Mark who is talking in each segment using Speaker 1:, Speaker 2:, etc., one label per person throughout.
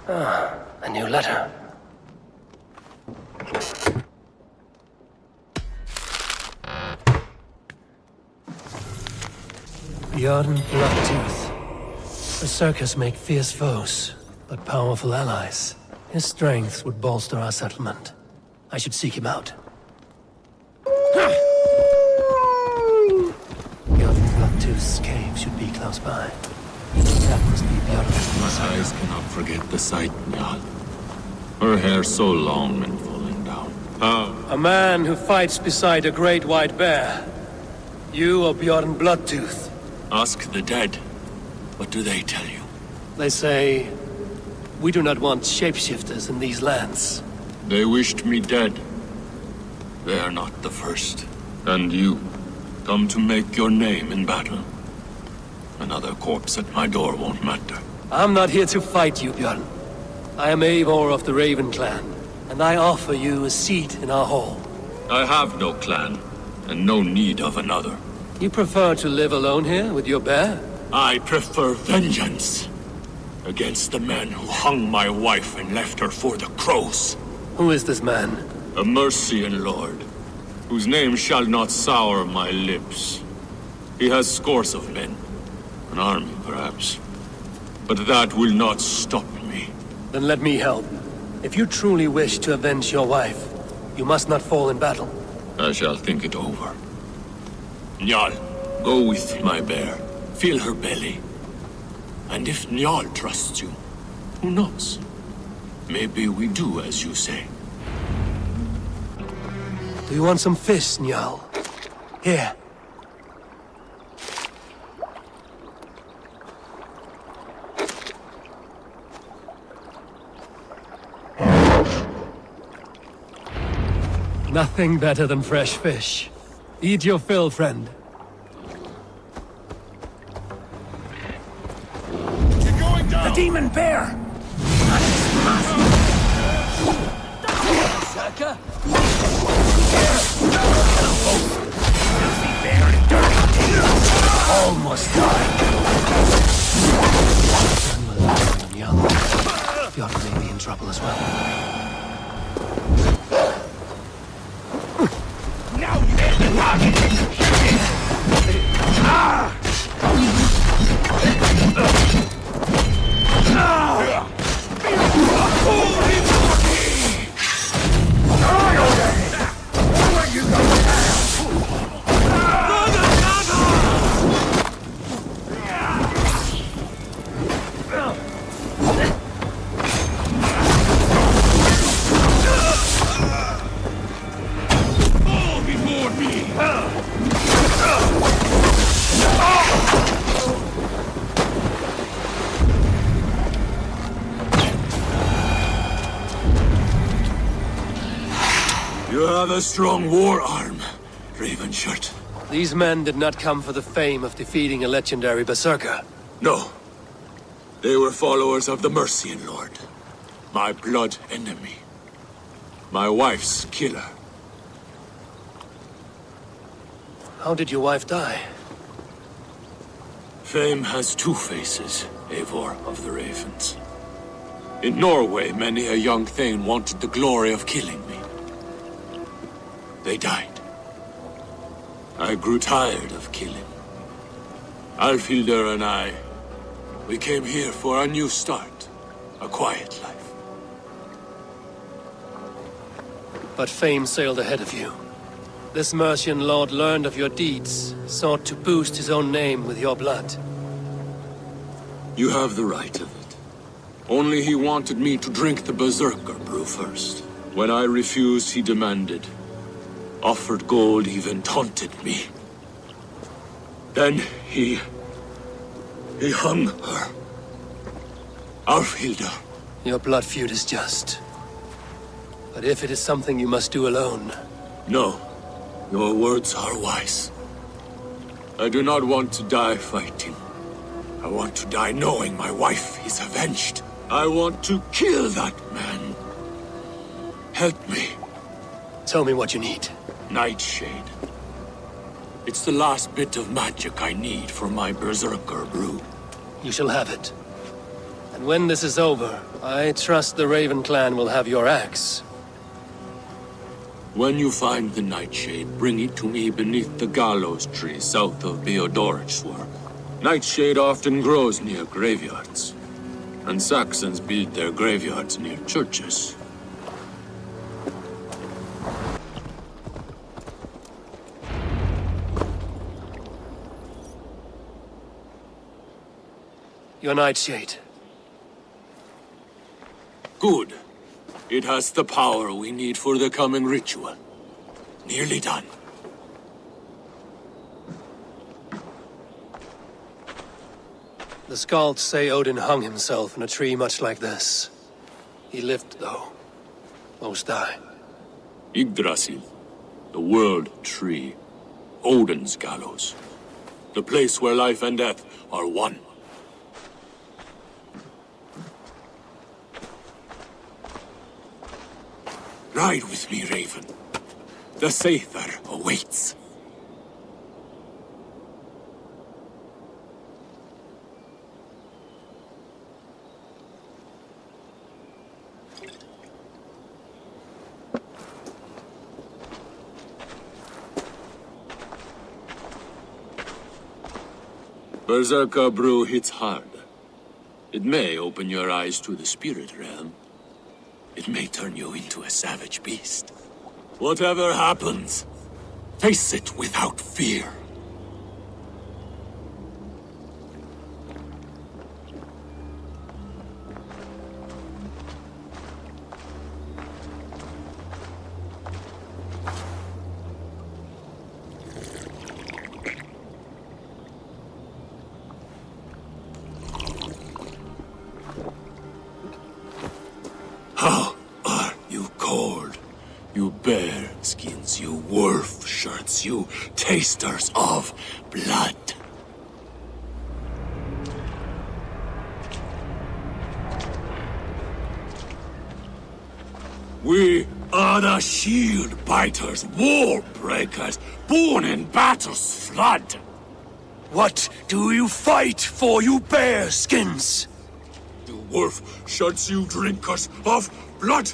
Speaker 1: A new letter. Bjorn Blacktooth. Berserkers make fierce foes, but powerful allies. His strength would bolster our settlement. I should seek him out. Bjorn Blacktooth's cave should be close by. That must be Bjorn's.
Speaker 2: My eyes cannot forget the sight, Njal. Her hair so long and falling down.
Speaker 1: A man who fights beside a great white bear. You are Bjorn Bloodtooth.
Speaker 2: Ask the dead. What do they tell you?
Speaker 1: They say, we do not want shapeshifters in these lands.
Speaker 2: They wished me dead. They are not the first. And you, come to make your name in battle. Another corpse at my door won't matter.
Speaker 1: I'm not here to fight you, Bjorn. I am Eivor of the Raven clan, and I offer you a seat in our hall.
Speaker 2: I have no clan, and no need of another.
Speaker 1: You prefer to live alone here with your bear?
Speaker 2: I prefer vengeance against the men who hung my wife and left her for the crows.
Speaker 1: Who is this man?
Speaker 2: A Mercian lord, whose name shall not sour my lips. He has scores of men, an army perhaps, but that will not stop me.
Speaker 1: Then let me help. If you truly wish to avenge your wife, you must not fall in battle.
Speaker 2: I shall think it over. Njal, go with my bear. Feel her belly. And if Njal trusts you, who knows? Maybe we do as you say.
Speaker 1: Do you want some fish, Njal? Here. Nothing better than fresh fish. Eat your fill, friend.
Speaker 2: You're going down!
Speaker 1: The demon bear! Berserker! Filthy bear and dirty demon! All must die! Bjorn may be in trouble as well.
Speaker 2: You have a strong war arm, Ravenshirt.
Speaker 1: These men did not come for the fame of defeating a legendary Berserker.
Speaker 2: No. They were followers of the Mercian Lord. My blood enemy. My wife's killer.
Speaker 1: How did your wife die?
Speaker 2: Fame has two faces, Eivor of the Ravens. In Norway, many a young thane wanted the glory of killing me. They died. I grew tired of killing. Alfhildr and I, we came here for a new start. A quiet life.
Speaker 1: But fame sailed ahead of you. This Mercian lord learned of your deeds, sought to boost his own name with your blood.
Speaker 2: You have the right of it. Only he wanted me to drink the Berserker brew first. When I refused, he demanded. Offered gold, even taunted me. Then he hung her. Alfhildr.
Speaker 1: Your blood feud is just. But if it is something you must do alone...
Speaker 2: No. Your words are wise. I do not want to die fighting. I want to die knowing my wife is avenged. I want to kill that man. Help me.
Speaker 1: Tell me what you need.
Speaker 2: Nightshade. It's the last bit of magic I need for my Berserker brew.
Speaker 1: You shall have it. And when this is over, I trust the Raven clan will have your axe.
Speaker 2: When you find the Nightshade, bring it to me beneath the gallows tree south of Beodorichtsworth. Nightshade often grows near graveyards, and Saxons build their graveyards near churches.
Speaker 1: Your Nightshade.
Speaker 2: Good. It has the power we need for the coming ritual. Nearly done.
Speaker 1: The Skalds say Odin hung himself in a tree much like this. He lived, though. Most die.
Speaker 2: Yggdrasil, the world tree. Odin's gallows. The place where life and death are one. Ride with me, Raven. The Sather awaits. Berserker brew hits hard. It may open your eyes to the spirit realm. It may turn you into a savage beast. Whatever happens, face it without fear. How are you cold? You bear skins, you wolf shirts, you tasters of blood. We are the shield biters, war breakers, born in battle's flood.
Speaker 1: What do you fight for, you bear skins?
Speaker 2: You wolf shirts, you drinkers of blood.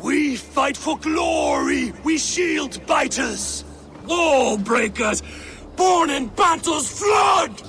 Speaker 1: We fight for glory, we shield biters!
Speaker 2: Wall breakers, born in battle's flood!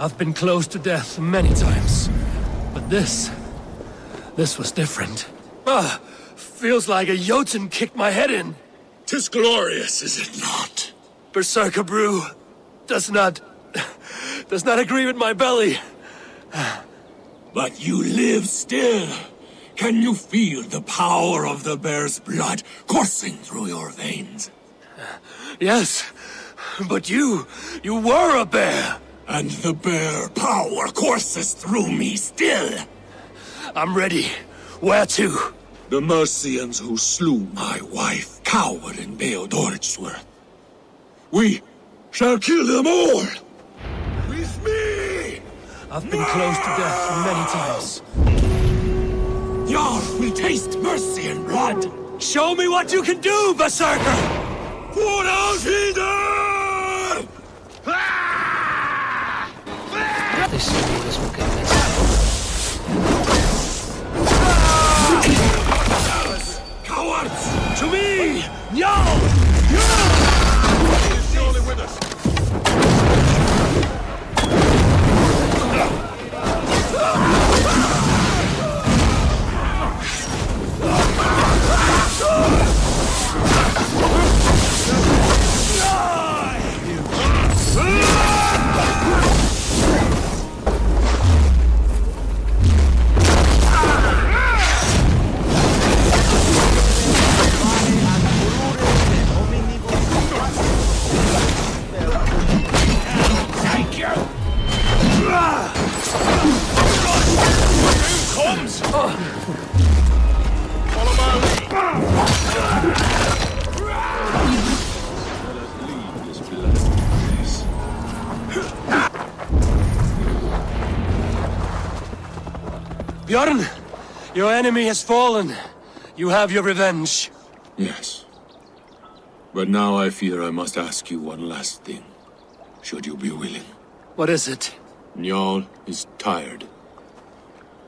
Speaker 1: I've been close to death many times, but this was different. Feels like a Jotun kicked my head in.
Speaker 2: 'Tis glorious, is it not?
Speaker 1: Berserker brew does not agree with my belly.
Speaker 2: But you live still. Can you feel the power of the bear's blood coursing through your veins?
Speaker 1: Yes, but you were a bear.
Speaker 2: And the bear power courses through me still.
Speaker 1: I'm ready. Where to?
Speaker 2: The Mercians who slew my wife cowered in Beodorichtsworth. We shall kill them all. With me!
Speaker 1: I've been close to death many times.
Speaker 2: Jarl will taste mercy and blood.
Speaker 1: Show me what you can do, Berserker!
Speaker 2: For Alfhilder!
Speaker 3: They say this will get better.
Speaker 2: Cowards!
Speaker 1: To me! Jarl!
Speaker 2: He is surely with us. Follow my lead! Let us leave this blessed place.
Speaker 1: Bjorn! Your enemy has fallen. You have your revenge.
Speaker 2: Yes. But now I fear I must ask you one last thing. Should you be willing?
Speaker 1: What is it?
Speaker 2: Njal is tired.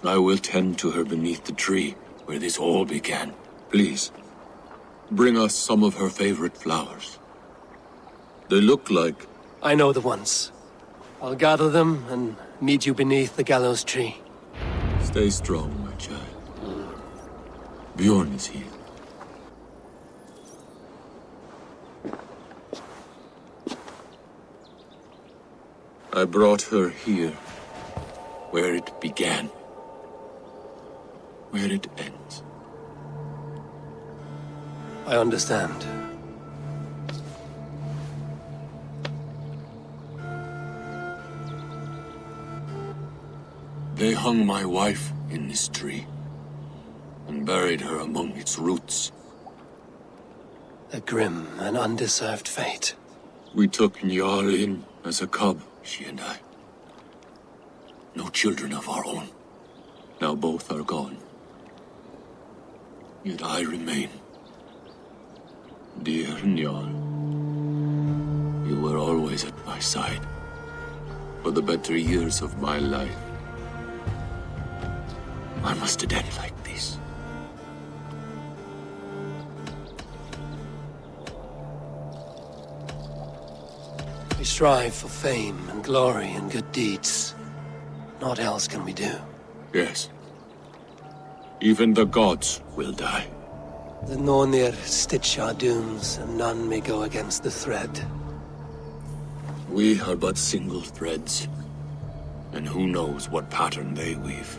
Speaker 2: I will tend to her beneath the tree where this all began. Please, bring us some of her favorite flowers. They look like...
Speaker 1: I know the ones. I'll gather them and meet you beneath the gallows tree.
Speaker 2: Stay strong, my child. Bjorn is here. I brought her here, where it began, where it ends.
Speaker 1: I understand.
Speaker 2: They hung my wife in this tree, and buried her among its roots.
Speaker 1: A grim and undeserved fate.
Speaker 2: We took Njal in as a cub, she and I. No children of our own. Now both are gone. Yet I remain. Dear Njal, you were always at my side. For the better years of my life. I must end like this.
Speaker 1: We strive for fame and glory and good deeds. Naught else can we do.
Speaker 2: Yes. Even the gods will die.
Speaker 1: The Nornir stitch our dooms, and none may go against the thread.
Speaker 2: We are but single threads. And who knows what pattern they weave.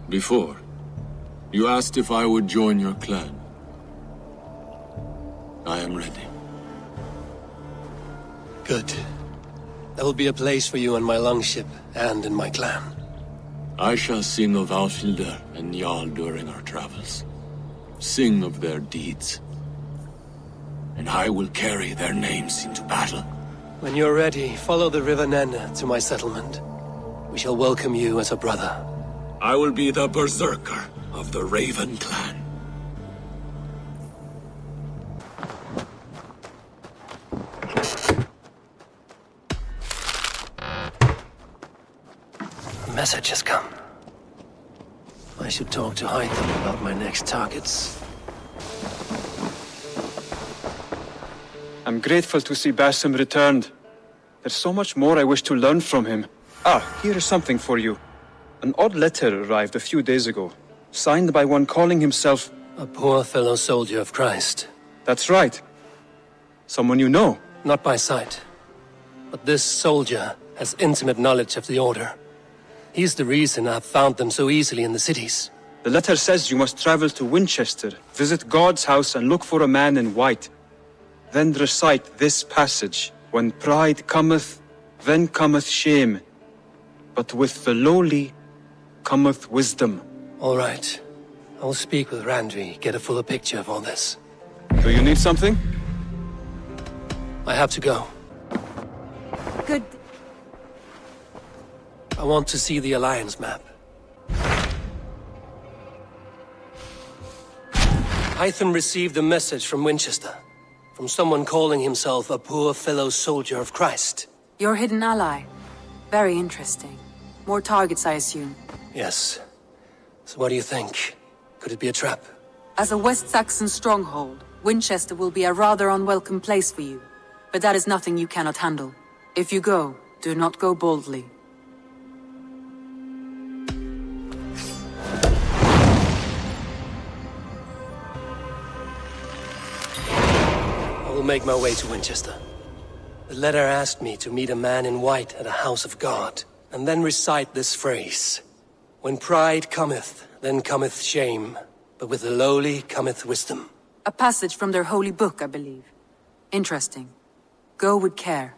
Speaker 2: Before, you asked if I would join your clan. I am ready.
Speaker 1: Good. There will be a place for you in my longship and in my clan.
Speaker 2: I shall sing of Alfhildr and Njal during our travels. Sing of their deeds. And I will carry their names into battle.
Speaker 1: When you're ready, follow the River Nene to my settlement. We shall welcome you as a brother.
Speaker 2: I will be the Berserker of the Raven clan.
Speaker 1: A message has come. I should talk to Hytham about my next targets.
Speaker 3: I'm grateful to see Basim returned. There's so much more I wish to learn from him. Ah, here is something for you. An odd letter arrived a few days ago, signed by one calling himself...
Speaker 1: A poor fellow soldier of Christ.
Speaker 3: That's right. Someone you know.
Speaker 1: Not by sight. But this soldier has intimate knowledge of the Order. He's the reason I've found them so easily in the cities.
Speaker 3: The letter says you must travel to Winchester, visit God's house and look for a man in white. Then recite this passage. When pride cometh, then cometh shame. But with the lowly cometh wisdom.
Speaker 1: All right. I'll speak with Randvi, get a fuller picture of all this.
Speaker 3: Do you need something?
Speaker 1: I have to go.
Speaker 4: Good.
Speaker 1: I want to see the Alliance map. Hytham received a message from Winchester. From someone calling himself a poor fellow soldier of Christ.
Speaker 4: Your hidden ally. Very interesting. More targets, I assume.
Speaker 1: Yes. So what do you think? Could it be a trap?
Speaker 4: As a West Saxon stronghold, Winchester will be a rather unwelcome place for you, but that is nothing you cannot handle. If you go, do not go boldly.
Speaker 1: I will make my way to Winchester. The letter asked me to meet a man in white at a house of God, and then recite this phrase. When pride cometh, then cometh shame, but with the lowly cometh wisdom.
Speaker 4: A passage from their holy book, I believe. Interesting. Go with care.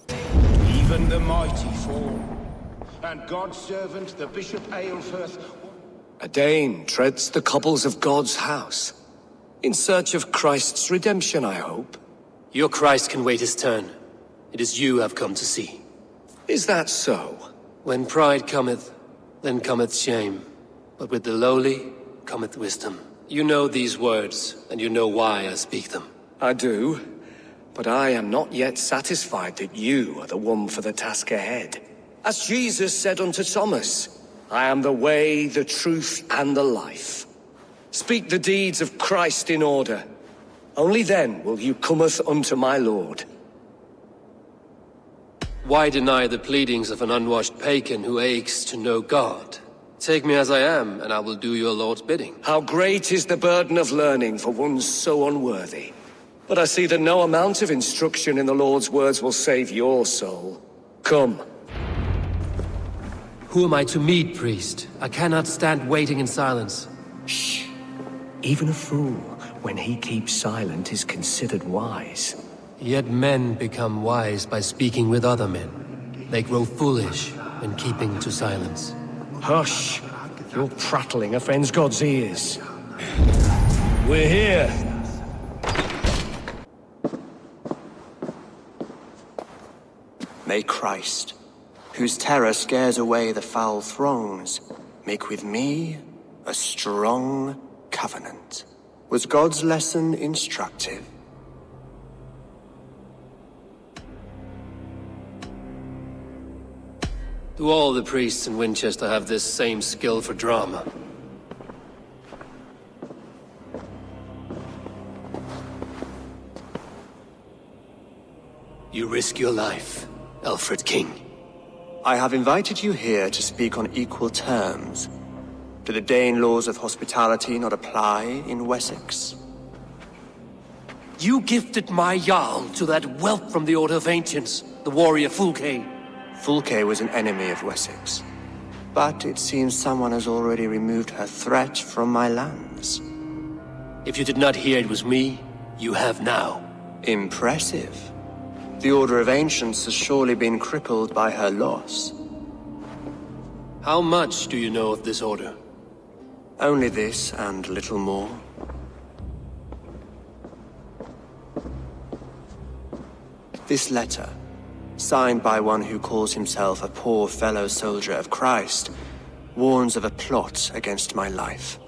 Speaker 5: Even the mighty fall, and God's servant, the Bishop Aelfirth.
Speaker 6: A Dane treads the cobbles of God's house. In search of Christ's redemption, I hope.
Speaker 1: Your Christ can wait his turn. It is you I've come to see.
Speaker 6: Is that so?
Speaker 1: When pride cometh, then cometh shame, but with the lowly cometh wisdom. You know these words, and you know why I speak them.
Speaker 6: I do, but I am not yet satisfied that you are the one for the task ahead. As Jesus said unto Thomas, I am the way, the truth, and the life. Speak the deeds of Christ in order. Only then will you cometh unto my Lord.
Speaker 1: Why deny the pleadings of an unwashed pagan who aches to know God? Take me as I am, and I will do your Lord's bidding.
Speaker 6: How great is the burden of learning for one so unworthy. But I see that no amount of instruction in the Lord's words will save your soul. Come.
Speaker 1: Who am I to meet, priest? I cannot stand waiting in silence.
Speaker 6: Shh. Even a fool, when he keeps silent, is considered wise.
Speaker 1: Yet men become wise by speaking with other men. They grow foolish when keeping to silence.
Speaker 6: Hush! Your prattling offends God's ears. We're here!
Speaker 7: May Christ, whose terror scares away the foul throngs, make with me a strong covenant. Was God's lesson instructive?
Speaker 1: Do all the priests in Winchester have this same skill for drama? You risk your life, Alfred King.
Speaker 7: I have invited you here to speak on equal terms. Do the Dane laws of hospitality not apply in Wessex?
Speaker 1: You gifted my Jarl to that whelp from the Order of Ancients, the warrior Fulke.
Speaker 7: Fulke was an enemy of Wessex. But it seems someone has already removed her threat from my lands.
Speaker 1: If you did not hear it was me, you have now.
Speaker 7: Impressive. The Order of Ancients has surely been crippled by her loss.
Speaker 1: How much do you know of this order?
Speaker 7: Only this and little more. This letter, signed by one who calls himself a poor fellow soldier of Christ, warns of a plot against my life.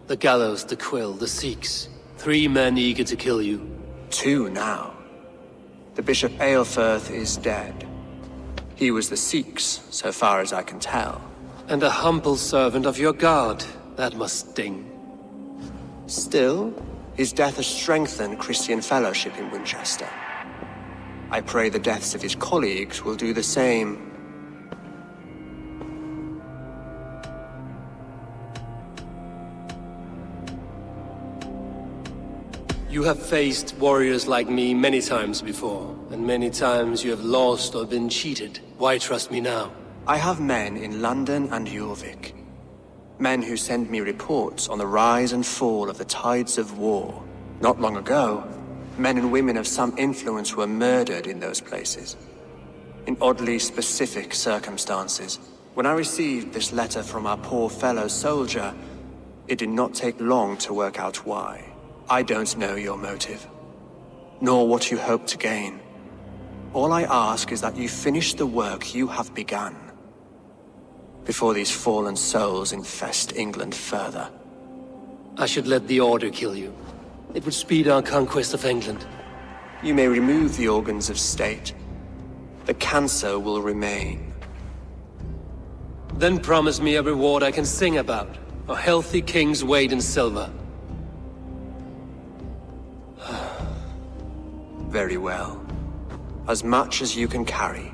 Speaker 1: The gallows, the quill, the Sikhs. 3 men eager to kill you.
Speaker 7: 2 now. The Bishop Aelfirth is dead. He was the Sikhs, so far as I can tell.
Speaker 1: And a humble servant of your god. That must sting.
Speaker 7: Still, his death has strengthened Christian fellowship in Winchester. I pray the deaths of his colleagues will do the same.
Speaker 1: You have faced warriors like me many times before, and many times you have lost or been cheated. Why trust me now?
Speaker 7: I have men in London and Jorvik. Men who send me reports on the rise and fall of the tides of war. Not long ago, men and women of some influence were murdered in those places. In oddly specific circumstances. When I received this letter from our poor fellow soldier, it did not take long to work out why. I don't know your motive, nor what you hope to gain. All I ask is that you finish the work you have begun, before these fallen souls infest England further.
Speaker 1: I should let the Order kill you. It would speed our conquest of England.
Speaker 7: You may remove the organs of state. The cancer will remain.
Speaker 1: Then promise me a reward I can sing about. A healthy king's weight in silver.
Speaker 7: Very well. As much as you can carry.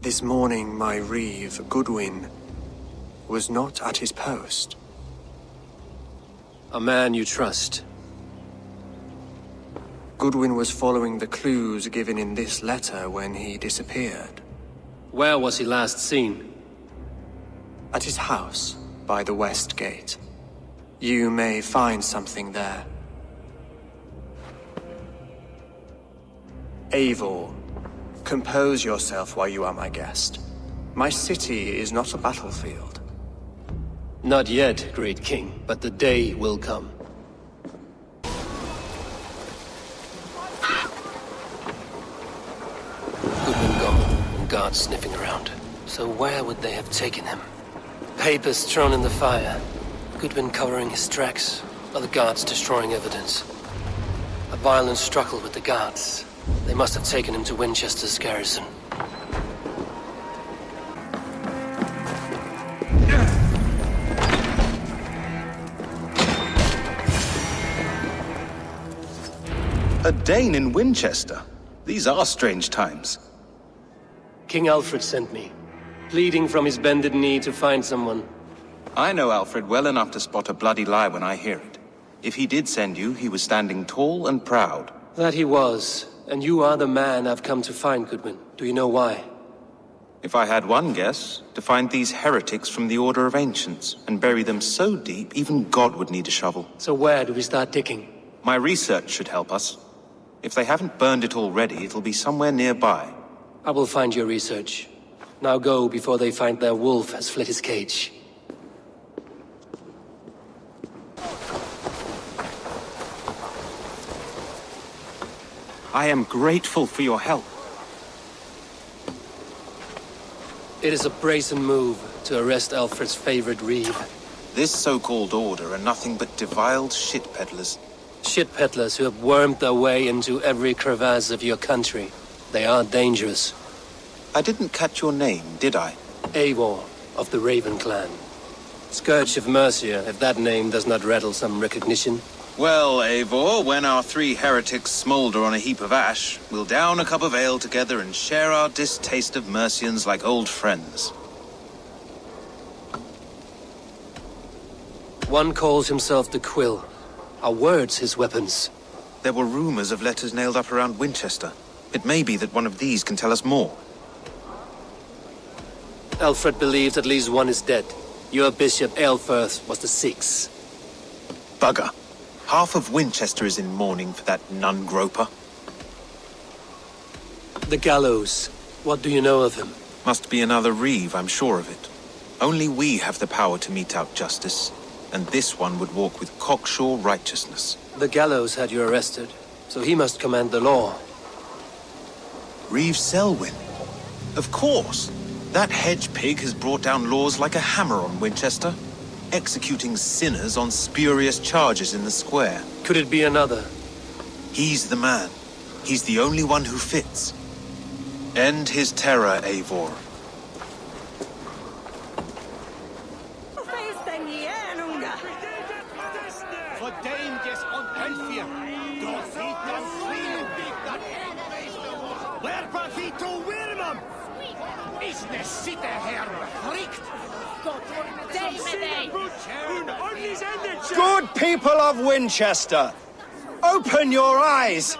Speaker 7: This morning, my reeve, Goodwin, was not at his post.
Speaker 1: A man you trust.
Speaker 7: Goodwin was following the clues given in this letter when he disappeared.
Speaker 1: Where was he last seen?
Speaker 7: At his house, by the west gate. You may find something there. Eivor, compose yourself while you are my guest. My city is not a battlefield.
Speaker 1: Not yet, great king, but the day will come. Goodman gone, and guards sniffing around. So where would they have taken him? Papers thrown in the fire. Goodman covering his tracks, other guards destroying evidence. A violent struggle with the guards. They must have taken him to Winchester's garrison.
Speaker 8: A Dane in Winchester? These are strange times.
Speaker 1: King Alfred sent me, pleading from his bended knee to find someone.
Speaker 8: I know Alfred well enough to spot a bloody lie when I hear it. If he did send you, he was standing tall and proud.
Speaker 1: That he was, and you are the man I've come to find, Goodman. Do you know why?
Speaker 8: If I had one guess, to find these heretics from the Order of Ancients, and bury them so deep, even God would need a shovel.
Speaker 1: So where do we start digging?
Speaker 8: My research should help us. If they haven't burned it already, it'll be somewhere nearby.
Speaker 1: I will find your research. Now go before they find their wolf has fled his cage.
Speaker 8: I am grateful for your help.
Speaker 1: It is a brazen move to arrest Alfred's favorite reeve.
Speaker 8: This so-called order are nothing but deviled shit peddlers.
Speaker 1: Shit peddlers who have wormed their way into every crevasse of your country. They are dangerous.
Speaker 8: I didn't catch your name, did I?
Speaker 1: Eivor, of the Raven clan. Scourge of Mercia, if that name does not rattle some recognition.
Speaker 8: Well, Eivor, when our three heretics smolder on a heap of ash, we'll down a cup of ale together and share our distaste of Mercians like old friends.
Speaker 1: One calls himself the Quill. Are words his weapons?
Speaker 8: There were rumors of letters nailed up around Winchester. It may be that one of these can tell us more.
Speaker 1: Alfred believes at least one is dead. Your bishop, Aelfirth, was the sixth.
Speaker 8: Bugger. Half of Winchester is in mourning for that nun-groper.
Speaker 1: The gallows. What do you know of him?
Speaker 8: Must be another reeve, I'm sure of it. Only we have the power to mete out justice, and this one would walk with cocksure righteousness.
Speaker 1: The gallows had you arrested, so he must command the law.
Speaker 8: Reeve Selwyn. Of course. That hedge pig has brought down laws like a hammer on Winchester, executing sinners on spurious charges in the square.
Speaker 1: Could it be another?
Speaker 8: He's the man. He's the only one who fits. End his terror, Eivor.
Speaker 9: Good people of Winchester, open your eyes.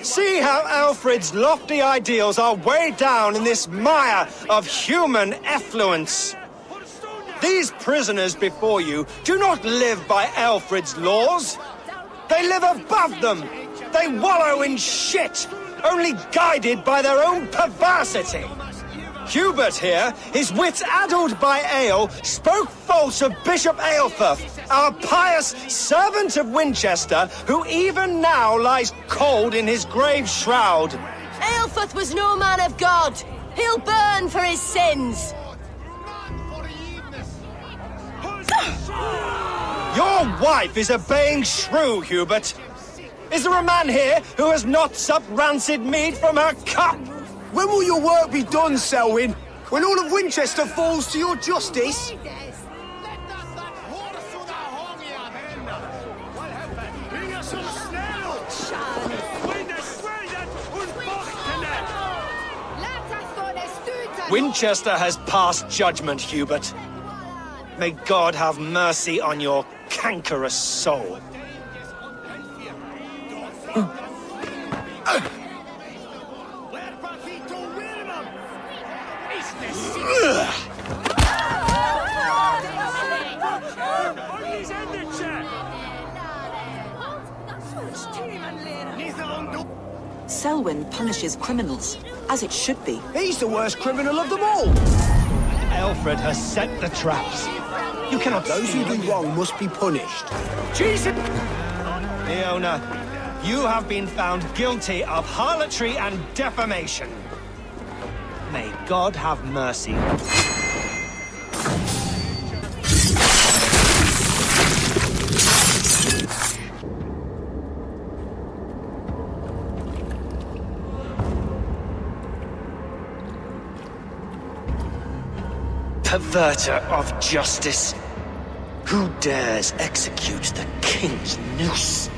Speaker 9: See how Alfred's lofty ideals are weighed down in this mire of human effluence. These prisoners before you do not live by Alfred's laws. They live above them. They wallow in shit, only guided by their own perversity. Hubert here, his wits addled by ale, spoke false of Bishop Aelfirth, our pious servant of Winchester, who even now lies cold in his grave shroud.
Speaker 10: Aelfirth was no man of God. He'll burn for his sins.
Speaker 9: Your wife is a baying shrew, Hubert. Is there a man here who has not supped rancid mead from her cup?
Speaker 11: When will your work be done, Selwyn?
Speaker 9: when all of Winchester falls to your justice? Winchester has passed judgment, Hubert. May God have mercy on your cankerous soul.
Speaker 11: Selwyn punishes criminals, as it should be.
Speaker 9: He's the worst criminal of them all! Alfred has set the traps. You cannot...
Speaker 5: Those who do wrong must be punished.
Speaker 9: Jesus! Leona, you have been found guilty of harlotry and defamation. May God have mercy. Perverter of justice. Who dares execute the king's noose?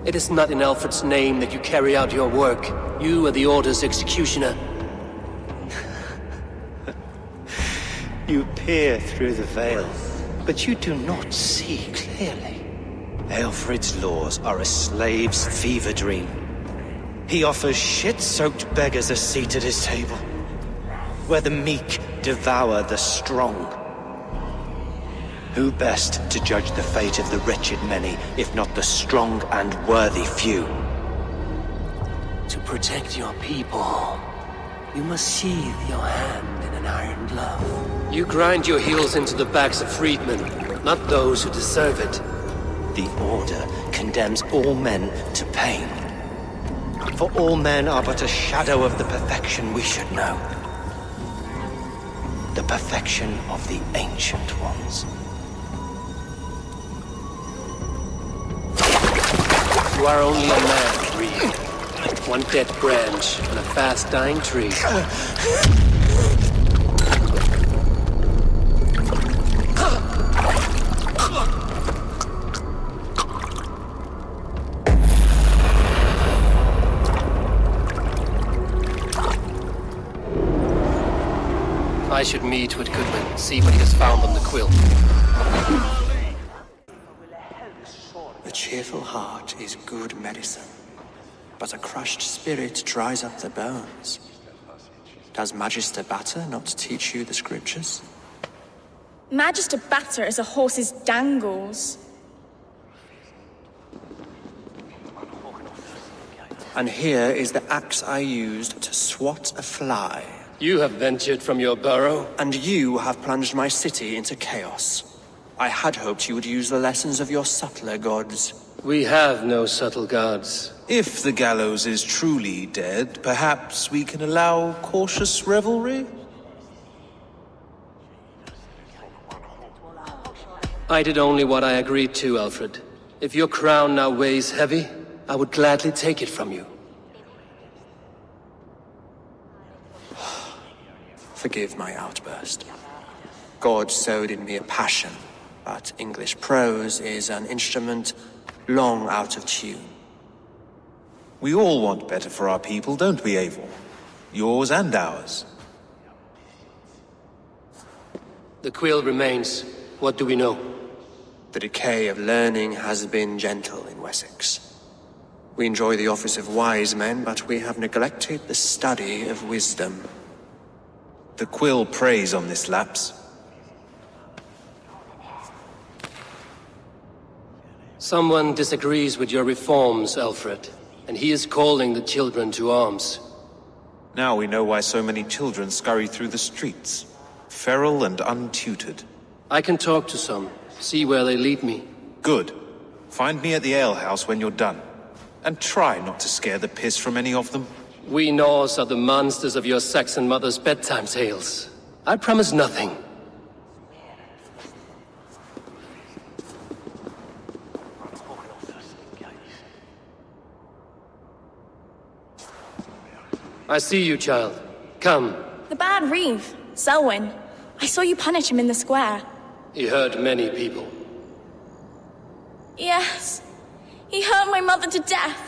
Speaker 1: It is not in Alfred's name that you carry out your work. You are the Order's executioner.
Speaker 9: You peer through the veil, but you do not see clearly. Alfred's laws are a slave's fever dream. He offers shit-soaked beggars a seat at his table, where the meek devour the strong. Who best to judge the fate of the wretched many, if not the strong and worthy few?
Speaker 1: To protect your people, you must sheathe your hand in an iron glove. You grind your heels into the backs of freedmen, not those who deserve it.
Speaker 9: The Order condemns all men to pain. For all men are but a shadow of the perfection we should know. The perfection of the Ancient Ones.
Speaker 1: You are only a man, Reed. One dead branch on a fast-dying tree. I should meet with Goodman, see what he has found on the quill.
Speaker 7: A cheerful heart is good medicine, but a crushed spirit dries up the bones. Does Magister Batter not teach you the scriptures?
Speaker 12: Magister Batter is a horse's dangles.
Speaker 7: And here is the axe I used to swat a fly.
Speaker 1: You have ventured from your burrow?
Speaker 7: And you have plunged my city into chaos. I had hoped you would use the lessons of your subtler gods.
Speaker 1: We have no subtle gods.
Speaker 8: If the gallows is truly dead, perhaps we can allow cautious revelry?
Speaker 1: I did only what I agreed to, Alfred. If your crown now weighs heavy, I would gladly take it from you.
Speaker 7: Forgive my outburst. God sowed in me a passion, but English prose is an instrument long out of tune.
Speaker 8: We all want better for our people, don't we, Eivor? Yours and ours.
Speaker 1: The quill remains. What do we know?
Speaker 7: The decay of learning has been gentle in Wessex. We enjoy the office of wise men, but we have neglected the study of wisdom.
Speaker 8: The quill preys on this lapse.
Speaker 1: Someone disagrees with your reforms, Alfred, and he is calling the children to arms.
Speaker 8: Now we know why so many children scurry through the streets, feral and untutored.
Speaker 1: I can talk to some, see where they lead me.
Speaker 8: Good. Find me at the alehouse when you're done. And try not to scare the piss from any of them.
Speaker 1: We Norse are the monsters of your Saxon mother's bedtime tales. I promise nothing. I see you, child. Come.
Speaker 12: The bad Reeve, Selwyn. I saw you punish him in the square.
Speaker 1: He hurt many people.
Speaker 12: Yes. He hurt my mother to death.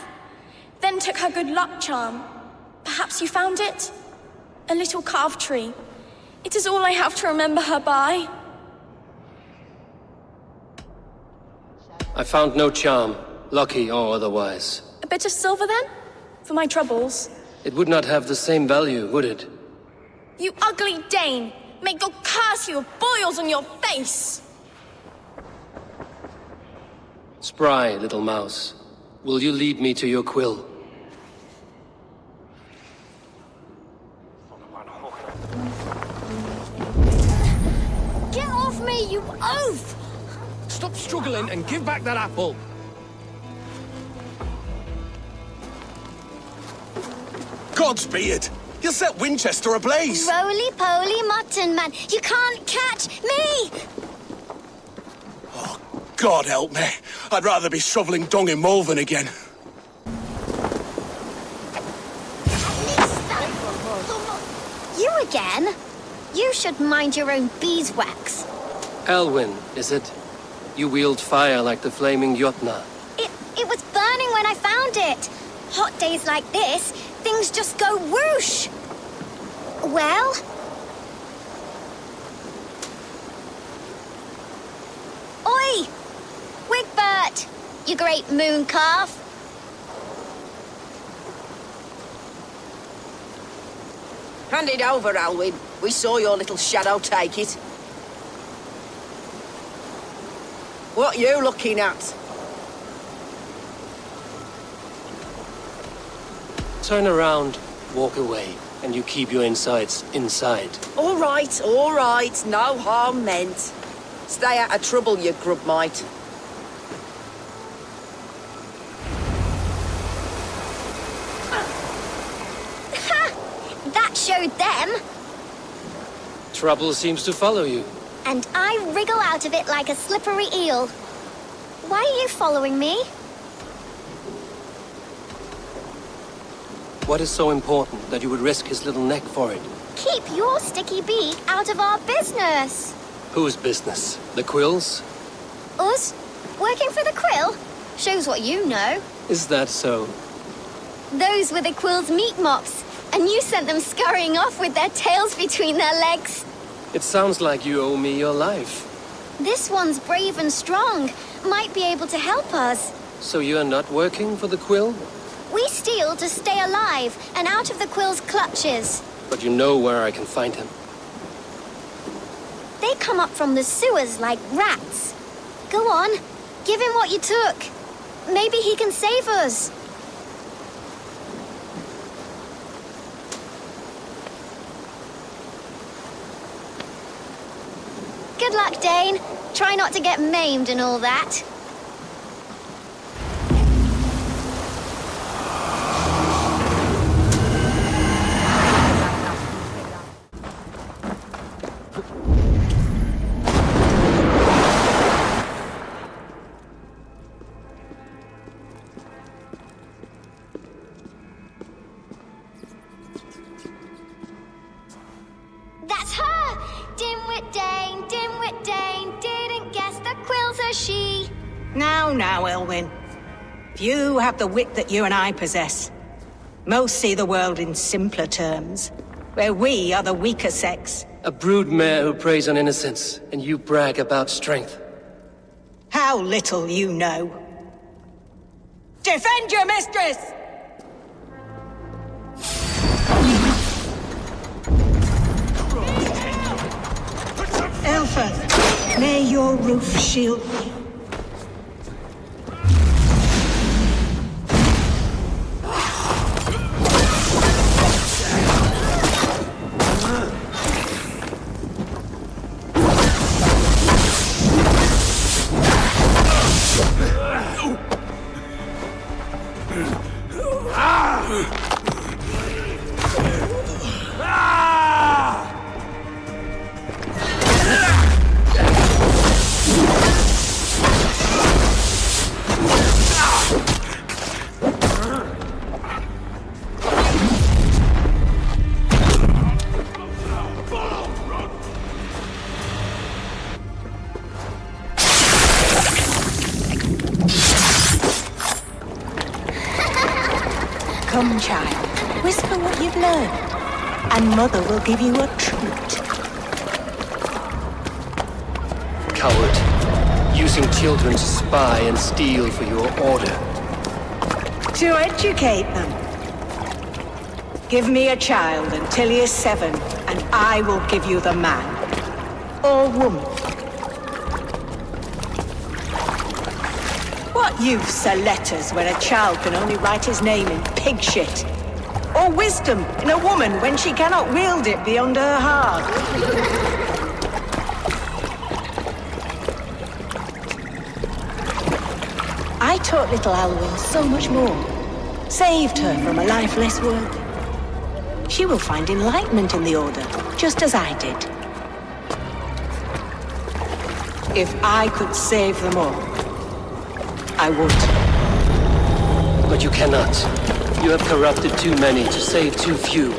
Speaker 12: Then took her good luck charm. Perhaps you found it? A little carved tree. It is all I have to remember her by.
Speaker 1: I found no charm, lucky or otherwise.
Speaker 12: A bit of silver then? For my troubles.
Speaker 1: It would not have the same value, would it?
Speaker 12: You ugly Dane! May God curse you with boils on your face!
Speaker 1: Spry, little mouse. Will you lead me to your quill?
Speaker 10: Get off me, you oaf!
Speaker 6: Stop struggling and give back that apple.
Speaker 8: Gods be it! You'll set Winchester ablaze!
Speaker 10: Roly-poly mutton man, you can't catch me!
Speaker 8: Oh, God help me. I'd rather be shoveling dung in Malvern again.
Speaker 10: You again? You should mind your own beeswax.
Speaker 1: Elwyn, is it? You wield fire like the flaming Jotnar.
Speaker 10: It was burning when I found it. Hot days like this, things just go whoosh. Well? Oi! Wigbert! You great moon calf.
Speaker 13: Hand it over, Alwyn. We saw your little shadow take it. What you looking at?
Speaker 1: Turn around, walk away, and you keep your insides inside.
Speaker 13: All right, no harm meant. Stay out of trouble, you grub mite.
Speaker 10: That showed them.
Speaker 1: Trouble seems to follow you.
Speaker 10: And I wriggle out of it like a slippery eel. Why are you following me?
Speaker 1: What is so important that you would risk his little neck for it?
Speaker 10: Keep your sticky beak out of our business.
Speaker 1: Whose business? The Quill's?
Speaker 10: Us? Working for the Quill? Shows what you know.
Speaker 1: Is that so?
Speaker 10: Those were the Quill's meat mops, and you sent them scurrying off with their tails between their legs.
Speaker 1: It sounds like you owe me your life.
Speaker 10: This one's brave and strong. Might be able to help us.
Speaker 1: So you're not working for the Quill?
Speaker 10: We steal to stay alive and out of the Quill's clutches.
Speaker 1: But you know where I can find him.
Speaker 10: They come up from the sewers like rats. Go on, give him what you took. Maybe he can save us. Good luck, Dane. Try not to get maimed and all that. That's her! Dimwit Dane, didn't guess the Quill's a she.
Speaker 14: Now, Elwyn. Few have the wit that you and I possess. Most see the world in simpler terms, where we are the weaker sex.
Speaker 1: A broodmare who preys on innocence, and you brag about strength.
Speaker 14: How little you know. Defend your mistress! Elfa, may your roof shield me. Come, child, whisper what you've learned, and Mother will give you a treat.
Speaker 1: Coward. Using children to spy and steal for your order.
Speaker 14: To educate them. Give me a child until he is 7, and I will give you the man. Or woman. What use are letters where a child can only write his name in pig shit? Or wisdom in a woman when she cannot wield it beyond her heart? I taught little Alwyn so much more. Saved her from a life less worthy. She will find enlightenment in the Order, just as I did. If I could save them all, I would.
Speaker 1: But you cannot. You have corrupted too many to save too few.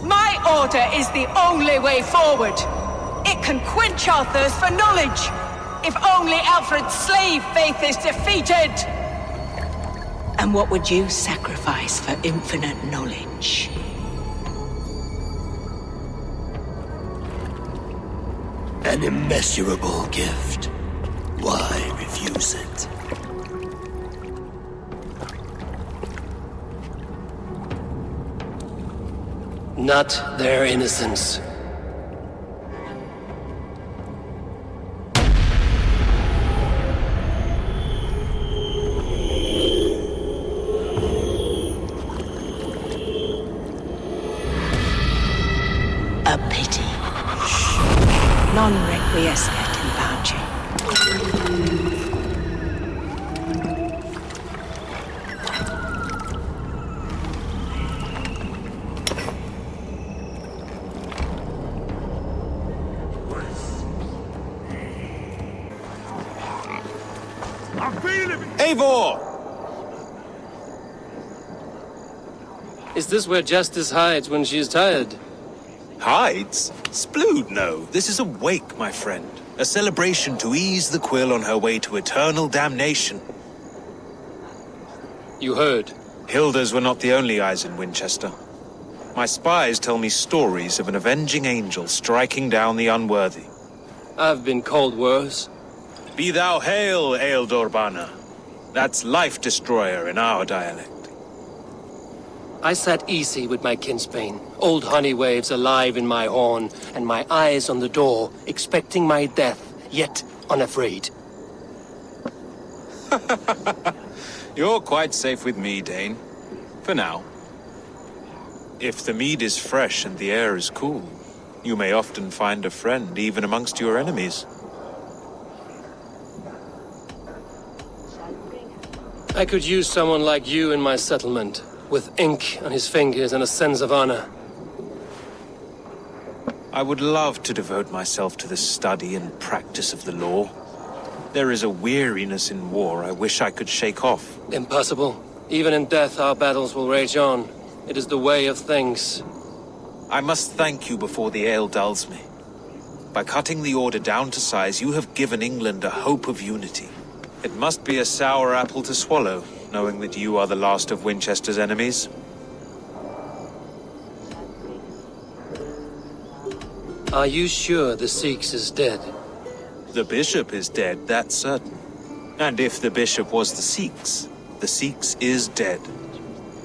Speaker 14: My order is the only way forward. It can quench our thirst for knowledge. If only Alfred's slave faith is defeated. And what would you sacrifice for infinite knowledge?
Speaker 15: An immeasurable gift. Why refuse it?
Speaker 1: Not their innocence.
Speaker 14: A pity. Non requiescat in pace.
Speaker 8: Eivor!
Speaker 1: Is this where justice hides when she is tired?
Speaker 8: Hides? Splood, no. This is a wake, my friend. A celebration to ease the quill on her way to eternal damnation.
Speaker 1: You heard.
Speaker 8: Hilda's were not the only eyes in Winchester. My spies tell me stories of an avenging angel striking down the unworthy.
Speaker 1: I've been called worse.
Speaker 8: Be thou hail, Ealdorbanna. That's Life Destroyer in our dialect.
Speaker 1: I sat easy with my kinsbane, old honey waves alive in my horn, and my eyes on the door, expecting my death, yet unafraid.
Speaker 8: You're quite safe with me, Dane. For now. If the mead is fresh and the air is cool, you may often find a friend even amongst your enemies.
Speaker 1: I could use someone like you in my settlement, with ink on his fingers and a sense of honor.
Speaker 8: I would love to devote myself to the study and practice of the law. There is a weariness in war I wish I could shake off.
Speaker 1: Impossible. Even in death, our battles will rage on. It is the way of things.
Speaker 8: I must thank you before the ale dulls me. By cutting the Order down to size, you have given England a hope of unity. It must be a sour apple to swallow, knowing that you are the last of Winchester's enemies.
Speaker 1: Are you sure the Sikhs is dead?
Speaker 8: The bishop is dead, that's certain. And if the bishop was the Sikhs is dead.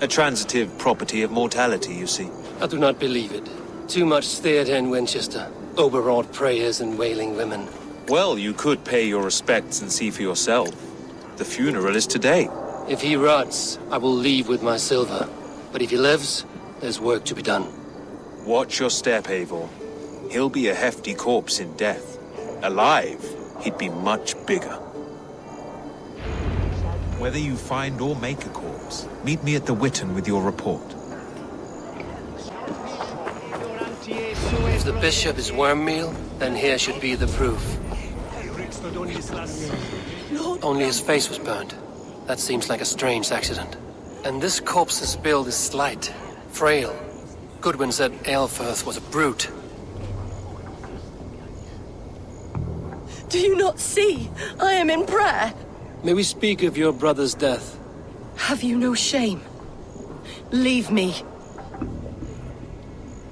Speaker 8: A transitive property of mortality, you see.
Speaker 1: I do not believe it. Too much theater in Winchester. Overwrought prayers and wailing women.
Speaker 8: Well, you could pay your respects and see for yourself. The funeral is today.
Speaker 1: If he rots, I will leave with my silver. But if he lives, there's work to be done.
Speaker 8: Watch your step, Eivor. He'll be a hefty corpse in death. Alive, he'd be much bigger. Whether you find or make a corpse, meet me at the Witten with your report.
Speaker 1: If the bishop is worm meal, then here should be the proof. Only his face was burned. That seems like a strange accident. And this corpse's build is slight, frail. Goodwin said Aelfirth was a brute.
Speaker 13: Do you not see? I am in prayer.
Speaker 1: May we speak of your brother's death?
Speaker 13: Have you no shame? Leave me.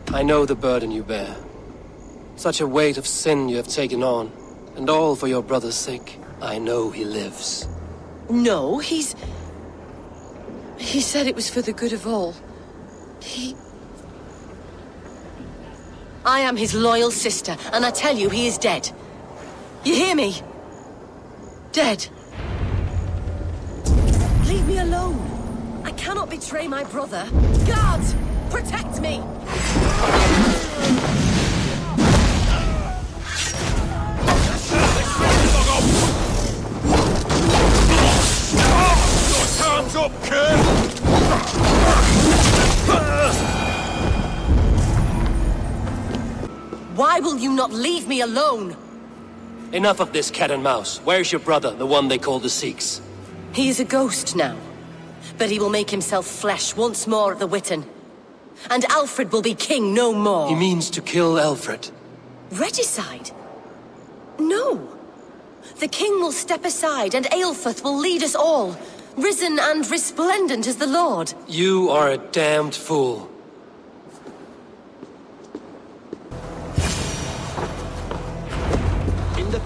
Speaker 1: I know the burden you bear. Such a weight of sin you have taken on, and all for your brother's sake. I know he lives.
Speaker 13: No, He said it was for the good of all. I am his loyal sister, and I tell you he is dead. You hear me? Dead. Leave me alone. I cannot betray my brother. Guards, protect me!
Speaker 9: Hands up, kid!
Speaker 13: Why will you not leave me alone?
Speaker 1: Enough of this cat and mouse. Where's your brother, the one they call the Sikhs?
Speaker 13: He is a ghost now, but he will make himself flesh once more at the Witten. And Alfred will be king no more.
Speaker 1: He means to kill Alfred.
Speaker 13: Regicide? No. The king will step aside and Aelfrith will lead us all, risen and resplendent as the Lord.
Speaker 1: You are a damned fool.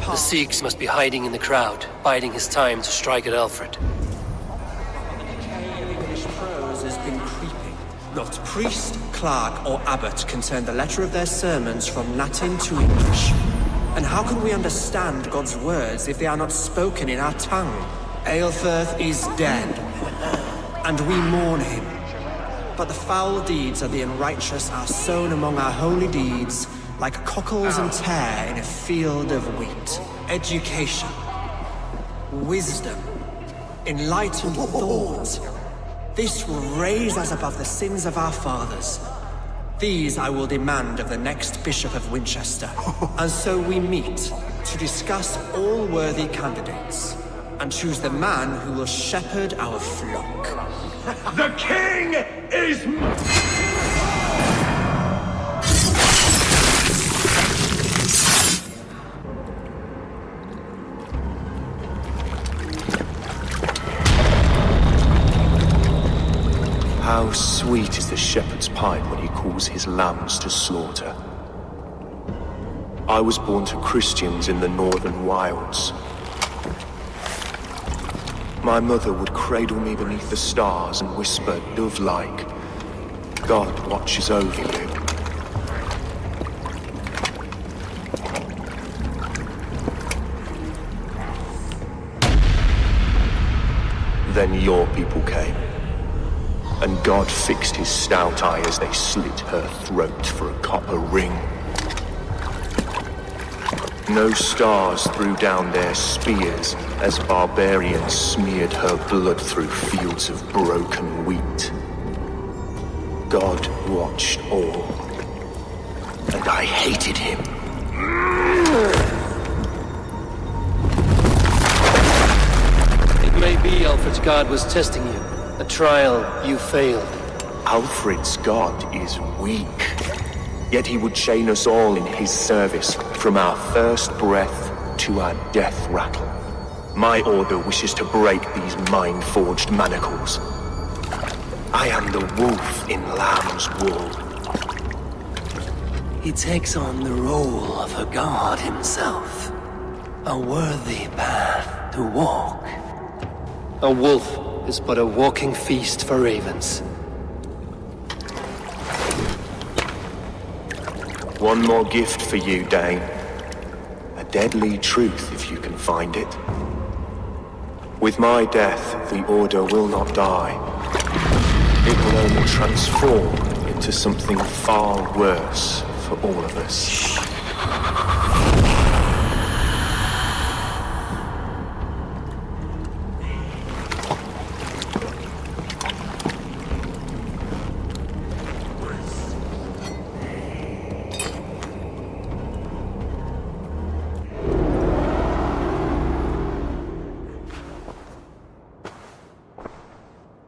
Speaker 1: The Sikhs must be hiding in the crowd, biding his time to strike at Alfred.
Speaker 7: English prose has been creeping. Not priest, clerk, or abbot can turn the letter of their sermons from Latin to English. And how can we understand God's words if they are not spoken in our tongue? Aelfrith is dead, and we mourn him. But the foul deeds of the unrighteous are sown among our holy deeds, like cockles and tare in a field of wheat. Education, wisdom, enlightened thought. This will raise us above the sins of our fathers. These I will demand of the next Bishop of Winchester. And so we meet to discuss all worthy candidates and choose the man who will shepherd our flock.
Speaker 9: The king is...
Speaker 16: How sweet is the shepherd's pipe when he calls his lambs to slaughter. I was born to Christians in the northern wilds. My mother would cradle me beneath the stars and whisper, dove-like, God watches over you. Then your people came. And God fixed his stout eye as they slit her throat for a copper ring. No stars threw down their spears as barbarians smeared her blood through fields of broken wheat. God watched all, and I hated him.
Speaker 1: It may be Alfred's God was testing you. A trial you failed.
Speaker 16: Alfred's God is weak. Yet he would chain us all in his service, from our first breath to our death rattle. My order wishes to break these mind-forged manacles. I am the wolf in lamb's wool.
Speaker 1: He takes on the role of a god himself. A worthy path to walk. A wolf is but a walking feast for ravens.
Speaker 16: One more gift for you, Dane. A deadly truth, if you can find it. With my death, the Order will not die. It will only transform into something far worse for all of us.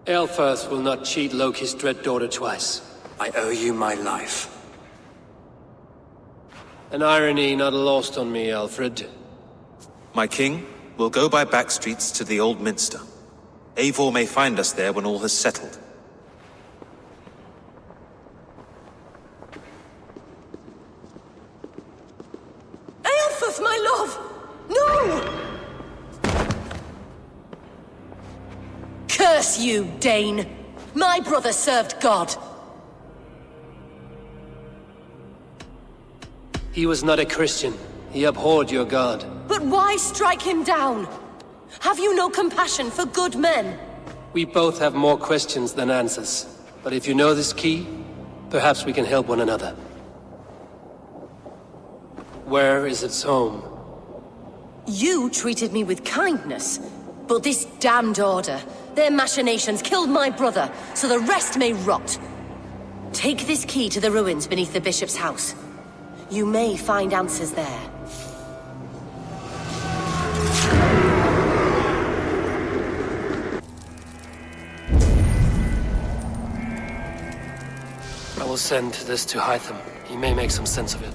Speaker 1: Aelfrith will not cheat Loki's dread daughter twice.
Speaker 7: I owe you my life.
Speaker 1: An irony not lost on me, Alfred.
Speaker 8: My king, we'll go by back streets to the Old Minster. Eivor may find us there when all has settled.
Speaker 13: Aelfrith, my love! No! Curse you, Dane! My brother served God.
Speaker 1: He was not a Christian. He abhorred your god.
Speaker 13: But why strike him down? Have you no compassion for good men?
Speaker 1: We both have more questions than answers. But if you know this key, perhaps we can help one another. Where is its home?
Speaker 13: You treated me with kindness, but this damned order, their machinations killed my brother, so the rest may rot. Take this key to the ruins beneath the bishop's house. You may find answers there.
Speaker 1: I will send this to Hytham. He may make some sense of it.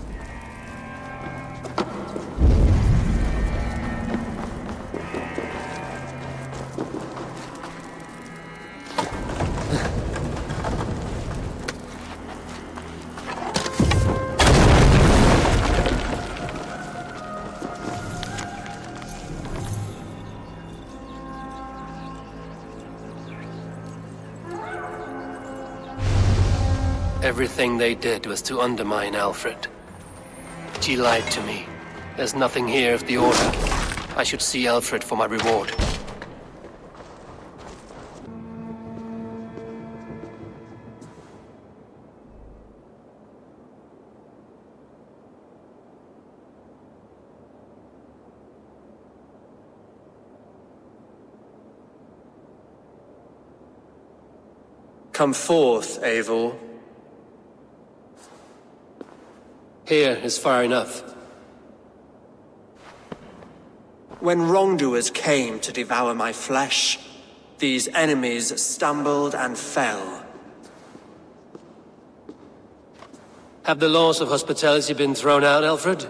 Speaker 1: Everything they did was to undermine Alfred. She lied to me. There's nothing here of the Order. I should see Alfred for my reward.
Speaker 6: Come forth, Eivor.
Speaker 1: Here is far enough.
Speaker 7: When wrongdoers came to devour my flesh, these enemies stumbled and fell.
Speaker 1: Have the laws of hospitality been thrown out, Alfred?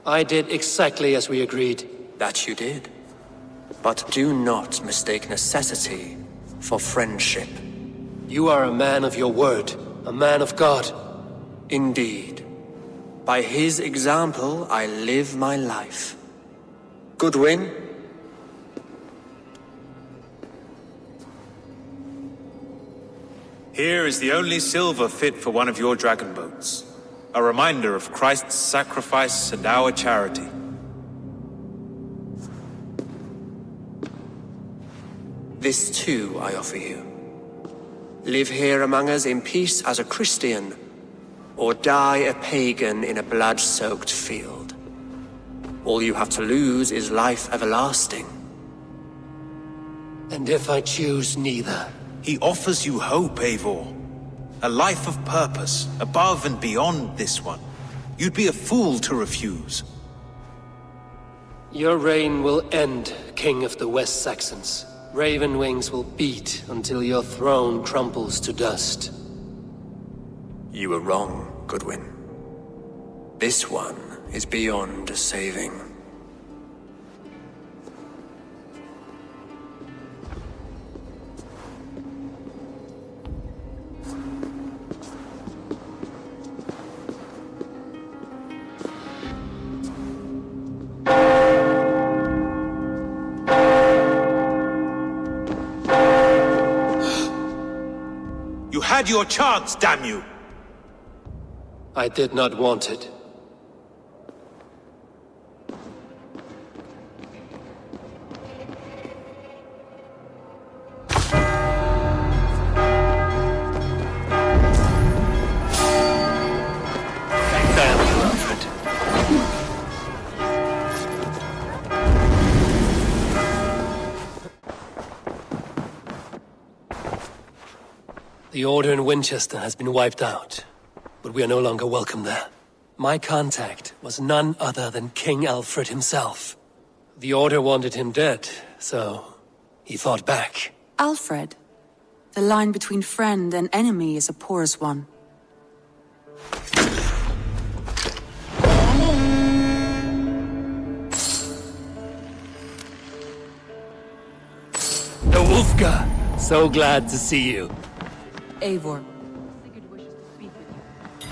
Speaker 1: I did exactly as we agreed.
Speaker 7: That you did. But do not mistake necessity for friendship.
Speaker 1: You are a man of your word, a man of God.
Speaker 7: Indeed. By his example, I live my life. Goodwin?
Speaker 8: Here is the only silver fit for one of your dragon boats. A reminder of Christ's sacrifice and our charity.
Speaker 7: This too I offer you. Live here among us in peace as a Christian, or die a pagan in a blood-soaked field. All you have to lose is life everlasting.
Speaker 1: And if I choose neither?
Speaker 8: He offers you hope, Eivor. A life of purpose, above and beyond this one. You'd be a fool to refuse.
Speaker 1: Your reign will end, King of the West Saxons. Raven wings will beat until your throne crumbles to dust.
Speaker 7: You were wrong, Goodwin. This one is beyond saving.
Speaker 8: You had your chance, damn you!
Speaker 1: I did not want it. Damn you, Alfred. The Order in Winchester has been wiped out. But we are no longer welcome there. My contact was none other than King Alfred himself. The Order wanted him dead, so he fought back.
Speaker 4: Alfred, the line between friend and enemy is a porous one.
Speaker 1: Ulfgar! So glad to see you.
Speaker 4: Eivor.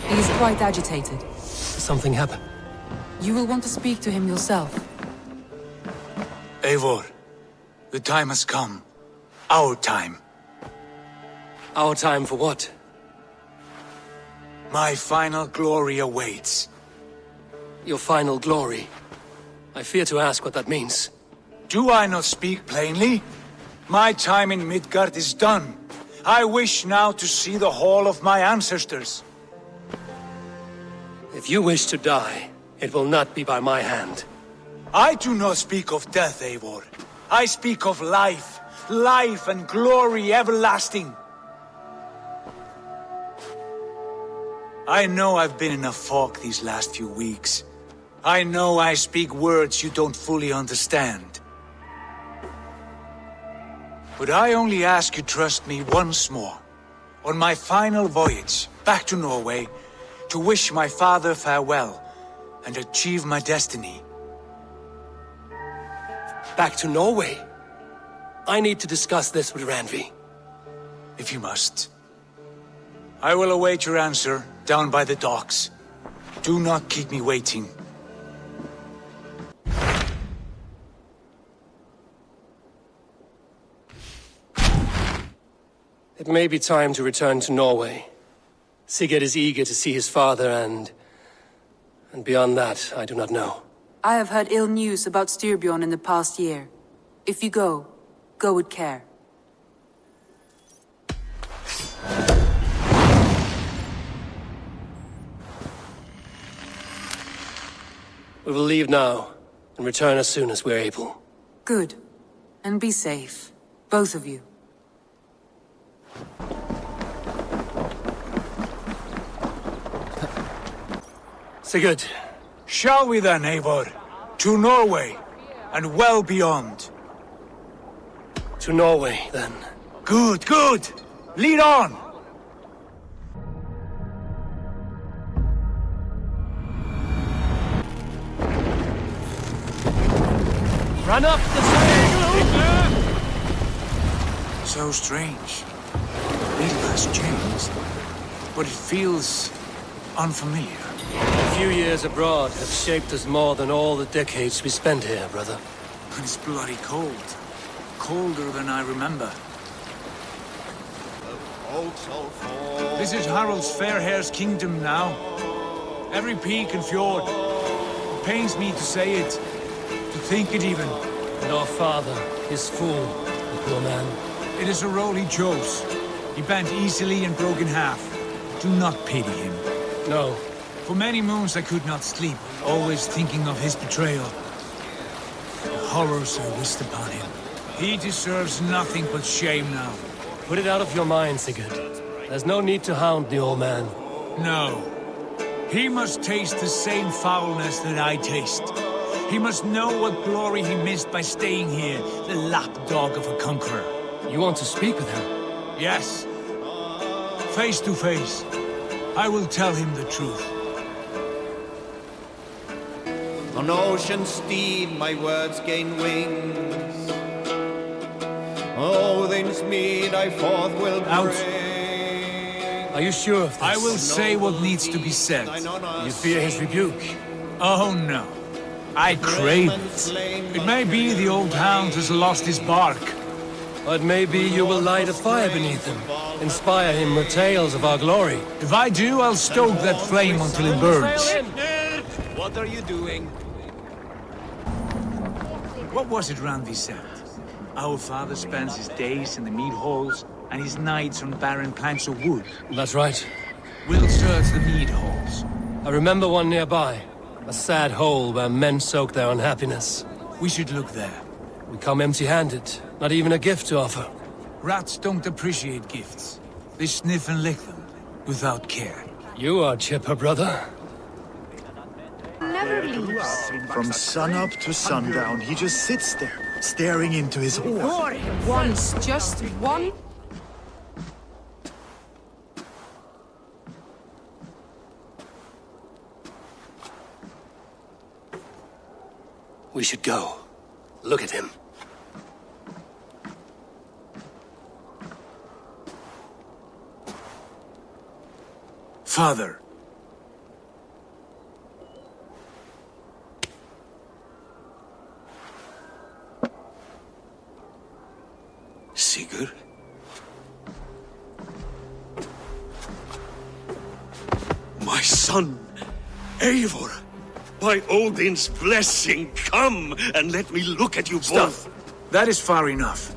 Speaker 4: He is quite agitated.
Speaker 1: Something happened.
Speaker 4: You will want to speak to him yourself.
Speaker 17: Eivor, the time has come. Our time.
Speaker 1: Our time for what?
Speaker 17: My final glory awaits.
Speaker 1: Your final glory? I fear to ask what that means.
Speaker 17: Do I not speak plainly? My time in Midgard is done. I wish now to see the hall of my ancestors.
Speaker 1: If you wish to die, it will not be by my hand.
Speaker 17: I do not speak of death, Eivor. I speak of life. Life and glory everlasting. I know I've been in a fog these last few weeks. I know I speak words you don't fully understand. But I only ask you trust me once more. On my final voyage back to Norway, to wish my father farewell and achieve my destiny.
Speaker 1: Back to Norway? I need to discuss this with Randvi.
Speaker 17: If you must. I will await your answer down by the docks. Do not keep me waiting.
Speaker 1: It may be time to return to Norway. Sigurd is eager to see his father and beyond that, I do not know.
Speaker 4: I have heard ill news about Styrbjorn in the past year. If you go with care.
Speaker 1: We will leave now, and return as soon as we're able.
Speaker 4: Good. And be safe. Both of you.
Speaker 1: Sigurd.
Speaker 17: Shall we then, Eivor? To Norway, and well beyond.
Speaker 1: To Norway, then.
Speaker 17: Good, good! Lead on!
Speaker 1: Run up the stairs!
Speaker 17: So strange. Little has changed, but it feels unfamiliar.
Speaker 1: A few years abroad have shaped us more than all the decades we spent here, brother.
Speaker 17: And it's bloody cold. Colder than I remember. This is Harald's Fairhair's kingdom now. Every peak and fjord. It pains me to say it, to think it even.
Speaker 1: And our father, his fool, the poor man.
Speaker 17: It is a role he chose. He bent easily and broke in half. Do not pity him.
Speaker 1: No.
Speaker 17: For many moons I could not sleep, always thinking of his betrayal. The horrors I wished upon him. He deserves nothing but shame now.
Speaker 1: Put it out of your mind, Sigurd. There's no need to hound the old man.
Speaker 17: No. He must taste the same foulness that I taste. He must know what glory he missed by staying here, the lapdog of a conqueror.
Speaker 1: You want to speak with him?
Speaker 17: Yes. Face to face. I will tell him the truth.
Speaker 18: On ocean's steed my words gain wings. Odin's mead I forth will bring.
Speaker 17: Out.
Speaker 1: Are you sure of this?
Speaker 17: I will say what needs to be said.
Speaker 1: You fear his rebuke?
Speaker 17: Oh no. I crave it. It may be the old hound has lost his bark.
Speaker 1: But maybe you will light a fire beneath him. Inspire him with tales of our glory.
Speaker 17: If I do, I'll stoke that flame until it burns.
Speaker 18: What are you doing?
Speaker 17: What was it Randvi said? Our father spends his days in the mead halls and his nights on barren planks of wood.
Speaker 1: That's right.
Speaker 17: We'll search the mead halls.
Speaker 1: I remember one nearby. A sad hole where men soak their unhappiness.
Speaker 17: We should look there.
Speaker 1: We come empty-handed. Not even a gift to offer.
Speaker 17: Rats don't appreciate gifts. They sniff and lick them, without care.
Speaker 1: You are chipper, brother.
Speaker 19: Never leaves. From sunup to sundown, he just sits there, staring into his hoard.
Speaker 4: Once, just one.
Speaker 1: We should go. Look at him.
Speaker 17: Father.
Speaker 15: Sigurd? My son, Eivor! By Odin's blessing, come and let me look at you both!
Speaker 17: That is far enough.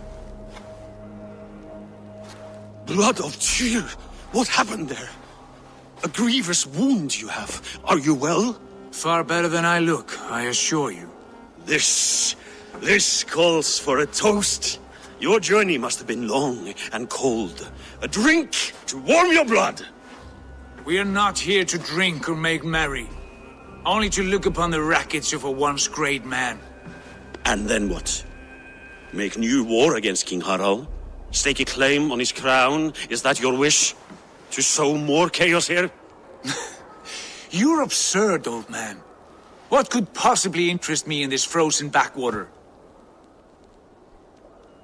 Speaker 15: Blood of Tyr! What happened there? A grievous wound you have. Are you well?
Speaker 17: Far better than I look, I assure you.
Speaker 15: This calls for a toast. Your journey must have been long and cold. A drink to warm your blood!
Speaker 17: We are not here to drink or make merry. Only to look upon the wreckage of a once great man.
Speaker 15: And then what? Make new war against King Harald? Stake a claim on his crown? Is that your wish? To sow more chaos here?
Speaker 17: You're absurd, old man. What could possibly interest me in this frozen backwater?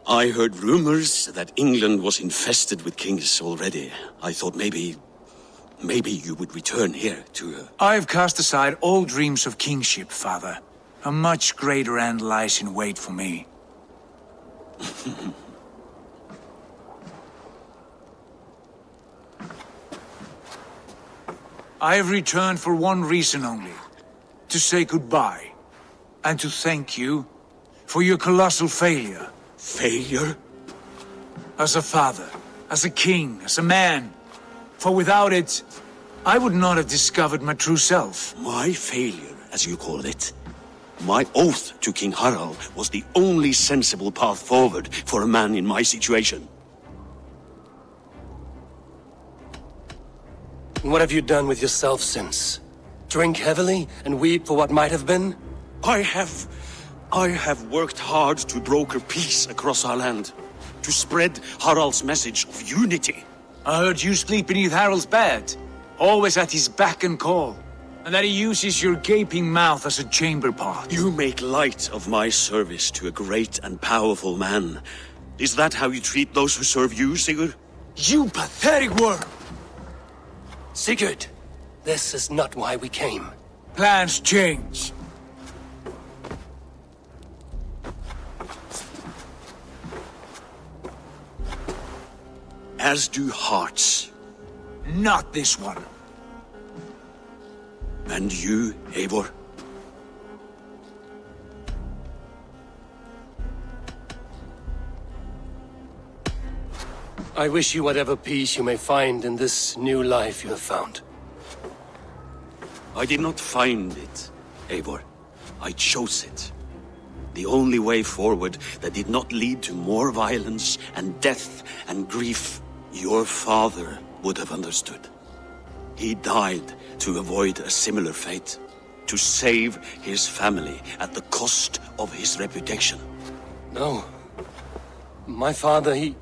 Speaker 15: I heard rumors that England was infested with kings already. I thought maybe you would return here to...
Speaker 17: I've cast aside all dreams of kingship, father. A much greater end lies in wait for me. I have returned for one reason only. To say goodbye. And to thank you for your colossal failure.
Speaker 15: Failure?
Speaker 17: As a father, as a king, as a man. For without it, I would not have discovered my true self.
Speaker 15: My failure, as you call it. My oath to King Harald was the only sensible path forward for a man in my situation.
Speaker 1: What have you done with yourself since? Drink heavily and weep for what might have been?
Speaker 15: I have worked hard to broker peace across our land. To spread Harald's message of unity.
Speaker 17: I heard you sleep beneath Harald's bed. Always at his beck and call. And that he uses your gaping mouth as a chamber pot.
Speaker 15: You make light of my service to a great and powerful man. Is that how you treat those who serve you, Sigurd?
Speaker 17: You pathetic worm!
Speaker 1: Sigurd, this is not why we came.
Speaker 17: Plans change.
Speaker 15: As do hearts.
Speaker 17: Not this one.
Speaker 15: And you, Eivor?
Speaker 1: I wish you whatever peace you may find in this new life you have found.
Speaker 15: I did not find it, Eivor. I chose it. The only way forward that did not lead to more violence and death and grief. Your father would have understood. He died to avoid a similar fate. To save his family at the cost of his reputation.
Speaker 1: No. My father, he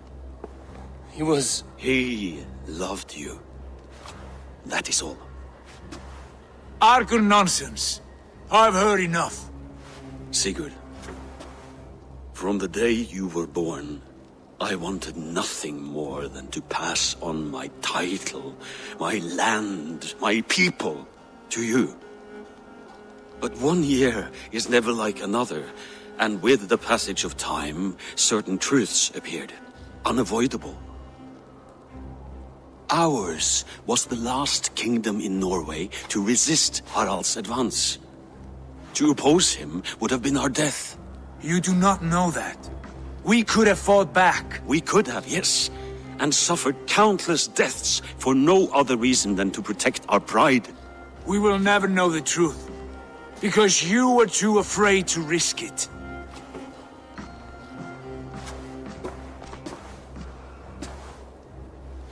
Speaker 1: was...
Speaker 15: He loved you. That is all.
Speaker 17: Argur nonsense. I've heard enough.
Speaker 15: Sigurd, from the day you were born, I wanted nothing more than to pass on my title, my land, my people, to you. But 1 year is never like another, and with the passage of time, certain truths appeared, unavoidable. Ours was the last kingdom in Norway to resist Harald's advance. To oppose him would have been our death.
Speaker 17: You do not know that. We could have fought back.
Speaker 15: We could have, yes, and suffered countless deaths for no other reason than to protect our pride.
Speaker 17: We will never know the truth, because you were too afraid to risk it.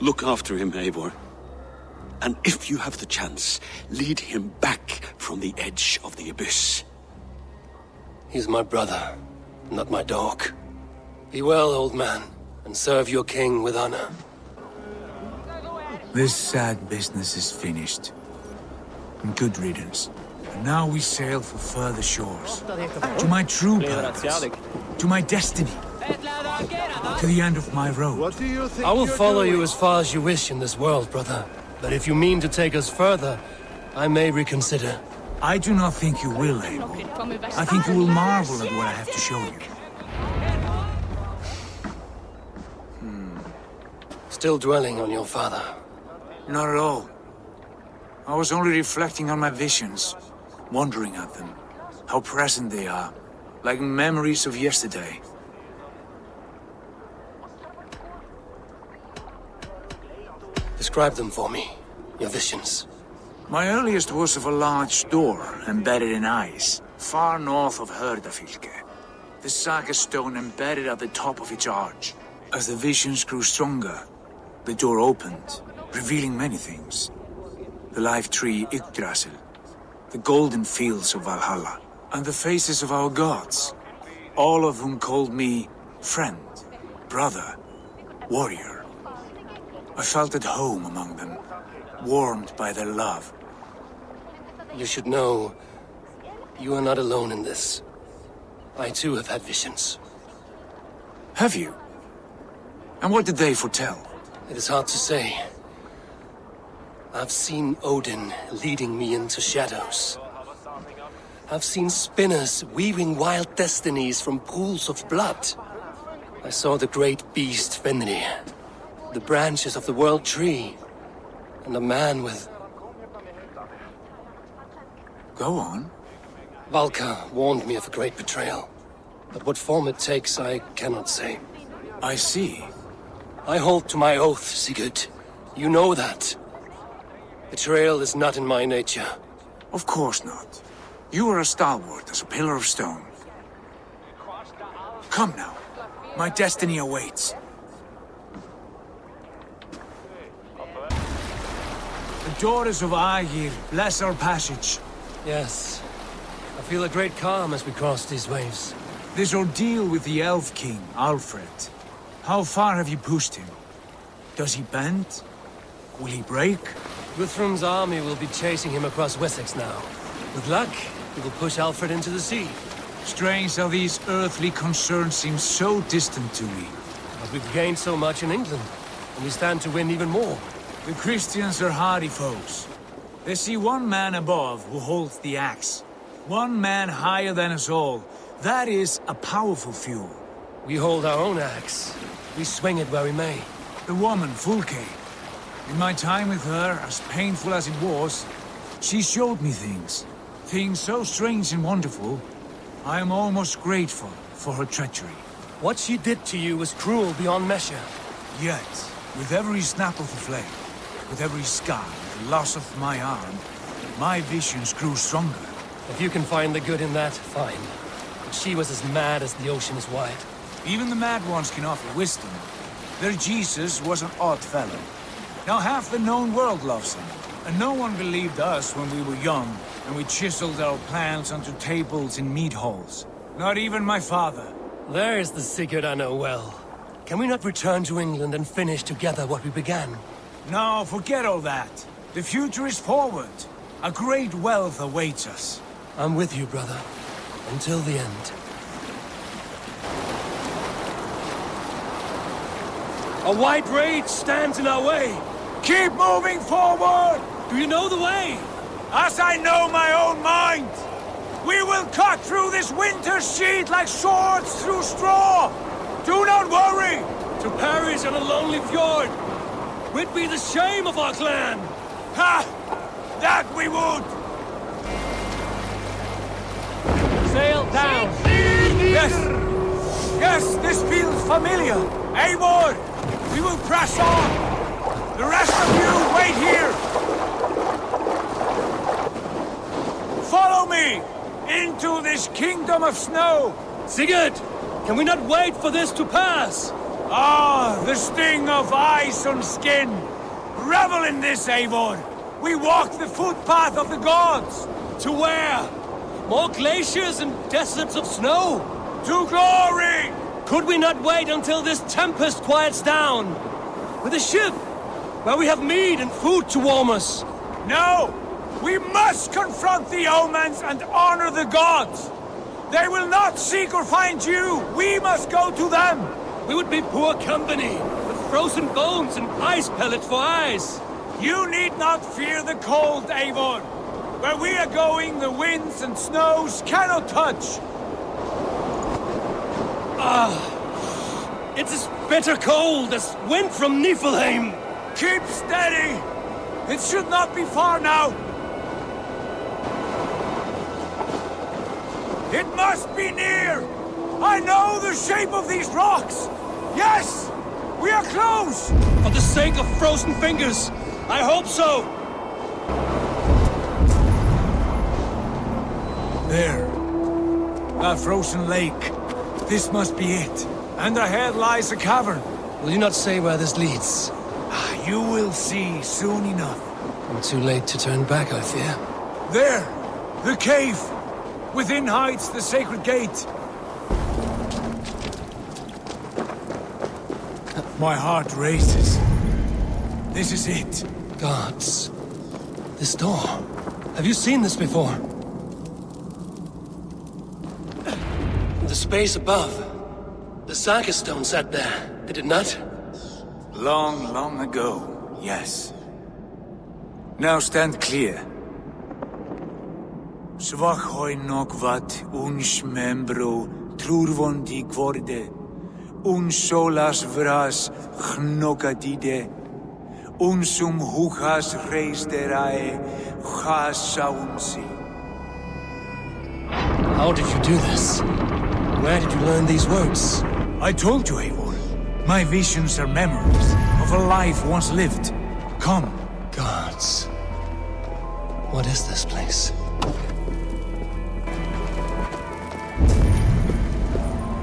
Speaker 15: Look after him, Eivor. And if you have the chance, lead him back from the edge of the abyss.
Speaker 1: He's my brother, not my dog. Be well, old man, and serve your king with honor.
Speaker 17: This sad business is finished. Good riddance. And now we sail for further shores. To my true purpose. To my destiny. To the end of my road.
Speaker 1: I will follow you as far as you wish in this world, brother. But if you mean to take us further, I may reconsider.
Speaker 17: I do not think you will, Eivor. I think you will marvel at what I have to show you.
Speaker 1: Still dwelling on your father?
Speaker 17: Not at all. I was only reflecting on my visions, wondering at them, how present they are, like memories of yesterday.
Speaker 1: Describe them for me, your visions.
Speaker 17: My earliest was of a large door embedded in ice, far north of Herdafylke. The saga stone embedded at the top of its arch. As the visions grew stronger, the door opened, revealing many things. The life tree Yggdrasil, the golden fields of Valhalla, and the faces of our gods, all of whom called me friend, brother, warrior. I felt at home among them, warmed by their love.
Speaker 1: You should know, you are not alone in this. I too have had visions.
Speaker 17: Have you? And what did they foretell?
Speaker 1: It is hard to say. I've seen Odin leading me into shadows. I've seen spinners weaving wild destinies from pools of blood. I saw the great beast Fenrir, the branches of the world tree, and a man with...
Speaker 17: Go on.
Speaker 1: Valka warned me of a great betrayal. But what form it takes, I cannot say.
Speaker 17: I see.
Speaker 1: I hold to my oath, Sigurd. You know that. Betrayal is not in my nature.
Speaker 17: Of course not. You are as stalwart as a pillar of stone. Come now. My destiny awaits. The daughters of Aegir bless our passage.
Speaker 1: Yes. I feel a great calm as we cross these waves.
Speaker 17: This ordeal with the Elf King, Alfred. How far have you pushed him? Does he bend? Will he break?
Speaker 1: Guthrum's army will be chasing him across Wessex now. With luck, he will push Alfred into the sea.
Speaker 17: Strange how these earthly concerns seem so distant to me.
Speaker 1: But we've gained so much in England, and we stand to win even more.
Speaker 17: The Christians are hardy foes. They see one man above who holds the axe. One man higher than us all. That is a powerful fuel.
Speaker 1: We hold our own axe. We swing it where we may.
Speaker 17: The woman, Fulke. In my time with her, as painful as it was, she showed me things. Things so strange and wonderful. I am almost grateful for her treachery.
Speaker 1: What she did to you was cruel beyond measure.
Speaker 17: Yet, with every snap of the flame, with every scar, the loss of my arm, my visions grew stronger.
Speaker 1: If you can find the good in that, fine. But she was as mad as the ocean is wide.
Speaker 17: Even the mad ones can offer wisdom. Their Jesus was an odd fellow. Now half the known world loves him. And no one believed us when we were young, and we chiseled our plans onto tables in mead halls. Not even my father.
Speaker 1: There's the Sigurd I know well. Can we not return to England and finish together what we began?
Speaker 17: No, forget all that. The future is forward. A great wealth awaits us.
Speaker 1: I'm with you, brother. Until the end. A white rage stands in our way.
Speaker 17: Keep moving forward!
Speaker 1: Do you know the way?
Speaker 17: As I know my own mind! We will cut through this winter sheet like swords through straw! Do not worry!
Speaker 1: To perish on a lonely fjord would be the shame of our clan!
Speaker 17: Ha! That we would!
Speaker 1: Sail down!
Speaker 17: Yes! Yes, this feels familiar! Eivor! We will press on! The rest of you, wait here! Follow me! Into this kingdom of snow!
Speaker 1: Sigurd! Can we not wait for this to pass?
Speaker 17: Ah, the sting of ice on skin! Revel in this, Eivor! We walk the footpath of the gods!
Speaker 1: To where? More glaciers and deserts of snow?
Speaker 17: To glory!
Speaker 1: Could we not wait until this tempest quiets down? With a ship, where we have meat and food to warm us?
Speaker 17: No! We must confront the omens and honor the gods! They will not seek or find you! We must go to them!
Speaker 1: We would be poor company, with frozen bones and ice pellets for eyes.
Speaker 17: You need not fear the cold, Eivor. Where we are going, the winds and snows cannot touch.
Speaker 1: It's as bitter cold as wind from Niflheim.
Speaker 17: Keep steady! It should not be far now. It must be near! I know the shape of these rocks! Yes! We are close!
Speaker 1: For the sake of frozen fingers, I hope so!
Speaker 17: There. A frozen lake. This must be it. And ahead lies a cavern.
Speaker 1: Will you not say where this leads?
Speaker 17: You will see soon enough.
Speaker 1: I'm too late to turn back, I fear.
Speaker 17: There! The cave! Within hides the sacred gate. My heart races. This is it.
Speaker 1: Gods. This door. Have you seen this before? The space above. The Saga stone sat there, did it not?
Speaker 17: Long, long ago, yes. Now stand clear. Svachoi nokvat uns membro trurvondi gvorde, uns solas vras gnokadide, unsum huchas reisderae chasaunsi.
Speaker 1: How did you do this? Where did you learn these words?
Speaker 17: I told you, Eivor. My visions are memories of a life once lived. Come.
Speaker 1: Gods. What is this place?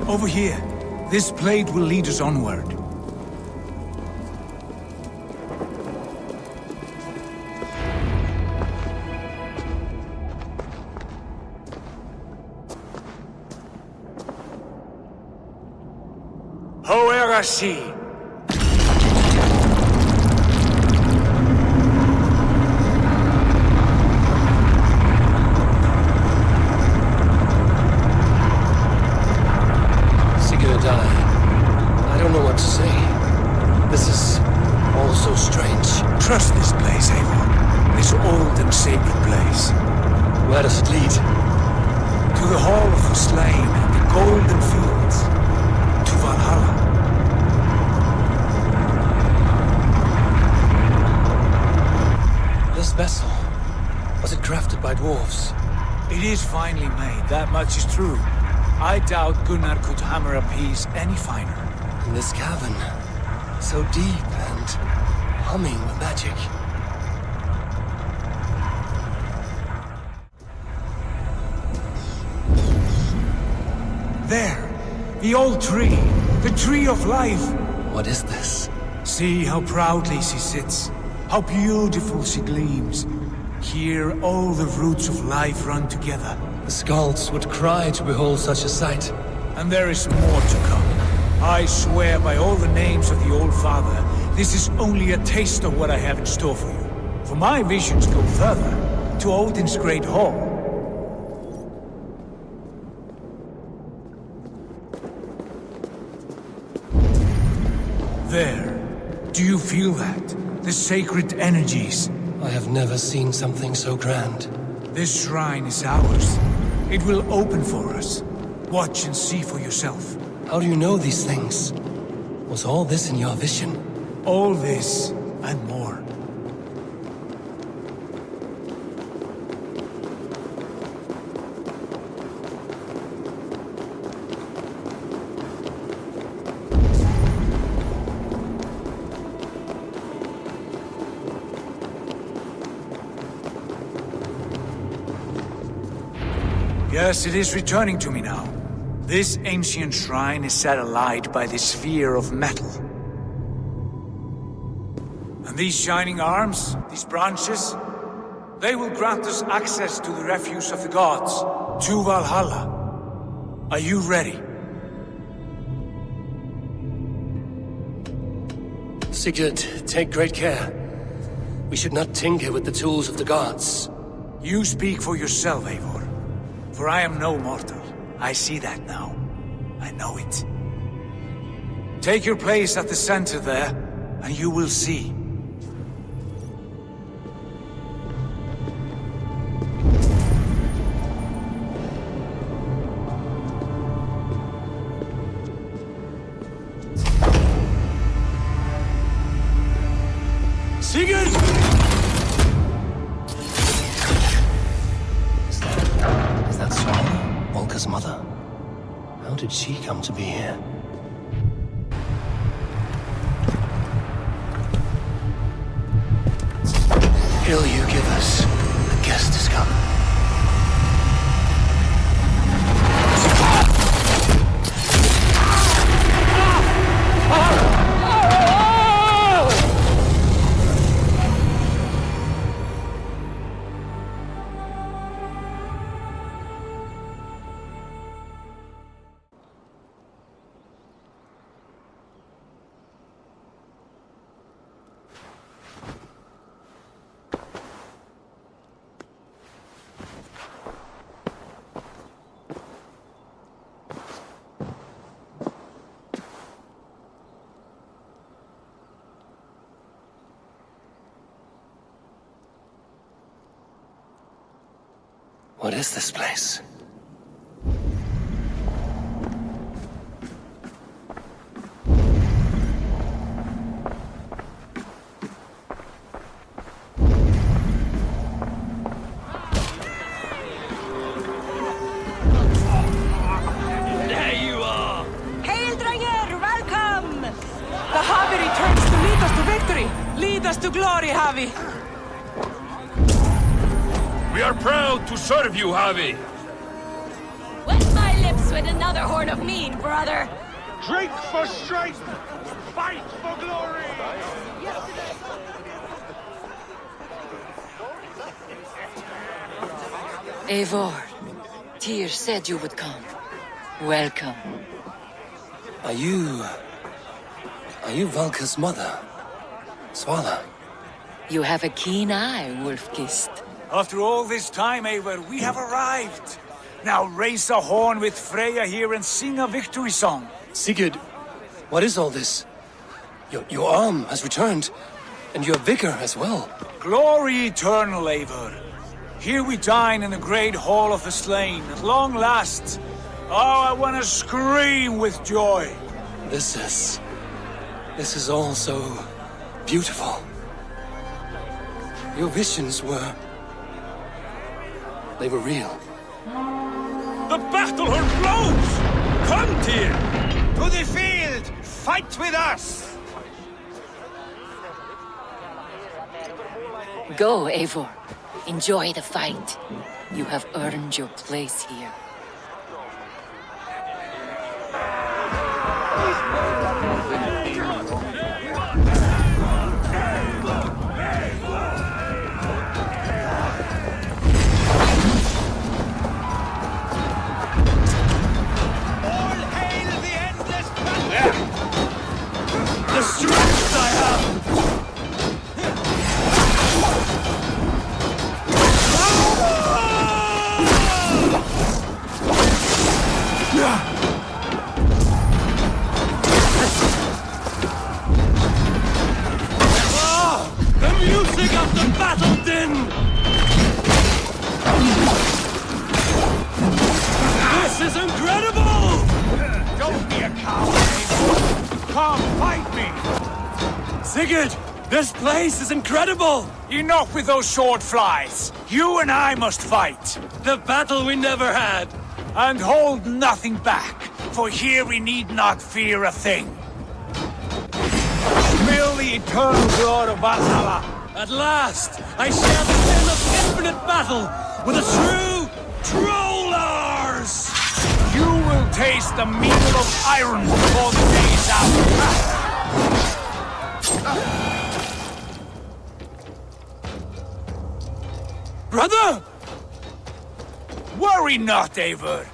Speaker 17: Over here. This blade will lead us onward. Hoerasi!
Speaker 1: I don't know what to say. This is all so strange.
Speaker 17: Trust this place, Eivor. This old and sacred place.
Speaker 1: Where does it lead?
Speaker 17: To the Hall of the Slain and the Golden Fields. To Valhalla.
Speaker 1: This vessel, was it crafted by dwarves?
Speaker 17: It is finely made, that much is true. I doubt Gunnar could hammer a piece any finer.
Speaker 1: In this cavern, so deep and humming with magic.
Speaker 17: There! The old tree! The tree of life!
Speaker 1: What is this?
Speaker 17: See how proudly she sits. How beautiful she gleams. Here all the roots of life run together.
Speaker 1: The Skalds would cry to behold such a sight.
Speaker 17: And there is more to come. I swear by all the names of the Old Father, this is only a taste of what I have in store for you. For my visions go further, to Odin's great hall. There. Do you feel that? The sacred energies.
Speaker 1: I have never seen something so grand.
Speaker 17: This shrine is ours. It will open for us. Watch and see for yourself.
Speaker 1: How do you know these things? Was all this in your vision?
Speaker 17: All this, and more. Yes, it is returning to me now. This ancient shrine is set alight by the sphere of metal. And these shining arms, these branches, they will grant us access to the refuse of the gods, to Valhalla. Are you ready?
Speaker 1: Sigurd, take great care. We should not tinker with the tools of the gods.
Speaker 17: You speak for yourself, Eivor. For I am no mortal. I see that now. I know it. Take your place at the center there, and you will see.
Speaker 1: did she come to be here? Hill you give us, the guest has come. What is this place?
Speaker 14: There you are! Hail, Dranger! Welcome! The Havi returns to lead us to victory! Lead us to glory, Havi!
Speaker 2: We are proud to serve you, Havi.
Speaker 12: Wet my lips with another horn of mead, brother.
Speaker 5: Drink for strength! Fight for glory!
Speaker 20: Eivor, Tyr said you would come. Welcome.
Speaker 1: Are you Valka's mother? Svala?
Speaker 20: You have a keen eye, Wolf-Kissed.
Speaker 17: After all this time, Eivor, we have arrived. Now raise a horn with Freya here and sing a victory song.
Speaker 1: Sigurd, what is all this? Your arm has returned, and your vigor as well.
Speaker 17: Glory eternal, Eivor. Here we dine in the great hall of the slain, at long last. Oh, I want to scream with joy.
Speaker 1: This is all so beautiful. Your visions were... they were real.
Speaker 5: The battle horn blows! Come, Tyr! To the field! Fight with us!
Speaker 20: Go, Eivor. Enjoy the fight. You have earned your place here.
Speaker 5: The strength I have! The music of the battle din! This is incredible! Don't be a coward! Come, fight me!
Speaker 1: Sigurd, this place is incredible!
Speaker 17: Enough with those sword flies! You and I must fight!
Speaker 1: The battle we never had!
Speaker 17: And hold nothing back, for here we need not fear a thing. Smell the eternal blood of Valhalla!
Speaker 1: At last, I share the sin of infinite battle with a true Trollars!
Speaker 17: You will taste the meal of iron before the day is out.
Speaker 1: Brother!
Speaker 17: Worry not, Eivor.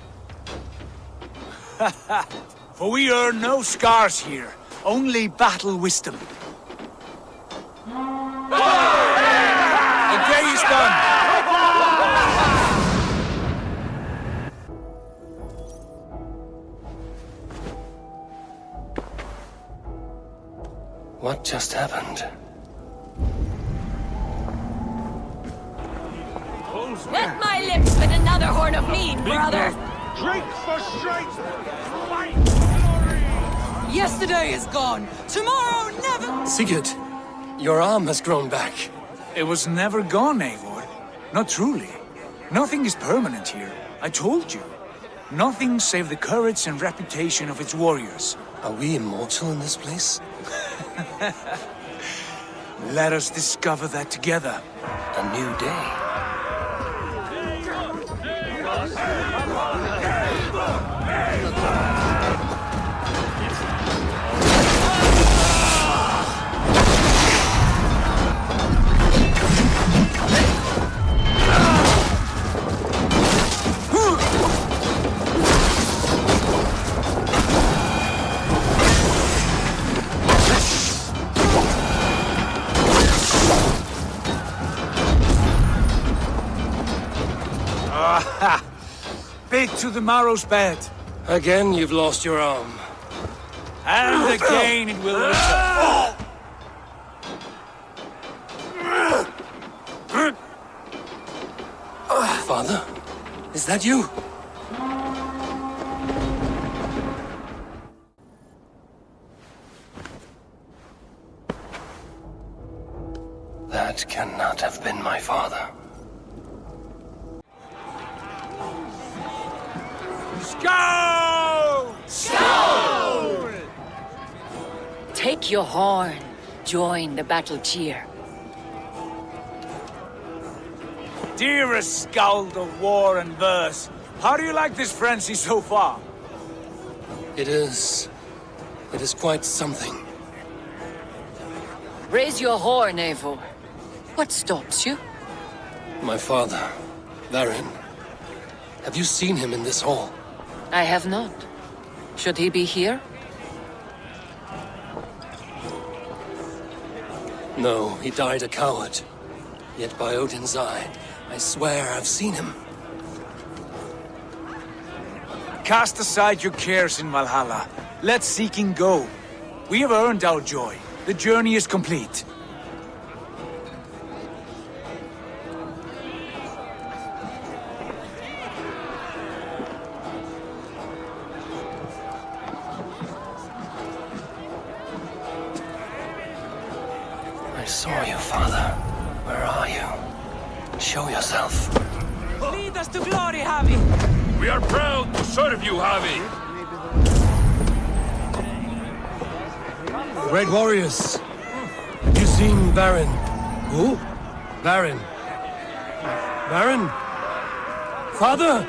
Speaker 17: For we earn no scars here, only battle wisdom. The day is done.
Speaker 1: What just happened?
Speaker 12: Wet my lips with another horn of mead, brother.
Speaker 5: Drink for strength! Fight!
Speaker 14: Yesterday is gone. Tomorrow never...
Speaker 1: Sigurd, your arm has grown back.
Speaker 17: It was never gone, Eivor. Not truly. Nothing is permanent here. I told you. Nothing save the courage and reputation of its warriors.
Speaker 1: Are we immortal in this place?
Speaker 17: Let us discover that together.
Speaker 1: A new day.
Speaker 17: Bit to the marrow's bed.
Speaker 1: Again, you've lost your arm.
Speaker 17: And again it will return.
Speaker 1: Father? Is that you? That cannot have been my father.
Speaker 14: Skull! Skull!
Speaker 20: Take your horn. Join the battle cheer.
Speaker 17: Dearest Skald of war and verse, how do you like this frenzy so far?
Speaker 1: It is quite something.
Speaker 20: Raise your horn, Eivor. What stops you?
Speaker 1: My father, Varin. Have you seen him in this hall?
Speaker 20: I have not. Should he be here?
Speaker 1: No, he died a coward. Yet by Odin's eye, I swear I've seen him.
Speaker 17: Cast aside your cares in Valhalla. Let seeking go. We have earned our joy. The journey is complete.
Speaker 1: I saw you, Father. Where are you? Show yourself.
Speaker 14: Lead us to glory, Havi!
Speaker 5: We are proud to serve you, Havi!
Speaker 1: Great warriors. Have you seen Varin? Who? Varin. Varin? Father?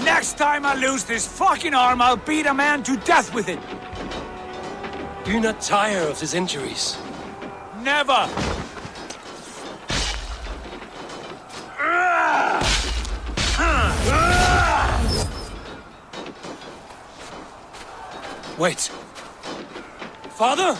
Speaker 17: Next time I lose this fucking arm, I'll beat a man to death with it!
Speaker 1: Do you not tire of his injuries?
Speaker 17: Never!
Speaker 1: Wait. Father?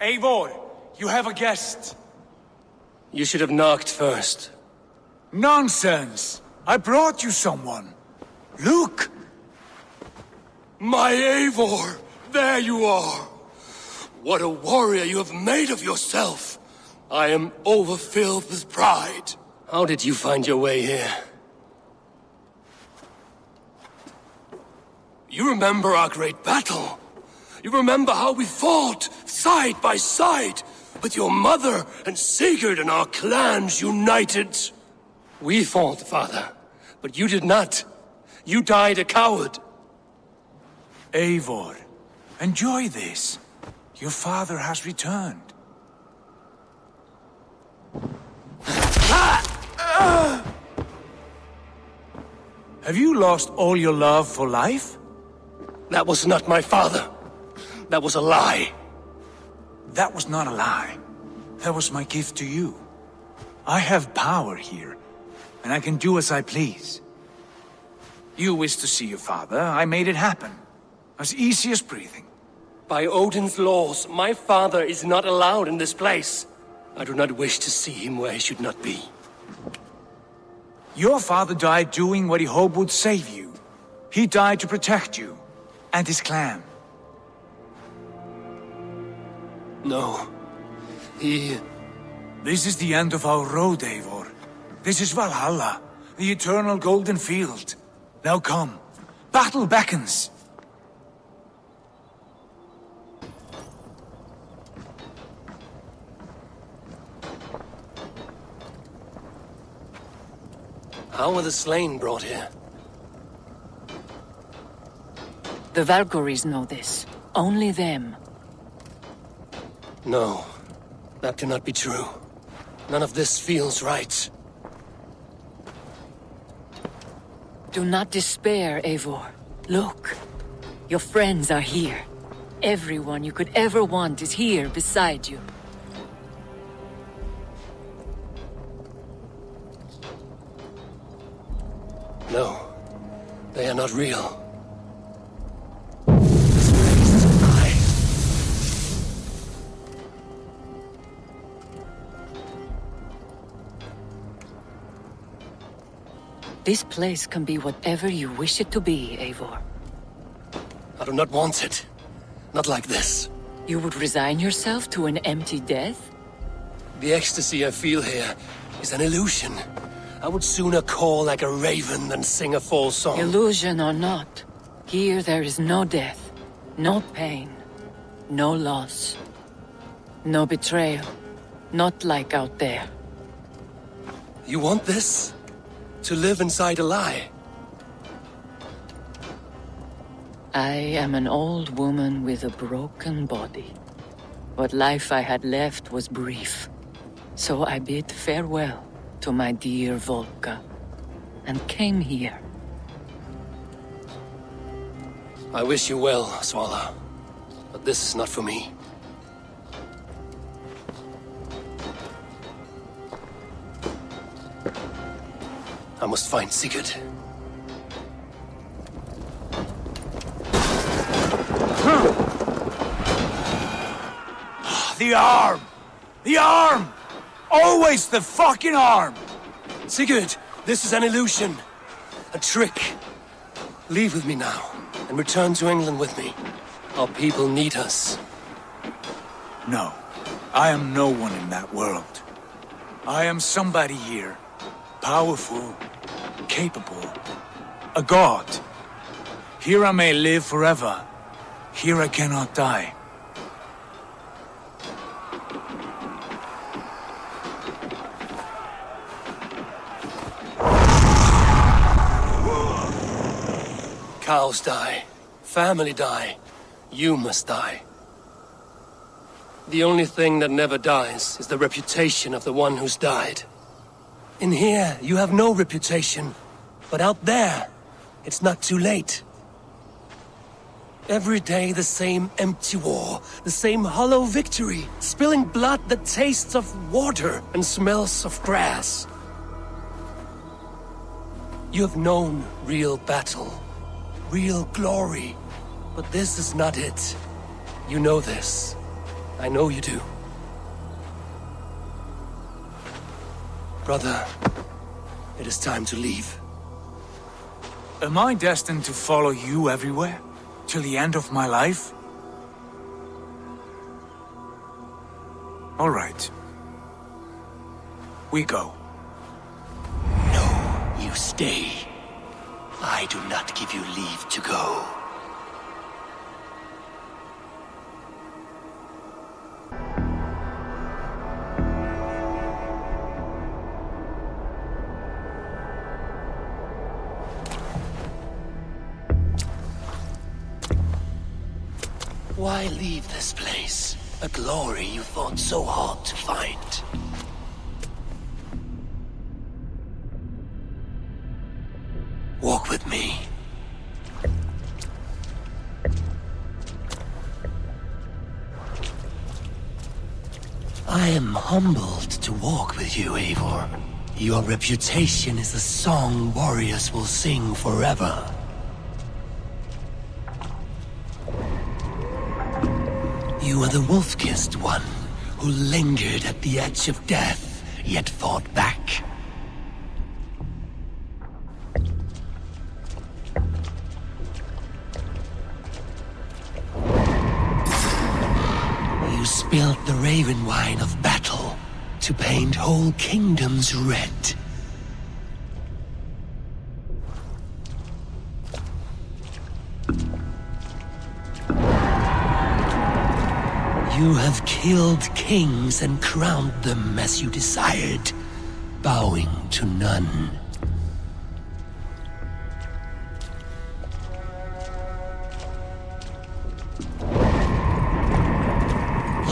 Speaker 17: Eivor, you have a guest.
Speaker 1: You should have knocked first.
Speaker 17: Nonsense! I brought you someone. Look!
Speaker 1: My Eivor! There you are! What a warrior you have made of yourself! I am overfilled with pride. How did you find your way here? You remember our great battle? You remember how we fought, side by side, with your mother and Sigurd and our clans united? We fought, Father, but you did not. You died a coward.
Speaker 17: Eivor, enjoy this. Your father has returned. Have you lost all your love for life?
Speaker 1: That was not my father. That was a lie.
Speaker 17: That was not a lie. That was my gift to you. I have power here, and I can do as I please. You wished to see your father, I made it happen. As easy as breathing.
Speaker 1: By Odin's laws, my father is not allowed in this place. I do not wish to see him where he should not be.
Speaker 17: Your father died doing what he hoped would save you. He died to protect you, and his clan.
Speaker 1: No. He...
Speaker 17: This is the end of our road, Eivor. This is Valhalla, the eternal golden field. Now come. Battle beckons.
Speaker 1: How were the slain brought here?
Speaker 20: The Valkyries know this. Only them.
Speaker 1: No. That cannot be true. None of this feels right.
Speaker 20: Do not despair, Eivor. Look. Your friends are here. Everyone you could ever want is here beside you.
Speaker 1: No. They are not real.
Speaker 20: This place can be whatever you wish it to be, Eivor.
Speaker 1: I do not want it. Not like this.
Speaker 20: You would resign yourself to an empty death?
Speaker 1: The ecstasy I feel here is an illusion. I would sooner call like a raven than sing a false song.
Speaker 20: Illusion or not, here there is no death, no pain, no loss, no betrayal. Not like out there.
Speaker 1: You want this? To live inside a lie?
Speaker 20: I am an old woman with a broken body. What life I had left was brief. So I bid farewell to my dear Volka, and came here.
Speaker 1: I wish you well, Swallow. But this is not for me. I must find Sigurd.
Speaker 17: The arm! The arm! Always the fucking arm!
Speaker 1: Sigurd, this is an illusion. A trick. Leave with me now, and return to England with me. Our people need us.
Speaker 17: No, I am no one in that world. I am somebody here. Powerful, capable, a god. Here I may live forever. Here I cannot die.
Speaker 1: Cows die. Family die. You must die. The only thing that never dies is the reputation of the one who's died. In here, you have no reputation. But out there, it's not too late. Every day the same empty war, the same hollow victory, spilling blood that tastes of water and smells of grass. You have known real battle, real glory, but this is not it. You know this. I know you do. Brother, it is time to leave.
Speaker 17: Am I destined to follow you everywhere? Till the end of my life? All right. We go.
Speaker 1: No, you stay. I do not give you leave to go. Why leave this place? A glory you fought so hard to find. Walk with me. I am humbled to walk with you, Eivor. Your reputation is a song warriors will sing forever. You are the wolf-kissed one, who lingered at the edge of death, yet fought back. You spilled the raven wine of battle to paint whole kingdoms red. You have killed kings and crowned them as you desired, bowing to none.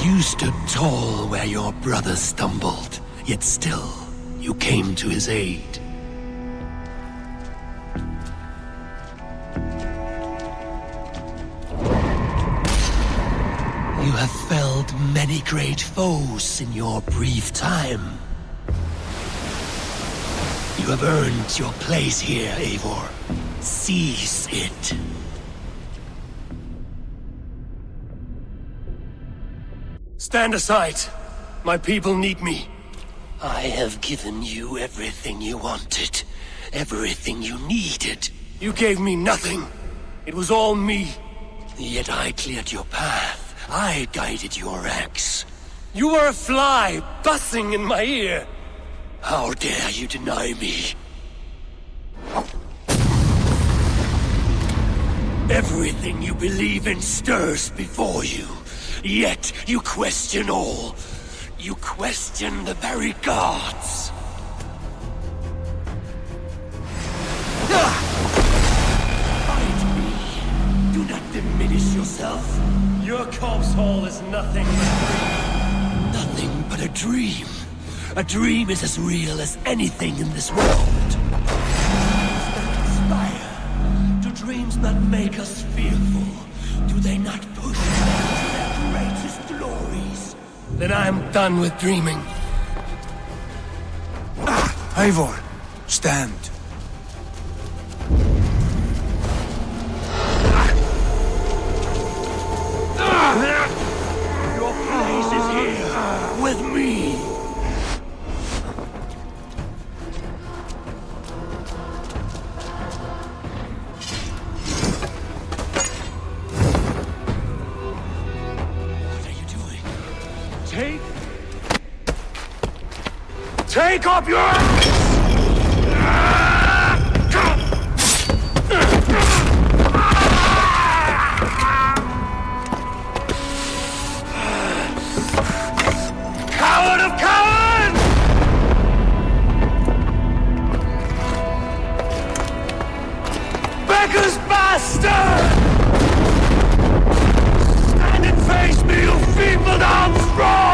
Speaker 1: You stood tall where your brother stumbled, yet still, you came to his aid. You have felled many great foes in your brief time. You have earned your place here, Eivor. Seize it. Stand aside. My people need me. I have given you everything you wanted. Everything you needed. You gave me nothing. It was all me. Yet I cleared your path. I guided your axe. You were a fly buzzing in my ear. How dare you deny me? Everything you believe in stirs before you. Yet you question all. You question the very gods. Fight me. Do not diminish yourself. Your corpse hole is nothing but a dream. Nothing but a dream. A dream is as real as anything in this world. Dreams that inspire. Do dreams not make us fearful? Do they not push us to their greatest glories? Then I am done with dreaming.
Speaker 17: Eivor, stand.
Speaker 1: Your place is here, with me. Take up your axe! Coward of cowards! Beggar's bastard! Stand and face me, you feeble-armed thrall!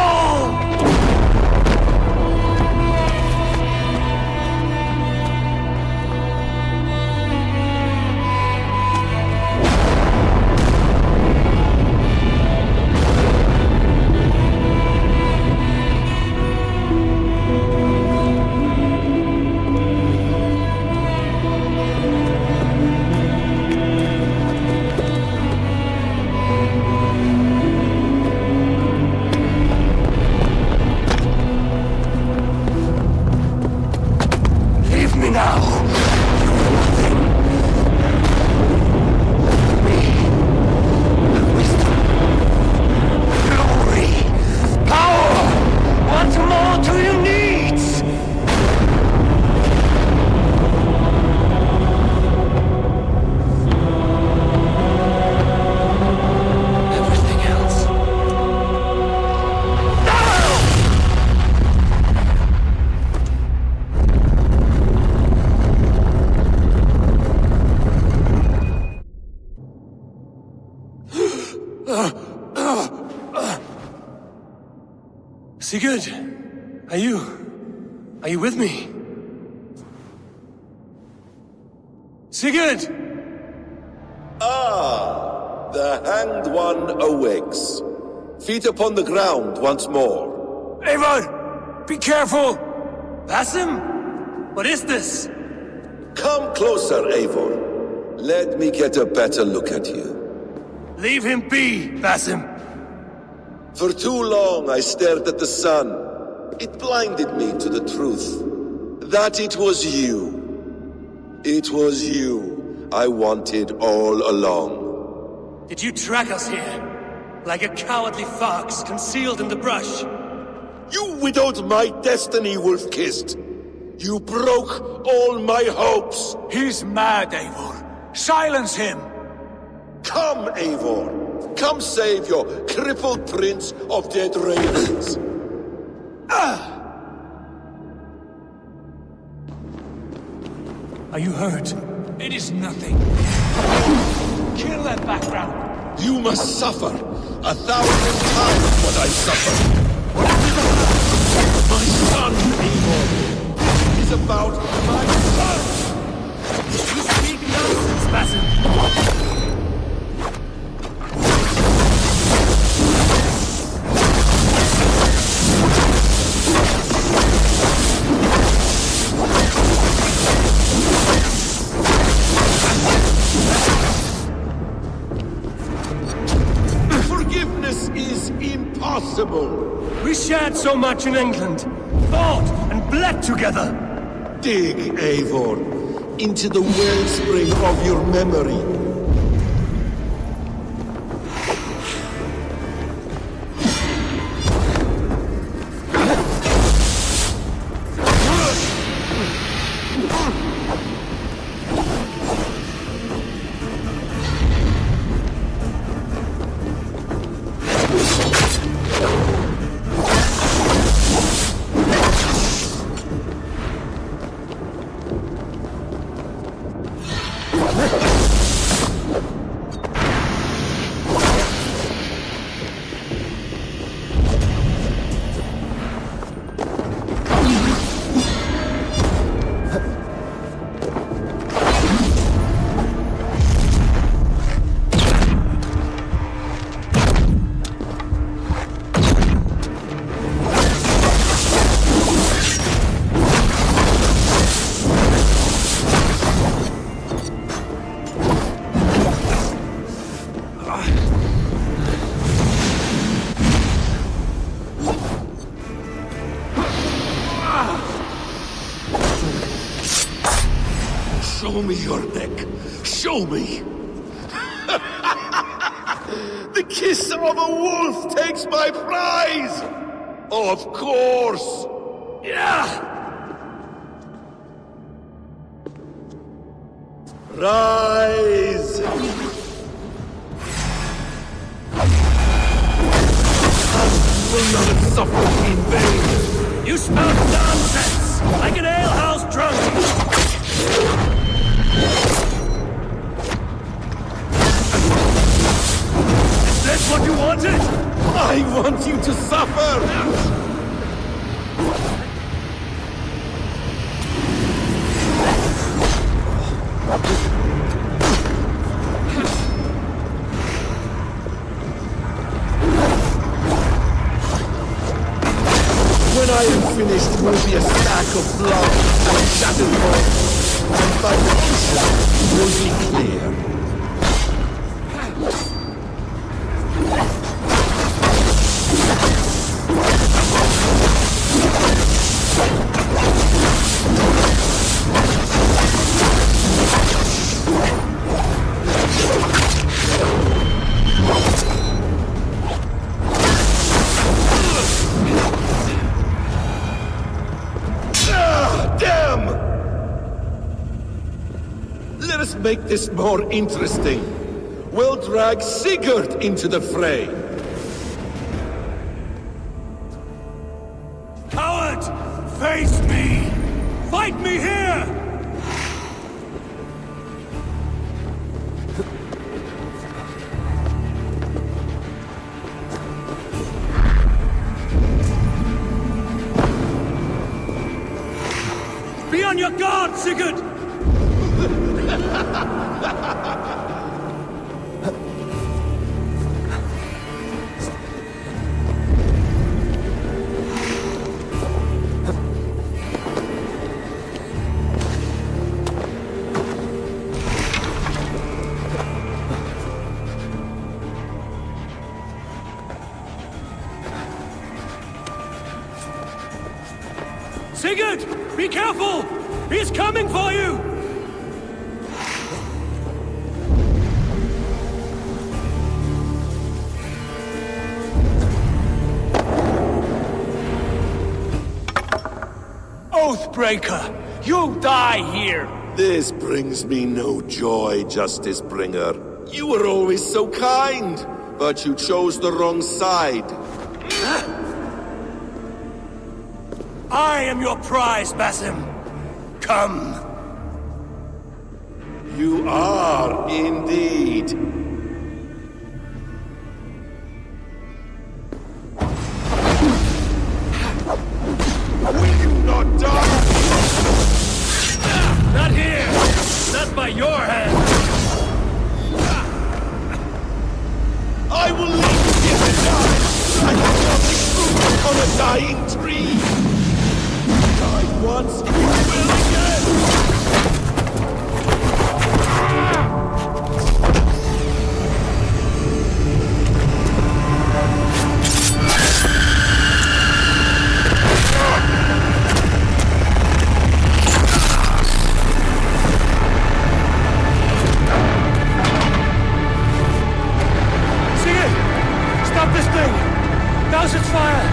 Speaker 1: Sigurd, are you with me? Sigurd!
Speaker 21: Ah, the hanged one awakes. Feet upon the ground once more.
Speaker 5: Eivor! Be careful!
Speaker 1: Basim? What is this?
Speaker 21: Come closer, Eivor. Let me get a better look at you.
Speaker 1: Leave him be, Basim.
Speaker 21: For too long I stared at the sun. It blinded me to the truth. That it was you. It was you I wanted all along.
Speaker 1: Did you track us here? Like a cowardly fox concealed in the brush?
Speaker 21: You widowed my destiny, Wolf-Kissed. You broke all my hopes.
Speaker 17: He's mad, Eivor. Silence him.
Speaker 21: Come, Eivor. Come save your crippled prince of dead ravens.
Speaker 1: Are you hurt?
Speaker 17: It is nothing. Kill that background.
Speaker 21: You must suffer 1,000 times what I suffered. My son, Eivor, is about my son.
Speaker 1: You speak nonsense, Basim.
Speaker 21: Forgiveness is impossible.
Speaker 1: We shared so much in England, fought and bled together.
Speaker 21: Dig, Eivor, into the wellspring of your memory. Show me your neck. Show me. The kiss of a wolf takes my prize. Of course. Yeah. Rise. You will not suffer in vain.
Speaker 1: You spout nonsense, like an alehouse drunk. Is this what you wanted?
Speaker 21: I want you to suffer! When I am finished, will be a stack of blood and shattered bones, and my conscience will be clear. Let us make this more interesting. We'll drag Sigurd into the fray.
Speaker 1: Coward! Face me! Fight me here! Be on your guard, Sigurd! Sigurd! Be careful! He's coming for you!
Speaker 5: Oathbreaker! You'll die here!
Speaker 21: This brings me no joy, Justice Bringer. You were always so kind, but you chose the wrong side.
Speaker 1: I am your prize, Basim. Come.
Speaker 21: You are indeed. Will you not die?
Speaker 1: Not here! Not by your hand!
Speaker 21: I will leave you here to die! I have nothing fruit on a dying tree! Die once, you will again!
Speaker 1: Douse its fire!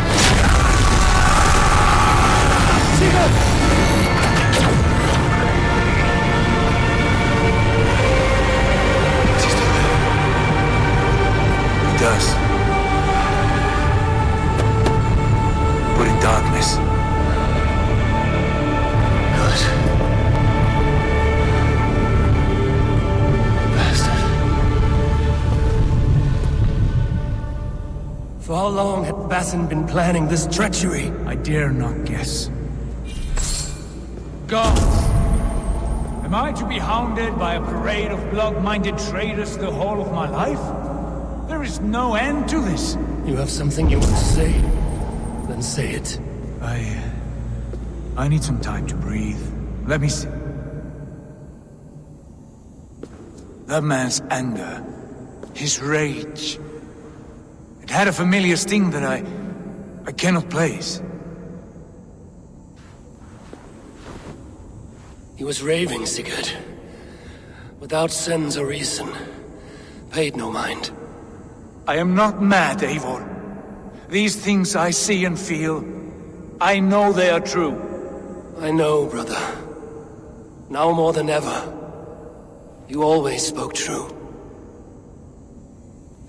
Speaker 1: Sigurd!
Speaker 17: Is he still there? He does. But in darkness. Good. Bastard.
Speaker 1: For how long had Basim been planning this treachery?
Speaker 17: I dare not guess. Gods! Am I to be hounded by a parade of blood-minded traitors the whole of my life? There is no end to this.
Speaker 1: You have something you want to say? Then say it.
Speaker 17: I need some time to breathe. Let me see. That man's anger, his rage, it had a familiar sting that I cannot place.
Speaker 1: He was raving, Sigurd. Without sense or reason. Paid no mind.
Speaker 17: I am not mad, Eivor. These things I see and feel, I know they are true.
Speaker 1: I know, brother. Now more than ever. You always spoke true.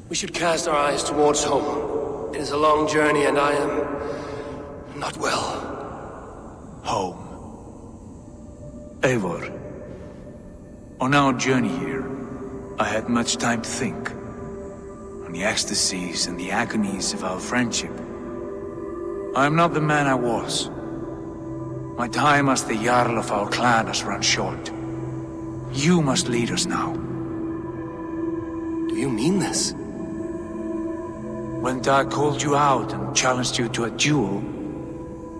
Speaker 1: We should cast our eyes towards home. It is a long journey and I am not well.
Speaker 17: Home. Eivor. On our journey here, I had much time to think. On the ecstasies and the agonies of our friendship. I am not the man I was. My time as the Jarl of our clan has run short. You must lead us now.
Speaker 1: Do you mean this?
Speaker 17: When Dag called you out and challenged you to a duel,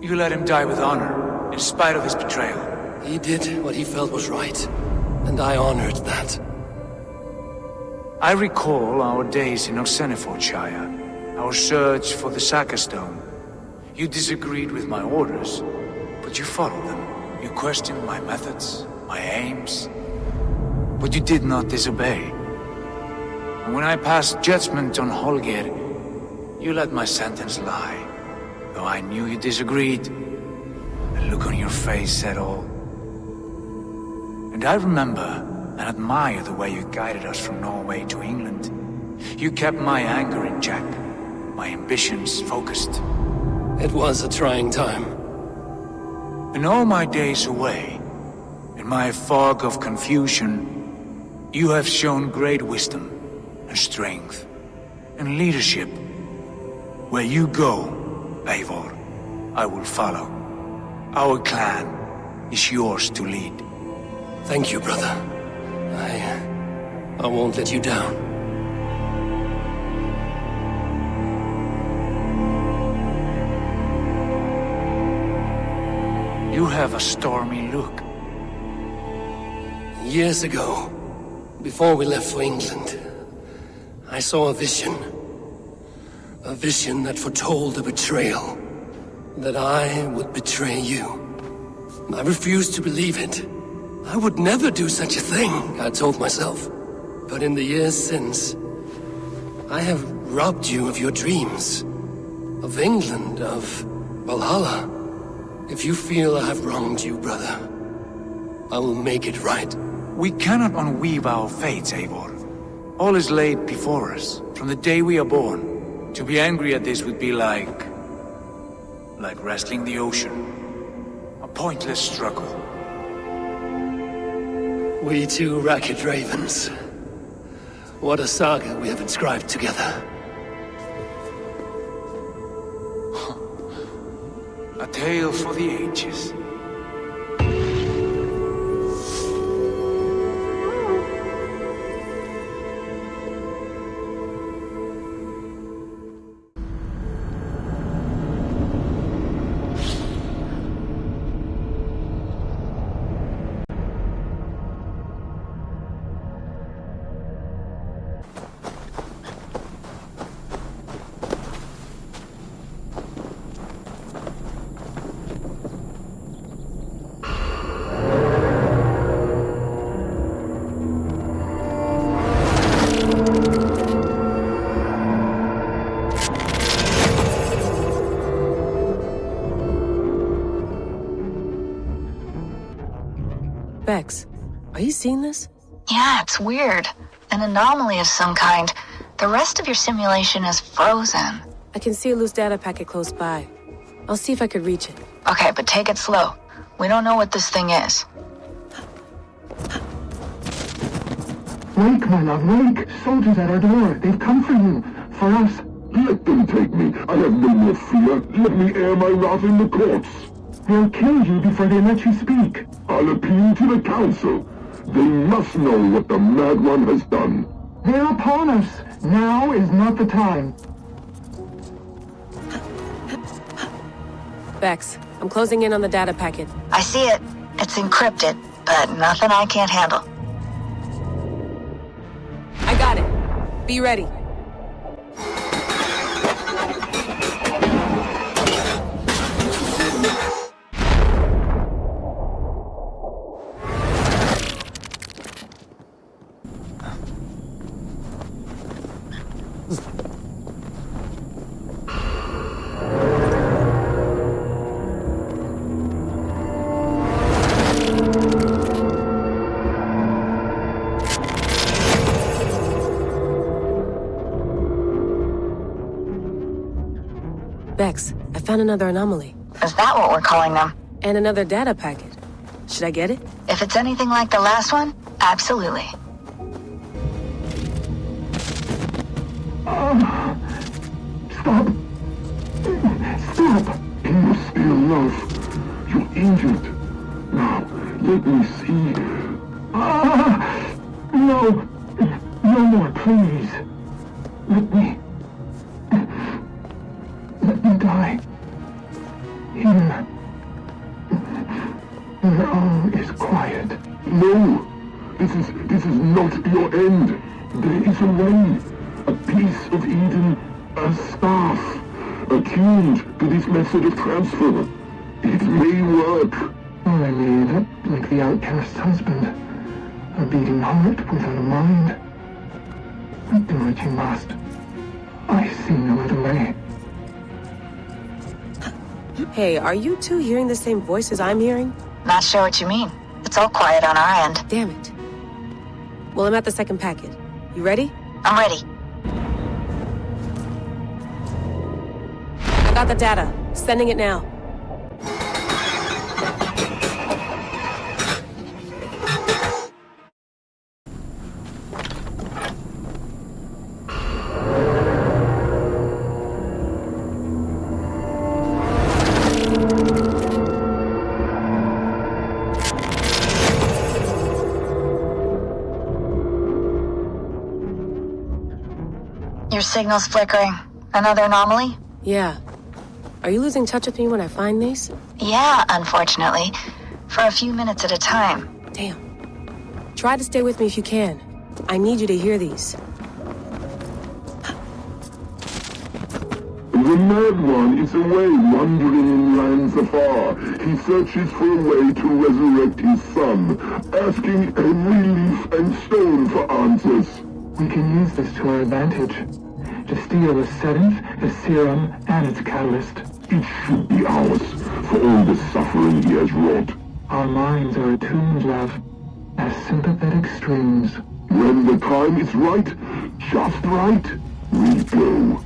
Speaker 17: you let him die with honor, in spite of his betrayal.
Speaker 1: He did what he felt was right, and I honored that.
Speaker 17: I recall our days in Oxenfordshire, our search for the Saga Stone. You disagreed with my orders, but you followed them. You questioned my methods, my aims, but you did not disobey. And when I passed judgment on Holger, you let my sentence lie, though I knew you disagreed. The look on your face said all. And I remember and admire the way you guided us from Norway to England. You kept my anger in check, my ambitions focused.
Speaker 1: It was a trying time.
Speaker 17: In all my days away, in my fog of confusion, you have shown great wisdom and strength and leadership. Where you go, Eivor, I will follow. Our clan is yours to lead.
Speaker 1: Thank you, brother. I won't let you down.
Speaker 17: You have a stormy look.
Speaker 1: Years ago, before we left for England, I saw a vision. A vision that foretold a betrayal. That I would betray you. I refused to believe it. I would never do such a thing, I told myself. But in the years since, I have robbed you of your dreams. Of England, of Valhalla. If you feel I have wronged you, brother, I will make it right.
Speaker 17: We cannot unweave our fates, Eivor. All is laid before us, from the day we are born. To be angry at this would be like wrestling the ocean. A pointless struggle.
Speaker 1: We two ragged ravens. What a saga we have inscribed together.
Speaker 17: A tale for the ages.
Speaker 3: Bex, are you seeing this?
Speaker 22: Yeah, it's weird. An anomaly of some kind. The rest of your simulation is frozen.
Speaker 3: I can see a loose data packet close by. I'll see if I could reach it.
Speaker 22: Okay, but take it slow. We don't know what this thing is.
Speaker 23: Wake, my love, wake! Soldiers at our door. They've come for you. For us.
Speaker 24: Let them take me. I have no more fear. Let me air my wrath in the courts.
Speaker 23: They'll kill you before they let you speak.
Speaker 24: I'll appeal to the council. They must know what the Mad One has done.
Speaker 23: They're upon us. Now is not the time.
Speaker 3: Bex, I'm closing in on the data packet.
Speaker 22: I see it. It's encrypted, but nothing I can't handle.
Speaker 3: I got it. Be ready. Bex, I found another anomaly.
Speaker 22: Is that what we're calling them?
Speaker 3: And another data packet. Should I get it?
Speaker 22: If it's anything like the last one, absolutely.
Speaker 24: Stop! Stop! In your still love. You're injured. Now, let me see.
Speaker 23: No! No more, please. Let me die. Here. Where all is quiet.
Speaker 24: No! This is not your end. There is a way. A piece of Eden. A staff. Attuned to this method of transfer. It may work.
Speaker 23: Or I may end up like the outcast's husband. A beating heart without a mind. But do what you must. I see no other way.
Speaker 3: Hey, are you two hearing the same voices I'm hearing?
Speaker 22: Not sure what you mean. It's all quiet on our end.
Speaker 3: Damn it. Well, I'm at the second packet. You ready?
Speaker 22: I'm ready.
Speaker 3: I got the data. Sending it now.
Speaker 22: Your signal's flickering. Another anomaly?
Speaker 3: Yeah. Are you losing touch with me when I find these?
Speaker 22: Yeah, unfortunately. For a few minutes at a time.
Speaker 3: Damn. Try to stay with me if you can. I need you to hear these.
Speaker 24: The mad one is away wandering in lands afar. He searches for a way to resurrect his son, asking every leaf and stone for answers.
Speaker 23: We can use this to our advantage. To steal the seventh, the serum, and its catalyst.
Speaker 24: It should be ours, for all the suffering he has wrought.
Speaker 23: Our minds are attuned, love, as sympathetic streams.
Speaker 24: When the time is right, just right, we go.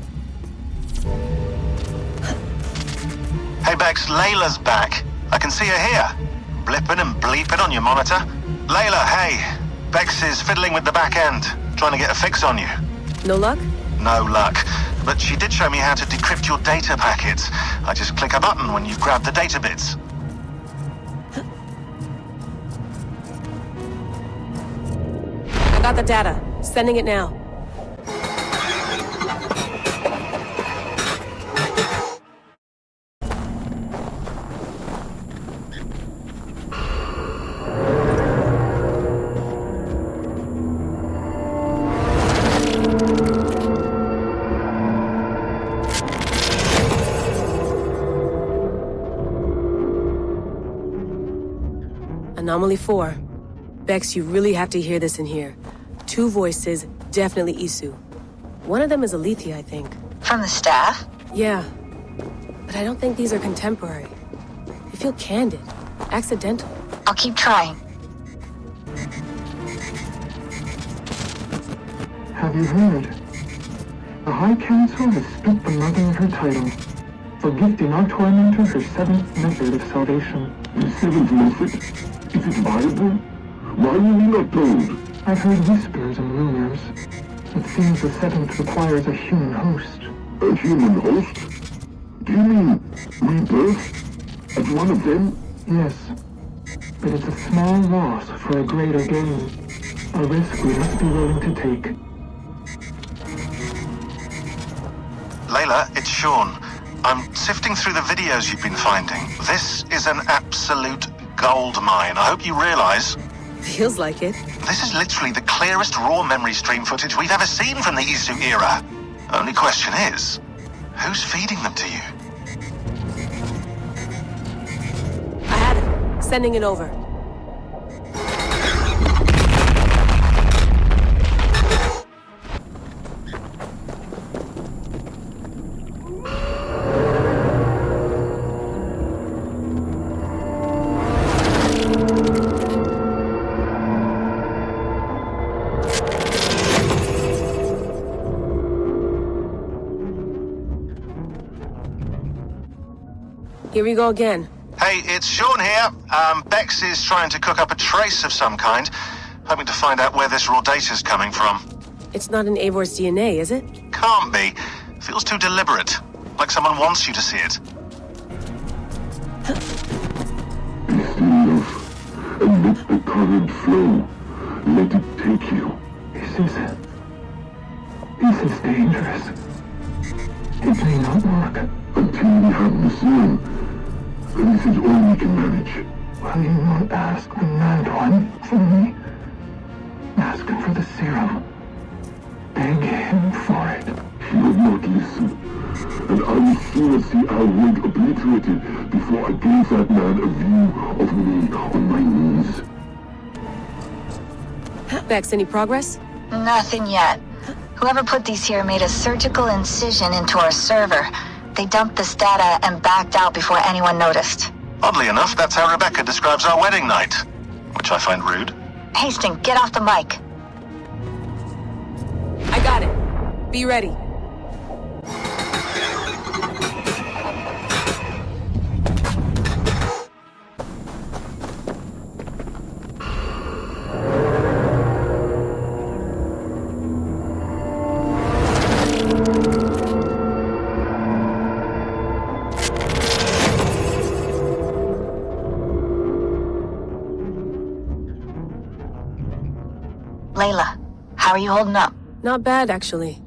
Speaker 9: Hey Bex, Layla's back. I can see her here. Blipping and bleeping on your monitor. Layla, hey. Bex is fiddling with the back end, trying to get a fix on you.
Speaker 3: No luck?
Speaker 9: No luck. But she did show me how to decrypt your data packets. I just click a button when you grab the data bits.
Speaker 3: I got the data. Sending it now. Anomaly 4. Bex, you really have to hear this in here. 2 voices, definitely Isu. One of them is Alethi, I think.
Speaker 22: From the staff?
Speaker 3: Yeah. But I don't think these are contemporary. They feel candid, accidental.
Speaker 22: I'll keep trying.
Speaker 23: Have you heard? The High Council has stripped the mother of her title for gifting our tormentor her 7th method of salvation.
Speaker 24: The 7th method? Is it viable? Why were we not told?
Speaker 23: I've heard whispers and rumors. It seems the 7th requires a human host.
Speaker 24: A human host? Do you mean rebirth? As one of them?
Speaker 23: Yes. But it's a small loss for a greater gain. A risk we must be willing to take.
Speaker 9: Layla, it's Sean. I'm sifting through the videos you've been finding. This is an absolute gold mine. I hope you realize.
Speaker 3: Feels like it.
Speaker 9: This is literally the clearest raw memory stream footage we've ever seen from the Isu era. Only question is, who's feeding them to you?
Speaker 3: I have it. Sending it over. Here we go again.
Speaker 9: Hey, it's Sean here. Bex is trying to cook up a trace of some kind, hoping to find out where this raw data's coming from.
Speaker 3: It's not in Eivor's DNA, is it?
Speaker 9: Can't be. Feels too deliberate. Like someone wants you to see it.
Speaker 24: Be still, love, and let the current flow. Let it take you.
Speaker 23: This is dangerous. It may not work.
Speaker 24: Until we have the serum. This is all we can manage.
Speaker 23: Will you not ask the Mad One for me? Ask him for the serum. Beg him for it.
Speaker 24: He would not listen. And I would sooner see our world obliterated before I gave that man a view of me on my knees.
Speaker 3: Bex, any progress?
Speaker 22: Nothing yet. Whoever put these here made a surgical incision into our server. They dumped this data and backed out before anyone noticed.
Speaker 9: Oddly enough, that's how Rebecca describes our wedding night, which I find rude.
Speaker 22: Hastings, get off the mic.
Speaker 3: I got it. Be ready.
Speaker 22: Layla, how are you holding up?
Speaker 3: Not bad, actually.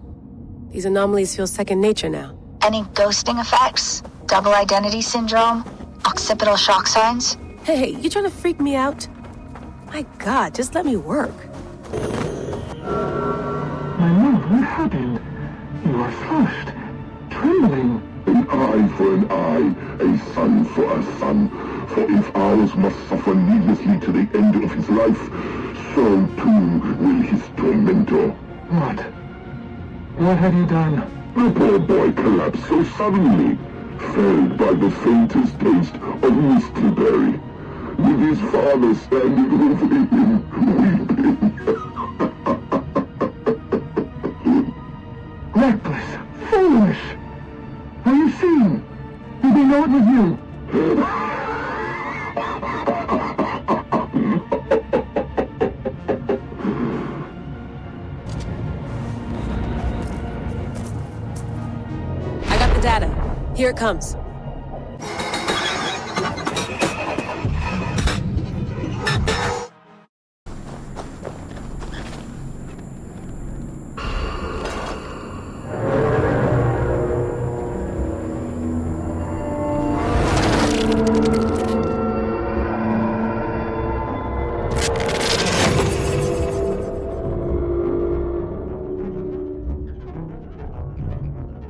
Speaker 3: These anomalies feel second nature now.
Speaker 22: Any ghosting effects? Double identity syndrome? Occipital shock signs?
Speaker 3: Hey, you trying to freak me out? My God, just let me work.
Speaker 23: My love, what happened? You are flushed, trembling.
Speaker 24: eye for an eye, a son for a son. For if ours must suffer needlessly to the end of his life, so too will his tormentor.
Speaker 23: What? What have you done?
Speaker 24: The poor boy collapsed so suddenly, felled by the faintest taste of mistleberry, with his father standing over him, weeping.
Speaker 23: Reckless! Foolish! Are you seeing? Did they know it was you?
Speaker 3: I got the data. Here it comes.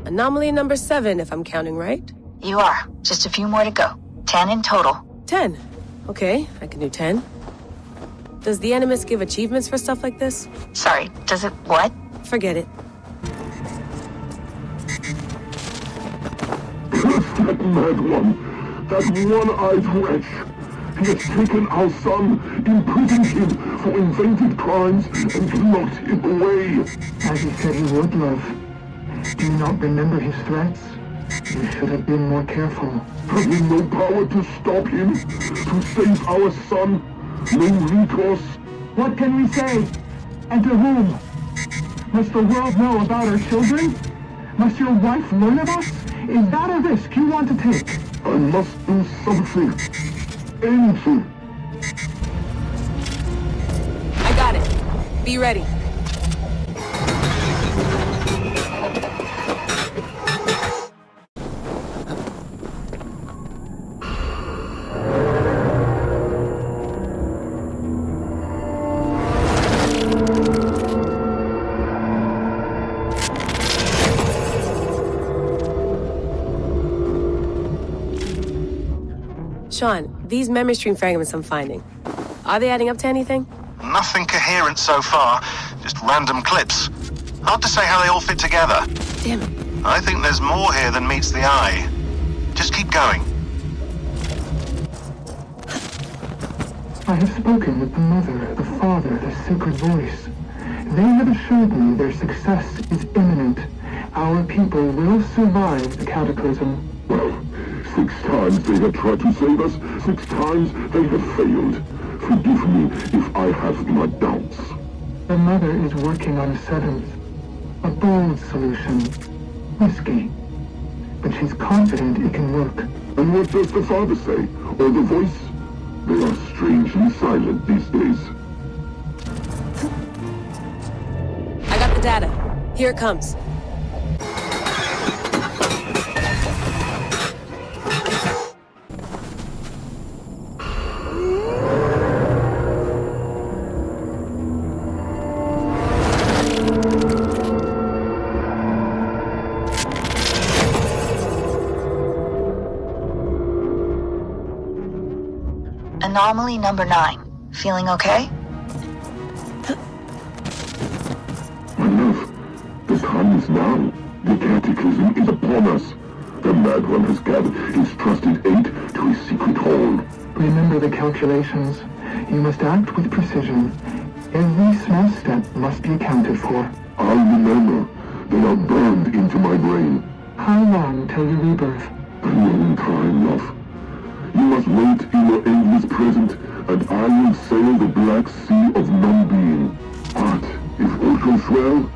Speaker 3: Anomaly number 7, if I'm counting right.
Speaker 22: You are. Just a few more to go. 10 in total.
Speaker 3: 10. Okay, I can do 10. Does the Animus give achievements for stuff like this?
Speaker 22: Sorry, does it what?
Speaker 3: Forget it.
Speaker 24: That mad one! That one-eyed wretch! He has taken our son, imprisoned him for invented crimes, and locked him away!
Speaker 23: As he said he would, love. Do you not remember his threats? You should have been more careful.
Speaker 24: Have we no power to stop him? To save our son? No recourse?
Speaker 23: What can we say? And to whom? Must the world know about our children? Must your wife learn of us? Is that a risk you want to take?
Speaker 24: I must do something. Anything.
Speaker 3: I got it. Be ready. Sean, these memory stream fragments I'm finding, are they adding up to anything?
Speaker 9: Nothing coherent so far, just random clips. Hard to say how they all fit together.
Speaker 3: Damn it.
Speaker 9: I think there's more here than meets the eye. Just keep going.
Speaker 23: I have spoken with the mother, the father, the sacred voice. They have assured me their success is imminent. Our people will survive the cataclysm.
Speaker 24: Well, 6 times they have tried to save us, 6 times they have failed. Forgive me if I have my doubts.
Speaker 23: The mother is working on a 7th. A bold solution. Risky. But she's confident it can work.
Speaker 24: And what does the father say? Or the voice? They are strangely silent these days.
Speaker 3: I got the data. Here it comes.
Speaker 22: Anomaly number 9. Feeling okay?
Speaker 24: My love, the time is now. The cataclysm is upon us. The mad one has gathered his trusted aid to his secret hall.
Speaker 23: Remember the calculations. You must act with precision. Every small step must be accounted for.
Speaker 24: I'll remember. They are burned into my brain.
Speaker 23: How long till your rebirth?
Speaker 24: A long time, love. You must wait in your endless present, and I will sail the black sea of non-being. But if all goes well,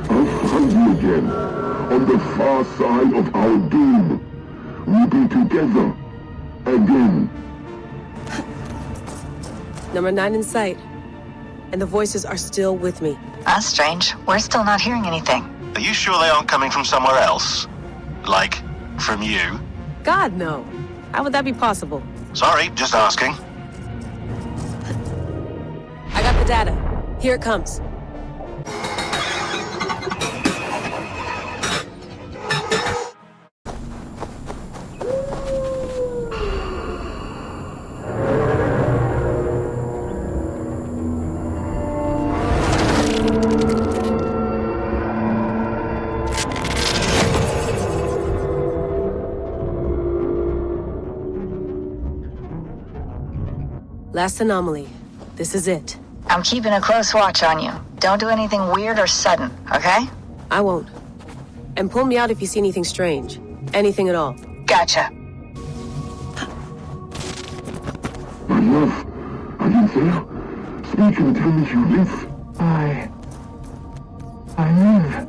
Speaker 24: I'll find you again, on the far side of our doom. We'll be together, again.
Speaker 3: Number 9 in sight. And the voices are still with me.
Speaker 22: That's strange. We're still not hearing anything.
Speaker 9: Are you sure they aren't coming from somewhere else? Like, from you?
Speaker 3: God, no. How would that be possible?
Speaker 9: Sorry, just asking.
Speaker 3: I got the data. Here it comes. Last anomaly. This is it.
Speaker 22: I'm keeping a close watch on you. Don't do anything weird or sudden, okay?
Speaker 3: I won't. And pull me out if you see anything strange. Anything at all.
Speaker 22: Gotcha.
Speaker 24: My love, are you there? Speak and tell me you live.
Speaker 23: I live.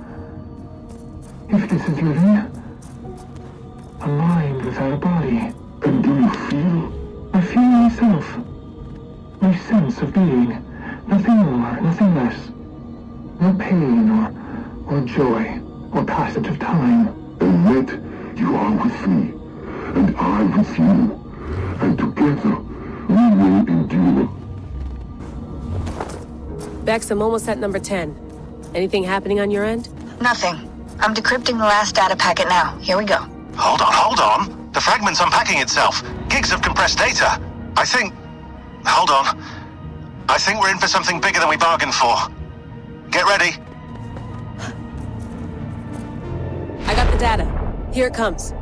Speaker 23: If this is living, a mind without a body.
Speaker 24: And do you feel?
Speaker 23: I feel myself. My sense of being. Nothing more, nothing less. No pain or joy or passage of time.
Speaker 24: And yet, you are with me, and I with you. And together, we will endure.
Speaker 3: Bex, I'm almost at number 10. Anything happening on your end?
Speaker 22: Nothing. I'm decrypting the last data packet now. Here we go.
Speaker 9: Hold on. The fragment's unpacking itself. Gigs of compressed data. I think... Hold on. I think we're in for something bigger than we bargained for. Get ready.
Speaker 3: I got the data. Here it comes.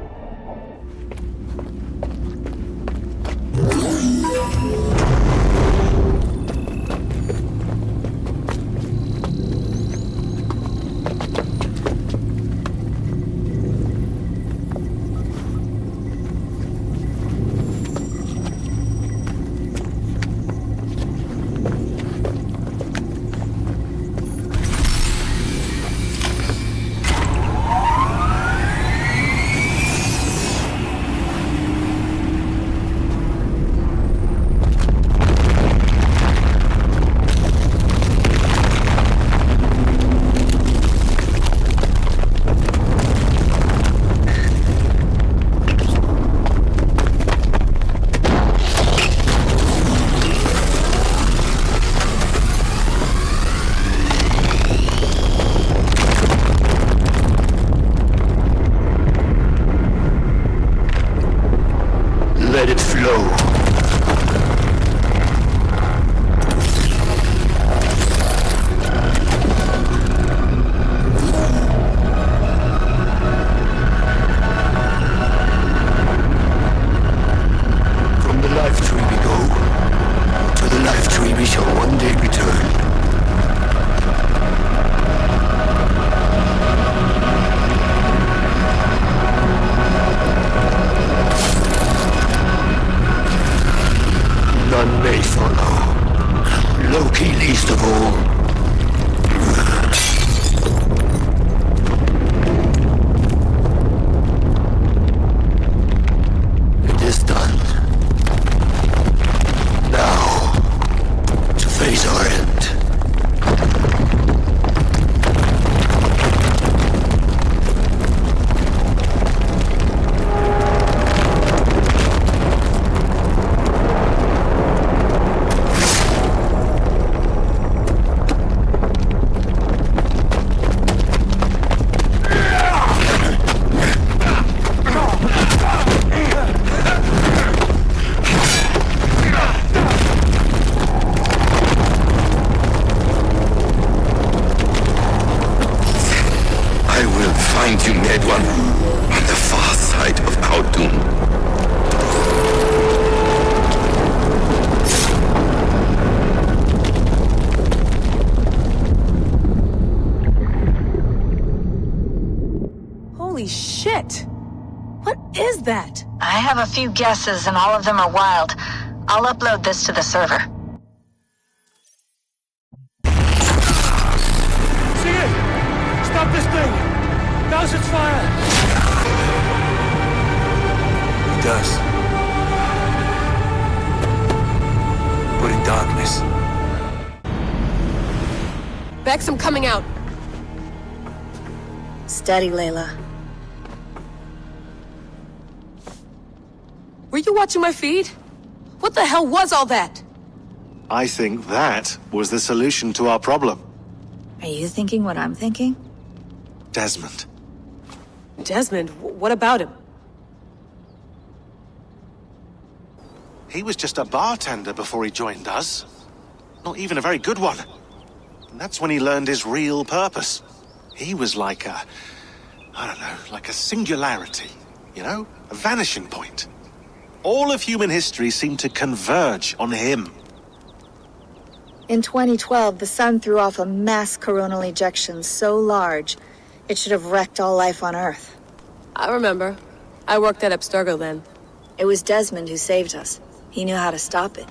Speaker 3: Holy shit! What is that?
Speaker 22: I have a few guesses and all of them are wild. I'll upload this to the server.
Speaker 5: See it! Stop this thing! Douse its fire!
Speaker 17: It does. But in darkness.
Speaker 3: Bex, I'm coming out.
Speaker 22: Steady, Layla.
Speaker 3: Were you watching my feed? What the hell was all that?
Speaker 10: I think that was the solution to our problem.
Speaker 22: Are you thinking what I'm thinking?
Speaker 10: Desmond.
Speaker 3: Desmond? What about him?
Speaker 10: He was just a bartender before he joined us. Not even a very good one. And that's when he learned his real purpose. He was like I don't know, like a singularity, you know? A vanishing point. All of human history seemed to converge on him.
Speaker 22: In 2012, the sun threw off a mass coronal ejection so large, it should have wrecked all life on Earth.
Speaker 3: I remember. I worked at Abstergo then.
Speaker 22: It was Desmond who saved us. He knew how to stop it.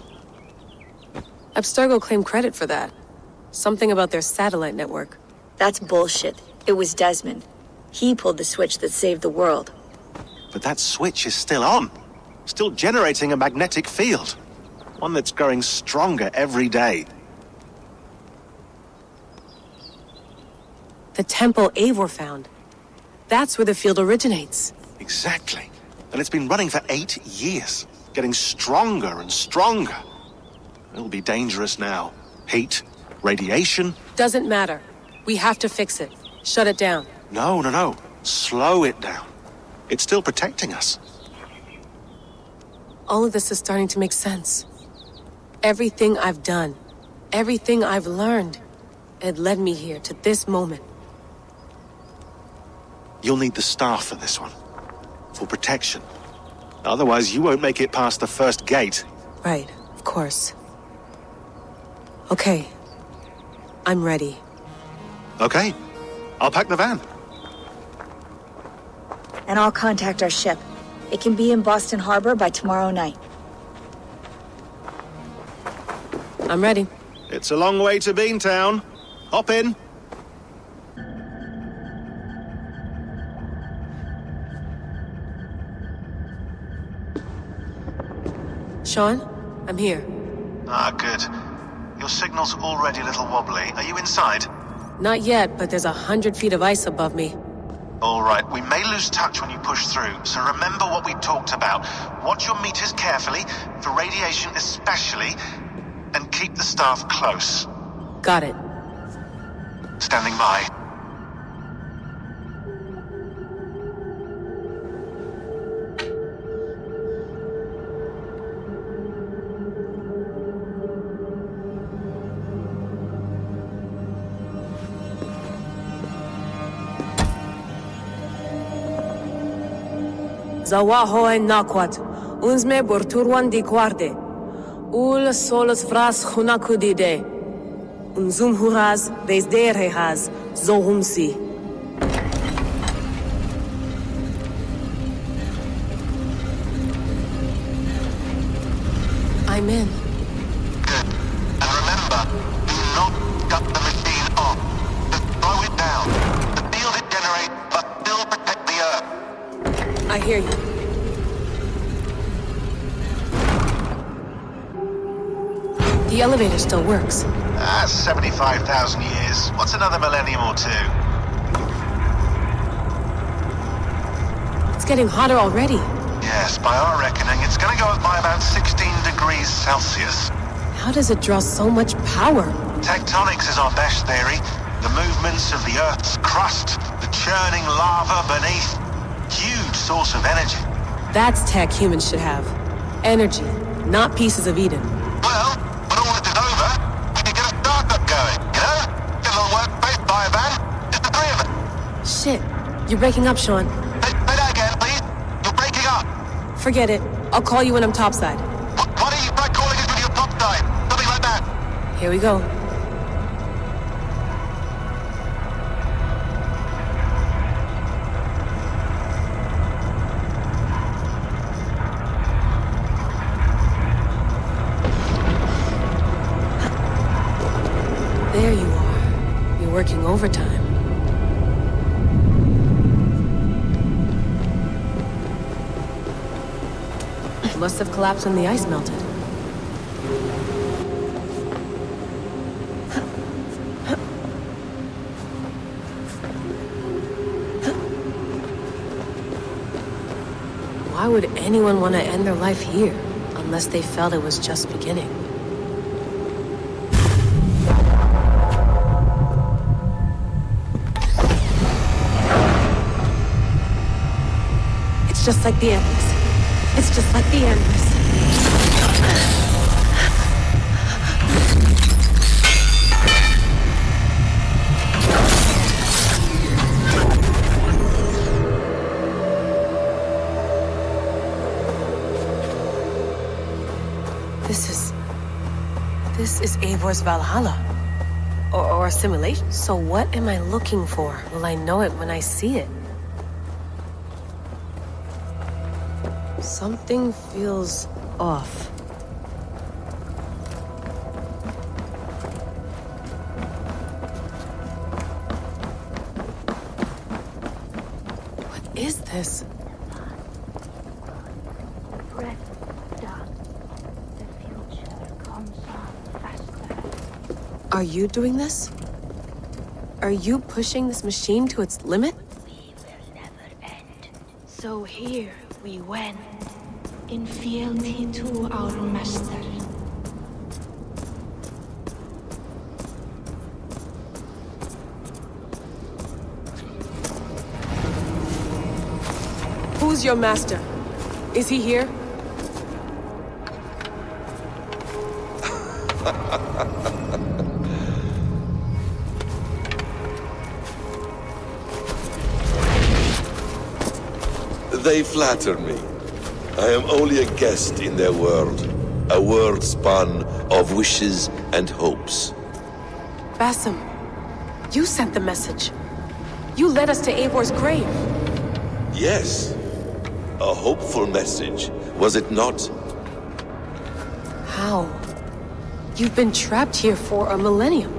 Speaker 3: Abstergo claimed credit for that. Something about their satellite network.
Speaker 22: That's bullshit. It was Desmond. He pulled the switch that saved the world.
Speaker 10: But that switch is still on. Still generating a magnetic field. One that's growing stronger every day.
Speaker 3: The temple Eivor found. That's where the field originates.
Speaker 10: Exactly. And it's been running for 8 years. Getting stronger and stronger. It'll be dangerous now. Heat, radiation.
Speaker 3: Doesn't matter. We have to fix it. Shut it down.
Speaker 10: No. Slow it down. It's still protecting us.
Speaker 3: All of this is starting to make sense. Everything I've done, everything I've learned, it led me here to this moment.
Speaker 10: You'll need the staff for this one. For protection. Otherwise, you won't make it past the first gate.
Speaker 3: Right, of course. Okay. I'm ready.
Speaker 10: Okay. I'll pack the van.
Speaker 22: And I'll contact our ship. It can be in Boston Harbor by tomorrow night.
Speaker 3: I'm ready.
Speaker 10: It's a long way to Beantown. Hop in.
Speaker 3: Sean, I'm here.
Speaker 9: Ah, good. Your signal's already a little wobbly. Are you inside?
Speaker 3: Not yet, but there's 100 feet of ice above me.
Speaker 9: All right, we may lose touch when you push through, so remember what we talked about. Watch your meters carefully, for radiation especially, and keep the staff close.
Speaker 3: Got it.
Speaker 9: Standing by.
Speaker 3: Zawaho en nakwat, unzme borturwan di guarde. Ul solos vras hunakudide. Unzum huraz, desderehaz, zohumsi. I'm in.
Speaker 9: Good. And remember, do not cut the machine off. Just slow it down. The field it generates must still protect the Earth.
Speaker 3: I hear you. The elevator still works.
Speaker 9: 75,000 years. What's another millennium or two?
Speaker 3: It's getting hotter already.
Speaker 9: Yes, by our reckoning, it's gonna go up by about 16 degrees Celsius.
Speaker 3: How does it draw so much power?
Speaker 9: Tectonics is our best theory. The movements of the Earth's crust, the churning lava beneath. Huge source of energy.
Speaker 3: That's tech humans should have. Energy, not pieces of Eden.
Speaker 9: Well, when all this is over, we can get a startup going, you know? Get a little workspace, buy a van, just the three of us.
Speaker 3: Shit, you're breaking up, Sean.
Speaker 9: Say that again, please. You're breaking up.
Speaker 3: Forget it. I'll call you when I'm topside.
Speaker 9: Why don't you try calling us when you're topside? Something like that.
Speaker 3: Here we go. There you are. You're working overtime. Must have collapsed when the ice melted. Why would anyone want to end their life here, unless they felt it was just beginning? It's just like the Empress. It's just like the Empress. This is Eivor's Valhalla. Or a simulation. So what am I looking for? Will I know it when I see it? Something feels off. What is this? Are you doing this? Are you pushing this machine to its limit?
Speaker 6: We will never end. So here we went, in fealty to our master.
Speaker 3: Who's your master? Is he here?
Speaker 21: They flatter me. I am only a guest in their world. A world spun of wishes and hopes.
Speaker 3: Basim, you sent the message. You led us to Eivor's grave.
Speaker 21: Yes. A hopeful message, was it not?
Speaker 3: How? You've been trapped here for a millennium.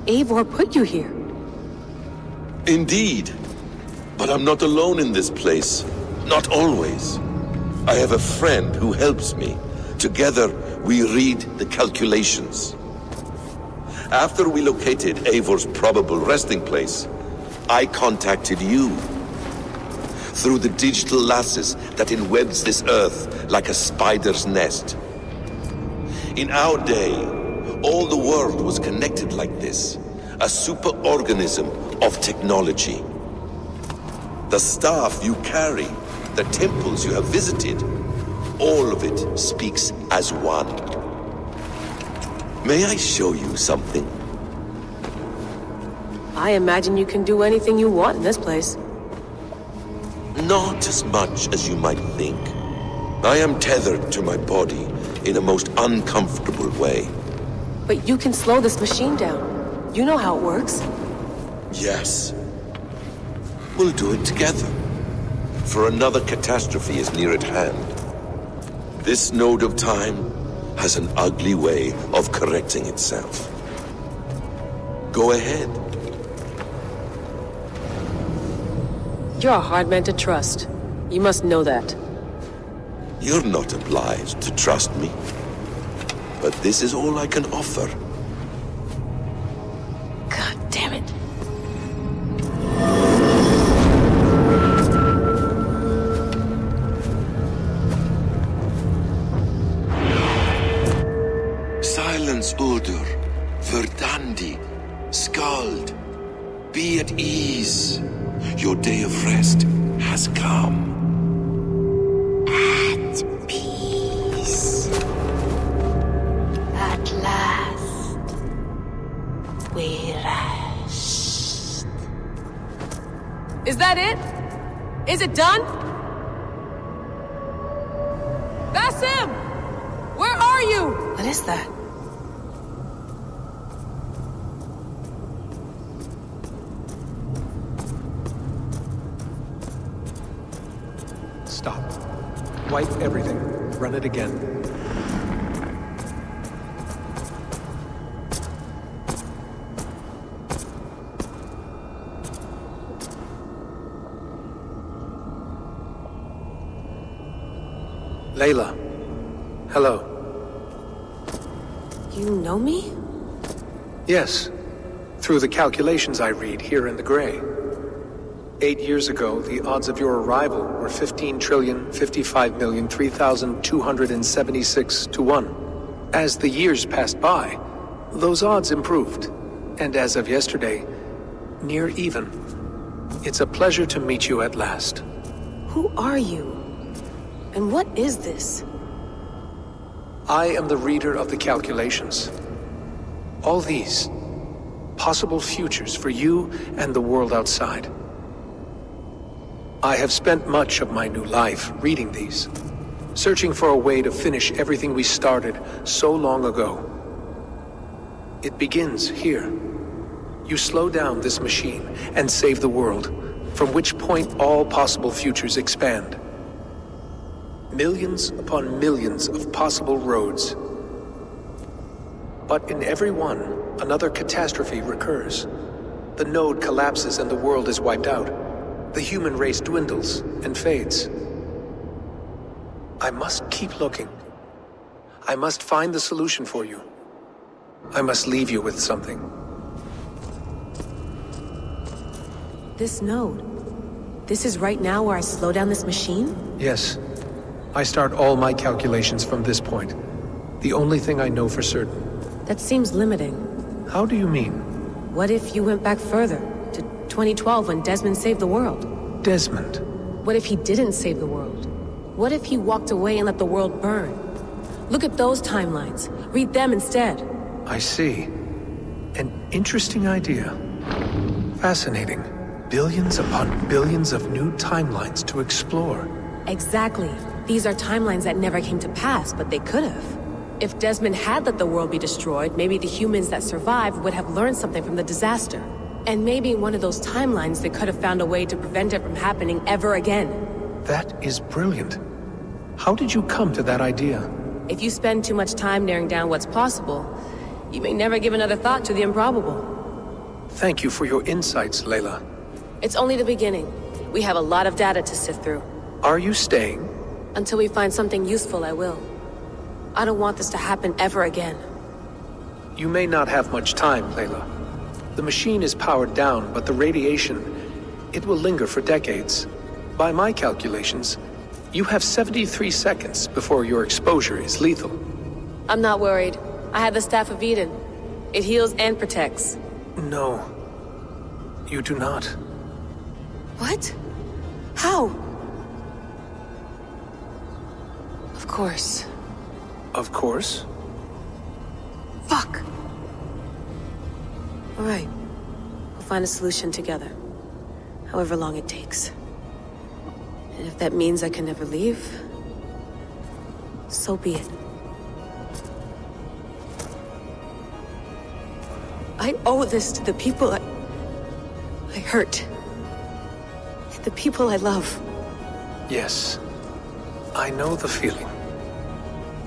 Speaker 3: Eivor put you here.
Speaker 21: Indeed. But I'm not alone in this place. Not always. I have a friend who helps me. Together, we read the calculations. After we located Eivor's probable resting place, I contacted you. Through the digital lasses that enwebs this earth like a spider's nest. In our day, all the world was connected like this. A superorganism of technology. The staff you carry, the temples you have visited, all of it speaks as one. May I show you something?
Speaker 3: I imagine you can do anything you want in this place.
Speaker 21: Not as much as you might think. I am tethered to my body in a most uncomfortable way.
Speaker 3: But you can slow this machine down. You know how it works.
Speaker 21: Yes. We'll do it together. For another catastrophe is near at hand. This node of time has an ugly way of correcting itself. Go ahead.
Speaker 3: You're a hard man to trust. You must know that.
Speaker 21: You're not obliged to trust me. But this is all I can offer.
Speaker 3: God damn it.
Speaker 21: Silence, Uldur. Verdandi. Skald. Be at ease. Your day of rest has come.
Speaker 6: At peace. At last, we rest.
Speaker 3: Is that it? Is it done? Basim! Where are you? What is that?
Speaker 11: Stop. Wipe everything. Run it again. Layla. Hello.
Speaker 3: You know me?
Speaker 11: Yes. Through the calculations I read here in the gray. 8 years ago, the odds of your arrival were 15,055,003,276 to 1. As the years passed by, those odds improved. And as of yesterday, near even. It's a pleasure to meet you at last.
Speaker 3: Who are you? And what is this?
Speaker 11: I am the reader of the calculations. All these, possible futures for you and the world outside. I have spent much of my new life reading these, searching for a way to finish everything we started so long ago. It begins here. You slow down this machine and save the world, from which point all possible futures expand. Millions upon millions of possible roads. But in every one, another catastrophe recurs. The node collapses and the world is wiped out. The human race dwindles and fades. I must keep looking. I must find the solution for you. I must leave you with something.
Speaker 3: This node. This is right now where I slow down this machine?
Speaker 11: Yes. I start all my calculations from this point. The only thing I know for certain.
Speaker 3: That seems limiting.
Speaker 11: How do you mean?
Speaker 3: What if you went back further, to 2012 when Desmond saved the world?
Speaker 11: Desmond?
Speaker 3: What if he didn't save the world? What if he walked away and let the world burn? Look at those timelines. Read them instead.
Speaker 11: I see. An interesting idea. Fascinating. Billions upon billions of new timelines to explore.
Speaker 3: Exactly. These are timelines that never came to pass, but they could have. If Desmond had let the world be destroyed, maybe the humans that survived would have learned something from the disaster. And maybe in one of those timelines they could have found a way to prevent it from happening ever again.
Speaker 11: That is brilliant. How did you come to that idea?
Speaker 3: If you spend too much time narrowing down what's possible, you may never give another thought to the improbable.
Speaker 11: Thank you for your insights, Layla.
Speaker 3: It's only the beginning. We have a lot of data to sift through.
Speaker 11: Are you staying?
Speaker 3: Until we find something useful, I will. I don't want this to happen ever again.
Speaker 11: You may not have much time, Layla. The machine is powered down, but the radiation, it will linger for decades. By my calculations, you have 73 seconds before your exposure is lethal.
Speaker 3: I'm not worried. I have the Staff of Eden. It heals and protects.
Speaker 11: No. You do not.
Speaker 3: What? How? Of course.
Speaker 11: Of course?
Speaker 3: Fuck! Alright. We'll find a solution together. However long it takes. And if that means I can never leave, so be it. I owe this to the people I hurt. The people I love.
Speaker 11: Yes. I know the feeling.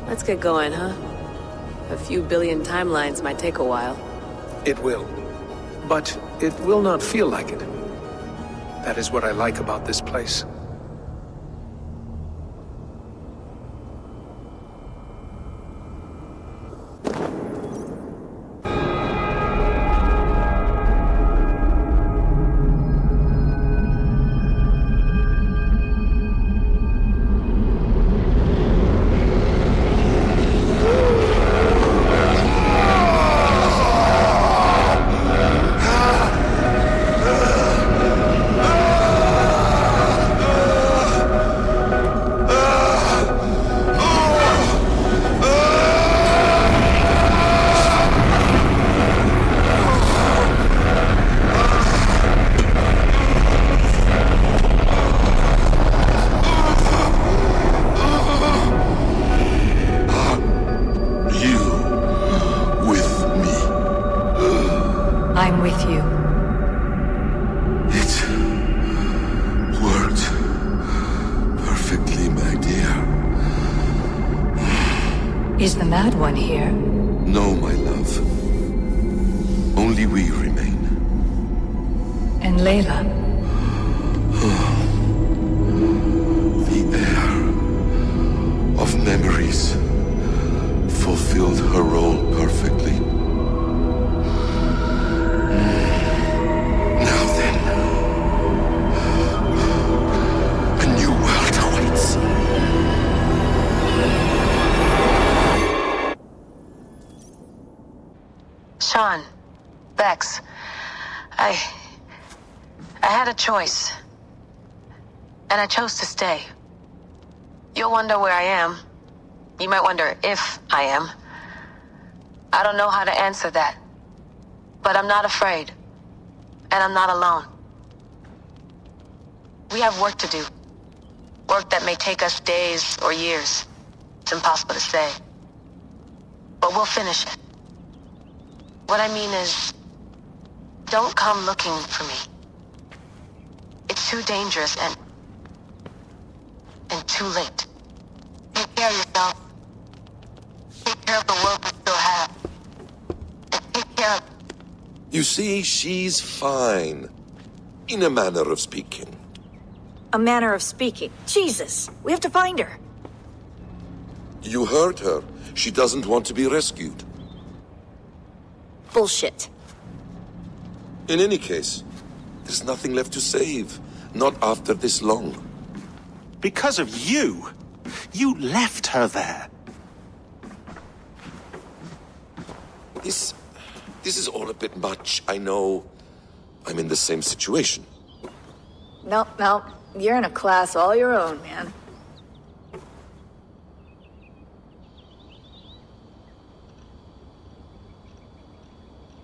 Speaker 3: Let's get going, huh? A few billion timelines might take a while.
Speaker 11: It will. But it will not feel like it. That is what I like about this place.
Speaker 22: Is the mad one here?
Speaker 21: No, my love. Only we remain.
Speaker 22: And Layla?
Speaker 21: The air of memories fulfilled her role perfectly. Now then, a new world awaits.
Speaker 22: Sean, Bex, I had a choice. And I chose to stay. You'll wonder where I am. You might wonder if I am. I don't know how to answer that. But I'm not afraid. And I'm not alone. We have work to do. Work that may take us days or years. It's impossible to say. But we'll finish it. What I mean is, don't come looking for me. It's too dangerous and too late. Take care of yourself. Take care of the world we still have. And take care of...
Speaker 21: You see, she's fine. In a manner of speaking.
Speaker 7: A manner of speaking. Jesus, we have to find her.
Speaker 21: You heard her. She doesn't want to be rescued.
Speaker 7: Bullshit.
Speaker 21: In any case, there's nothing left to save. Not after this long.
Speaker 10: Because of you? You left her there.
Speaker 21: This is all a bit much, I know. I'm in the same situation.
Speaker 7: No. You're in a class all your own, man.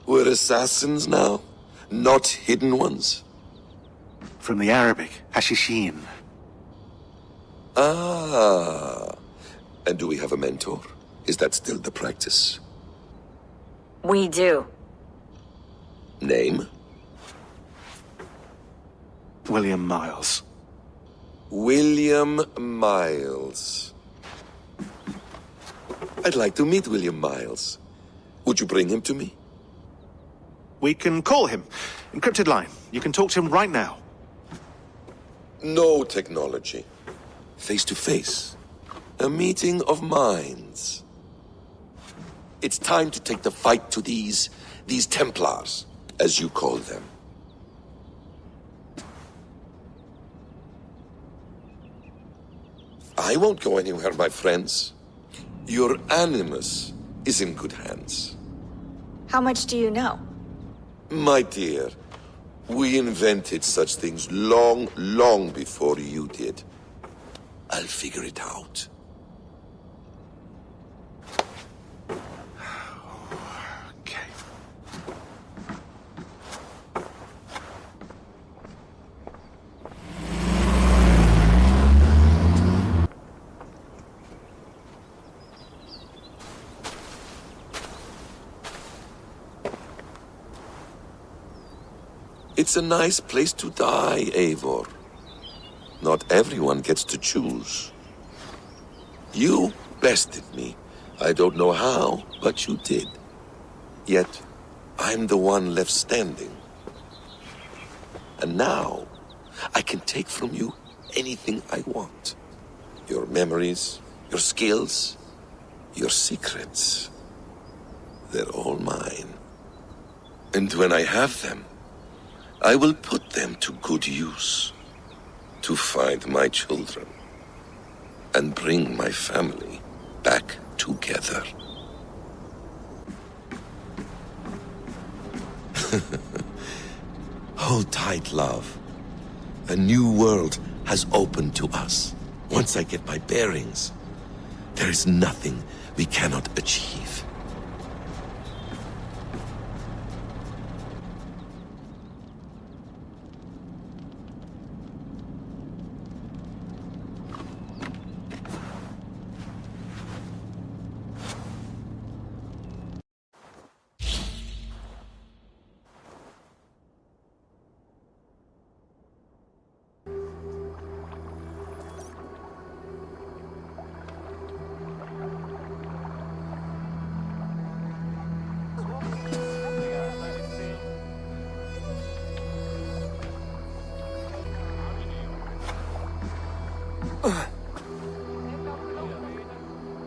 Speaker 21: We're assassins now? Not hidden ones?
Speaker 10: From the Arabic, Hashishin.
Speaker 21: Ah. And do we have a mentor? Is that still the practice?
Speaker 7: We do.
Speaker 21: Name?
Speaker 10: William Miles.
Speaker 21: William Miles. I'd like to meet William Miles. Would you bring him to me?
Speaker 10: We can call him. Encrypted line. You can talk to him right now.
Speaker 21: No technology. Face to face. A meeting of minds. It's time to take the fight to these Templars, as you call them. I won't go anywhere, my friends. Your animus is in good hands.
Speaker 7: How much do you know?
Speaker 21: My dear, we invented such things long, long before you did. I'll figure it out. It's a nice place to die, Eivor. Not everyone gets to choose. You bested me. I don't know how, but you did. Yet, I'm the one left standing. And now, I can take from you anything I want. Your memories, your skills, your secrets. They're all mine. And when I have them, I will put them to good use. To find my children. And bring my family back together. Hold tight, love. A new world has opened to us. Once I get my bearings, there is nothing we cannot achieve.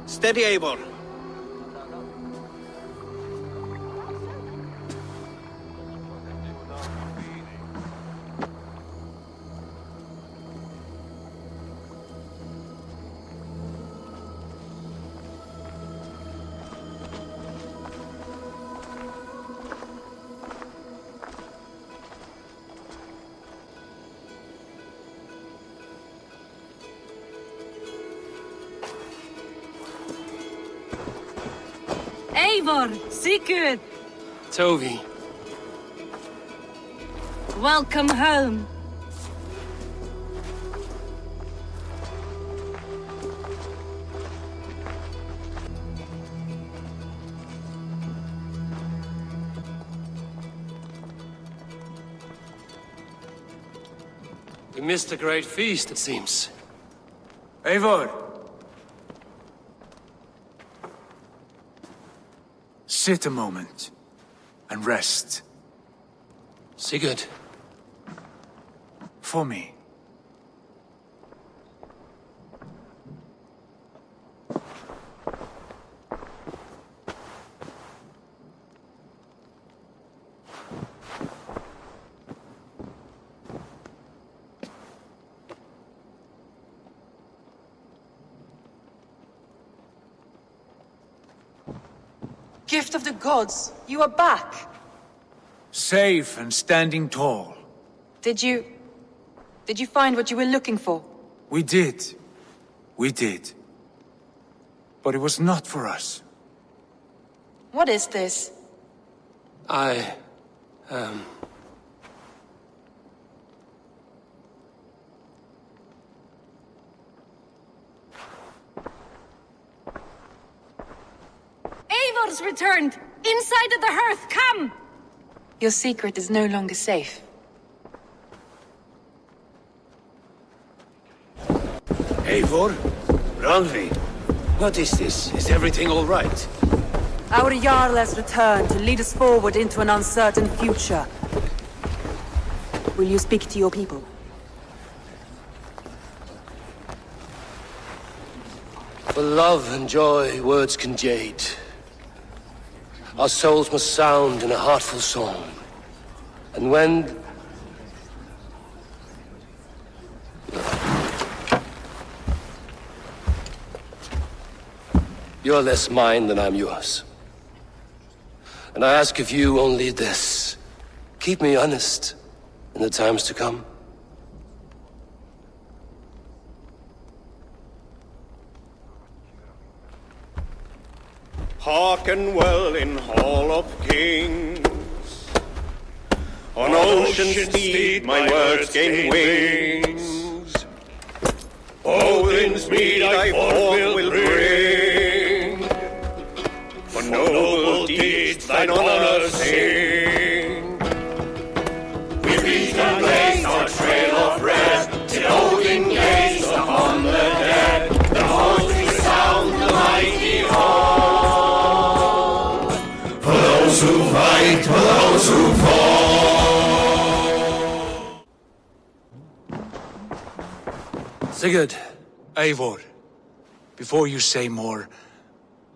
Speaker 5: Steady, Eivor.
Speaker 7: Eivor, Sigurd!
Speaker 1: Tovi.
Speaker 7: Welcome home.
Speaker 1: We missed a great feast, it seems.
Speaker 17: Eivor! Sit a moment and rest.
Speaker 1: Sigurd.
Speaker 17: For me.
Speaker 4: Gift of the gods, you are back.
Speaker 17: Safe and standing tall.
Speaker 4: Did you find what you were looking for?
Speaker 17: We did. We did. But it was not for us.
Speaker 4: What is this?
Speaker 12: Eivor's returned! Inside of the hearth, come!
Speaker 4: Your secret is no longer safe.
Speaker 5: Eivor? Randvi? What is this? Is everything all right?
Speaker 4: Our Jarl has returned to lead us forward into an uncertain future. Will you speak to your people?
Speaker 1: For love and joy, words can jade. Our souls must sound in a heartful song. And when... You're less mine than I'm yours. And I ask of you only this. Keep me honest in the times to come.
Speaker 5: Hearken well in Hall of Kings. On ocean's steed my words gain wings. Odin's mead I forth will bring. For noble deeds thine honor sing. We reach and place our trail of red, till Odin gazed upon the dead. The host resound the mighty hall. For those who fight, for those who fall.
Speaker 1: Sigurd.
Speaker 17: Eivor, before you say more,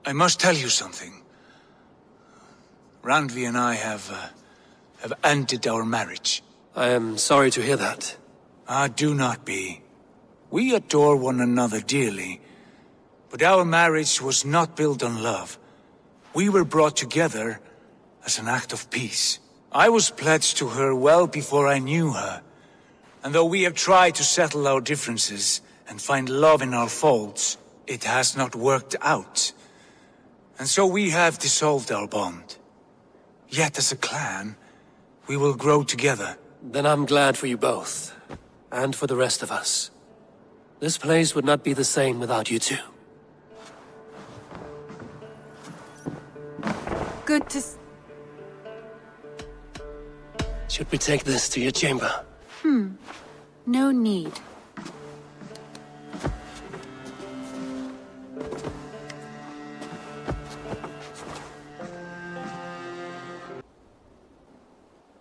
Speaker 17: I must tell you something. Randvi and I have ended our marriage.
Speaker 1: I am sorry to hear that.
Speaker 17: Do not be. We adore one another dearly, but our marriage was not built on love. We were brought together as an act of peace. I was pledged to her well before I knew her, and though we have tried to settle our differences and find love in our faults, it has not worked out. And so we have dissolved our bond. Yet as a clan, we will grow together.
Speaker 1: Then I'm glad for you both, and for the rest of us. This place would not be the same without you two.
Speaker 4: Good to...
Speaker 1: Should we take this to your chamber?
Speaker 4: No need.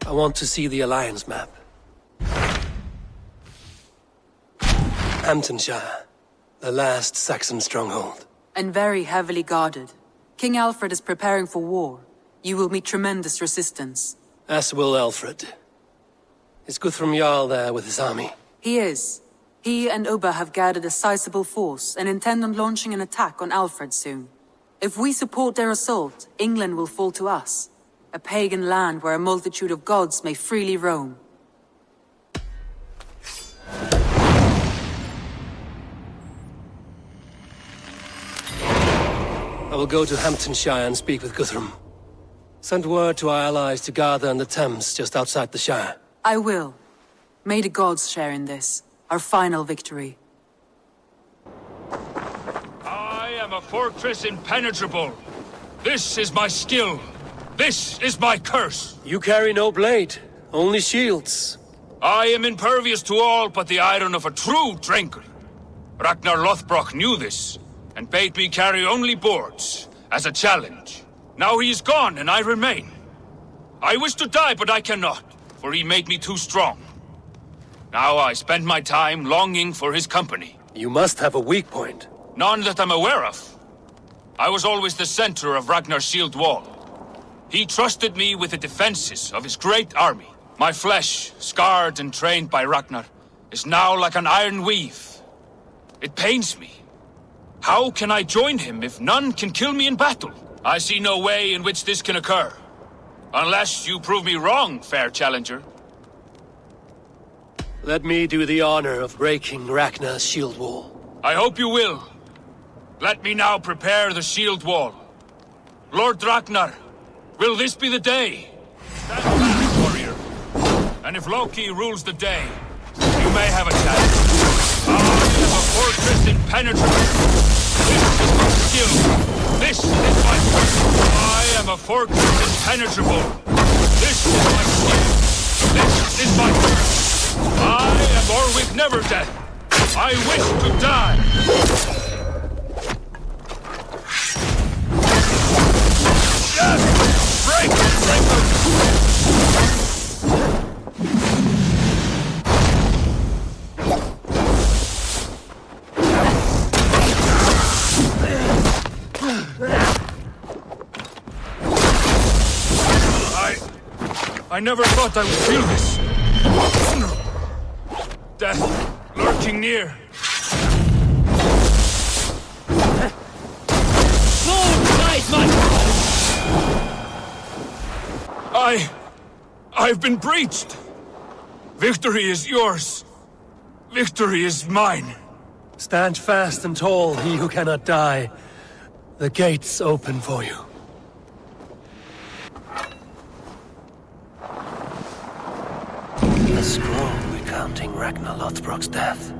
Speaker 1: I want to see the Alliance map. Hamptonshire, the last Saxon stronghold.
Speaker 4: And very heavily guarded. King Alfred is preparing for war. You will meet tremendous resistance.
Speaker 1: As will Alfred. Is Guthrum Jarl there with his army?
Speaker 4: He is. He and Ubba have gathered a sizable force and intend on launching an attack on Alfred soon. If we support their assault, England will fall to us. A pagan land where a multitude of gods may freely roam.
Speaker 1: I will go to Hamptonshire and speak with Guthrum. Send word to our allies to gather on the Thames just outside the Shire.
Speaker 4: I will. May the gods share in this, our final victory.
Speaker 5: I am a fortress impenetrable. This is my skill. This is my curse.
Speaker 1: You carry no blade, only shields.
Speaker 15: I am impervious to all but the iron of a true drinker. Ragnar Lothbrok knew this, and bade me carry only boards, as a challenge. Now he is gone, and I remain. I wish to die, but I cannot, for he made me too strong. Now I spend my time longing for his company.
Speaker 1: You must have a weak point.
Speaker 15: None that I'm aware of. I was always the center of Ragnar's shield wall. He trusted me with the defenses of his great army. My flesh, scarred and trained by Ragnar, is now like an iron weave. It pains me. How can I join him if none can kill me in battle? I see no way in which this can occur. Unless you prove me wrong, fair challenger.
Speaker 1: Let me do the honor of breaking Ragnar's shield wall.
Speaker 15: I hope you will. Let me now prepare the shield wall. Lord Ragnar, will this be the day? Stand fast, warrior. And if Loki rules the day, you may have a chance. I am a fortress impenetrable. This is my skill. This is my force. I am a fortress impenetrable. This is my skill. This is my curse. I am Orwig Neverdeath. I wish to die. Yes! Break it, break it! I never thought I would feel this. Oh no! Death lurking near. I've been breached. Victory is yours. Victory is mine.
Speaker 1: Stand fast and tall, he who cannot die. The gates open for you. A scroll recounting Ragnar Lothbrok's death.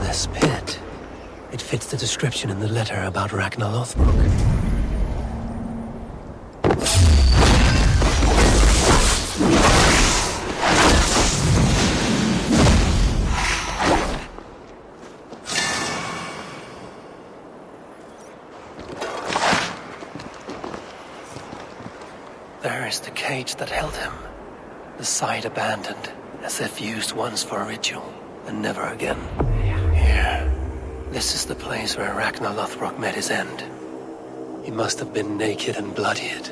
Speaker 1: This pit. It fits the description in the letter about Ragnar Lothbrok. There is the cage that held him. The site abandoned, as if used once for a ritual, and never again. Here. This is the place where Ragnar Lothbrok met his end. He must have been naked and bloodied,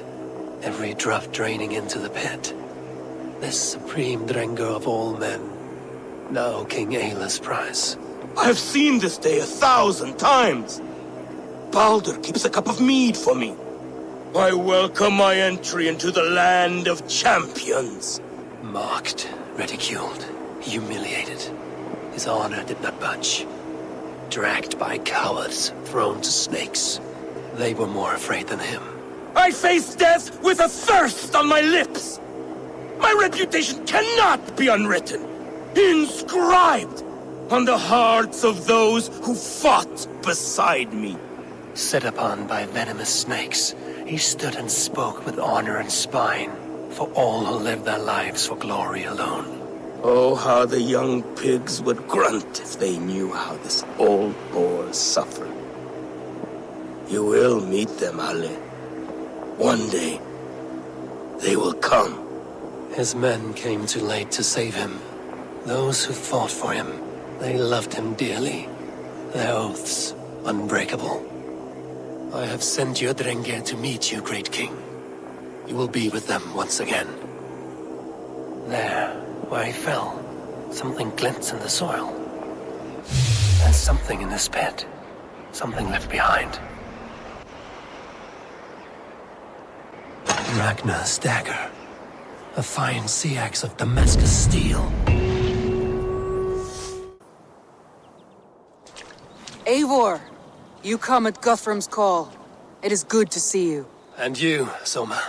Speaker 1: every drop draining into the pit. This supreme Drengr of all men, now King Ayla's prize.
Speaker 5: I've seen this day 1,000 times. Baldur keeps a cup of mead for me. I welcome my entry into the land of champions.
Speaker 1: Mocked, ridiculed, humiliated. His honor did not budge. Dragged by cowards, thrown to snakes. They were more afraid than him.
Speaker 5: I face death with a thirst on my lips. My reputation cannot be unwritten. Inscribed on the hearts of those who fought beside me.
Speaker 1: Set upon by venomous snakes, he stood and spoke with honor and spine for all who lived their lives for glory alone.
Speaker 5: Oh, how the young pigs would grunt if they knew how this old boar suffered. You will meet them, Ale. One day, they will come.
Speaker 1: His men came too late to save him. Those who fought for him, they loved him dearly. Their oaths unbreakable. I have sent your Drengr to meet you, great king. You will be with them once again. There, where he fell, something glints in the soil. There's something in this pit. Something left behind. Ragnar's dagger. A fine sea axe of Damascus steel.
Speaker 4: Eivor! You come at Guthrum's call. It is good to see you.
Speaker 1: And you, Soma.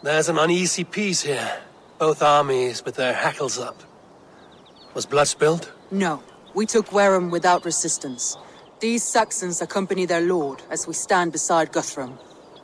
Speaker 1: There's an uneasy peace here. Both armies with their hackles up. Was blood spilled?
Speaker 4: No. We took Wareham without resistance. These Saxons accompany their lord as we stand beside Guthrum.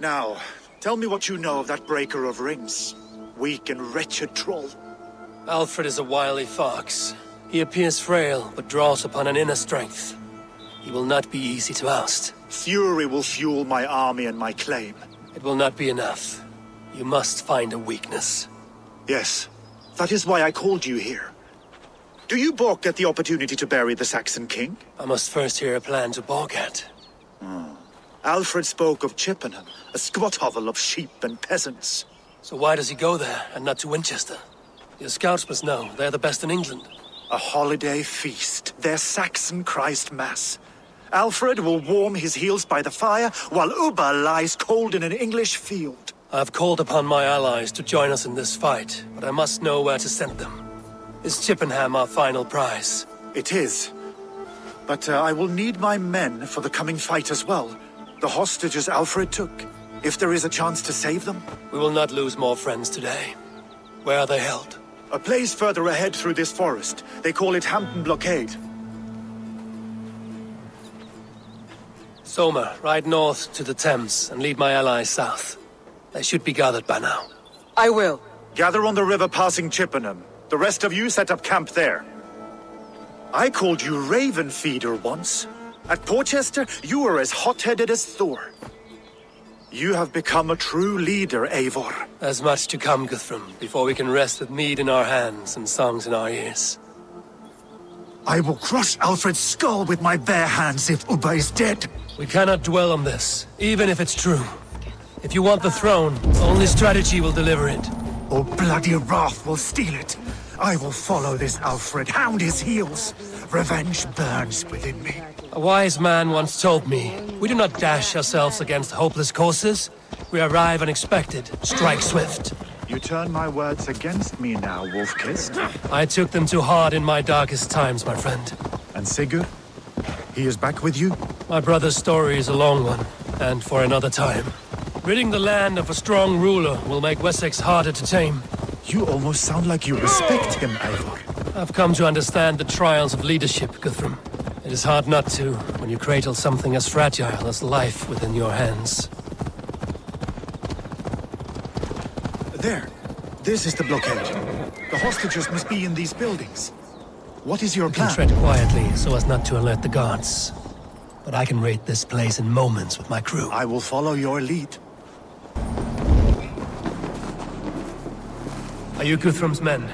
Speaker 19: Now, tell me what you know of that breaker of rings. Weak and wretched troll.
Speaker 1: Alfred is a wily fox. He appears frail, but draws upon an inner strength. He will not be easy to oust.
Speaker 19: Fury will fuel my army and my claim.
Speaker 1: It will not be enough. You must find a weakness.
Speaker 19: Yes, that is why I called you here. Do you balk at the opportunity to bury the Saxon king?
Speaker 1: I must first hear a plan to balk at.
Speaker 19: Alfred spoke of Chippenham, a squat hovel of sheep and peasants.
Speaker 1: So why does he go there, and not to Winchester? Your scouts must know, they're the best in England.
Speaker 19: A holiday feast, their Saxon Christ Mass. Alfred will warm his heels by the fire, while Ubba lies cold in an English field.
Speaker 1: I've called upon my allies to join us in this fight, but I must know where to send them. Is Chippenham our final prize?
Speaker 19: It is. But I will need my men for the coming fight as well. The hostages Alfred took. If there is a chance to save them.
Speaker 1: We will not lose more friends today. Where are they held?
Speaker 19: A place further ahead through this forest. They call it Hampton Blockade.
Speaker 1: Soma, ride north to the Thames and lead my allies south. They should be gathered by now.
Speaker 4: I will.
Speaker 19: Gather on the river passing Chippenham. The rest of you set up camp there. I called you Raven Feeder once. At Porchester, you were as hot-headed as Thor. You have become a true leader, Eivor.
Speaker 1: There's much to come, Guthrum, before we can rest with mead in our hands and songs in our ears.
Speaker 19: I will crush Alfred's skull with my bare hands if Ubba is dead.
Speaker 1: We cannot dwell on this, even if it's true. If you want the throne, only strategy will deliver it.
Speaker 19: Or bloody wrath will steal it. I will follow this Alfred, hound his heels. Revenge burns within me.
Speaker 1: A wise man once told me, we do not dash ourselves against hopeless courses. We arrive unexpected, strike swift.
Speaker 19: You turn my words against me now, Wolf-Kissed.
Speaker 1: I took them too hard in my darkest times, my friend.
Speaker 19: And Sigurd? He is back with you?
Speaker 1: My brother's story is a long one, and for another time. Ridding the land of a strong ruler will make Wessex harder to tame.
Speaker 19: You almost sound like you respect him, Eivor.
Speaker 1: I've come to understand the trials of leadership, Guthrum. It is hard not to, when you cradle something as fragile as life within your hands.
Speaker 19: There. This is the blockade. The hostages must be in these buildings. What is your plan?
Speaker 1: Tread quietly, so as not to alert the guards. But I can raid this place in moments with my crew.
Speaker 19: I will follow your lead.
Speaker 1: Are you Guthrum's men?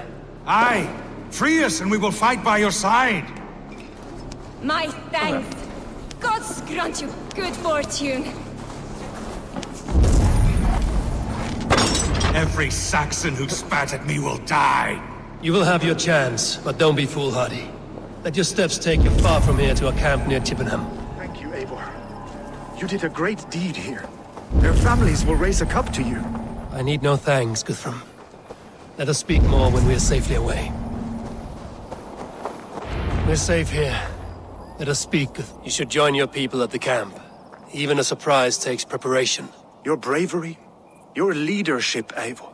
Speaker 2: Aye! Free us and we will fight by your side!
Speaker 14: My thanks! Gods grant you good fortune!
Speaker 2: Every Saxon who spat at me will die!
Speaker 1: You will have your chance, but don't be foolhardy. Let your steps take you far from here to a camp near Chippenham.
Speaker 19: Thank you, Eivor. You did a great deed here. Their families will raise a cup to you.
Speaker 1: I need no thanks, Guthrum. Let us speak more when we are safely away. We're safe here. Let us speak. You should join your people at the camp. Even a surprise takes preparation.
Speaker 19: Your bravery, your leadership, Eivor.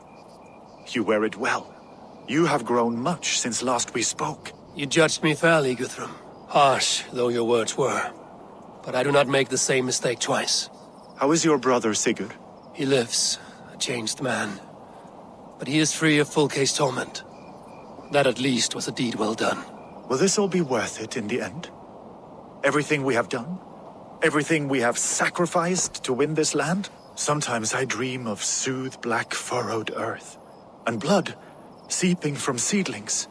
Speaker 19: You wear it well. You have grown much since last we spoke.
Speaker 1: You judged me fairly, Guthrum. Harsh though your words were. But I do not make the same mistake twice.
Speaker 19: How is your brother, Sigurd?
Speaker 1: He lives, a changed man. But he is free of full case torment. That at least was a deed well done.
Speaker 19: Will this all be worth it in the end? Everything we have done? Everything we have sacrificed to win this land? Sometimes I dream of soothed black furrowed earth. And blood seeping from seedlings,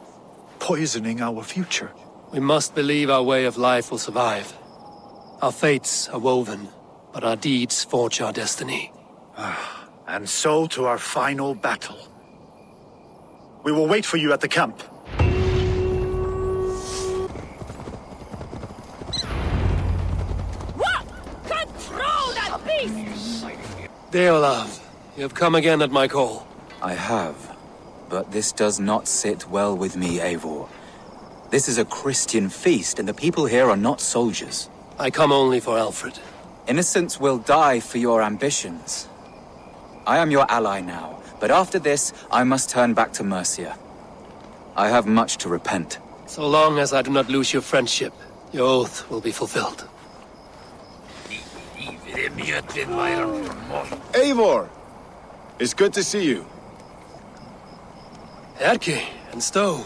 Speaker 19: poisoning our future.
Speaker 1: We must believe our way of life will survive. Our fates are woven, but our deeds forge our destiny.
Speaker 19: And so to our final battle. We will wait for you at the camp.
Speaker 14: What? Control that beast!
Speaker 1: Deolav, you have come again at my call.
Speaker 16: I have, but this does not sit well with me, Eivor. This is a Christian feast, and the people here are not soldiers.
Speaker 1: I come only for Alfred.
Speaker 16: Innocents will die for your ambitions. I am your ally now, but after this, I must turn back to Mercia. I have much to repent.
Speaker 1: So long as I do not lose your friendship, your oath will be fulfilled.
Speaker 9: Eivor! It's good to see you.
Speaker 1: Erki and Stowe.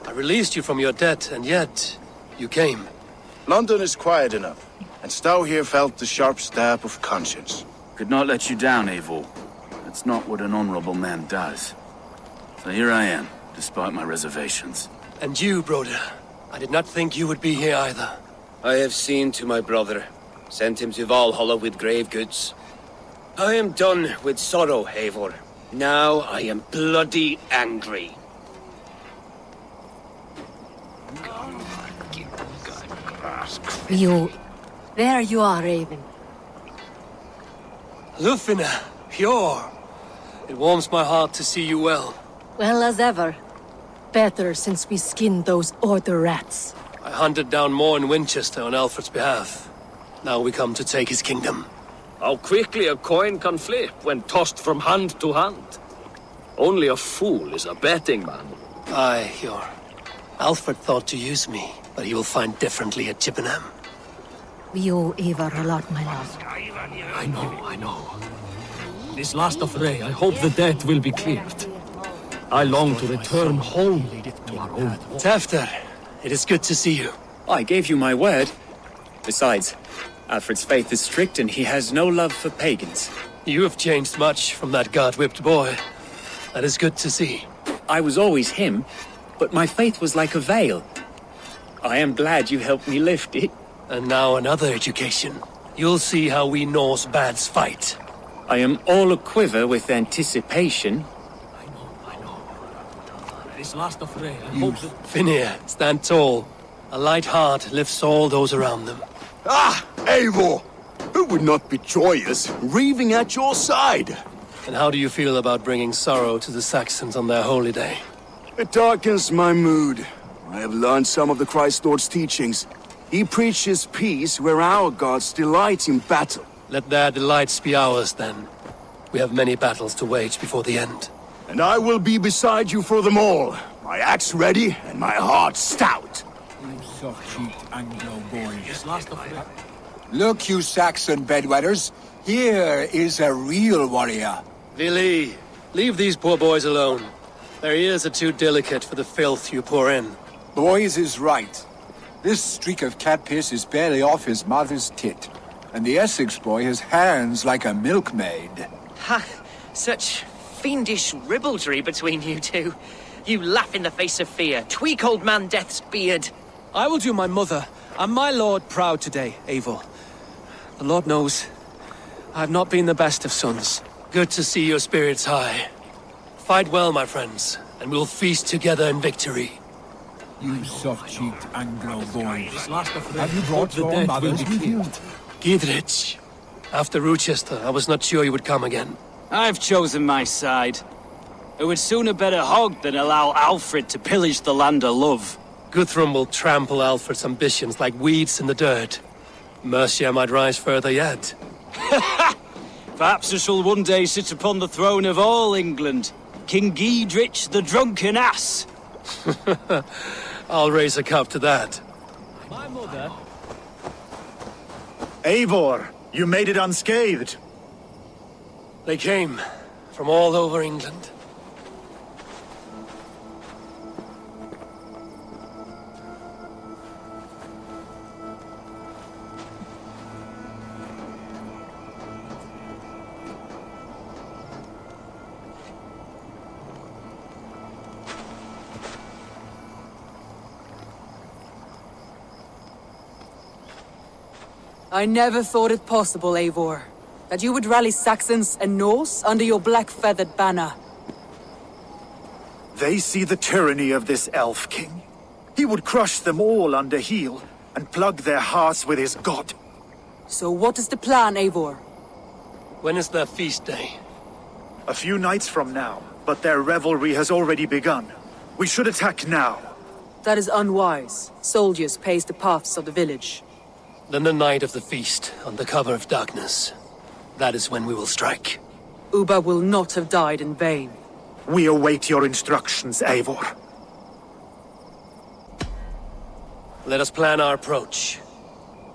Speaker 1: I released you from your debt, and yet you came.
Speaker 9: London is quiet enough, and Stowe here felt the sharp stab of conscience.
Speaker 18: Could not let you down, Eivor. That's not what an honorable man does. So here I am, despite my reservations.
Speaker 1: And you, Broder. I did not think you would be here either.
Speaker 20: I have seen to my brother. Sent him to Valhalla with grave goods. I am done with sorrow, Eivor. Now I am bloody angry.
Speaker 14: There you are, Raven.
Speaker 1: Lufina, pure. It warms my heart to see you well.
Speaker 14: Well as ever. Better since we skinned those Order rats.
Speaker 1: I hunted down more in Winchester on Alfred's behalf. Now we come to take his kingdom.
Speaker 15: How quickly a coin can flip when tossed from hand to hand. Only a fool is a betting man.
Speaker 1: Aye, Hjor. Alfred thought to use me, but he will find differently at Chippenham.
Speaker 14: We owe Eivor a lot, my love.
Speaker 15: I know. This last affray, I hope the debt will be cleared. I long to return home to our own.
Speaker 1: Tafter, it is good to see you.
Speaker 24: I gave you my word. Besides, Alfred's faith is strict and he has no love for pagans.
Speaker 1: You have changed much from that God-whipped boy. That is good to see.
Speaker 24: I was always him, but my faith was like a veil. I am glad you helped me lift it.
Speaker 1: And now another education. You'll see how we Norse bads fight.
Speaker 24: I am all a-quiver with anticipation.
Speaker 15: I know. This last affray, I hope that...
Speaker 1: Finir, stand tall. A light heart lifts all those around them.
Speaker 9: Ah, Eivor! Who would not be joyous, raving at your side?
Speaker 1: And how do you feel about bringing sorrow to the Saxons on their holy day?
Speaker 9: It darkens my mood. I have learned some of the Christ Lord's teachings. He preaches peace where our gods delight in battle.
Speaker 1: Let their delights be ours, then. We have many battles to wage before the end.
Speaker 9: And I will be beside you for them all. My axe ready and my heart stout.
Speaker 17: You soft-cheeked Anglo boy.
Speaker 15: This last affray...
Speaker 25: Look, you Saxon bedwetters. Here is a real warrior.
Speaker 1: Vili, leave these poor boys alone. Their ears are too delicate for the filth you pour in.
Speaker 25: Boys is right. This streak of cat piss is barely off his mother's tit. And the Essex boy has hands like a milkmaid.
Speaker 26: Ha! Such fiendish ribaldry between you two. You laugh in the face of fear. Tweak old man Death's beard.
Speaker 27: I will do my mother and my lord proud today, Eivor. The Lord knows, I have not been the best of sons.
Speaker 1: Good to see your spirits high. Fight well, my friends, and we'll feast together in victory.
Speaker 17: You soft-cheeked Anglo boy.
Speaker 15: Have you brought your mothers with you?
Speaker 1: Gidrich, after Rochester, I was not sure you would come again.
Speaker 26: I've chosen my side. It would sooner bet a hog than allow Alfred to pillage the land of love.
Speaker 1: Guthrum will trample Alfred's ambitions like weeds in the dirt. Mercia might rise further yet.
Speaker 26: Perhaps I shall one day sit upon the throne of all England. King Giedrich the drunken ass.
Speaker 1: I'll raise a cup to that.
Speaker 26: My mother...
Speaker 19: Eivor, you made it unscathed.
Speaker 1: They came from all over England.
Speaker 4: I never thought it possible, Eivor, that you would rally Saxons and Norse under your black-feathered banner.
Speaker 19: They see the tyranny of this elf king. He would crush them all under heel and plug their hearts with his god.
Speaker 4: So what is the plan, Eivor?
Speaker 1: When is their feast day?
Speaker 19: A few nights from now, but their revelry has already begun. We should attack now.
Speaker 4: That is unwise. Soldiers pace the paths of the village.
Speaker 1: Then the night of the feast, under cover of darkness. That is when we will strike.
Speaker 4: Ubba will not have died in vain.
Speaker 19: We await your instructions, Eivor.
Speaker 1: Let us plan our approach.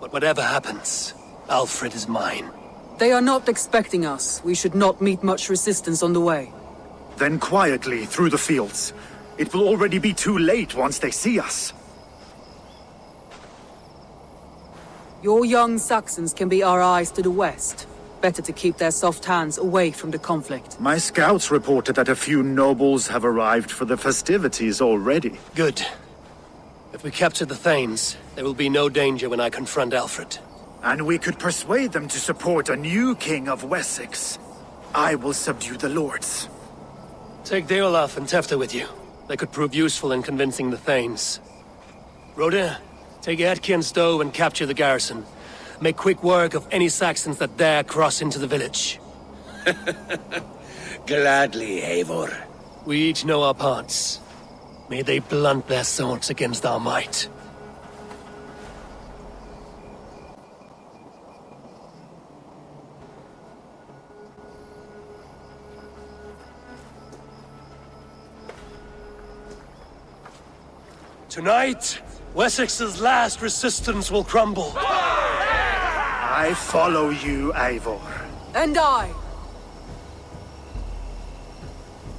Speaker 1: But whatever happens, Alfred is mine.
Speaker 4: They are not expecting us. We should not meet much resistance on the way.
Speaker 19: Then quietly through the fields. It will already be too late once they see us.
Speaker 4: Your young Saxons can be our eyes to the west. Better to keep their soft hands away from the conflict.
Speaker 19: My scouts reported that a few nobles have arrived for the festivities already.
Speaker 1: Good. If we capture the Thanes, there will be no danger when I confront Alfred.
Speaker 19: And we could persuade them to support a new king of Wessex. I will subdue the lords.
Speaker 1: Take Deolaf and Tefta with you. They could prove useful in convincing the Thanes. Rhoda, take Edki and Stowe and capture the garrison. Make quick work of any Saxons that dare cross into the village.
Speaker 20: Gladly, Eivor.
Speaker 1: We each know our parts. May they blunt their swords against our might. Tonight, Wessex's last resistance will crumble.
Speaker 19: I follow you, Eivor.
Speaker 4: And I.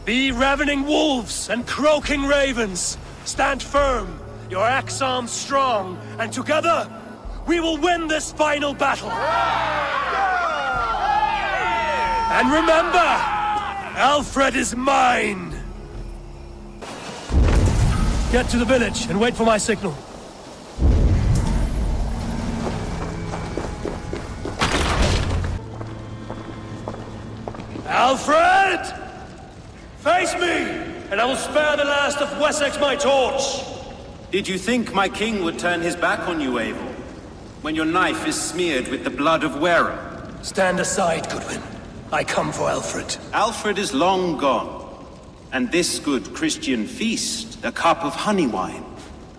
Speaker 1: Be ravening wolves and croaking ravens. Stand firm, your axe arms strong, and together, we will win this final battle. And remember, Alfred is mine. Get to the village and wait for my signal. Alfred! Face me, and I will spare the last of Wessex my torch!
Speaker 13: Did you think my king would turn his back on you, Eivor? When your knife is smeared with the blood of wearer?
Speaker 1: Stand aside, Goodwin. I come for Alfred.
Speaker 13: Alfred is long gone. And this good Christian feast, a cup of honey wine,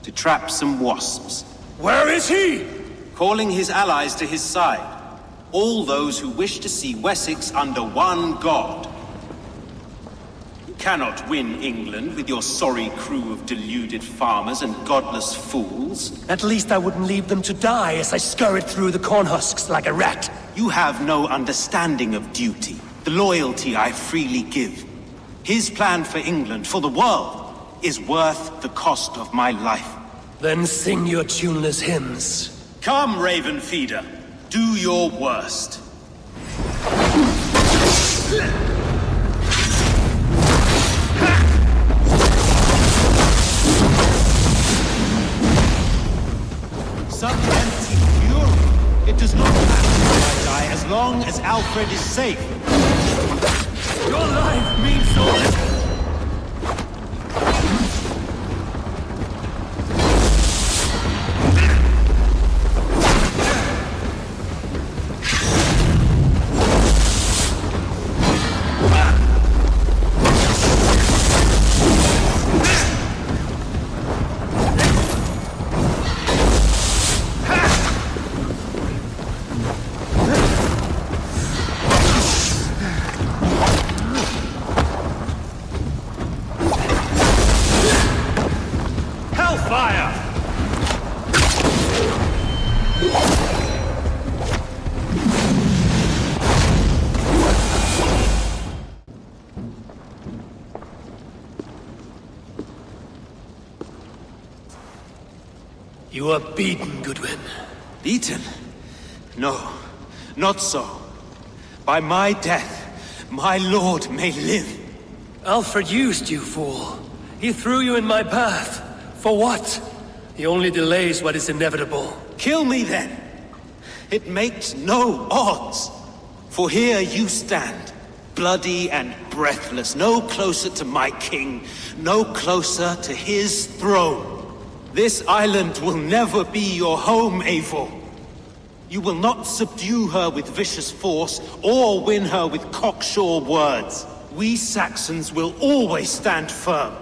Speaker 13: to trap some wasps.
Speaker 1: Where is he?
Speaker 13: Calling his allies to his side. All those who wish to see Wessex under one god. You cannot win England with your sorry crew of deluded farmers and godless fools.
Speaker 1: At least I wouldn't leave them to die as I scurried through the corn husks like a rat.
Speaker 13: You have no understanding of duty, the loyalty I freely give. His plan for England, for the world, is worth the cost of my life.
Speaker 1: Then sing your tuneless hymns.
Speaker 13: Come, Raven Feeder. Do your worst.
Speaker 3: Such empty fury. It does not matter if I die as long as Alfred is safe.
Speaker 1: Your life means so little. You are beaten, Goodwin.
Speaker 13: Beaten? No, not so. By my death, my lord may live.
Speaker 1: Alfred used you, fool. He threw you in my path. For what? He only delays what is inevitable.
Speaker 13: Kill me then. It makes no odds. For here you stand, bloody and breathless, no closer to my king, no closer to his throne. This island will never be your home, Eivor. You will not subdue her with vicious force, or win her with cocksure words. We Saxons will always stand firm,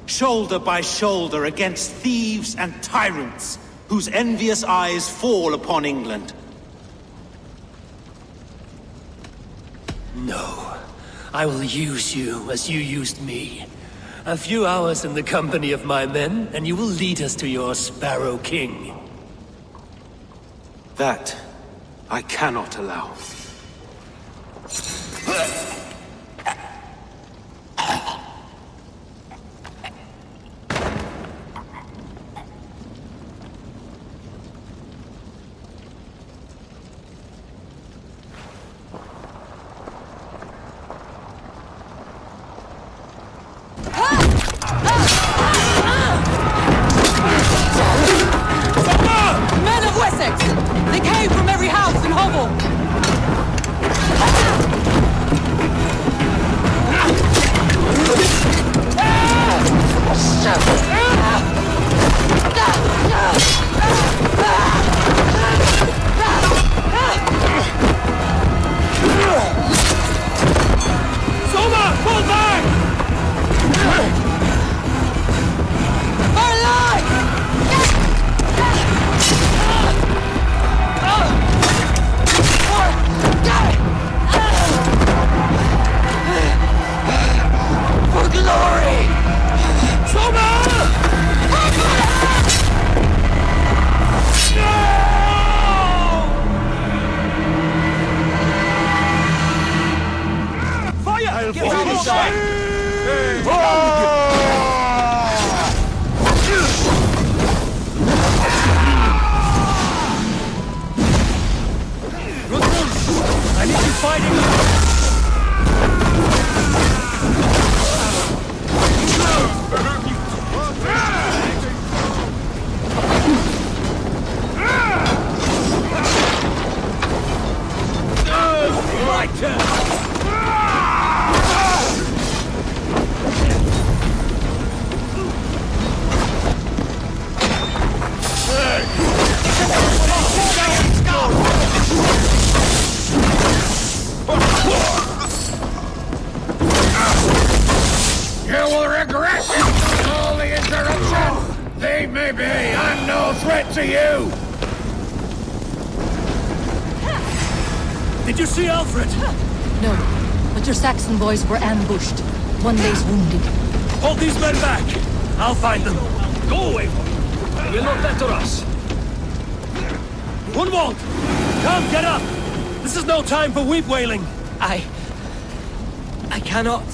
Speaker 13: shoulder by shoulder against thieves and tyrants, whose envious eyes fall upon England.
Speaker 1: No, I will use you as you used me. A few hours in the company of my men, and you will lead us to your Sparrow King.
Speaker 13: That
Speaker 3: I cannot allow.
Speaker 4: Men of Wessex! They came from every house and hovel!
Speaker 5: Soma, fall back!
Speaker 4: Our lives! For glory!
Speaker 5: Soma!
Speaker 3: Fire!
Speaker 5: I'll
Speaker 3: Get
Speaker 5: fall
Speaker 3: down
Speaker 5: inside.
Speaker 3: I need you fighting! My turn!
Speaker 5: You will regret it! All the interruptions! Leave me be! I'm no threat to you!
Speaker 3: Did you see Alfred?
Speaker 14: No, but your Saxon boys were ambushed. One lays wounded.
Speaker 3: Hold these men back! I'll find them. Go away! They will not better us. Gunwald! Come, get up! This is no time for weep wailing.
Speaker 26: I cannot.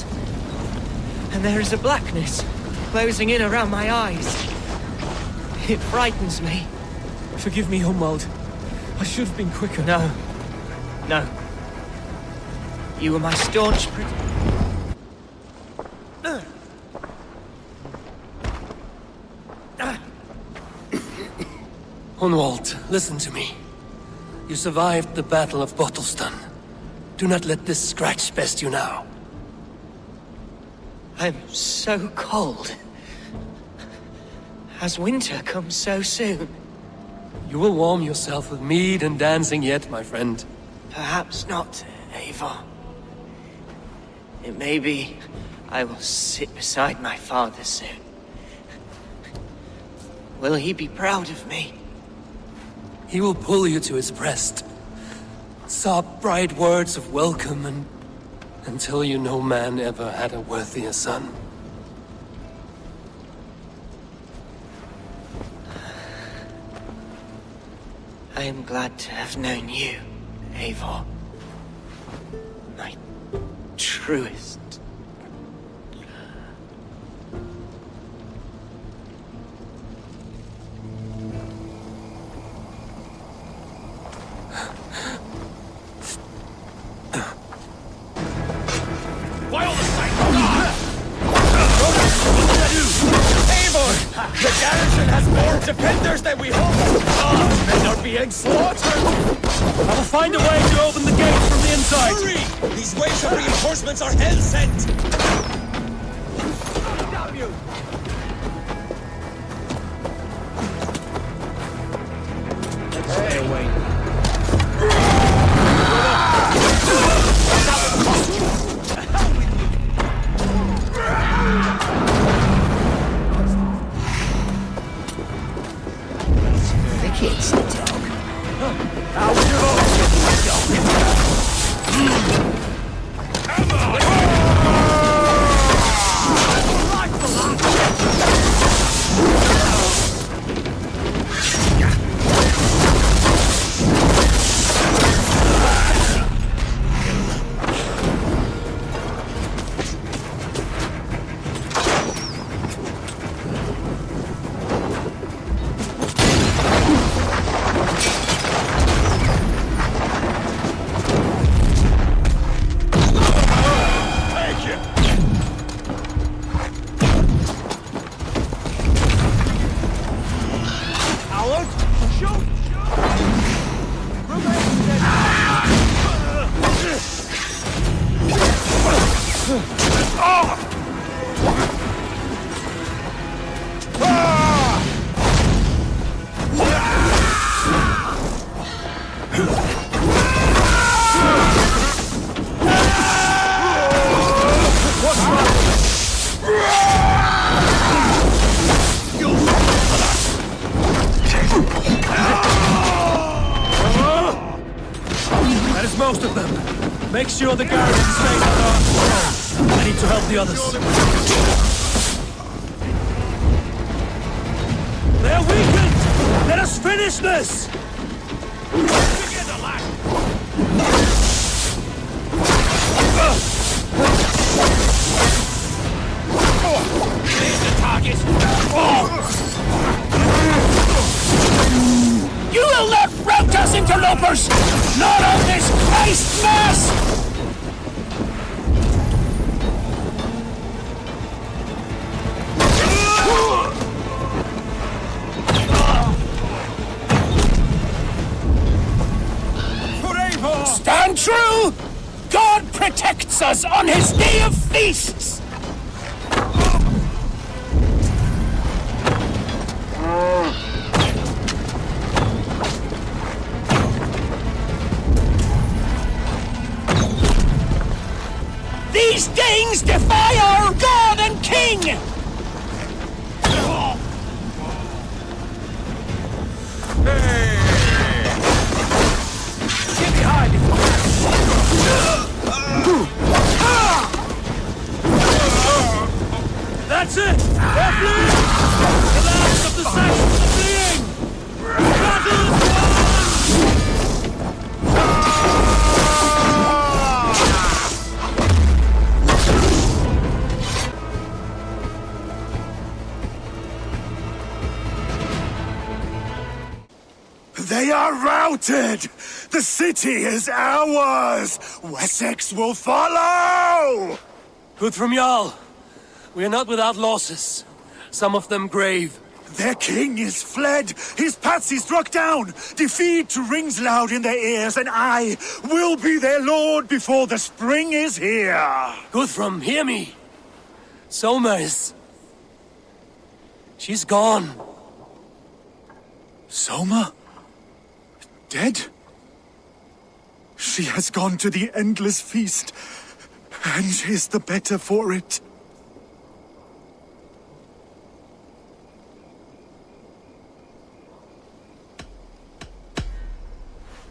Speaker 26: And there is a blackness closing in around my eyes. It frightens me.
Speaker 27: Forgive me, Humwald. I should have been quicker.
Speaker 26: No. No. You were my staunch
Speaker 1: Hunwald, listen to me. You survived the Battle of Bottleston. Do not let this scratch best you now.
Speaker 26: I'm so cold. Has winter come so soon?
Speaker 1: You will warm yourself with mead and dancing yet, my friend.
Speaker 26: Perhaps not, Eivor. It may be I will sit beside my father soon. Will he be proud of me?
Speaker 1: He will pull you to his breast. Sob bright words of welcome and until you no man ever had a worthier son.
Speaker 26: I am glad to have known you, Eivor. My truest.
Speaker 5: Why all the sight? Eivor! The garrison has more defenders than we hoped! Oh, men are being slaughtered!
Speaker 3: I will find a way to open the gates from the inside!
Speaker 5: Hurry! These waves of reinforcements are hell-sent!
Speaker 3: Stay away.
Speaker 5: It's the dog.
Speaker 3: Out you
Speaker 27: most of them. Make sure the garrison stays under our control. I need to help the others. They're weakened! Let us finish this!
Speaker 5: There's the target! You will not rout us, interlopers! Not on this Christ Mass! Stand true! God protects us on his day of feasts! These Danes defy our God and King! Get behind me!
Speaker 27: That's it! They're fleeing! The last of the Saxons are fleeing! Battle is won!
Speaker 2: They are routed! The city is ours! Wessex will follow!
Speaker 1: Guthrum Jarl, we are not without losses. Some of them grave.
Speaker 2: Their king is fled! His patsy struck down! Defeat rings loud in their ears, and I will be their lord before the spring is here!
Speaker 1: Guthrum, hear me! Soma is... she's gone.
Speaker 2: Soma? Dead? She has gone to the endless feast, and is the better for it.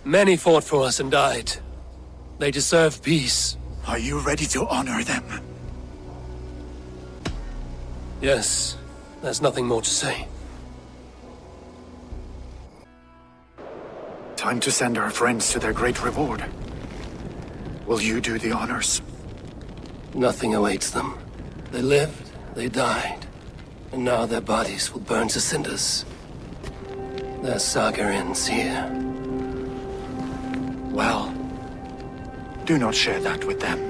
Speaker 1: Many fought for us and died. They deserve peace.
Speaker 2: Are you ready to honor them?
Speaker 1: Yes, there's nothing more to say.
Speaker 2: Time to send our friends to their great reward. Will you do the honors?
Speaker 1: Nothing awaits them. They lived, they died, and now their bodies will burn to cinders. Their saga ends here.
Speaker 2: Well, do not share that with them.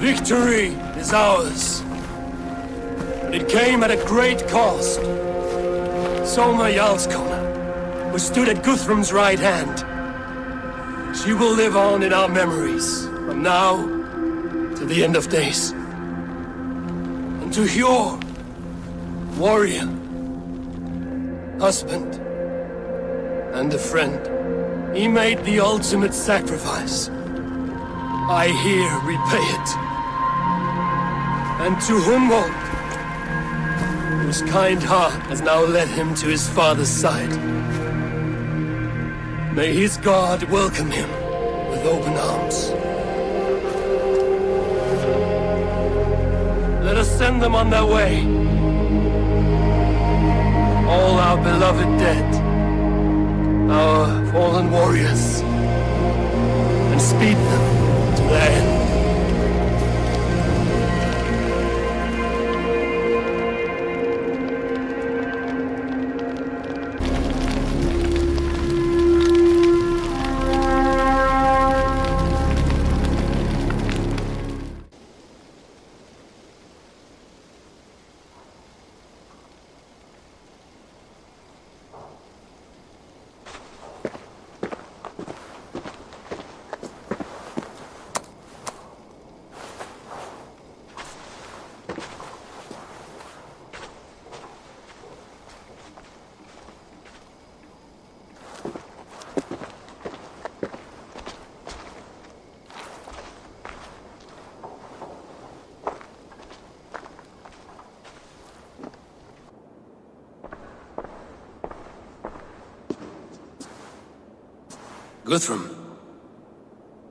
Speaker 1: Victory is ours. But it came at a great cost. Soma Jarlskona, who stood at Guthrum's right hand. She will live on in our memories, from now to the end of days. And to Hjor, warrior, husband, and a friend, he made the ultimate sacrifice. I here repay it. And to Humboldt, whose kind heart has now led him to his father's side. May his God welcome him with open arms. Let us send them on their way. All our beloved dead, our fallen warriors, and speed them to their end. Guthrum.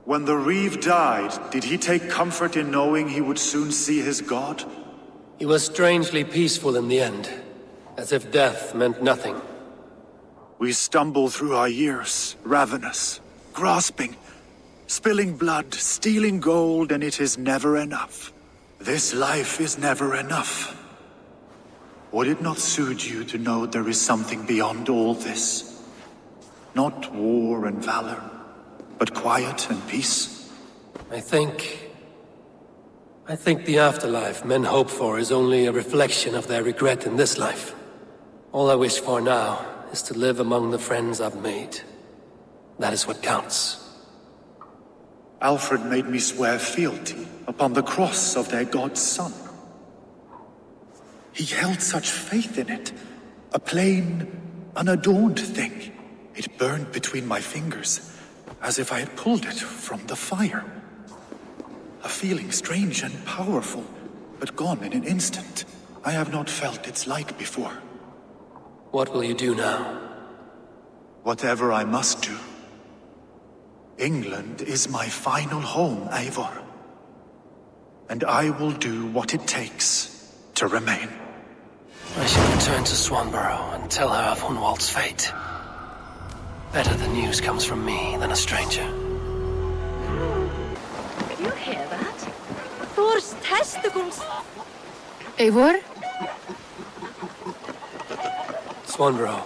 Speaker 19: When the Reeve died, did he take comfort in knowing he would soon see his god?
Speaker 1: He was strangely peaceful in the end, as if death meant nothing.
Speaker 19: We stumble through our years, ravenous, grasping, spilling blood, stealing gold, and it is never enough. This life is never enough. Would it not suit you to know there is something beyond all this? Not war and valor, but quiet and peace?
Speaker 1: I think the afterlife men hope for is only a reflection of their regret in this life. All I wish for now is to live among the friends I've made. That is what counts.
Speaker 19: Alfred made me swear fealty upon the cross of their god's son. He held such faith in it, a plain, unadorned thing. It burned between my fingers, as if I had pulled it from the fire. A feeling strange and powerful, but gone in an instant. I have not felt its like before.
Speaker 1: What will you do now?
Speaker 19: Whatever I must do. England is my final home, Eivor. And I will do what it takes to remain.
Speaker 1: I shall return to Swanborough and tell her of Hunwald's fate. Better the news comes from me than a stranger.
Speaker 6: Do you hear that? Thor's testicles!
Speaker 14: Eivor?
Speaker 1: Swanborough,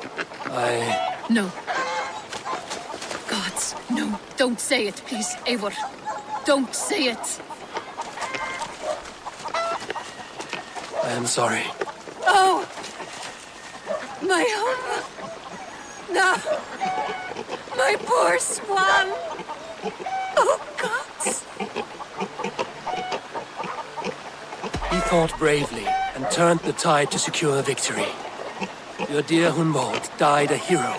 Speaker 14: No. Gods, no. Don't say it, please, Eivor. Don't say it.
Speaker 1: I am sorry.
Speaker 14: Oh! My home! No! My poor swan! Oh, gods!
Speaker 1: He fought bravely and turned the tide to secure victory. Your dear Hunwald died a hero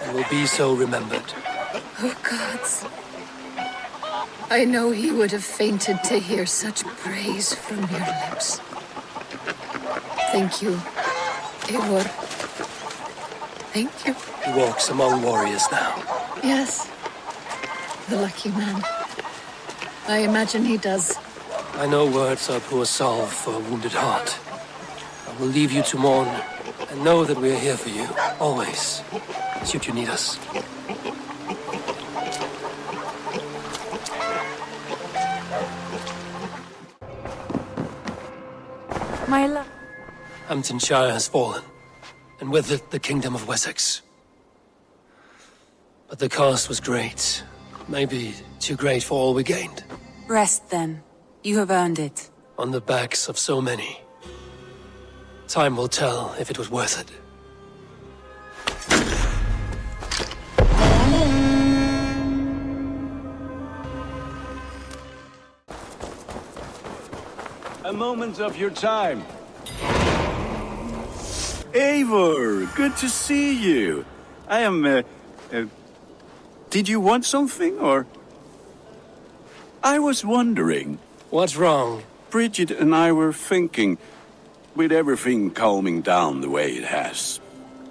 Speaker 1: and will be so remembered.
Speaker 14: Oh, gods. I know he would have fainted to hear such praise from your lips. Thank you, Eivor. Thank you.
Speaker 1: He walks among warriors now.
Speaker 14: Yes. The lucky man. I imagine he does.
Speaker 1: I know words are poor salve for a wounded heart. I will leave you to mourn, and know that we are here for you, always, should you need us.
Speaker 4: My love.
Speaker 1: Hamptonshire has fallen, and with it the Kingdom of Wessex. But the cost was great. Maybe too great for all we gained.
Speaker 4: Rest then. You have earned it.
Speaker 1: On the backs of so many. Time will tell if it was worth it.
Speaker 15: A moment of your time. Eivor, good to see you. I am, did you want something, or? I was wondering.
Speaker 1: What's wrong?
Speaker 15: Bridget and I were thinking, with everything calming down the way it has,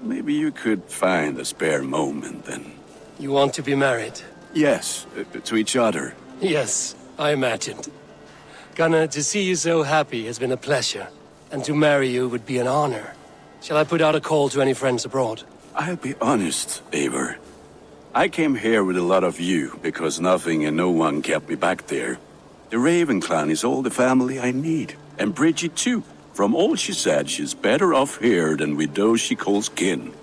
Speaker 15: maybe you could find a spare moment and...
Speaker 1: You want to be married?
Speaker 15: Yes, to each other.
Speaker 1: Yes, I imagined. Gunnar, to see you so happy has been a pleasure, and to marry you would be an honor. Shall I put out a call to any friends abroad?
Speaker 15: I'll be honest, Eivor. I came here with a lot of you, because nothing and no one kept me back there. The Raven clan is all the family I need, and Bridget too. From all she said, she's better off here than with those she calls kin.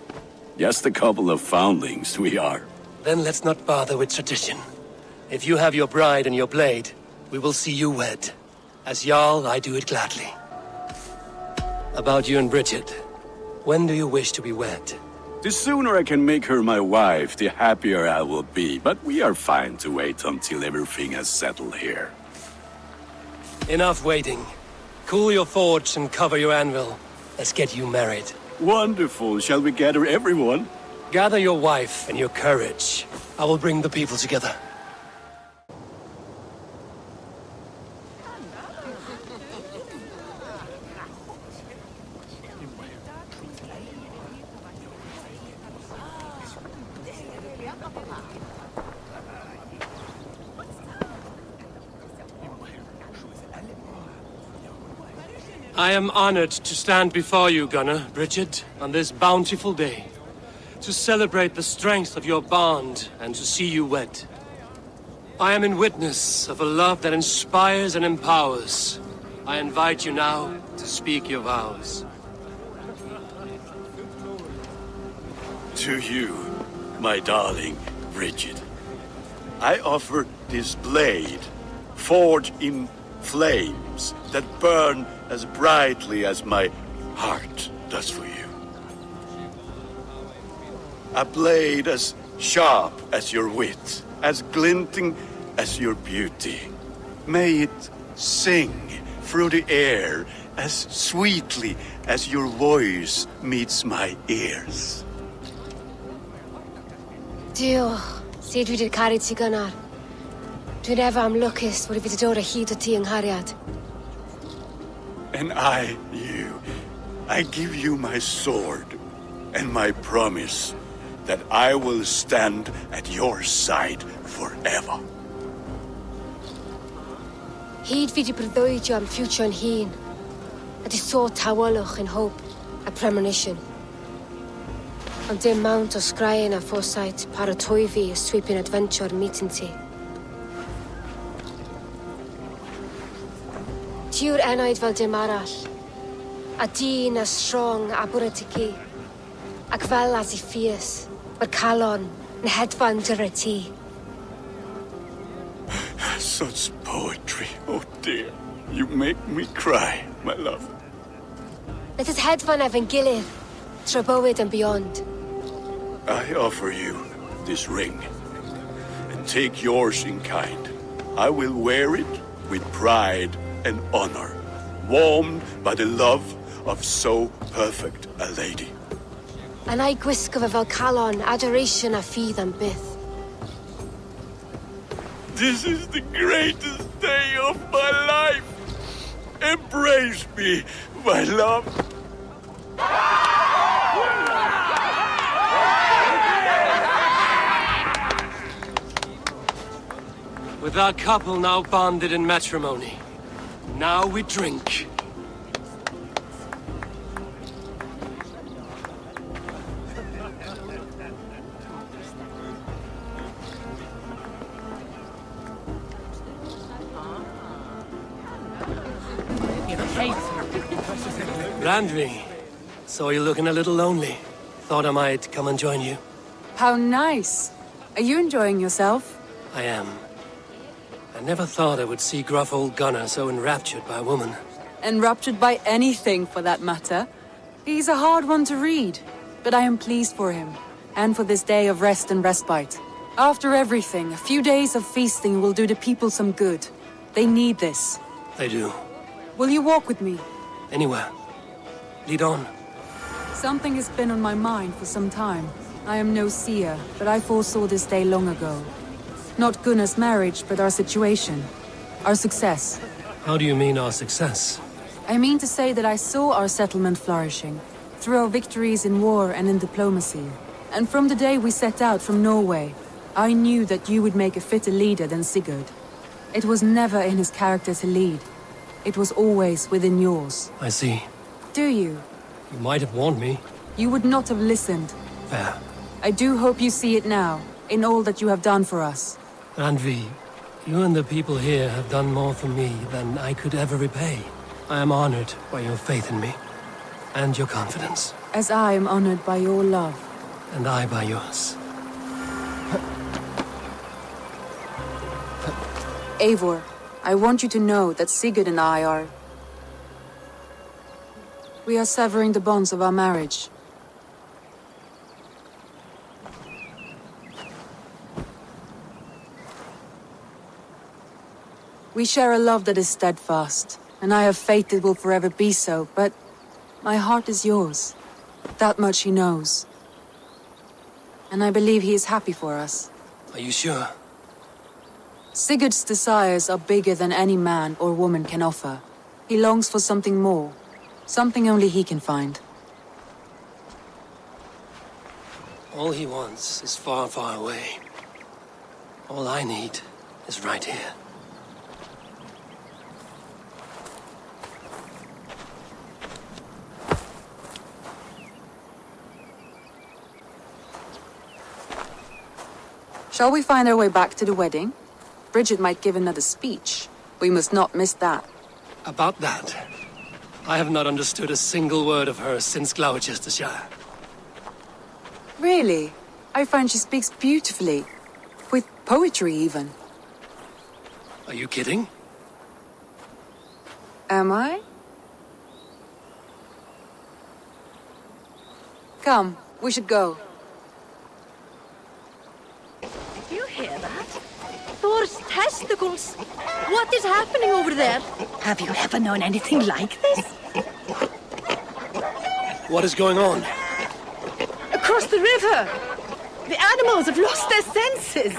Speaker 15: Just a couple of foundlings we are.
Speaker 1: Then let's not bother with tradition. If you have your bride and your blade, we will see you wed. As Jarl, I do it gladly. About you and Bridget, when do you wish to be wed?
Speaker 15: The sooner I can make her my wife, the happier I will be. But we are fine to wait until everything has settled here.
Speaker 1: Enough waiting. Cool your forge and cover your anvil. Let's get you married.
Speaker 15: Wonderful. Shall we gather everyone?
Speaker 1: Gather your wife and your courage. I will bring the people together. I am honored to stand before you, Gunnar, Richard, on this bountiful day, to celebrate the strength of your bond and to see you wed. I am in witness of a love that inspires and empowers. I invite you now to speak your vows.
Speaker 15: To you, my darling Richard, I offer this blade, forged in flames that burn as brightly as my heart does for you. A blade as sharp as your wit, as glinting as your beauty. May it sing through the air as sweetly as your voice meets my ears.
Speaker 7: Dio, sed vi det carit si Gunnar. Dwi'n efa am lwcus bod I fi dod o hyd o ti yng nghariad.
Speaker 15: And I, you, I give you my sword and my promise that I will stand at your side forever.
Speaker 7: Hyd fi di breuddwydio am ffiwtio'n hun, a di sôn tawolwch in hope a premonition. Ond dim mount o sgraen a foresight paratoi fi a sweeping adventure meeting ti. Tiw'r enaid fel dim arall, a dyn as strong a bwratici, ac fel as I fierce, mae'r calon yn hedfan dyr y ti.
Speaker 15: Such poetry, oh dear. You make me cry, my love.
Speaker 7: Let us hedfan efo'n gilydd, tra bywyd and beyond.
Speaker 15: I offer you this ring, and take yours in kind. I will wear it with pride and honor, warmed by the love of so perfect a lady.
Speaker 7: And I gwisgo fe fel calon, adoration a ffydd am byth.
Speaker 15: This is the greatest day of my life. Embrace me, my love.
Speaker 1: With our couple now bonded in matrimony, now we drink. Randvi, saw you looking a little lonely. Thought I might come and join you.
Speaker 4: How nice. Are you enjoying yourself?
Speaker 1: I am. I never thought I would see gruff old Gunnar so enraptured by a woman.
Speaker 4: Enraptured by anything, for that matter. He's a hard one to read, but I am pleased for him, and for this day of rest and respite. After everything, a few days of feasting will do the people some good. They need this.
Speaker 1: They do.
Speaker 4: Will you walk with me?
Speaker 1: Anywhere. Lead on.
Speaker 4: Something has been on my mind for some time. I am no seer, but I foresaw this day long ago. Not Gunnar's marriage, but our situation. Our success.
Speaker 1: How do you mean our success?
Speaker 4: I mean to say that I saw our settlement flourishing, through our victories in war and in diplomacy. And from the day we set out from Norway, I knew that you would make a fitter leader than Sigurd. It was never in his character to lead. It was always within yours.
Speaker 1: I see.
Speaker 4: Do you?
Speaker 1: You might have warned me.
Speaker 4: You would not have listened.
Speaker 1: Fair.
Speaker 4: I do hope you see it now, in all that you have done for us.
Speaker 1: Randvi, you and the people here have done more for me than I could ever repay. I am honored by your faith in me, and your confidence.
Speaker 4: As I am honored by your love.
Speaker 1: And I by yours.
Speaker 4: Eivor, I want you to know that Sigurd and I are... We are severing the bonds of our marriage. We share a love that is steadfast, and I have faith it will forever be so, but my heart is yours. That much he knows. And I believe he is happy for us.
Speaker 1: Are you sure?
Speaker 4: Sigurd's desires are bigger than any man or woman can offer. He longs for something more. Something only he can find.
Speaker 1: All he wants is far, far away. All I need is right here.
Speaker 4: Shall we find our way back to the wedding? Bridget might give another speech. We must not miss that.
Speaker 1: About that, I have not understood a single word of hers since Gloucestershire.
Speaker 4: Really? I find she speaks beautifully. With poetry, even.
Speaker 1: Are you kidding?
Speaker 4: Am I? Come, we should go.
Speaker 6: Do you hear that? Thor's testicles! What is happening over there? Have you ever known anything like this?
Speaker 1: What is going on?
Speaker 6: Across the river! The animals have lost their senses!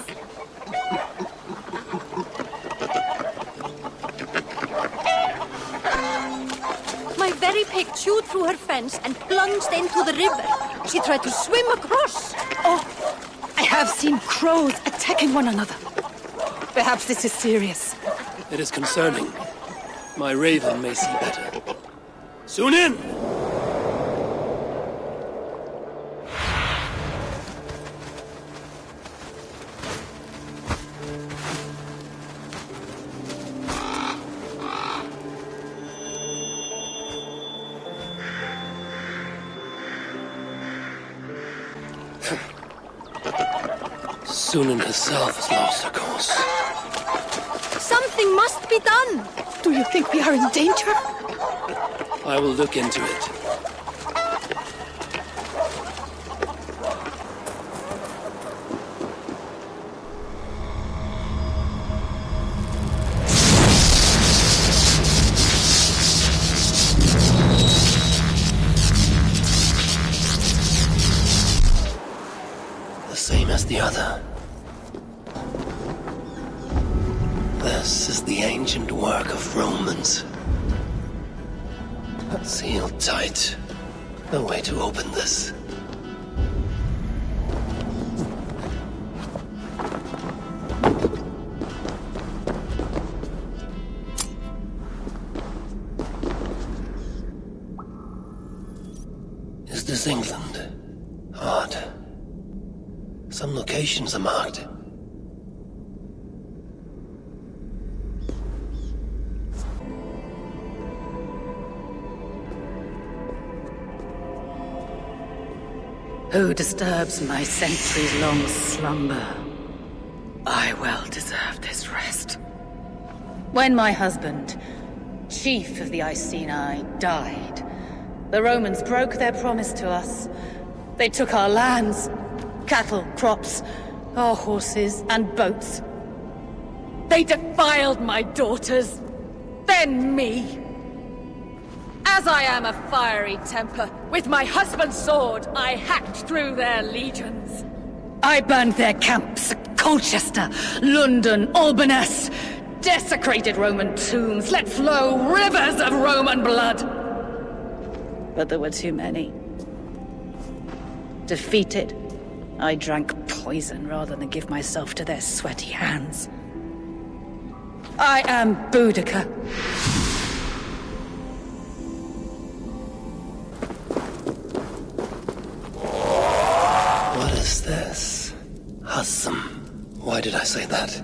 Speaker 6: My very pig chewed through her fence and plunged into the river. She tried to swim across. Oh, I have seen crows attacking one another. Perhaps this is serious.
Speaker 1: It is concerning. My raven may see better. Soon in! Sunan herself has lost her course.
Speaker 6: Something must be done. Do you think we are in danger?
Speaker 1: I will look into it. The same as the other. This is the ancient work of Romans. Sealed tight. No way to open this. Is this England? Odd. Some locations are marked.
Speaker 14: Who disturbs my centuries-long slumber? I well deserve this rest. When my husband, chief of the Iceni, died, the Romans broke their promise to us. They took our lands, cattle, crops, our horses, and boats. They defiled my daughters, then me. As I am a fiery temper, with my husband's sword, I hacked through their legions. I burned their camps at Colchester, London, Albanus, desecrated Roman tombs, let flow rivers of Roman blood. But there were too many. Defeated, I drank poison rather than give myself to their sweaty hands. I am Boudica.
Speaker 1: What is this? Hussum. Why did I say that?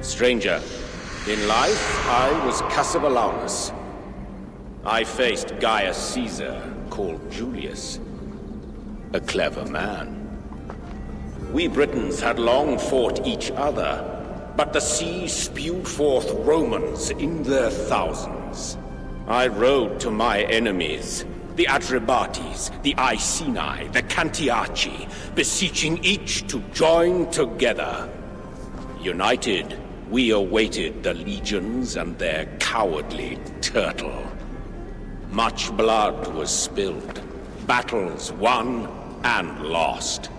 Speaker 5: Stranger, in life I was Cassivellaunus. I faced Gaius Caesar, called Julius. A clever man. We Britons had long fought each other, but the sea spewed forth Romans in their thousands. I rode to my enemies, the Atrebates, the Iceni, the Cantiaci, beseeching each to join together. United, we awaited the legions and their cowardly turtle. Much blood was spilled, battles won and lost.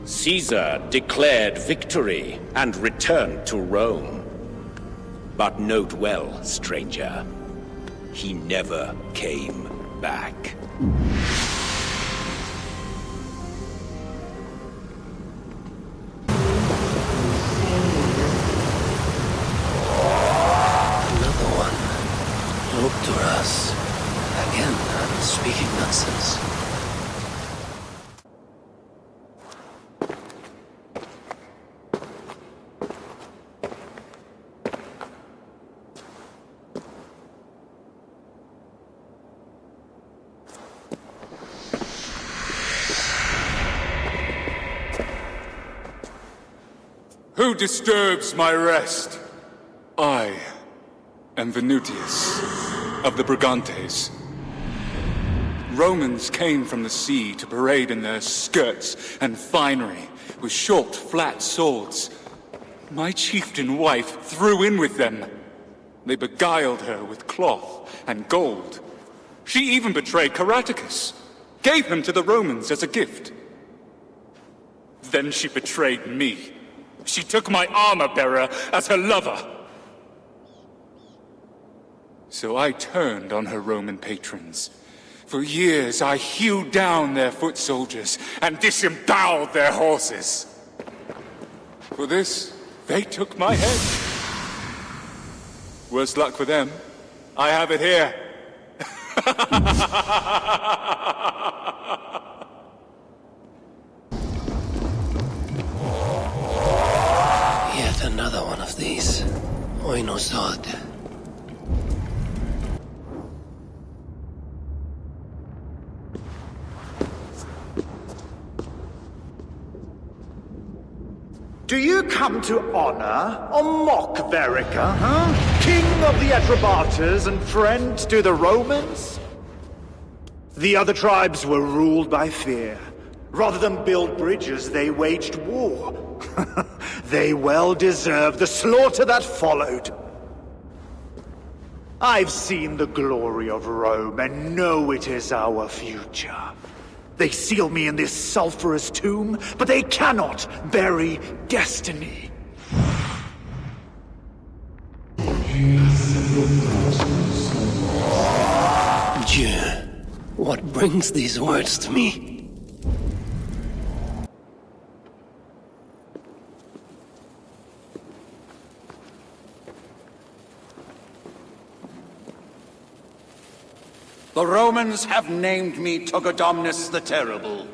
Speaker 5: Caesar declared victory and returned to Rome. But note well, stranger, he never came back.
Speaker 8: Who disturbs my rest? I am Venutius of the Brigantes. Romans came from the sea to parade in their skirts and finery with short, flat swords. My chieftain wife threw in with them. They beguiled her with cloth and gold. She even betrayed Caraticus, gave him to the Romans as a gift. Then she betrayed me. She took my armor-bearer as her lover. So I turned on her Roman patrons. For years I hewed down their foot soldiers and disemboweled their horses. For this, they took my head. Worse luck for them. I have it here.
Speaker 1: Yet another one of these. Oinosod.
Speaker 2: Do you come to honor or mock Berserker, huh? King of the Atrebates and friend to the Romans? The other tribes were ruled by fear. Rather than build bridges, they waged war. They well deserve the slaughter that followed. I've seen the glory of Rome and know it is our future. They seal me in this sulphurous tomb, but they cannot bury destiny.
Speaker 1: Dieu, what brings these words to me?
Speaker 10: The Romans have named me Togodomnus the Terrible.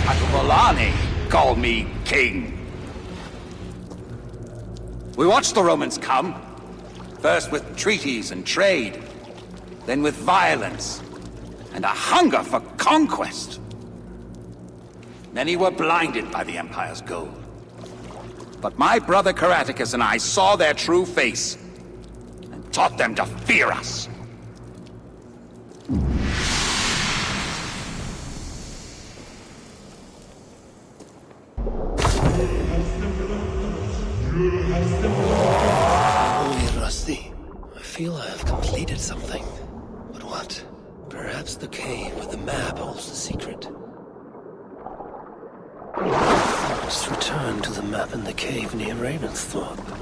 Speaker 10: Atubalani call me king. We watched the Romans come, first with treaties and trade, then with violence and a hunger for conquest. Many were blinded by the Empire's gold. But my brother Caraticus and I saw their true face and taught them to fear us.
Speaker 1: Holy Rusty, I feel I have completed something. But what? Perhaps the cave with the map holds the secret. Let's return to the map in the cave near Ravensthorpe.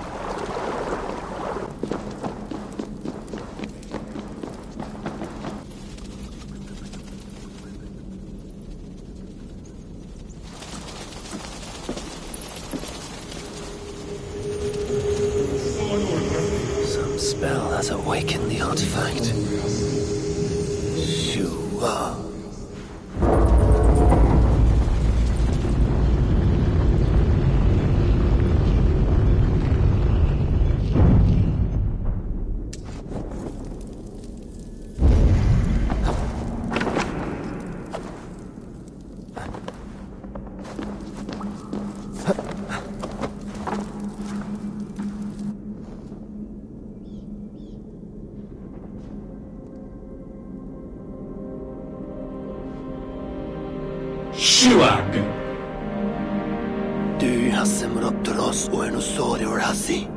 Speaker 1: Some spell has awakened the artifact. Shua.
Speaker 5: Shuag.
Speaker 1: Du Hasimropteros och Enosorior Hasi.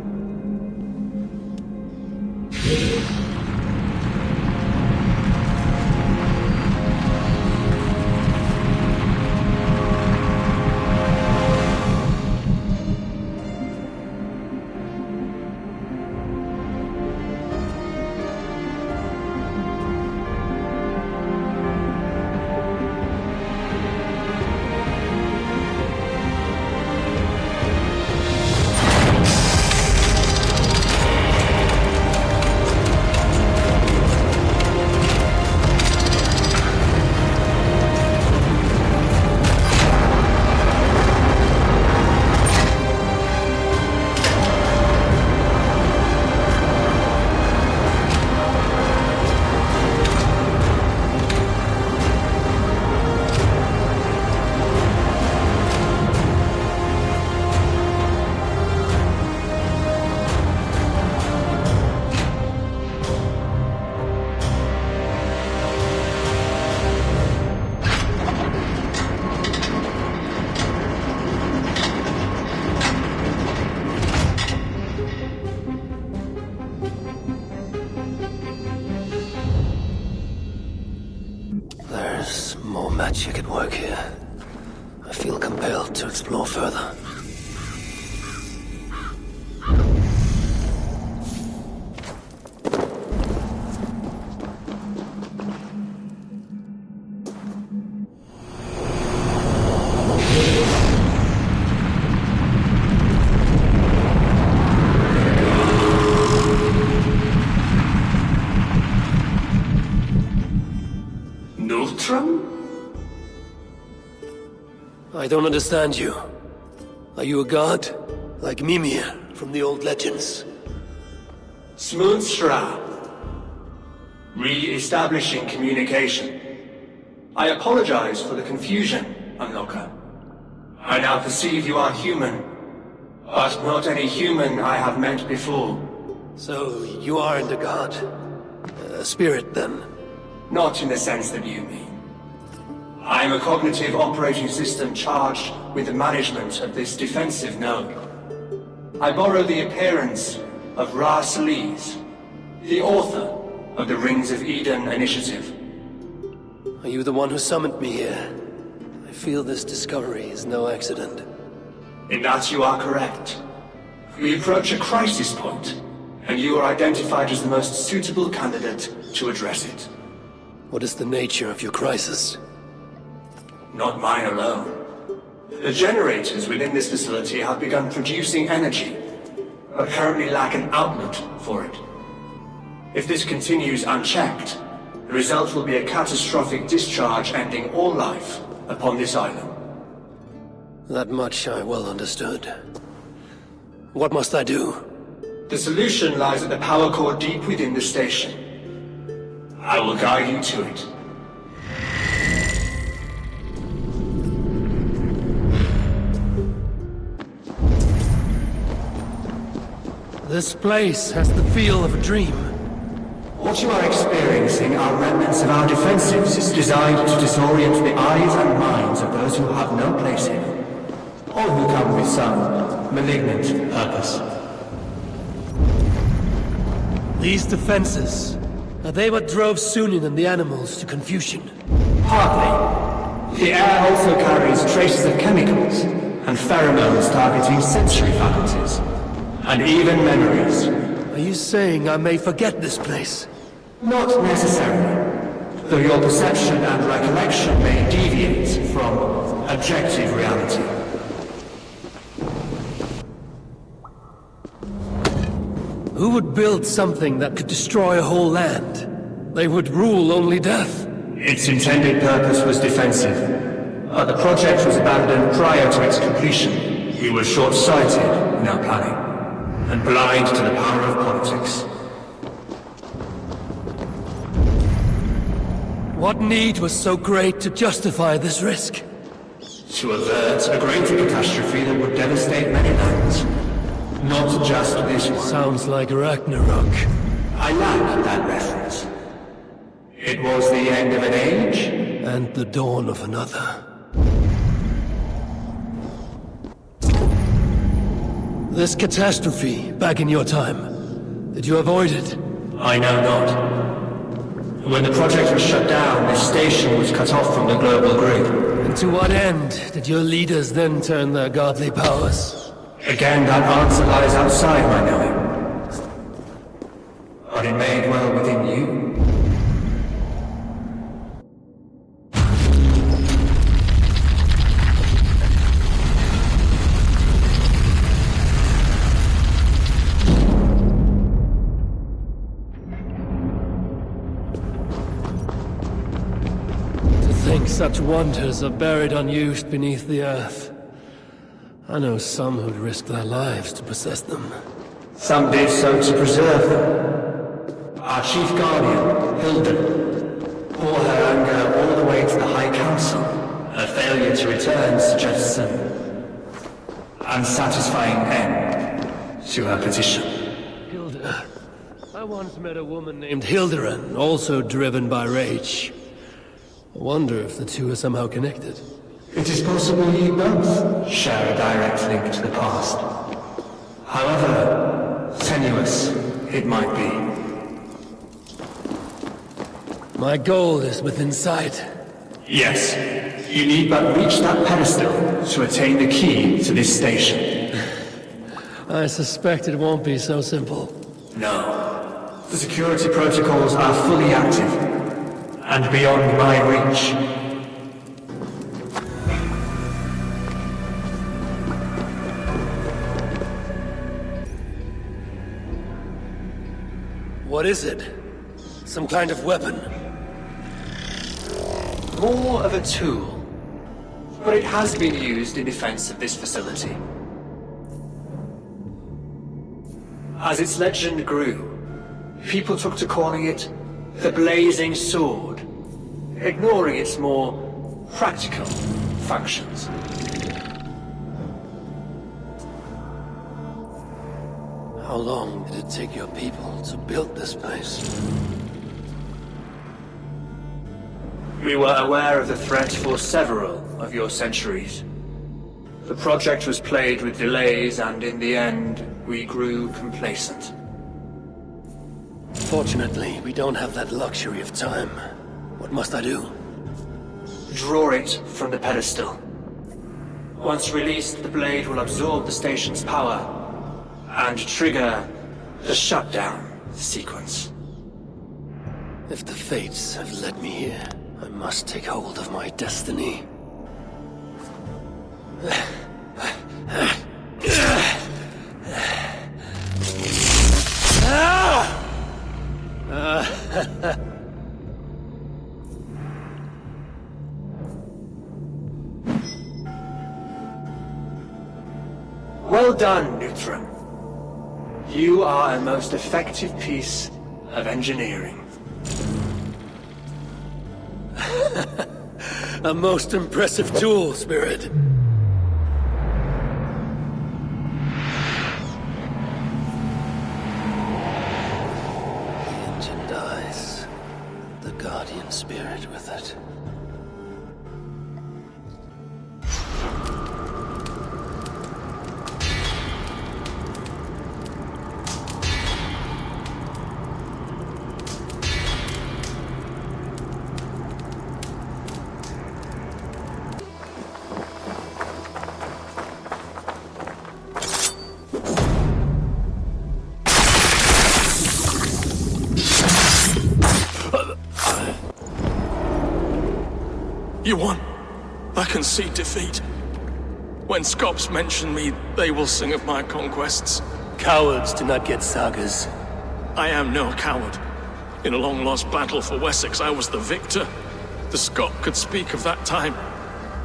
Speaker 1: magic at work here. I feel compelled to explore further. I don't understand you. Are you a god? Like Mimir from the old legends?
Speaker 11: Smoothstra. Re-establishing communication. I apologize for the confusion, Unlocker. I now perceive you are human, but not any human I have met before.
Speaker 1: So, you aren't a god? A spirit, then?
Speaker 11: Not in the sense that you mean. I am a cognitive operating system charged with the management of this defensive node. I borrow the appearance of Ra-Saliz, the author of the Rings of Eden initiative.
Speaker 1: Are you the one who summoned me here? I feel this discovery is no accident.
Speaker 11: In that you are correct. We approach a crisis point, and you are identified as the most suitable candidate to address it.
Speaker 1: What is the nature of your crisis?
Speaker 11: Not mine alone. The generators within this facility have begun producing energy, but currently lack an outlet for it. If this continues unchecked, the result will be a catastrophic discharge ending all life upon this island.
Speaker 1: That much I well understood. What must I do?
Speaker 11: The solution lies at the power core deep within the station. I will guide you to it.
Speaker 1: This place has the feel of a dream.
Speaker 11: What you are experiencing are remnants of our defensive system designed to disorient the eyes and minds of those who have no place here, or who come with some malignant purpose.
Speaker 1: These defenses, are they what drove Sunin and the animals to confusion?
Speaker 11: Hardly. The air also carries traces of chemicals and pheromones targeting sensory faculties. And even memories.
Speaker 1: Are you saying I may forget this place?
Speaker 11: Not necessarily. Though your perception and recollection may deviate from objective reality.
Speaker 1: Who would build something that could destroy a whole land? They would rule only death.
Speaker 11: Its intended purpose was defensive, but the project was abandoned prior to its completion. We were short-sighted in our planning, and blind to the power of politics.
Speaker 1: What need was so great to justify this risk?
Speaker 11: To avert a greater catastrophe that would devastate many lands. Not just this one.
Speaker 1: Sounds like Ragnarok.
Speaker 11: I lack that reference. It was the end of an age,
Speaker 1: and the dawn of another. This catastrophe, back in your time, did you avoid it?
Speaker 11: I know not. When the project was shut down, this station was cut off from the global grid.
Speaker 1: And to what end did your leaders then turn their godly powers?
Speaker 11: Again, that answer lies outside my knowing. But it may dwell within you.
Speaker 1: Such wonders are buried unused beneath the earth. I know some who'd risk their lives to possess them.
Speaker 11: Some did so to preserve them. Our chief guardian, Hilda, bore her anger all the way to the High Council. Her failure to return suggests an unsatisfying end to her petition.
Speaker 1: Hilda. I once met a woman named Hilderan, also driven by rage. I wonder if the two are somehow connected.
Speaker 11: It is possible you both share a direct link to the past. However tenuous it might be.
Speaker 1: My goal is within sight.
Speaker 11: Yes. You need but reach that pedestal to attain the key to this station.
Speaker 1: I suspect it won't be so simple.
Speaker 11: No. The security protocols are fully active and beyond my reach.
Speaker 1: What is it? Some kind of weapon?
Speaker 11: More of a tool, but it has been used in defense of this facility. As its legend grew, people took to calling it the Blazing Sword, ignoring its more practical functions.
Speaker 1: How long did it take your people to build this place?
Speaker 11: We were aware of the threat for several of your centuries. The project was plagued with delays, and in the end, we grew complacent.
Speaker 1: Fortunately, we don't have that luxury of time. What must I do?
Speaker 11: Draw it from the pedestal. Once released, the blade will absorb the station's power and trigger the shutdown sequence.
Speaker 1: If the fates have led me here, I must take hold of my destiny.
Speaker 11: Well done, Neutron. You are a most effective piece of engineering.
Speaker 1: A most impressive tool, Spirit. The engine dies. The Guardian Spirit with it.
Speaker 12: You won. I can see defeat. When Scops mention me, they will sing of my conquests.
Speaker 1: Cowards do not get sagas.
Speaker 12: I am no coward. In a long-lost battle for Wessex, I was the victor. The Scot could speak of that time.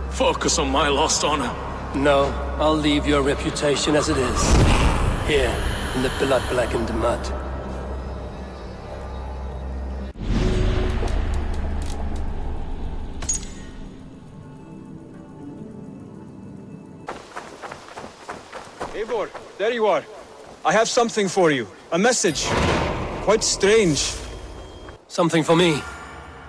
Speaker 12: Focus on my lost honor.
Speaker 1: No, I'll leave your reputation as it is. Here, in the blood-blackened mud.
Speaker 16: Eivor, there you are. I have something for you. A message. Quite strange.
Speaker 1: Something for me.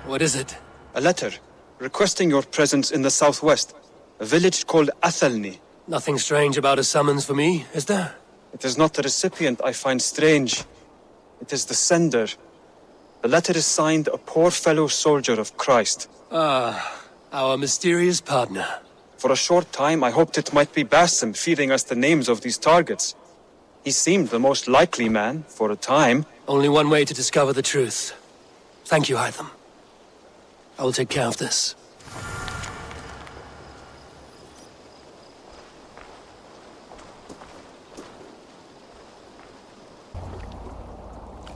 Speaker 1: What is it?
Speaker 16: A letter, requesting your presence in the southwest. A village called Athelney.
Speaker 1: Nothing strange about a summons for me, is there?
Speaker 16: It is not the recipient I find strange. It is the sender. The letter is signed a poor fellow soldier of Christ.
Speaker 1: Ah, our mysterious partner.
Speaker 16: For a short time, I hoped it might be Basim feeding us the names of these targets. He seemed the most likely man, for a time.
Speaker 1: Only one way to discover the truth. Thank you, Hytham. I will take care of this.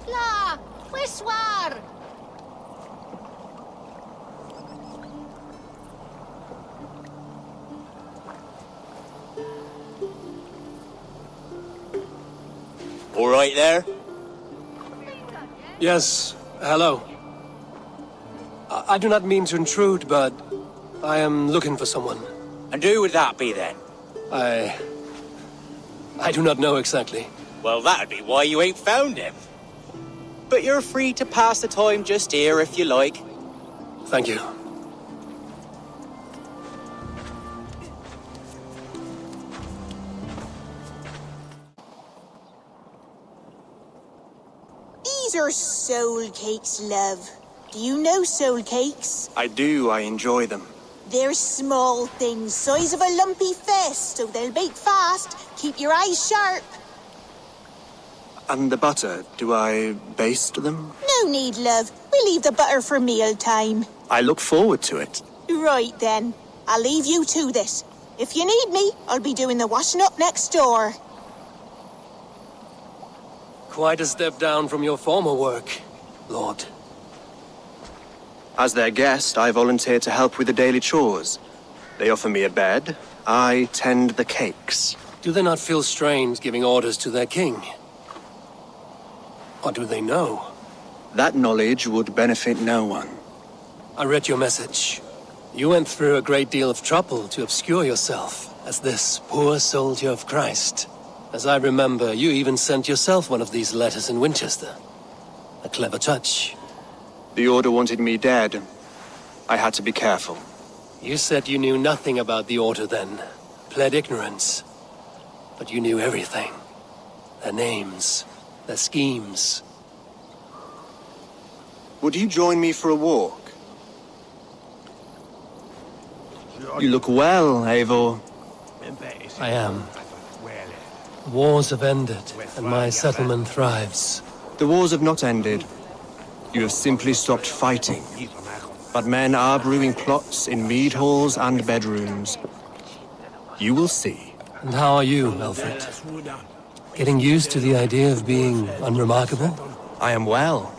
Speaker 6: La! Weswar!
Speaker 20: All right there?
Speaker 1: Yes, hello. I do not mean to intrude, but I am looking for someone.
Speaker 20: And who would that be then?
Speaker 1: I do not know exactly.
Speaker 20: Well, that'd be why you ain't found him. But you're free to pass the time just here if you like.
Speaker 1: Thank you.
Speaker 18: These are soul cakes, love.
Speaker 9: Do you know soul cakes?
Speaker 18: I do, I enjoy them.
Speaker 9: They're small things, size of a lumpy fist, so they'll bake fast. Keep your eyes sharp.
Speaker 18: And the butter, do I baste them?
Speaker 9: No need, love. We'll leave the butter for meal time.
Speaker 18: I look forward to it.
Speaker 9: Right then. I'll leave you to this. If you need me, I'll be doing the washing up next door.
Speaker 1: Quite a step down from your former work, Lord.
Speaker 18: As their guest, I volunteered to help with the daily chores. They offer me a bed. I tend the cakes.
Speaker 1: Do they not feel strange giving orders to their king? Or do they know?
Speaker 18: That knowledge would benefit no one.
Speaker 1: I read your message. You went through a great deal of trouble to obscure yourself as this poor soldier of Christ. As I remember, you even sent yourself one of these letters in Winchester. A clever touch.
Speaker 18: The Order wanted me dead. I had to be careful.
Speaker 1: You said you knew nothing about the Order then. Pled ignorance. But you knew everything. Their names, their schemes.
Speaker 18: Would you join me for a walk? You look well, Eivor.
Speaker 1: I am. Wars have ended, and my settlement thrives.
Speaker 18: The wars have not ended. You have simply stopped fighting. But men are brewing plots in mead halls and bedrooms. You will see.
Speaker 1: And how are you, Alfred? Getting used to the idea of being unremarkable?
Speaker 18: I am well.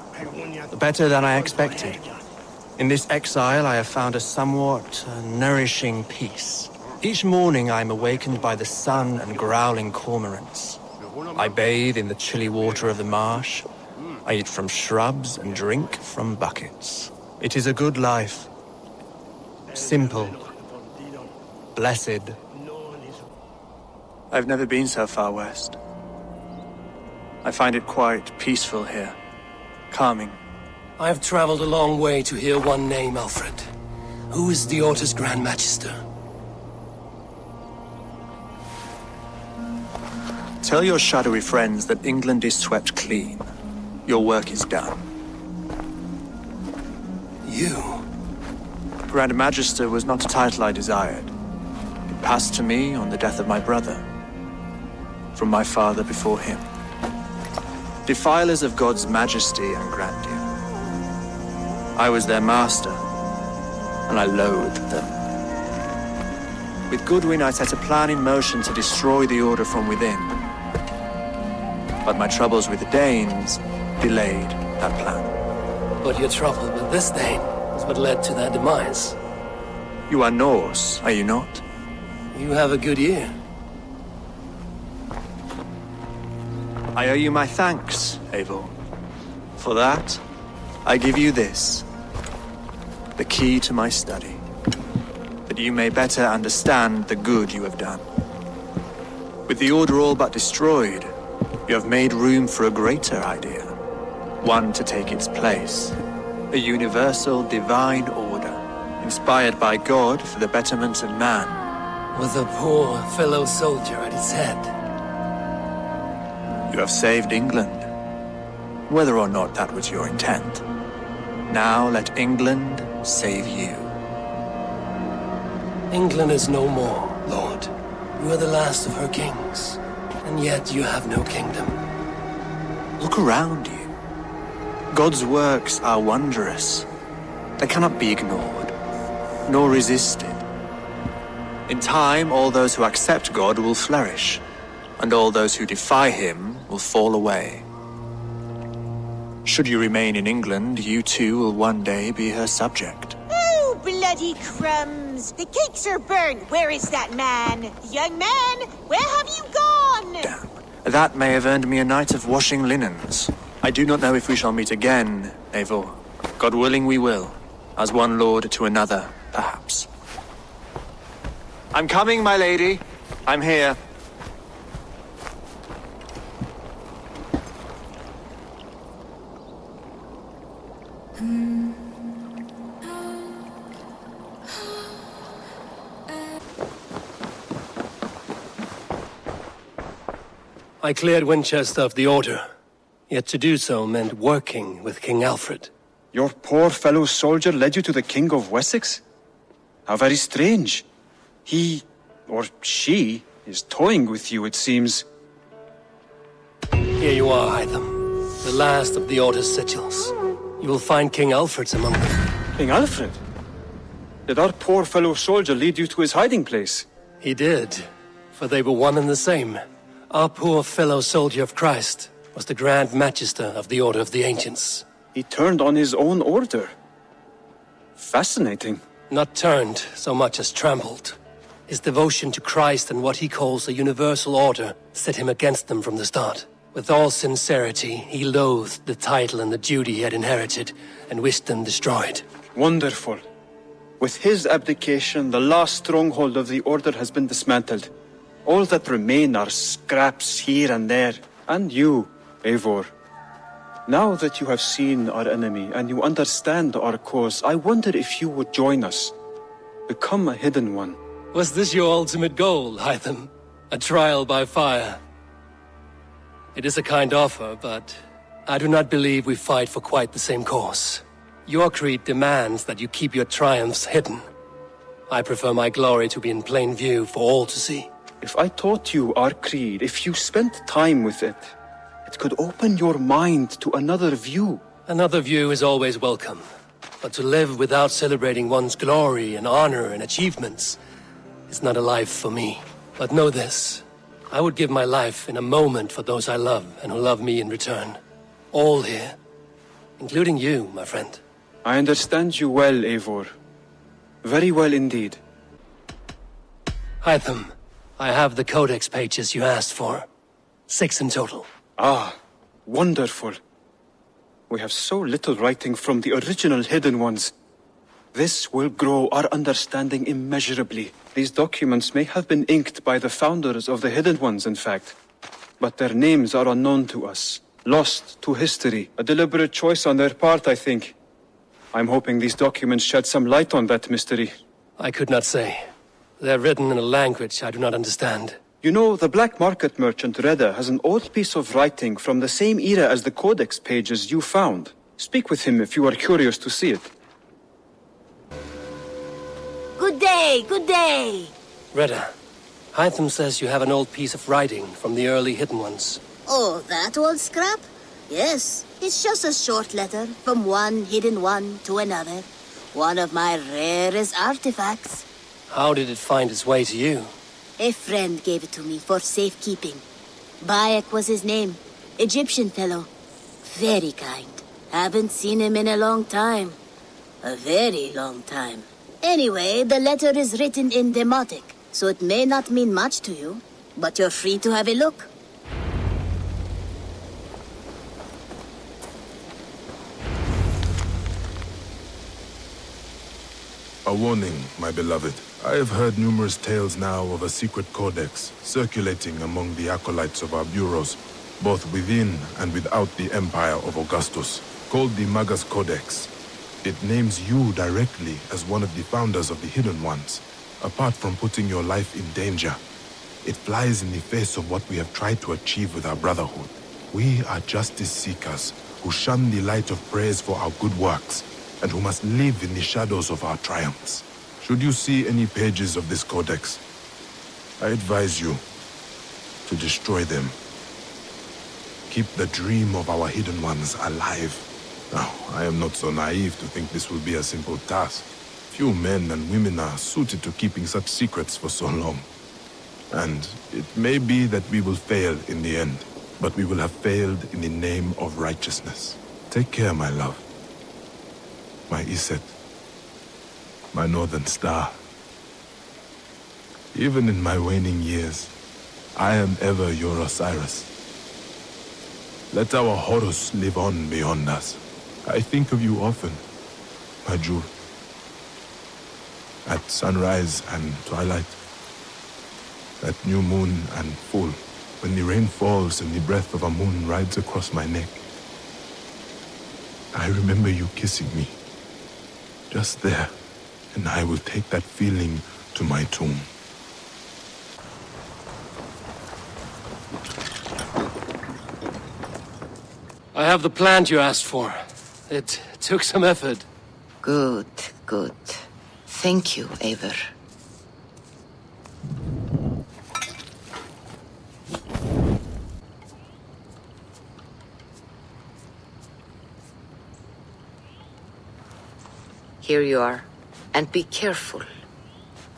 Speaker 18: Better than I expected. In this exile, I have found a somewhat nourishing peace. Each morning, I am awakened by the sun and growling cormorants. I bathe in the chilly water of the marsh. I eat from shrubs and drink from buckets. It is a good life. Simple. Blessed. I've never been so far west. I find it quite peaceful here. Calming.
Speaker 1: I have traveled a long way to hear one name, Alfred. Who is the Order's Grand Magister?
Speaker 18: Tell your shadowy friends that England is swept clean. Your work is done.
Speaker 1: You?
Speaker 18: Grand Magister was not a title I desired. It passed to me on the death of my brother. From my father before him. Defilers of God's majesty and grandeur. I was their master, and I loathed them. With Goodwin, I set a plan in motion to destroy the Order from within. But my troubles with the Danes delayed that plan.
Speaker 1: But your trouble with this Dane is what led to their demise.
Speaker 18: You are Norse, are you not?
Speaker 1: You have a good ear.
Speaker 18: I owe you my thanks, Eivor. For that, I give you this. The key to my study. That you may better understand the good you have done. With the Order all but destroyed, you have made room for a greater idea. One to take its place. A universal divine order, inspired by God for the betterment of man.
Speaker 1: With a poor fellow soldier at its head.
Speaker 18: You have saved England, whether or not that was your intent. Now let England save you.
Speaker 1: England is no more, Lord. You are the last of her kings, and yet you have no kingdom.
Speaker 18: Look around you. God's works are wondrous. They cannot be ignored, nor resisted. In time, all those who accept God will flourish, and all those who defy him will fall away. Should you remain in England, you too will one day be her subject.
Speaker 9: Oh, bloody crumbs! The cakes are burned! Where is that man? Young man, where have you gone?
Speaker 18: Damn. That may have earned me a night of washing linens. I do not know if we shall meet again, Eivor. God willing we will. As one lord to another, perhaps. I'm coming, my lady. I'm here.
Speaker 1: I cleared Winchester of the Order, yet to do so meant working with King Alfred.
Speaker 16: Your poor fellow soldier led you to the King of Wessex? How very strange. He, or she, is toying with you, it seems.
Speaker 1: Here you are, Hytham. The last of the Order's sigils. You will find King Alfred's among them.
Speaker 16: King Alfred? Did our poor fellow soldier lead you to his hiding place?
Speaker 1: He did, for they were one and the same. Our poor fellow soldier of Christ was the Grand Magister of the Order of the Ancients.
Speaker 16: He turned on his own order. Fascinating.
Speaker 1: Not turned so much as trampled. His devotion to Christ and what he calls a universal order set him against them from the start. With all sincerity, he loathed the title and the duty he had inherited, and wished them destroyed.
Speaker 16: Wonderful. With his abdication, the last stronghold of the Order has been dismantled. All that remain are scraps here and there. And you, Eivor. Now that you have seen our enemy and you understand our cause, I wonder if you would join us. Become a hidden one.
Speaker 1: Was this your ultimate goal, Hytham? A trial by fire? It is a kind offer, but I do not believe we fight for quite the same cause. Your creed demands that you keep your triumphs hidden. I prefer my glory to be in plain view for all to see.
Speaker 16: If I taught you our creed, if you spent time with it, it could open your mind to another view.
Speaker 1: Another view is always welcome. But to live without celebrating one's glory and honor and achievements is not a life for me. But know this. I would give my life in a moment for those I love and who love me in return. All here. Including you, my friend.
Speaker 16: I understand you well, Eivor. Very well indeed.
Speaker 1: Hytham, I have the codex pages you asked for. 6 in total.
Speaker 16: Ah, wonderful. We have so little writing from the original Hidden Ones. This will grow our understanding immeasurably. These documents may have been inked by the founders of the Hidden Ones, in fact. But their names are unknown to us. Lost to history. A deliberate choice on their part, I think. I'm hoping these documents shed some light on that mystery.
Speaker 1: I could not say. They're written in a language I do not understand.
Speaker 16: You know, the black market merchant Reda has an old piece of writing from the same era as the codex pages you found. Speak with him if you are curious to see it.
Speaker 9: Good day, good day.
Speaker 1: Reda, Hytham says you have an old piece of writing from the early Hidden Ones.
Speaker 9: Oh, that old scrap? Yes, it's just a short letter from one hidden one to another. One of my rarest artifacts.
Speaker 1: How did it find its way to you?
Speaker 9: A friend gave it to me for safekeeping. Bayek was his name. Egyptian fellow. Very kind. Haven't seen him in a long time. A very long time. Anyway, the letter is written in Demotic, so it may not mean much to you, but you're free to have a look.
Speaker 13: A warning, my beloved. I have heard numerous tales now of a secret codex circulating among the acolytes of our bureaus, both within and without the Empire of Augustus, called the Magus Codex. It names you directly as one of the founders of the Hidden Ones, apart from putting your life in danger. It flies in the face of what we have tried to achieve with our brotherhood. We are justice seekers who shun the light of praise for our good works, and who must live in the shadows of our triumphs. Should you see any pages of this codex, I advise you to destroy them. Keep the dream of our Hidden Ones alive. Now, I am not so naive to think this will be a simple task. Few men and women are suited to keeping such secrets for so long. And it may be that we will fail in the end, but we will have failed in the name of righteousness. Take care, my love. My Iset. My northern star. Even in my waning years, I am ever your Osiris. Let our Horus live on beyond us. I think of you often, my jewel. At sunrise and twilight. At new moon and full, when the rain falls and the breath of a moon rides across my neck. I remember you kissing me. Just there, and I will take that feeling to my tomb.
Speaker 1: I have the plant you asked for. It took some effort.
Speaker 17: Good, good. Thank you, Eivor. Here you are. And be careful.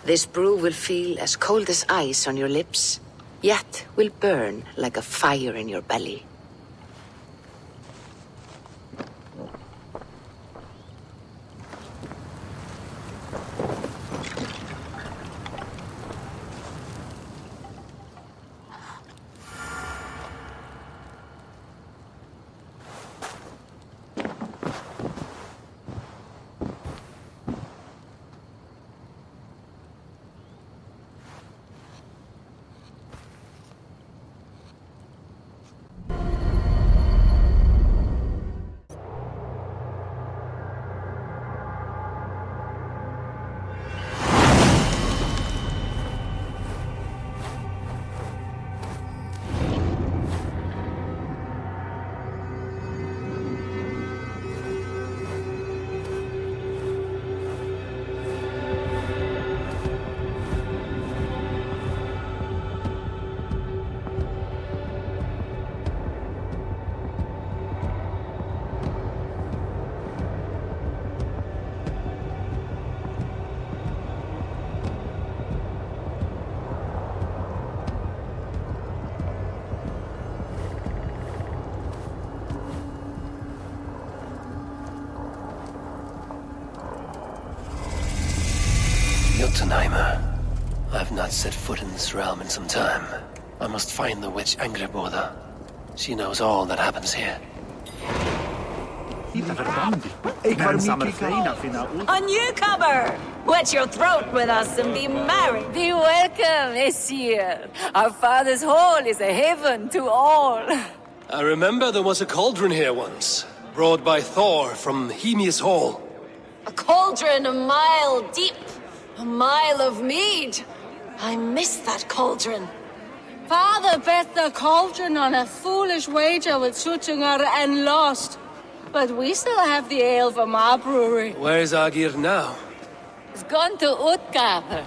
Speaker 17: This brew will feel as cold as ice on your lips, yet will burn like a fire in your belly.
Speaker 1: I've not set foot in this realm in some time. I must find the witch Angreboda. She knows all that happens here.
Speaker 21: A newcomer! Wet your throat with us and be married.
Speaker 22: Be welcome, Esir. Our father's hall is a haven to all.
Speaker 1: I remember there was a cauldron here once, brought by Thor from Hemia's Hall.
Speaker 21: A cauldron a mile deep. A mile of mead. I miss that cauldron.
Speaker 23: Father bet the cauldron on a foolish wager with Suttungr and lost. But we still have the ale from our brewery.
Speaker 1: Where's Agir now?
Speaker 22: He's gone to Utgavr.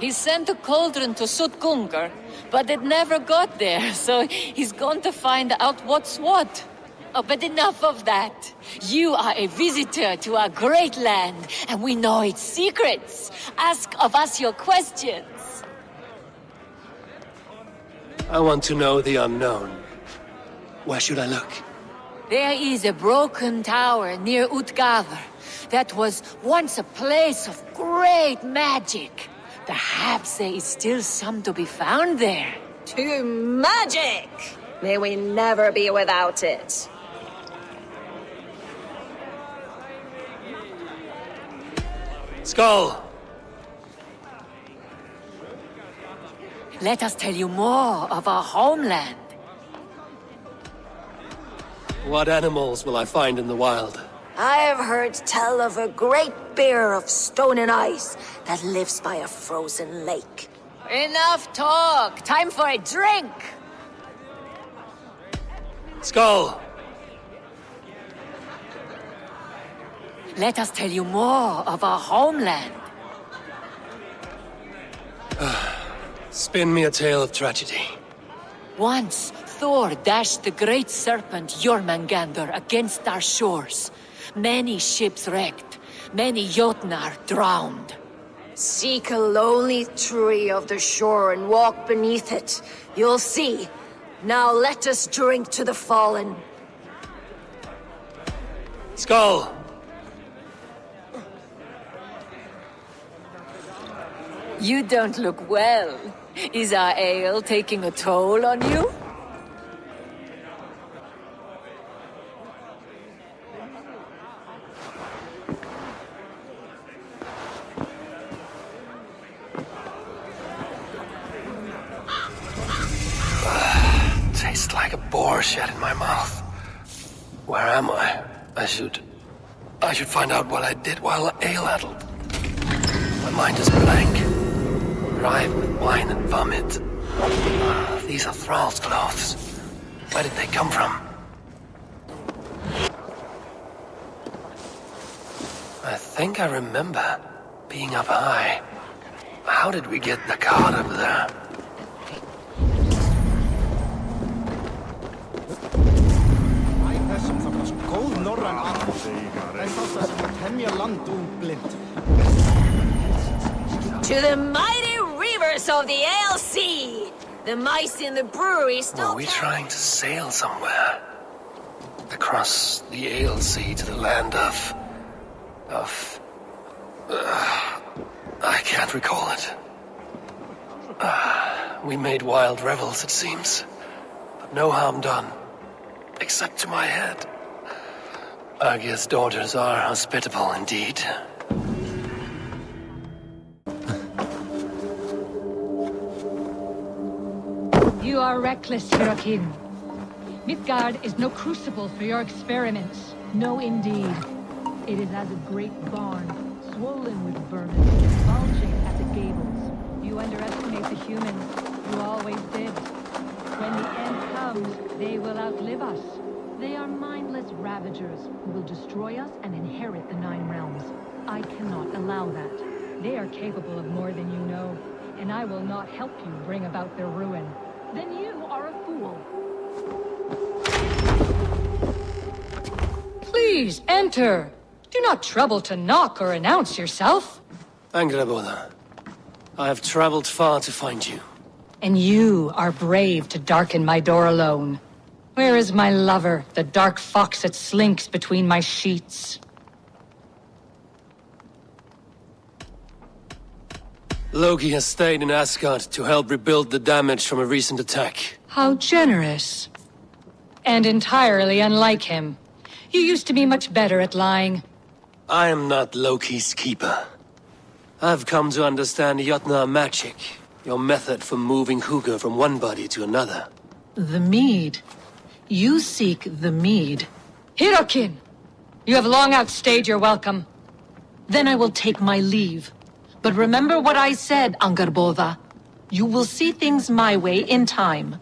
Speaker 22: He sent a cauldron to Suttungr, but it never got there, so he's gone to find out what's what. Oh, but enough of that. You are a visitor to our great land, and we know its secrets. Ask of us your questions.
Speaker 1: I want to know the unknown. Where should I look?
Speaker 22: There is a broken tower near Utgavr that was once a place of great magic. Perhaps there is still some to be found there.
Speaker 21: To magic! May we never be without it.
Speaker 1: Skull!
Speaker 22: Let us tell you more of our homeland.
Speaker 1: What animals will I find in the wild?
Speaker 21: I have heard tell of a great bear of stone and ice that lives by a frozen lake.
Speaker 22: Enough talk! Time for a drink!
Speaker 1: Skull!
Speaker 22: Let us tell you more of our homeland.
Speaker 1: Spin me a tale of tragedy.
Speaker 22: Once, Thor dashed the great serpent Jormungandr against our shores. Many ships wrecked, many Jotnar drowned.
Speaker 21: Seek a lonely tree of the shore and walk beneath it. You'll see. Now let us drink to the fallen.
Speaker 1: Skull!
Speaker 22: You don't look well. Is our ale taking a toll on you?
Speaker 1: Tastes like a boar shed in my mouth. Where am I? I should find out what I did while ale-addled. My mind is blank. Ripe with wine and vomit. These are Thrall's clothes. Where did they come from? think I remember being up high. How did we get the cart up there?
Speaker 21: To the mighty rivers of the Ale Sea! The mice in the brewery still...
Speaker 1: Were we trying to sail somewhere? Across the Ale Sea to the land of... I can't recall it. We made wild revels, it seems. But no harm done. Except to my head. Argia's daughters are hospitable indeed.
Speaker 3: You are reckless, Hirakin. Midgard is no crucible for your experiments. No, indeed. It is as a great barn, swollen with vermin, bulging at the gables. You underestimate the humans. You always did. When the end comes, they will outlive us. They are mindless ravagers who will destroy us and inherit the Nine Realms. I cannot allow that. They are capable of more than you know, and I will not help you bring about their ruin. Then you are a fool. Please, enter. Do not trouble to knock or announce yourself.
Speaker 1: Angreboda, I have traveled far to find you.
Speaker 3: And you are brave to darken my door alone. Where is my lover, the dark fox that slinks between my sheets?
Speaker 1: Loki has stayed in Asgard to help rebuild the damage from a recent attack.
Speaker 3: How generous. And entirely unlike him. You used to be much better at lying.
Speaker 1: I am not Loki's keeper. I've come to understand Jotnar magic, your method for moving Hugr from one body to another.
Speaker 7: The mead. You seek the mead.
Speaker 3: Hirakin! You have long outstayed your welcome.
Speaker 7: Then I will take my leave. But remember what I said, Angrboda. You will see things my way in time.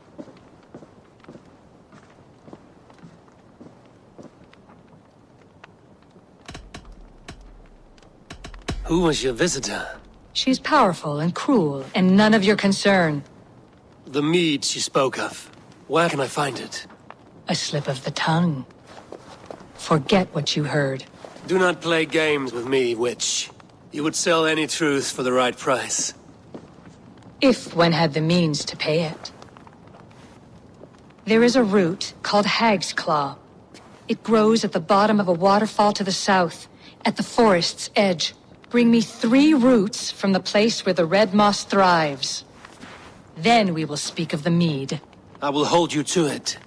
Speaker 1: Who was your visitor?
Speaker 3: She's powerful and cruel, and none of your concern.
Speaker 1: The mead she spoke of. Where can I find it?
Speaker 3: A slip of the tongue. Forget what you heard.
Speaker 1: Do not play games with me, witch. You would sell any truth for the right price.
Speaker 3: If one had the means to pay it. There is a root called Hag's Claw. It grows at the bottom of a waterfall to the south, at the forest's edge. Bring me 3 roots from the place where the red moss thrives. Then we will speak of the mead.
Speaker 1: I will hold you to it.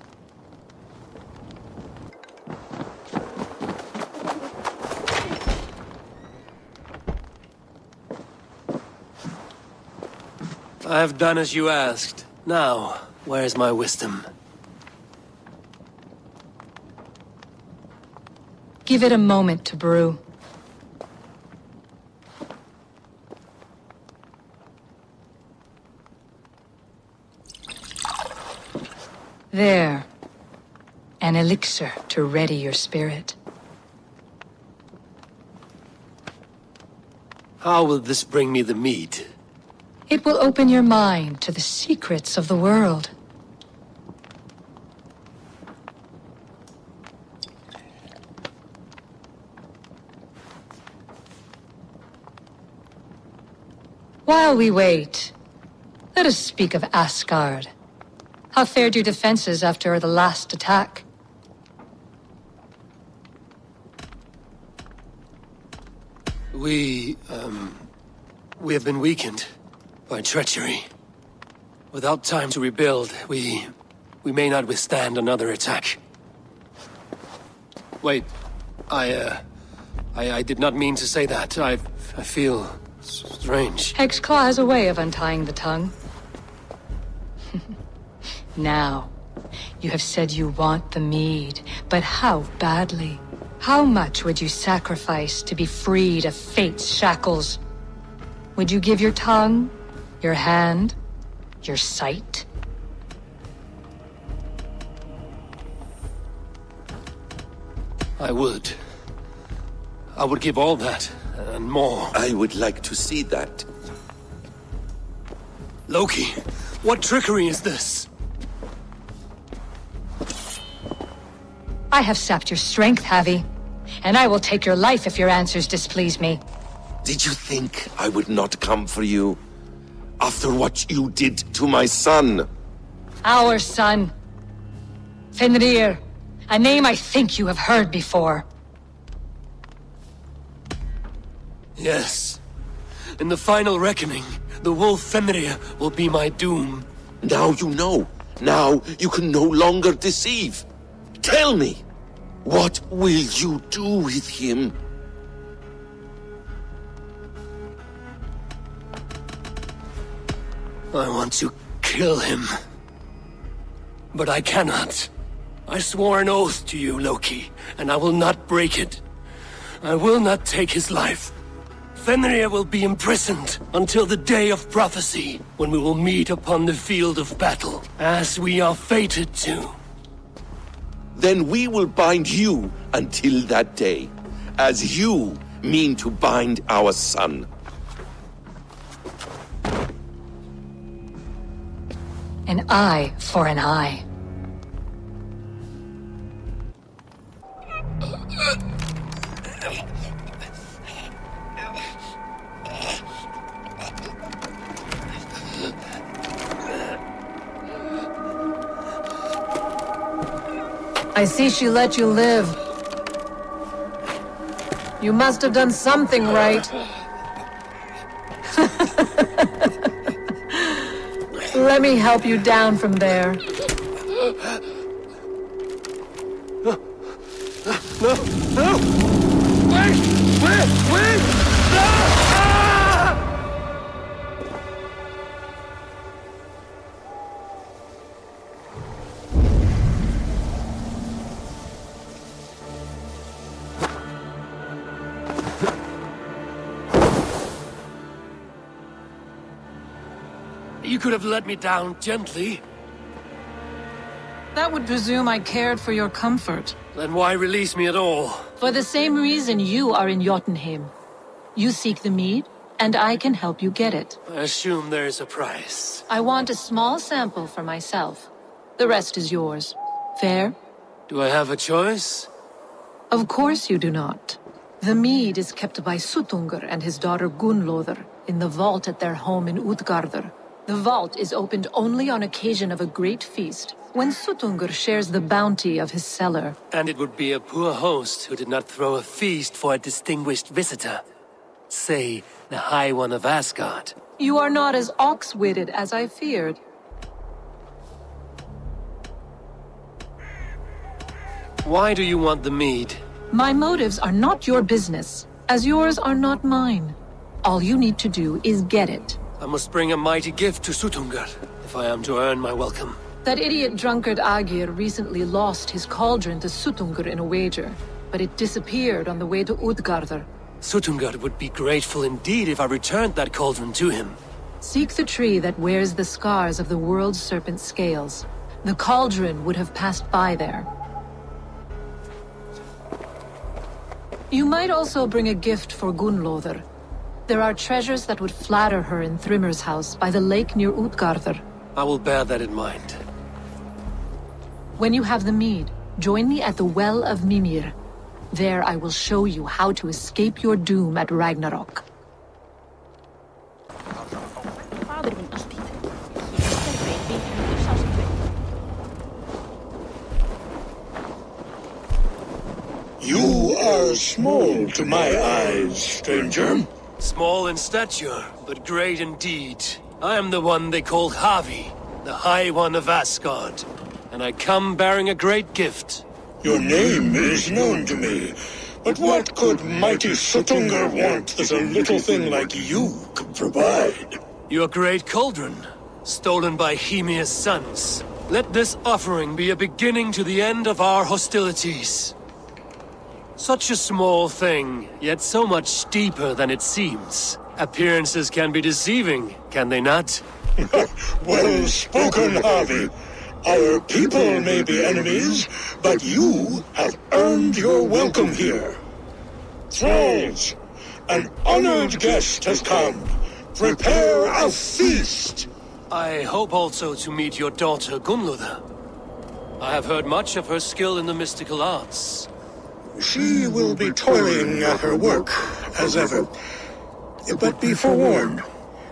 Speaker 1: I have done as you asked. Now, where is my wisdom?
Speaker 3: Give it a moment to brew. There. An elixir to ready your spirit.
Speaker 1: How will this bring me the mead?
Speaker 3: It will open your mind to the secrets of the world. While we wait, let us speak of Asgard. How fared your defenses after the last attack?
Speaker 1: We have been weakened by treachery. Without time to rebuild, we may not withstand another attack. Wait, I did not mean to say that. I feel strange.
Speaker 3: Hag's Claw has a way of untying the tongue. Now, you have said you want the mead, but how badly? How much would you sacrifice to be freed of fate's shackles? Would you give your tongue, your hand, your sight?
Speaker 1: I would. I would give all that, and more.
Speaker 4: I would like to see that.
Speaker 1: Loki, what trickery is this?
Speaker 3: I have sapped your strength, Havi. And I will take your life if your answers displease me.
Speaker 4: Did you think I would not come for you? After what you did to my son?
Speaker 3: Our son. Fenrir. A name I think you have heard before.
Speaker 1: Yes. In the final reckoning, the wolf Fenrir will be my doom.
Speaker 4: Now you know. Now you can no longer deceive. Tell me, what will you do with him?
Speaker 1: I want to kill him. But I cannot. I swore an oath to you, Loki, and I will not break it. I will not take his life. Fenrir will be imprisoned until the day of prophecy, when we will meet upon the field of battle, as we are fated to.
Speaker 4: Then we will bind you until that day, as you mean to bind our son.
Speaker 3: An eye for an eye.
Speaker 7: I see she let you live. You must have done something right. Let me help you down from there.
Speaker 1: No! No! Wait! Wait! No! Ah! You could have let me down gently.
Speaker 7: That would presume I cared for your comfort.
Speaker 1: Then why release me at all?
Speaker 7: For the same reason you are in Jotunheim. You seek the mead, and I can help you get it.
Speaker 1: I assume there is a price.
Speaker 7: I want a small sample for myself. The rest is yours. Fair?
Speaker 1: Do I have a choice?
Speaker 7: Of course you do not. The mead is kept by Suttungr and his daughter Gunnlóðr in the vault at their home in Utgardr. The vault is opened only on occasion of a great feast, when Suttungr shares the bounty of his cellar.
Speaker 1: And it would be a poor host who did not throw a feast for a distinguished visitor. Say, the High One of Asgard.
Speaker 7: You are not as ox-witted as I feared.
Speaker 1: Why do you want the mead?
Speaker 7: My motives are not your business, as yours are not mine. All you need to do is get it.
Speaker 1: I must bring a mighty gift to Suttungr, if I am to earn my welcome.
Speaker 7: That idiot drunkard Agir recently lost his cauldron to Suttungr in a wager, but it disappeared on the way to Utgardr.
Speaker 1: Suttungr would be grateful indeed if I returned that cauldron to him.
Speaker 7: Seek the tree that wears the scars of the world's serpent scales. The cauldron would have passed by there. You might also bring a gift for Gunnlóðr. There are treasures that would flatter her in Thrimmer's house by the lake near Utgardr.
Speaker 1: I will bear that in mind.
Speaker 7: When you have the mead, join me at the Well of Mimir. There I will show you how to escape your doom at Ragnarok.
Speaker 5: You are small to my eyes, stranger.
Speaker 1: Small in stature, but great in deed. I am the one they call Havi, the High One of Asgard. And I come bearing a great gift.
Speaker 5: Your name is known to me, but what could mighty Suttungr want that a little thing like you could provide?
Speaker 1: Your great cauldron, stolen by Hymir's sons. Let this offering be a beginning to the end of our hostilities. Such a small thing, yet so much deeper than it seems. Appearances can be deceiving, can they not?
Speaker 5: Well spoken, Harvey. Our people may be enemies, but you have earned your welcome here.
Speaker 14: Thralls, an honored guest has come. Prepare a feast!
Speaker 1: I hope also to meet your daughter Gunnlóða. I have heard much of her skill in the mystical arts.
Speaker 14: She will be toiling at her work, as ever. But be forewarned,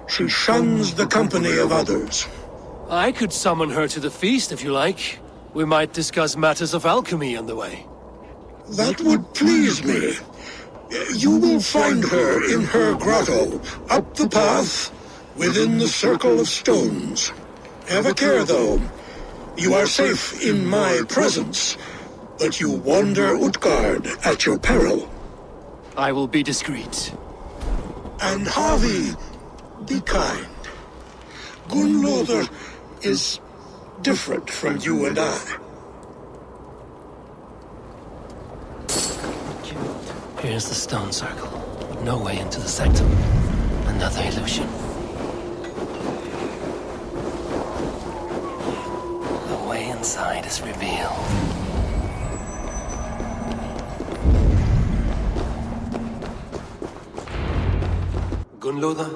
Speaker 14: she shuns the company of others.
Speaker 1: I could summon her to the feast if you like. We might discuss matters of alchemy on the way.
Speaker 14: That would please me. You will find her in her grotto, up the path, within the circle of stones. Have a care, though. You are safe in my presence, but you wander Utgard at your peril.
Speaker 1: I will be discreet.
Speaker 14: And Havi, be kind. Gunnlóður is different from you and I.
Speaker 1: Here's the stone circle. No way into the sanctum. Another illusion. The way inside is revealed. Gunnlóða,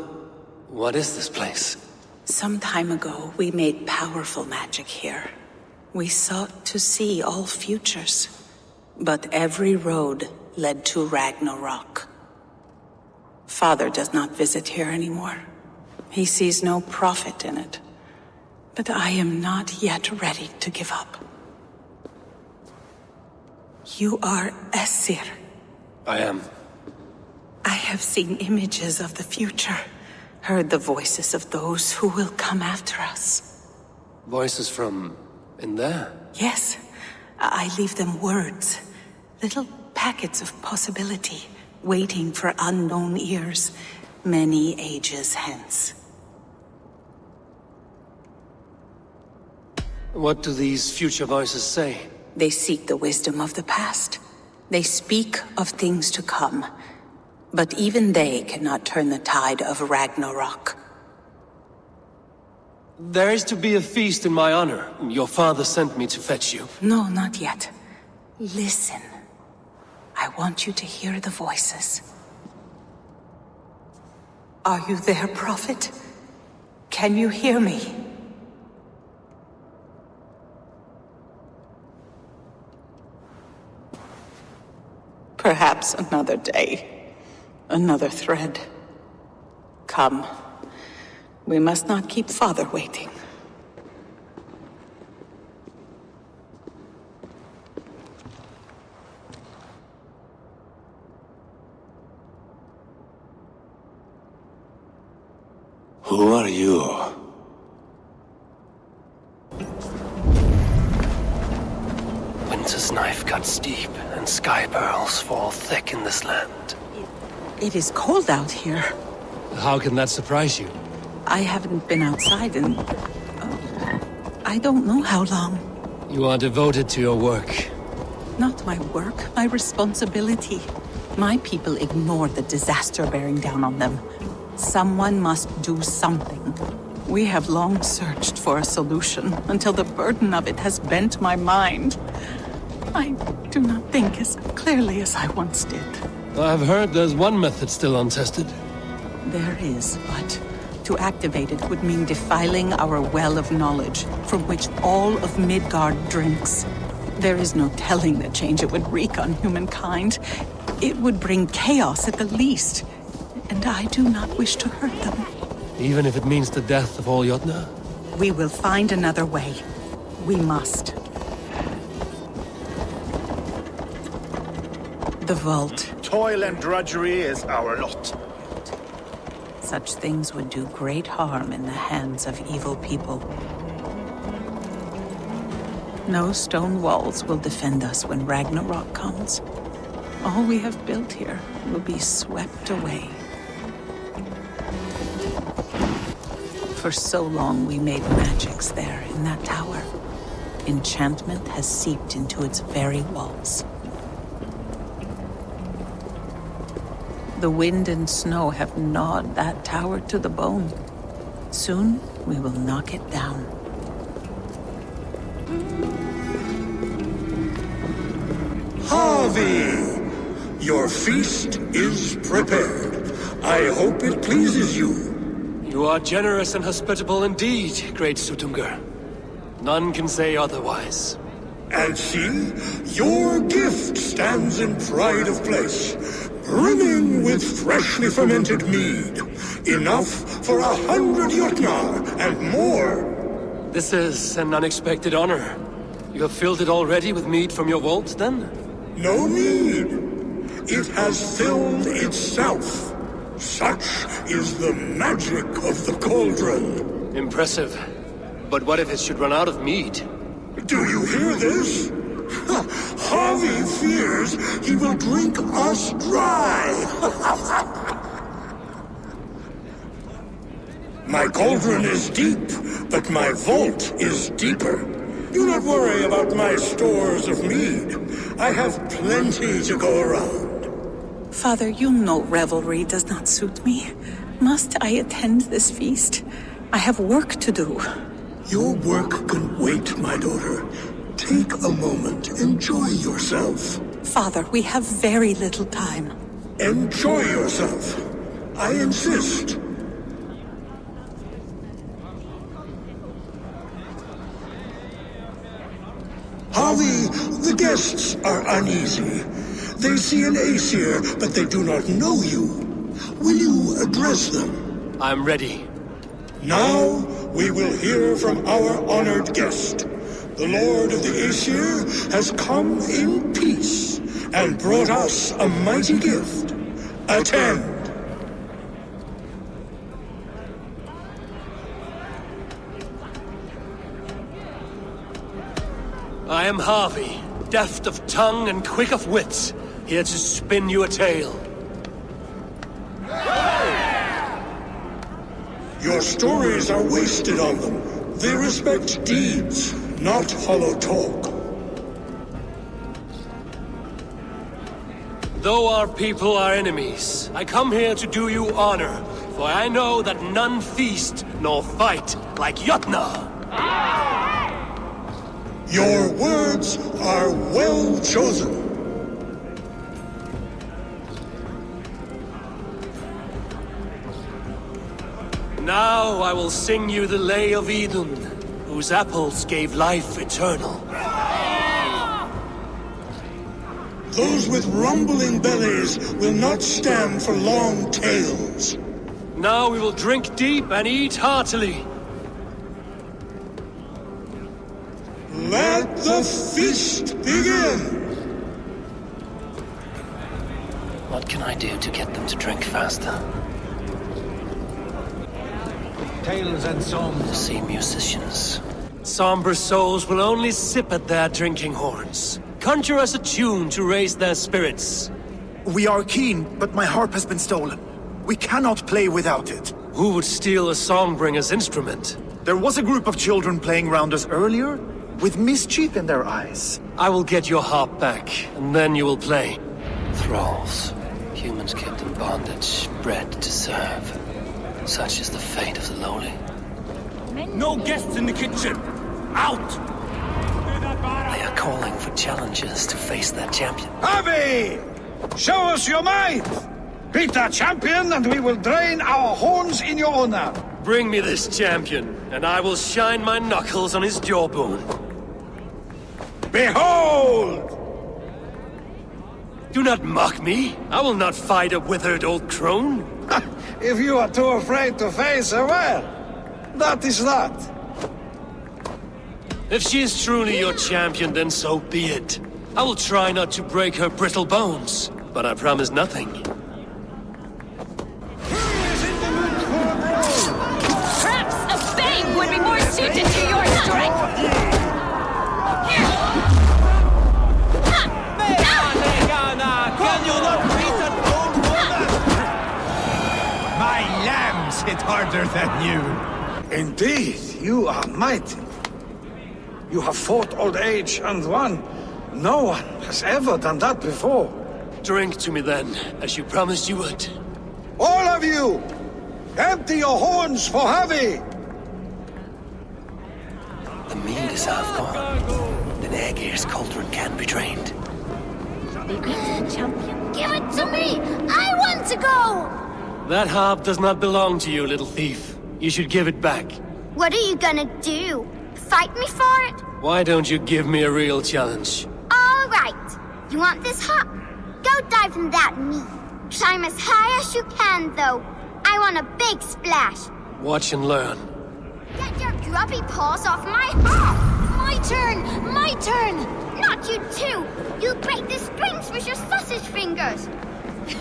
Speaker 1: what is this place?
Speaker 15: Some time ago, we made powerful magic here. We sought to see all futures, but every road led to Ragnarok. Father does not visit here anymore. He sees no profit in it. But I am not yet ready to give up. You are Æsir.
Speaker 1: I am.
Speaker 15: I have seen images of the future, heard the voices of those who will come after us.
Speaker 1: Voices from in there?
Speaker 15: Yes, I leave them words, little packets of possibility, waiting for unknown ears, many ages hence.
Speaker 1: What do these future voices say?
Speaker 15: They seek the wisdom of the past. They speak of things to come. But even they cannot turn the tide of Ragnarok.
Speaker 1: There is to be a feast in my honor. Your father sent me to fetch you.
Speaker 15: No, not yet. Listen. I want you to hear the voices. Are you there, Prophet? Can you hear me? Perhaps another day. Another thread. Come. We must not keep Father waiting.
Speaker 4: Who are you?
Speaker 1: Winter's knife cuts deep, and sky pearls fall thick in this land.
Speaker 15: It is cold out here.
Speaker 1: How can that surprise you?
Speaker 15: I haven't been outside in... I don't know how long.
Speaker 1: You are devoted to your work.
Speaker 15: Not my work, my responsibility. My people ignore the disaster bearing down on them. Someone must do something. We have long searched for a solution, until the burden of it has bent my mind. I do not think as clearly as I once did.
Speaker 1: I've heard there's one method still untested.
Speaker 15: There is, but to activate it would mean defiling our well of knowledge, from which all of Midgard drinks. There is no telling the change it would wreak on humankind. It would bring chaos at the least, and I do not wish to hurt them.
Speaker 1: Even if it means the death of all Jotnar?
Speaker 15: We will find another way. We must. The vault.
Speaker 2: Toil and drudgery is our lot.
Speaker 15: Such things would do great harm in the hands of evil people. No stone walls will defend us when Ragnarok comes. All we have built here will be swept away. For so long we made magics there in that tower. Enchantment has seeped into its very walls. The wind and snow have gnawed that tower to the bone. Soon, we will knock it down.
Speaker 14: Havi! Your feast is prepared. I hope it pleases you.
Speaker 1: You are generous and hospitable indeed, great Sutungur. None can say otherwise.
Speaker 14: And see, your gift stands in pride of place, brimming with freshly fermented mead. Enough for 100 Jotnar and more.
Speaker 1: This is an unexpected honor. You have filled it already with mead from your vault, then?
Speaker 14: No need. It has filled itself. Such is the magic of the cauldron.
Speaker 1: Impressive. But what if it should run out of mead?
Speaker 14: Do you hear this? Harvey fears he will drink us dry. My cauldron is deep, but my vault is deeper. Do not worry about my stores of mead. I have plenty to go around.
Speaker 15: Father, you know revelry does not suit me. Must I attend this feast? I have work to do.
Speaker 14: Your work can wait, my daughter. Take a moment, enjoy yourself.
Speaker 15: Father, we have very little time.
Speaker 14: Enjoy yourself. I insist. Harvey, the guests are uneasy. They see an Aesir, but they do not know you. Will you address them?
Speaker 1: I'm ready.
Speaker 14: Now, we will hear from our honored guest. The Lord of the Aesir has come in peace and brought us a mighty gift. Attend.
Speaker 1: I am Harvey, deft of tongue and quick of wit, here to spin you a tale.
Speaker 14: Your stories are wasted on them. They respect deeds, not hollow talk.
Speaker 1: Though our people are enemies, I come here to do you honor, for I know that none feast nor fight like Jotnar.
Speaker 14: Your words are well chosen.
Speaker 1: Now I will sing you the Lay of Odin, whose apples gave life eternal.
Speaker 14: Those with rumbling bellies will not stand for long tales.
Speaker 1: Now we will drink deep and eat heartily.
Speaker 14: Let the feast begin!
Speaker 1: What can I do to get them to drink faster?
Speaker 2: Tales and songs.
Speaker 1: To see musicians. Somber souls will only sip at their drinking horns. Conjure us a tune to raise their spirits.
Speaker 2: We are keen, but my harp has been stolen. We cannot play without it.
Speaker 1: Who would steal a songbringer's instrument?
Speaker 2: There was a group of children playing round us earlier, with mischief in their eyes.
Speaker 1: I will get your harp back, and then you will play. Thralls. Humans kept in bondage, bred to serve. Such is the fate of the lowly.
Speaker 5: No guests in the kitchen! Out!
Speaker 1: They are calling for challengers to face their champion.
Speaker 5: Harvey! Show us your might! Beat the champion and we will drain our horns in your honor!
Speaker 1: Bring me this champion, and I will shine my knuckles on his jawbone.
Speaker 5: Behold!
Speaker 1: Do not mock me. I will not fight a withered old crone.
Speaker 5: If you are too afraid to face her, well, that is that.
Speaker 1: If she is truly your champion, then so be it. I will try not to break her brittle bones, but I promise nothing.
Speaker 22: Perhaps a babe would be more suited to your strength!
Speaker 5: Can you not beat an old woman? My lambs hit harder than you. Indeed, you are mighty. You have fought old age and won. No one has ever done that before.
Speaker 1: Drink to me then, as you promised you would.
Speaker 5: All of you! Empty your horns for Harvey!
Speaker 1: The mead is half gone. Then Aegir's cauldron can be drained.
Speaker 21: They beat the champion? Give it to me! I want to go!
Speaker 1: That harp does not belong to you, little thief. You should give it back.
Speaker 21: What are you gonna do? Fight me for it?
Speaker 1: Why don't you give me a real challenge?
Speaker 21: All right. You want this harp? Go dive in that meat. Climb as high as you can, though. I want a big splash.
Speaker 1: Watch and learn.
Speaker 21: Get your grubby paws off my harp! My turn! My turn! Not you too! You'll break the strings with your sausage fingers! He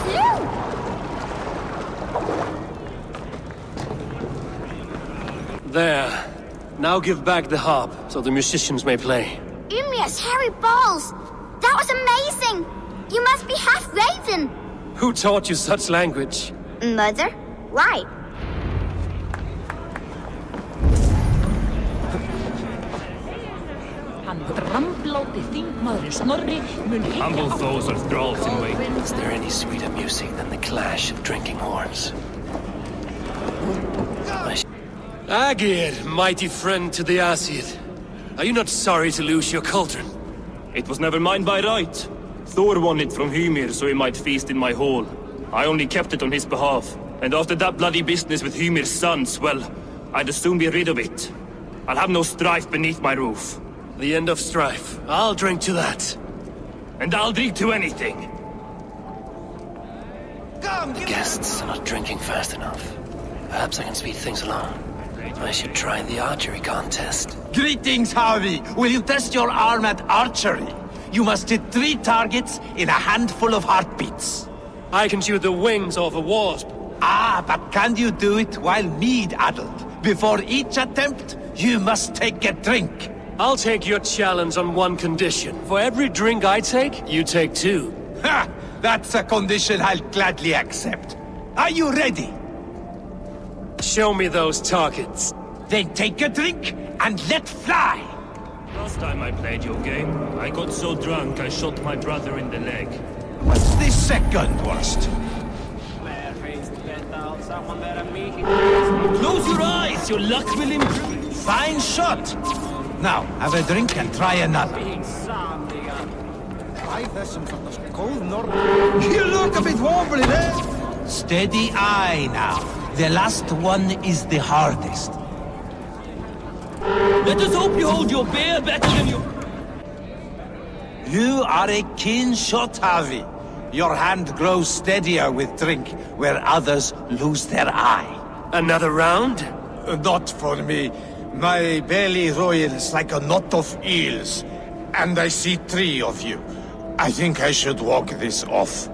Speaker 21: flew!
Speaker 1: There. Now give back the harp, so the musicians may play.
Speaker 21: Ymir's hairy balls! That was amazing! You must be half raven!
Speaker 1: Who taught you such language?
Speaker 21: Mother? Why?
Speaker 8: Humble those are thralls in wait.
Speaker 1: Is there any sweeter music than the clash of drinking horns? Agir, mighty friend to the Aesir. Are you not sorry to lose your cauldron?
Speaker 8: It was never mine by right. Thor won it from Ymir so he might feast in my hall. I only kept it on his behalf. And after that bloody business with Ymir's sons, well, I'd as soon be rid of it. I'll have no strife beneath my roof.
Speaker 1: The end of strife. I'll drink to that.
Speaker 8: And I'll drink to anything.
Speaker 1: The guests are not drinking fast enough. Perhaps I can speed things along. I should try the archery contest.
Speaker 10: Greetings, Harvey. Will you test your arm at archery? You must hit 3 targets in a handful of heartbeats.
Speaker 1: I can shoot the wings off a wasp.
Speaker 10: Ah, but can you do it while mead-addled? Before each attempt, you must take a drink.
Speaker 1: I'll take your challenge on one condition. For every drink I take, you take 2.
Speaker 10: Ha! That's a condition I'll gladly accept. Are you ready?
Speaker 1: Show me those targets.
Speaker 10: Then take a drink and let fly!
Speaker 8: Last time I played your game, I got so drunk I shot my brother in the leg.
Speaker 10: What's the second worst?
Speaker 8: Close your eyes, your luck will improve.
Speaker 10: Fine shot! Now, have a drink and try another.
Speaker 19: You look a bit wobbly there.
Speaker 10: Steady eye now. The last one is the hardest.
Speaker 8: Let us hope you hold your bear better than you...
Speaker 10: You are a keen shot, Harvey. Your hand grows steadier with drink, where others lose their eye.
Speaker 1: Another round?
Speaker 19: Not for me. My belly roils like a knot of eels. And I see 3 of you. I think I should walk this off.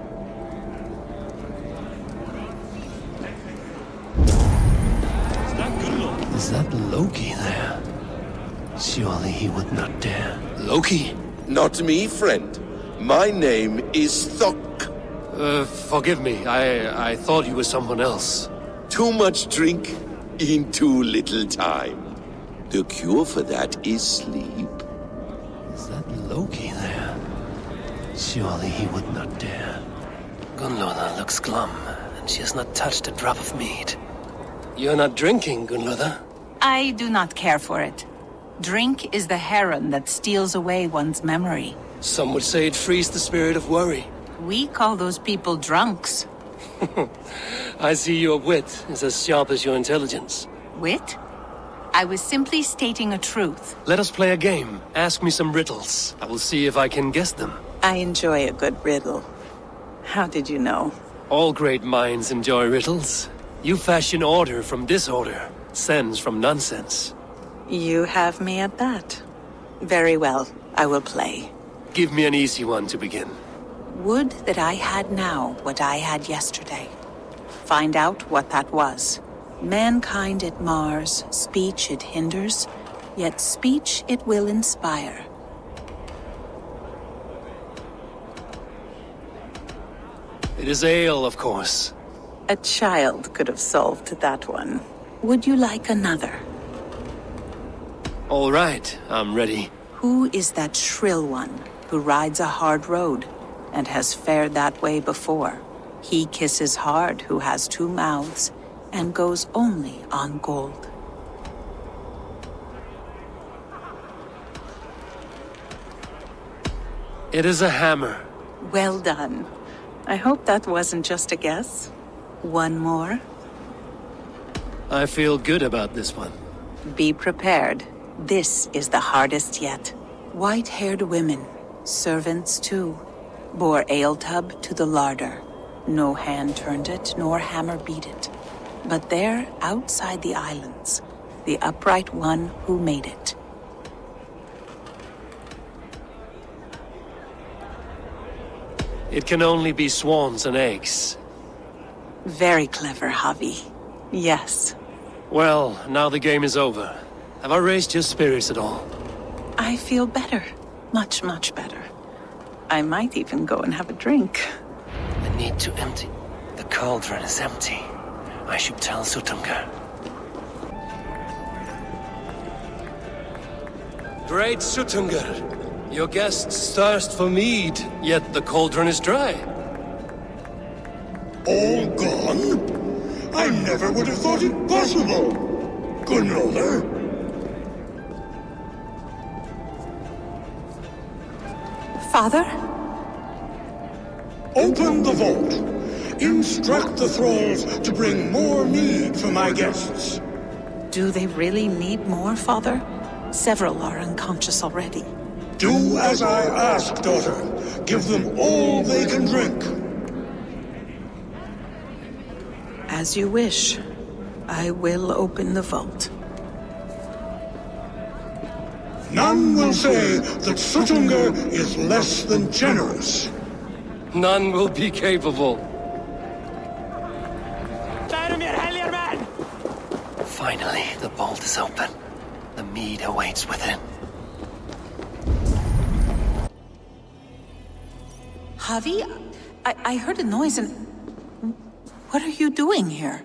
Speaker 1: Is that Loki there? Surely he would not dare.
Speaker 4: Loki? Not me, friend. My name is Thok.
Speaker 1: Forgive me. I thought you were someone else.
Speaker 4: Too much drink in too little time. The cure for that is sleep.
Speaker 1: Is that Loki there? Surely he would not dare. Gunnlóða looks glum, and she has not touched a drop of mead. You're not drinking, Gunnlóða?
Speaker 15: I do not care for it. Drink is the heron that steals away one's memory.
Speaker 1: Some would say it frees the spirit of worry.
Speaker 15: We call those people drunks.
Speaker 1: I see your wit is as sharp as your intelligence.
Speaker 15: Wit? I was simply stating a truth.
Speaker 1: Let us play a game. Ask me some riddles. I will see if I can guess them.
Speaker 15: I enjoy a good riddle. How did you know?
Speaker 1: All great minds enjoy riddles. You fashion order from disorder, sense from nonsense.
Speaker 15: You have me at that. Very well, I will play.
Speaker 1: Give me an easy one to begin.
Speaker 15: Would that I had now what I had yesterday. Find out what that was. Mankind it mars, speech it hinders, yet speech it will inspire.
Speaker 1: It is ale, of course.
Speaker 15: A child could have solved that one. Would you like another?
Speaker 1: All right, I'm ready.
Speaker 15: Who is that shrill one who rides a hard road and has fared that way before? He kisses hard who has 2 mouths and goes only on gold.
Speaker 1: It is a hammer.
Speaker 15: Well done. I hope that wasn't just a guess. One more.
Speaker 1: I feel good about this one.
Speaker 15: Be prepared. This is the hardest yet. White-haired women, servants too, bore ale tub to the larder. No hand turned it, nor hammer beat it. But there, outside the islands, the upright one who made it.
Speaker 1: It can only be swans and eggs.
Speaker 15: Very clever, Javi. Yes.
Speaker 1: Well, now the game is over. Have I raised your spirits at all?
Speaker 15: I feel better. Much, much better. I might even go and have a drink.
Speaker 1: I need to empty. The cauldron is empty. I should tell Sutunga. Great Sutunga, your guests thirst for mead, yet the cauldron is dry.
Speaker 14: All gone? I never would have thought it possible. Gunloder?
Speaker 15: Father?
Speaker 14: Open the vault. Instruct the thralls to bring more mead for my guests.
Speaker 15: Do they really need more, Father? Several are unconscious already.
Speaker 14: Do as I ask, daughter. Give them all they can drink.
Speaker 15: As you wish. I will open the vault.
Speaker 14: None will say that Sutunga is less than generous.
Speaker 1: None will be capable. Finally, the vault is open. The mead awaits within.
Speaker 15: Javi, I heard a noise and... What are you doing here?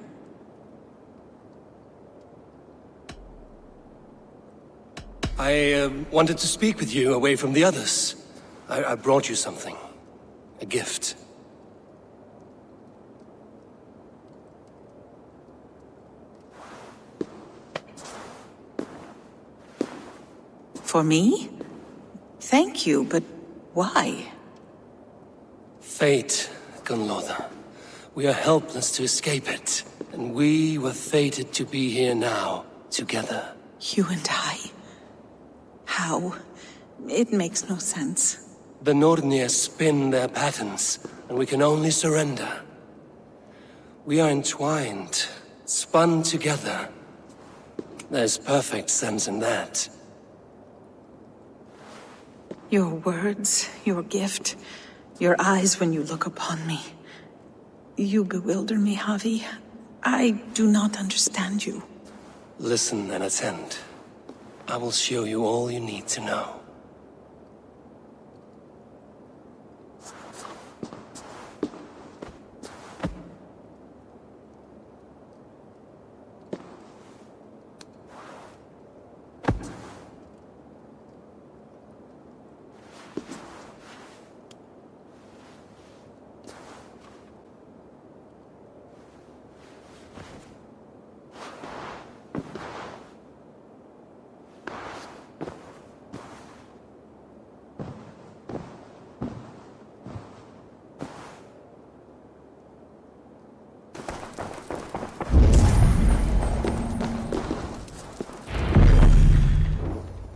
Speaker 1: I wanted to speak with you away from the others. I brought you something. A gift.
Speaker 15: For me? Thank you, but why?
Speaker 1: Fate, Gunloda. We are helpless to escape it. And we were fated to be here now, together.
Speaker 15: You and I? How? It makes no sense.
Speaker 1: The Nordnir spin their patterns, and we can only surrender. We are entwined, spun together. There's perfect sense in that.
Speaker 15: Your words, your gift, your eyes when you look upon me. You bewilder me, Javi. I do not understand you.
Speaker 1: Listen and attend. I will show you all you need to know.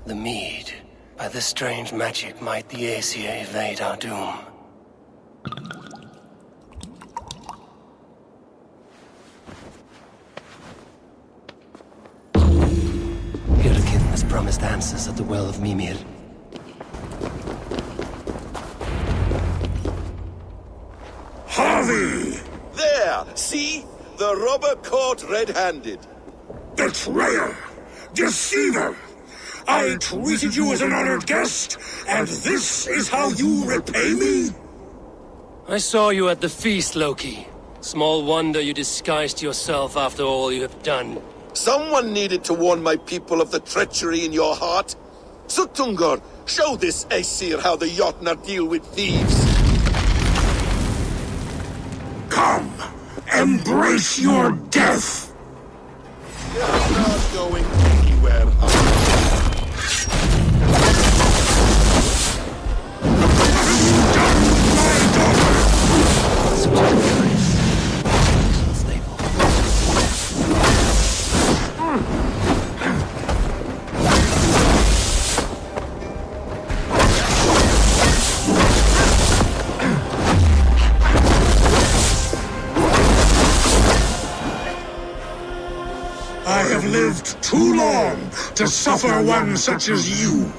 Speaker 1: The mead. By this strange magic might the Aesir evade our doom. Hyrkin has promised answers at the Well of Mimir.
Speaker 14: Harvey!
Speaker 4: There! See? The robber caught red-handed.
Speaker 14: Betrayer! Deceiver! I treated you as an honored guest, and this is how you repay me?
Speaker 1: I saw you at the feast, Loki. Small wonder you disguised yourself after all you have done.
Speaker 4: Someone needed to warn my people of the treachery in your heart. Sutungur, show this Aesir how the Jotnar deal with thieves.
Speaker 14: Come, embrace your death!
Speaker 4: You're not going anywhere.
Speaker 14: too long to suffer one such as you.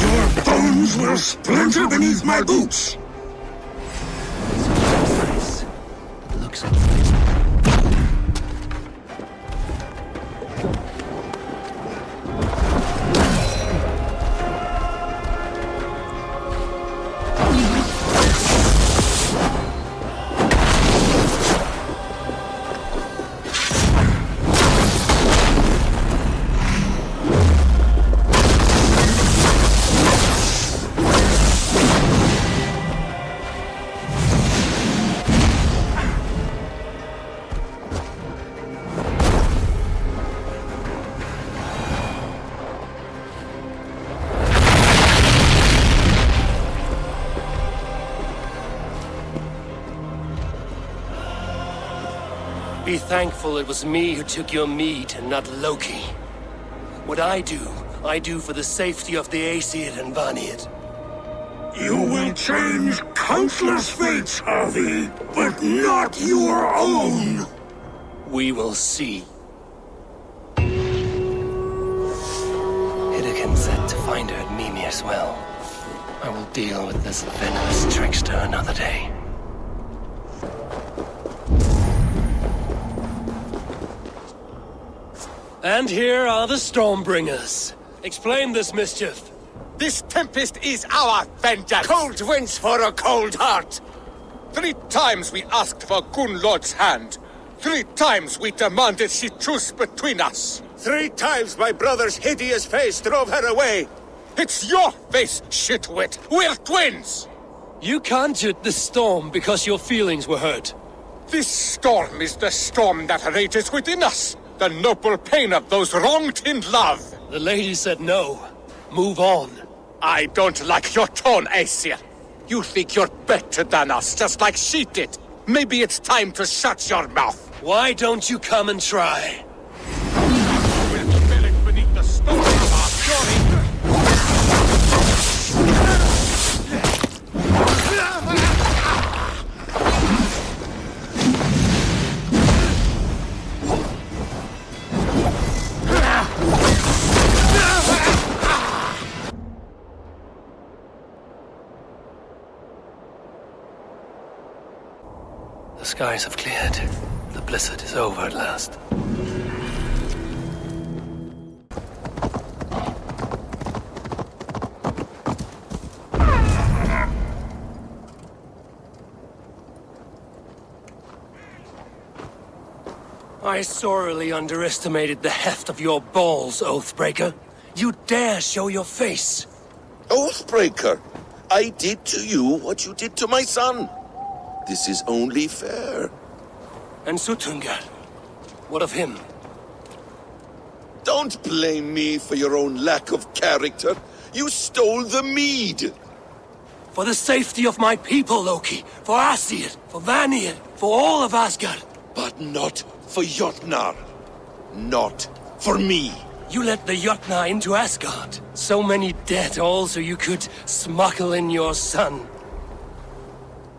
Speaker 14: Your bones will splinter beneath my boots.
Speaker 1: Nice. Looks like Be thankful it was me who took your meat and not Loki. What I do for the safety of the Aesir and Vanir.
Speaker 14: You will change countless fates, Harvey, but not your own.
Speaker 1: We will see. Hidekin said to find her at Mimir's well. I will deal with this venomous trickster another day. And here are the Stormbringers. Explain this mischief.
Speaker 19: This tempest is our vengeance! Cold winds for a cold heart! 3 times we asked for Gunnlod's hand. 3 times we demanded she choose between us. 3 times my brother's hideous face drove her away. It's your face, shitwit! We're twins!
Speaker 1: You conjured the storm because your feelings were hurt.
Speaker 19: This storm is the storm that rages within us. The noble pain of those wronged in love.
Speaker 1: The lady said no. Move on.
Speaker 19: I don't like your tone, Aesir. You think you're better than us, just like she did. Maybe it's time to shut your mouth.
Speaker 1: Why don't you come and try?
Speaker 19: We'll feel it beneath the storm of our fury.
Speaker 1: The skies have cleared. The blizzard is over at last. I sorely underestimated the heft of your balls, Oathbreaker. You dare show your face!
Speaker 4: Oathbreaker, I did to you what you did to my son. This is only fair.
Speaker 1: And Suttungr? What of him?
Speaker 4: Don't blame me for your own lack of character. You stole the mead.
Speaker 1: For the safety of my people, Loki. For Asir, for Vanir, for all of Asgard.
Speaker 4: But not for Jotnar. Not for me.
Speaker 1: You let the Jotnar into Asgard. So many dead, all so you could smuggle in your son.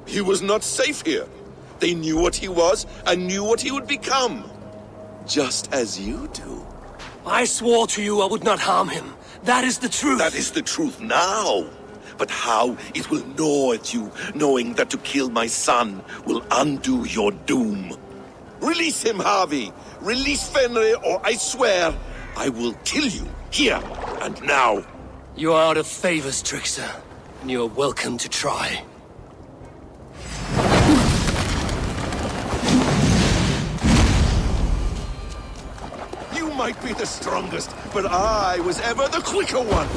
Speaker 4: He was not safe here. They knew what he was and knew what he would become. Just as you do.
Speaker 1: I swore to you I would not harm him. That is the truth.
Speaker 4: That is the truth now. But how it will gnaw at you, knowing that to kill my son will undo your doom. Release him, Harvey. Release Fenrir, or I swear, I will kill you, here and now.
Speaker 1: You are out of favors, trickster. And you are welcome to try.
Speaker 4: You might be the strongest, but I was ever the quicker one.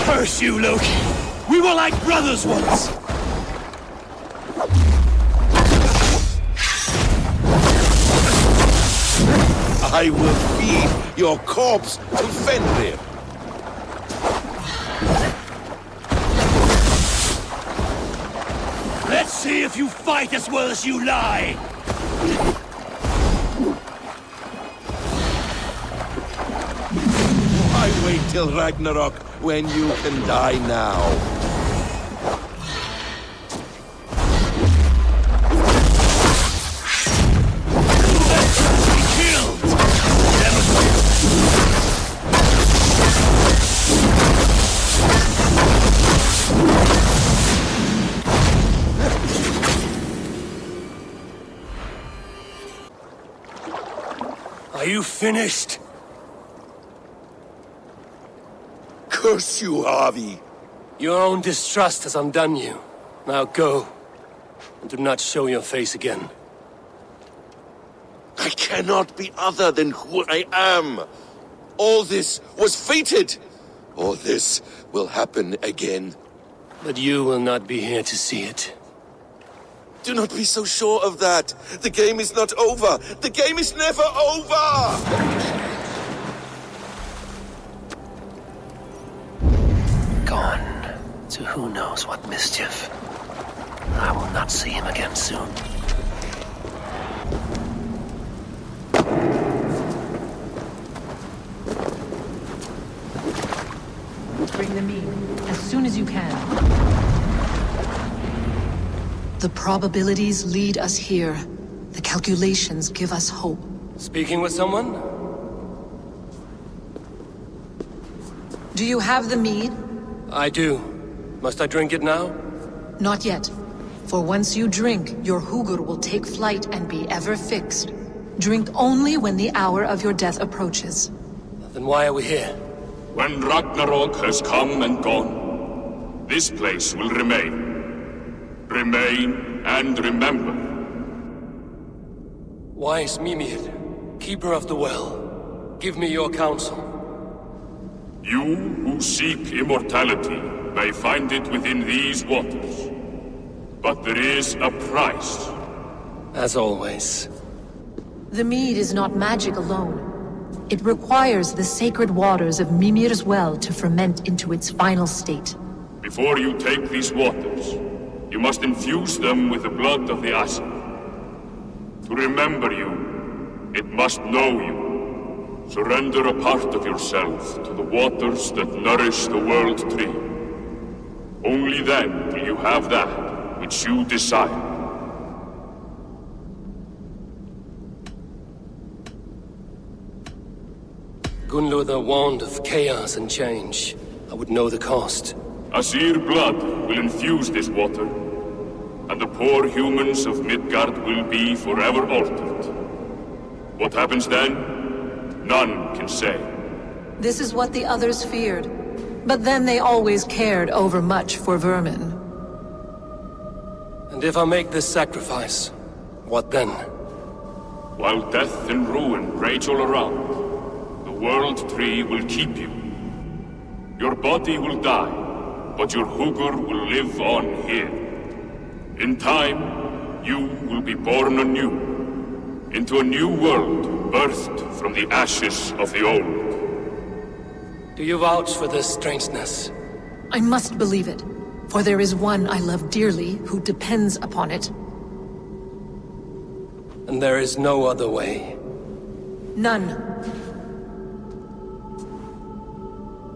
Speaker 1: Curse you, Loki! We were like brothers once!
Speaker 4: I will feed your corpse to Fenrir.
Speaker 1: Let's see if you fight as well as you lie!
Speaker 4: Why wait till Ragnarok when you can die now?
Speaker 1: Are you finished?
Speaker 4: Curse you, Harvey!
Speaker 1: Your own distrust has undone you. Now go, and do not show your face again.
Speaker 4: I cannot be other than who I am. All this was fated. All this will happen again.
Speaker 1: But you will not be here to see it.
Speaker 4: Do not be so sure of that. The game is not over. The game is never over!
Speaker 1: Gone to who knows what mischief. I will not see him again soon.
Speaker 7: Bring the meat as soon as you can. The probabilities lead us here. The calculations give us hope.
Speaker 1: Speaking with someone?
Speaker 7: Do you have the mead?
Speaker 1: I do. Must I drink it now?
Speaker 7: Not yet. For once you drink, your Hugur will take flight and be ever fixed. Drink only when the hour of your death approaches.
Speaker 1: Then why are we here?
Speaker 6: When Ragnarok has come and gone, this place will remain. Remain and remember.
Speaker 1: Wise Mimir, keeper of the well, give me your counsel.
Speaker 6: You who seek immortality may find it within these waters. But there is a price.
Speaker 1: As always.
Speaker 7: The mead is not magic alone. It requires the sacred waters of Mimir's well to ferment into its final state.
Speaker 6: Before you take these waters, you must infuse them with the blood of the Asgard. To remember you, it must know you. Surrender a part of yourself to the waters that nourish the World Tree. Only then will you have that which you desire.
Speaker 1: Gunlother warned of chaos and change. I would know the cost.
Speaker 6: Asir blood will infuse this water, and the poor humans of Midgard will be forever altered. What happens then? None can say.
Speaker 7: This is what the others feared. But then they always cared overmuch for vermin.
Speaker 1: And if I make this sacrifice, what then?
Speaker 6: While death and ruin rage all around, the World Tree will keep you. Your body will die, but your Hugur will live on here. In time, you will be born anew, into a new world birthed from the ashes of the old.
Speaker 1: Do you vouch for this strangeness?
Speaker 7: I must believe it, for there is one I love dearly who depends upon it.
Speaker 1: And there is no other way?
Speaker 7: None.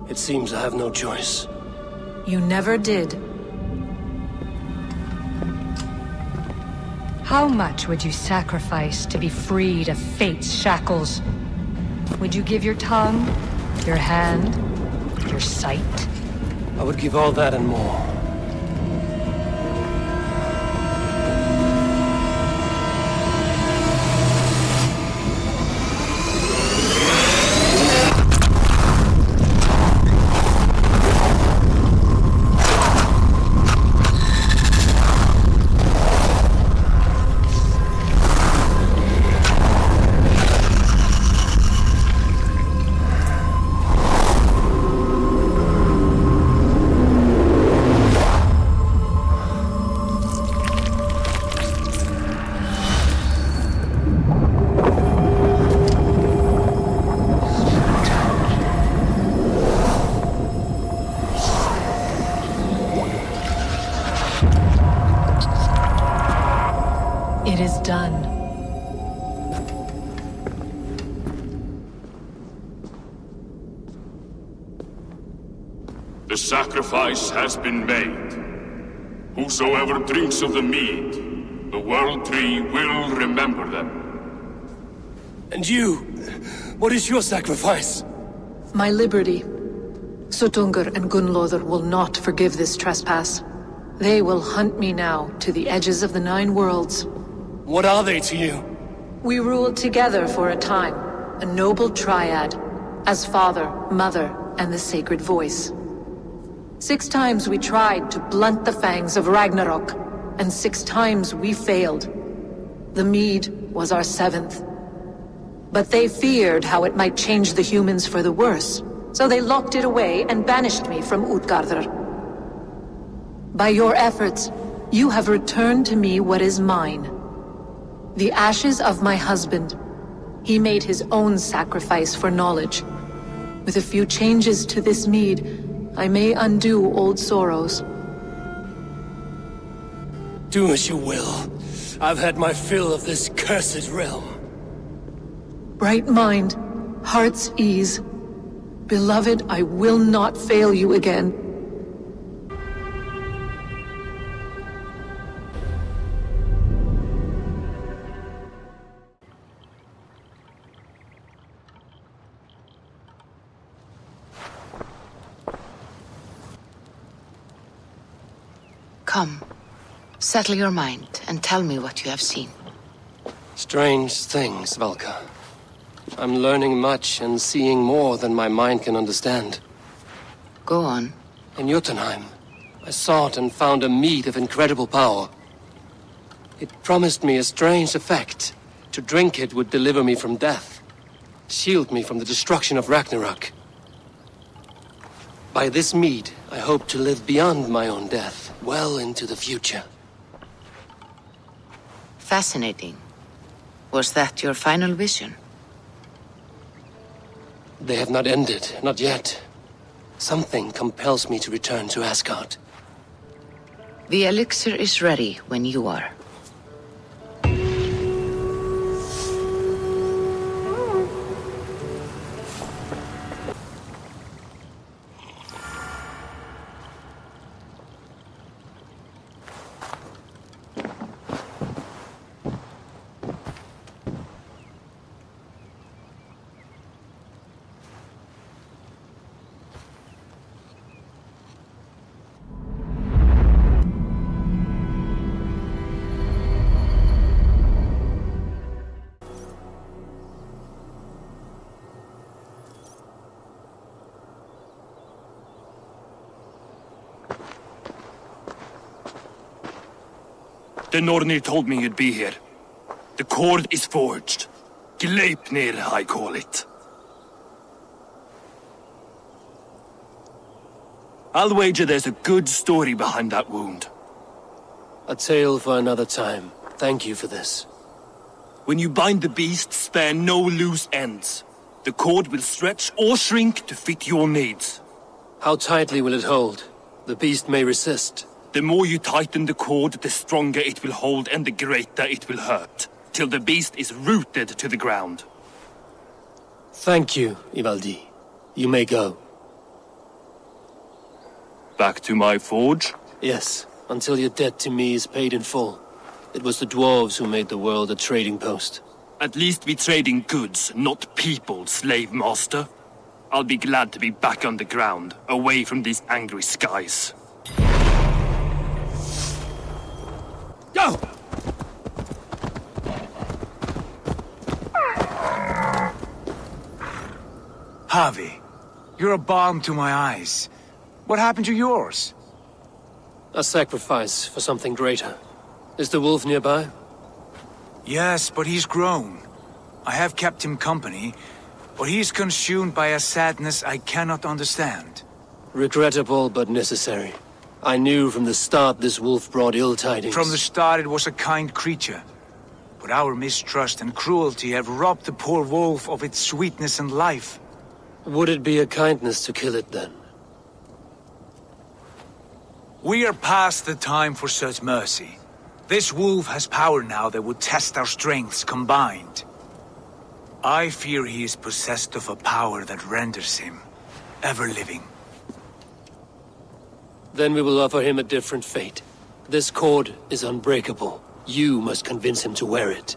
Speaker 1: It seems I have no choice.
Speaker 7: You never did.
Speaker 3: How much would you sacrifice to be freed of fate's shackles? Would you give your tongue, your hand, your sight?
Speaker 1: I would give all that and more.
Speaker 7: It is done.
Speaker 6: The sacrifice has been made. Whosoever drinks of the mead, the World Tree will remember them.
Speaker 1: And you? What is your sacrifice?
Speaker 7: My liberty. Suttungr and Gunlother will not forgive this trespass. They will hunt me now to the edges of the 9 worlds.
Speaker 1: What are they to you?
Speaker 7: We ruled together for a time, a noble triad, as father, mother, and the sacred voice. 6 times we tried to blunt the fangs of Ragnarok, and 6 times we failed. The mead was our 7th. But they feared how it might change the humans for the worse, so they locked it away and banished me from Utgardr. By your efforts, you have returned to me what is mine. The ashes of my husband. He made his own sacrifice for knowledge. With a few changes to this mead, I may undo old sorrows.
Speaker 1: Do as you will. I've had my fill of this cursed realm.
Speaker 7: Bright mind, heart's ease. Beloved, I will not fail you again.
Speaker 17: Come, settle your mind and tell me what you have seen.
Speaker 1: Strange things, Valka. I'm learning much and seeing more than my mind can understand.
Speaker 17: Go on.
Speaker 1: In Jotunheim, I sought and found a mead of incredible power. It promised me a strange effect. To drink it would deliver me from death, shield me from the destruction of Ragnarok. By this mead, I hope to live beyond my own death, well into the future.
Speaker 17: Fascinating. Was that your final vision?
Speaker 1: They have not ended, not yet. Something compels me to return to Asgard.
Speaker 17: The elixir is ready when you are.
Speaker 8: The Nornir told me you'd be here. The cord is forged. Gleipnir, I call it. I'll wager there's a good story behind that wound.
Speaker 1: A tale for another time. Thank you for this.
Speaker 8: When you bind the beast, spare no loose ends. The cord will stretch or shrink to fit your needs.
Speaker 1: How tightly will it hold? The beast may resist.
Speaker 8: The more you tighten the cord, the stronger it will hold and the greater it will hurt, till the beast is rooted to the ground.
Speaker 1: Thank you, Ivaldi. You may go.
Speaker 8: Back to my forge?
Speaker 1: Yes, until your debt to me is paid in full. It was the dwarves who made the world a trading post.
Speaker 8: At least we trade in goods, not people, slave master. I'll be glad to be back on the ground, away from these angry skies. Go!
Speaker 10: Harvey, you're a balm to my eyes. What happened to yours?
Speaker 1: A sacrifice for something greater. Is the wolf nearby?
Speaker 10: Yes, but he's grown. I have kept him company, but he's consumed by a sadness I cannot understand.
Speaker 1: Regrettable but necessary. I knew from the start this wolf brought ill tidings.
Speaker 10: From the start it was a kind creature. But our mistrust and cruelty have robbed the poor wolf of its sweetness and life.
Speaker 1: Would it be a kindness to kill it then?
Speaker 10: We are past the time for such mercy. This wolf has power now that would test our strengths combined. I fear he is possessed of a power that renders him ever-living.
Speaker 1: Then we will offer him a different fate. This cord is unbreakable. You must convince him to wear it.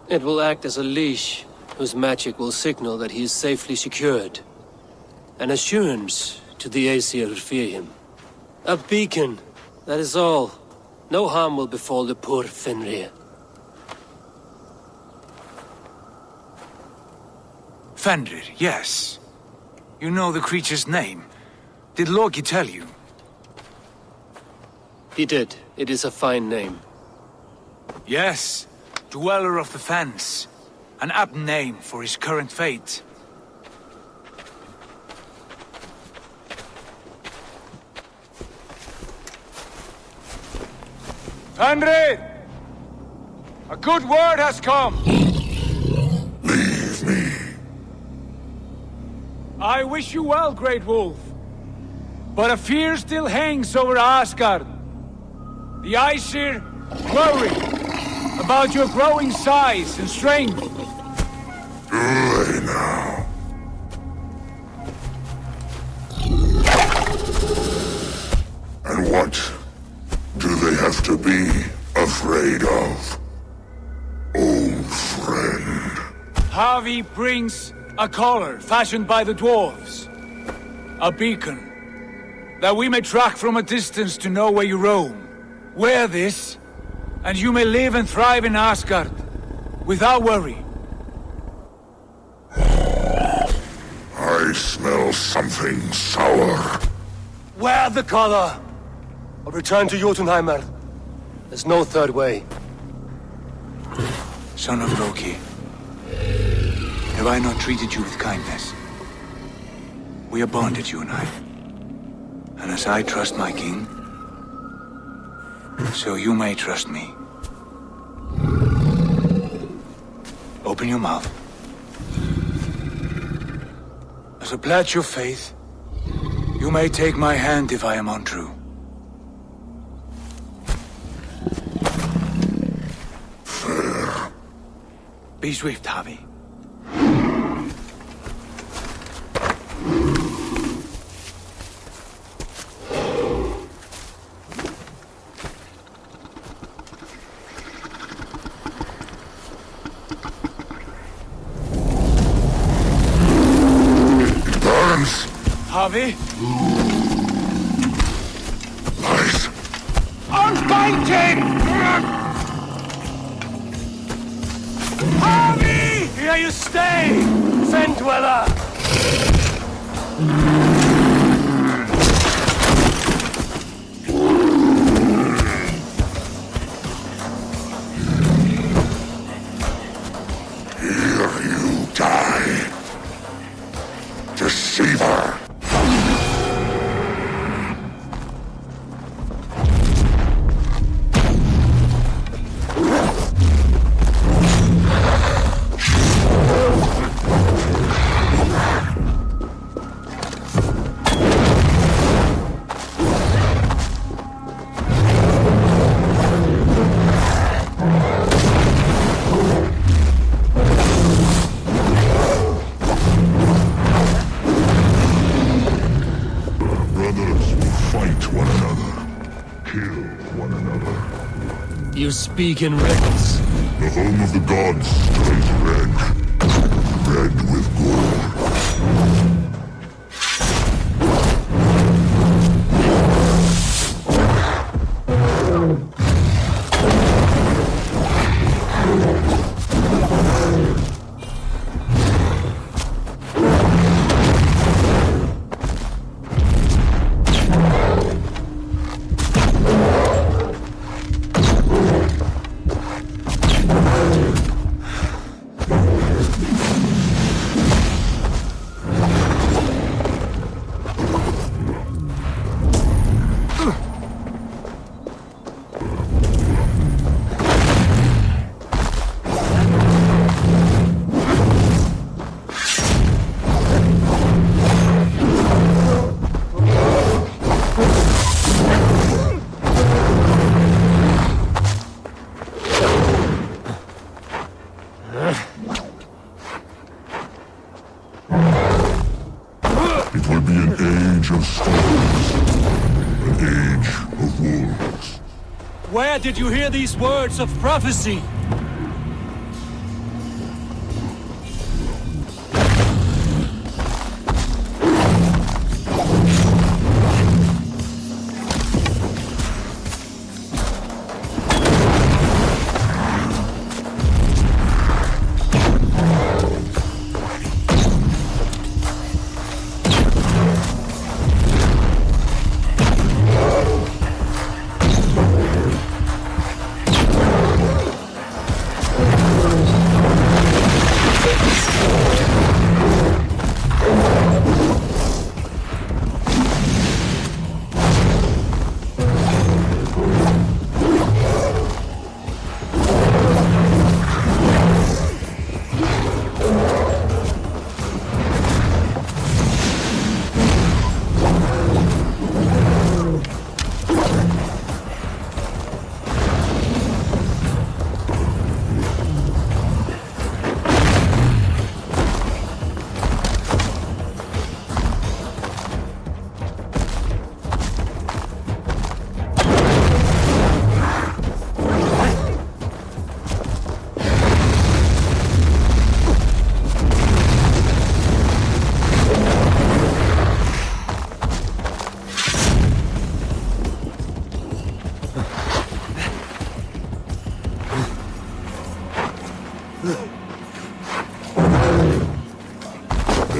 Speaker 1: It will act as a leash, whose magic will signal that he is safely secured. An assurance to the Aesir who fear him. A beacon, that is all. No harm will befall the poor Fenrir.
Speaker 10: Fenrir, yes. You know the creature's name. Did Loki tell you?
Speaker 1: He did. It is a fine name.
Speaker 10: Yes. Dweller of the Fens. An apt name for his current fate. Fenrir! A good word has come!
Speaker 14: Leave me.
Speaker 10: I wish you well, Great Wolf. But a fear still hangs over Asgard. The Aesir worry about your growing size and strength.
Speaker 14: Do they now? And what do they have to be afraid of? Old friend.
Speaker 10: Havi brings a collar fashioned by the dwarves. A beacon. That we may track from a distance to know where you roam. Wear this, and you may live and thrive in Asgard. Without worry.
Speaker 14: I smell something sour.
Speaker 1: Wear the collar! Or return to Jotunheimer. There's no third way.
Speaker 10: Son of Loki. Have I not treated you with kindness? We are bonded, you and I. And as I trust my king, so you may trust me. Open your mouth. As a pledge of faith, you may take my hand if I am untrue.
Speaker 14: Fair.
Speaker 10: Be swift, Havi. Havi?
Speaker 14: Nice.
Speaker 10: Unfighting! Havi! Here you stay! Fen Dweller!
Speaker 14: Here you die. Deceiver.
Speaker 1: You speak in riddles.
Speaker 14: The home of the gods turns red. Red with gore. It will be an age of storms, an age of wolves.
Speaker 1: Where did you hear these words of prophecy?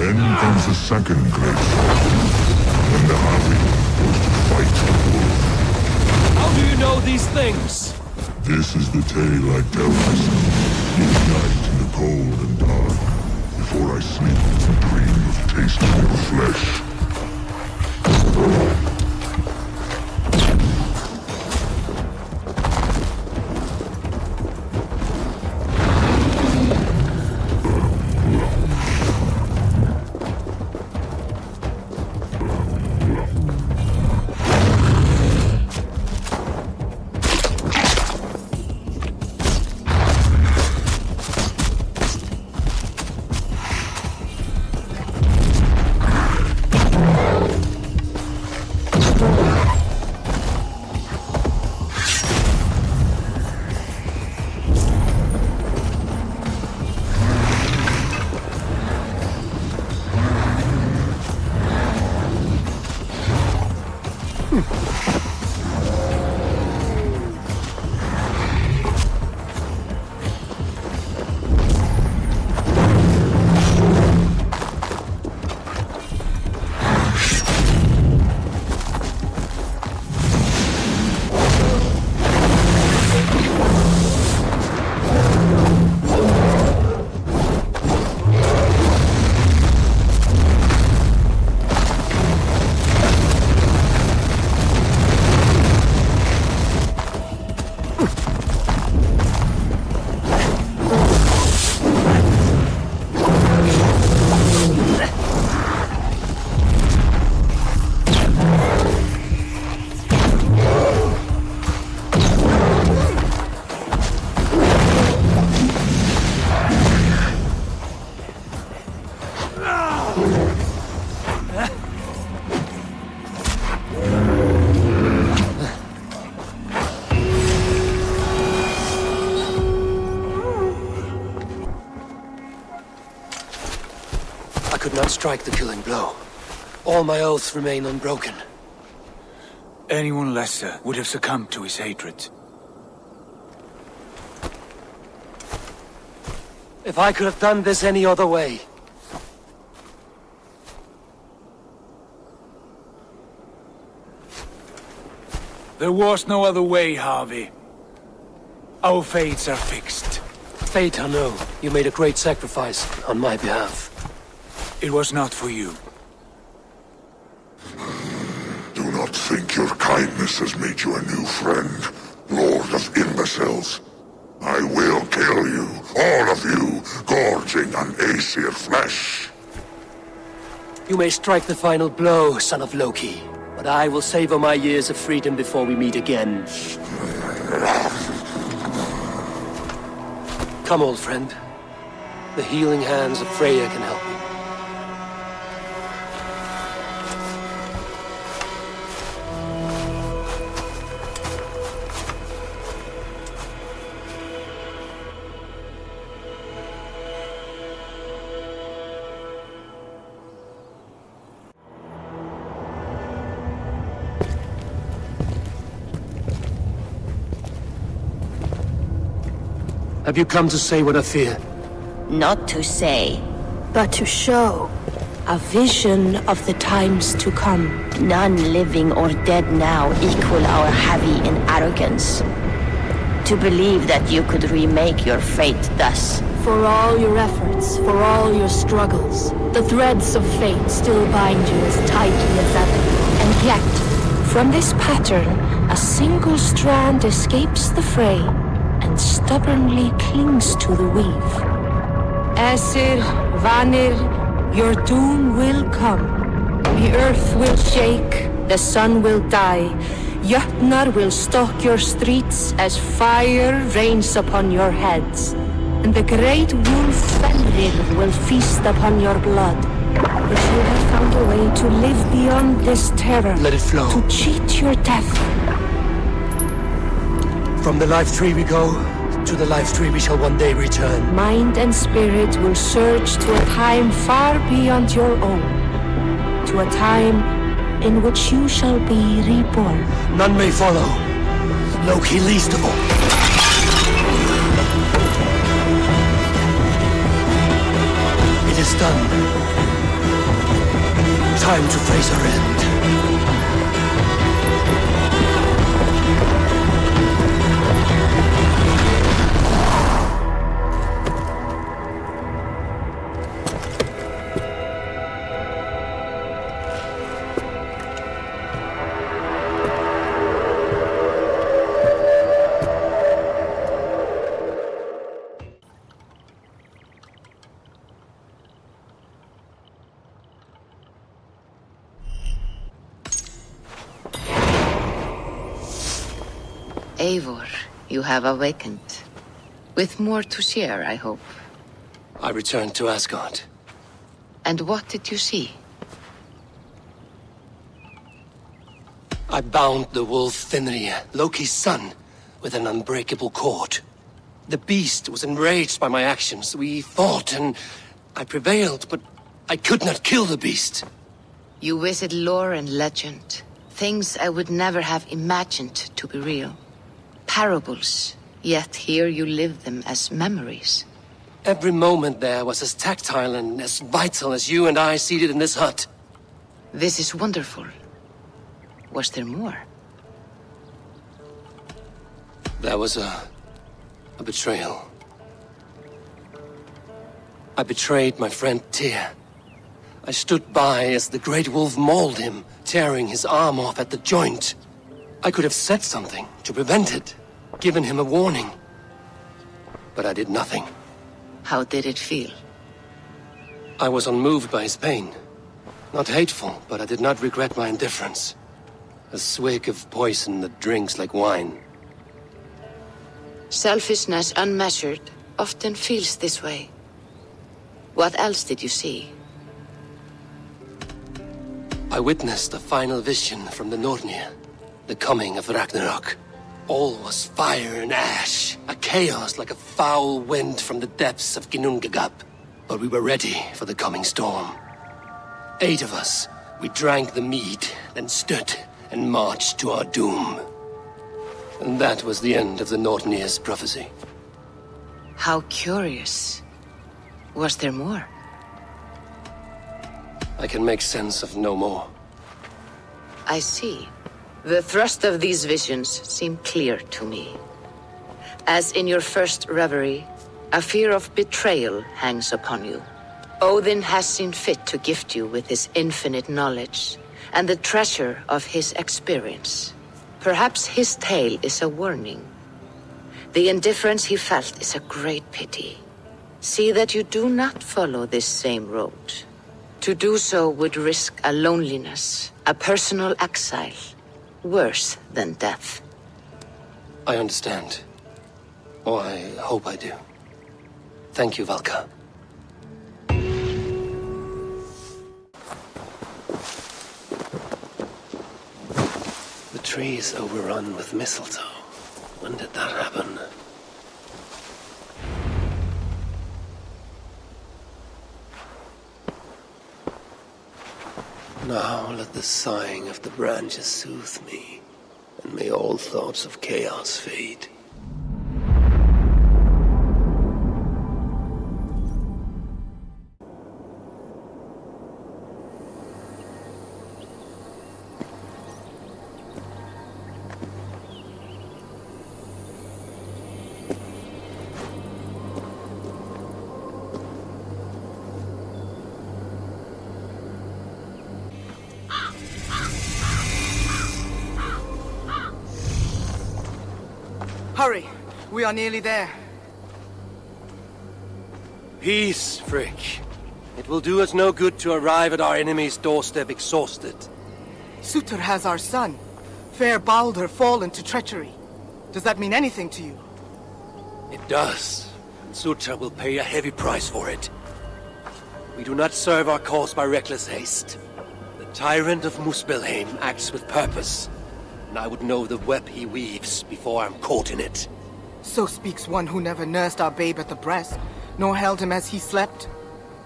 Speaker 14: Then comes the second great fight, when the Havi goes to fight the wolf.
Speaker 1: How do you know these things?
Speaker 14: This is the tale I tell myself, each night in the cold and dark, before I sleep and dream of tasting your flesh.
Speaker 1: I could not strike the killing blow. All my oaths remain unbroken.
Speaker 10: Anyone lesser would have succumbed to his hatred.
Speaker 1: If I could have done this any other way.
Speaker 10: There was no other way, Harvey. Our fates are fixed.
Speaker 1: Fate, I know. You made a great sacrifice on my behalf.
Speaker 10: It was not for you.
Speaker 14: Do not think your kindness has made you a new friend, Lord of Imbeciles. I will kill you, all of you, gorging on Aesir flesh.
Speaker 1: You may strike the final blow, son of Loki, but I will savor my years of freedom before we meet again. Come, old friend. The healing hands of Freya can help you. Have you come to say what I fear?
Speaker 9: Not to say, but to show. A vision of the times to come. None living or dead now equal our heavy in arrogance. To believe that you could remake your fate thus.
Speaker 11: For all your efforts, for all your struggles, the threads of fate still bind you as tightly as ever.
Speaker 9: And yet, from this pattern, a single strand escapes the fray and stubbornly clings to the weave.
Speaker 11: Aesir, Vanir, your doom will come. The earth will shake, the sun will die. Jötnar will stalk your streets as fire rains upon your heads. And the great wolf Fenrir will feast upon your blood. But you have found a way to live beyond this terror.
Speaker 1: Let it flow.
Speaker 11: To cheat your death.
Speaker 1: From the life tree we go, to the life tree we shall one day return.
Speaker 11: Mind and spirit will surge to a time far beyond your own. To a time in which you shall be reborn.
Speaker 1: None may follow. Loki least of all. It is done. time to face our end.
Speaker 17: Eivor, you have awakened. With more to share, I hope.
Speaker 1: I returned to Asgard.
Speaker 17: And what did you see?
Speaker 1: I bound the wolf Fenrir, Loki's son, with an unbreakable cord. The beast was enraged by my actions. We fought and I prevailed, but I could not kill the beast.
Speaker 17: You visit lore and legend. Things I would never have imagined to be real. Parables, yet here you live them as memories.
Speaker 1: Every moment there was as tactile and as vital as you and I seated in this hut.
Speaker 17: This is wonderful. Was there more?
Speaker 1: There was a betrayal. I betrayed my friend Tyr. I stood by as the great wolf mauled him, tearing his arm off at the joint. I could have said something to prevent it, given him a warning. But I did nothing.
Speaker 17: How did it feel?
Speaker 1: I was unmoved by his pain. Not hateful, but I did not regret my indifference. A swig of poison that drinks like wine.
Speaker 17: Selfishness unmeasured often feels this way. What else did you see?
Speaker 1: I witnessed a final vision from the Nornir. The coming of Ragnarok. All was fire and ash. A chaos like a foul wind from the depths of Ginnungagap. But we were ready for the coming storm. 8 of us. We drank the mead, then stood and marched to our doom. And that was the end of the Nornir's prophecy.
Speaker 17: How curious. Was there more?
Speaker 1: I can make sense of no more.
Speaker 17: I see. The thrust of these visions seem clear to me. As in your first reverie, a fear of betrayal hangs upon you. Odin has seen fit to gift you with his infinite knowledge and the treasure of his experience. Perhaps his tale is a warning. The indifference he felt is a great pity. See that you do not follow this same road. To do so would risk a loneliness, a personal exile, worse than death.
Speaker 1: I understand. Or I hope I do. Thank you, Valka. The tree is overrun with mistletoe. When did that happen? Now let the sighing of the branches soothe me, and may all thoughts of chaos fade.
Speaker 12: Hurry! We are nearly there.
Speaker 1: Peace, Frick. It will do us no good to arrive at our enemy's doorstep exhausted.
Speaker 12: Surtr has our son. Fair Baldur fallen to treachery. Does that mean anything to you?
Speaker 1: It does. And Surtr will pay a heavy price for it. We do not serve our cause by reckless haste. The tyrant of Muspelheim acts with purpose. And I would know the web he weaves before I'm caught in it.
Speaker 12: So speaks one who never nursed our babe at the breast, nor held him as he slept.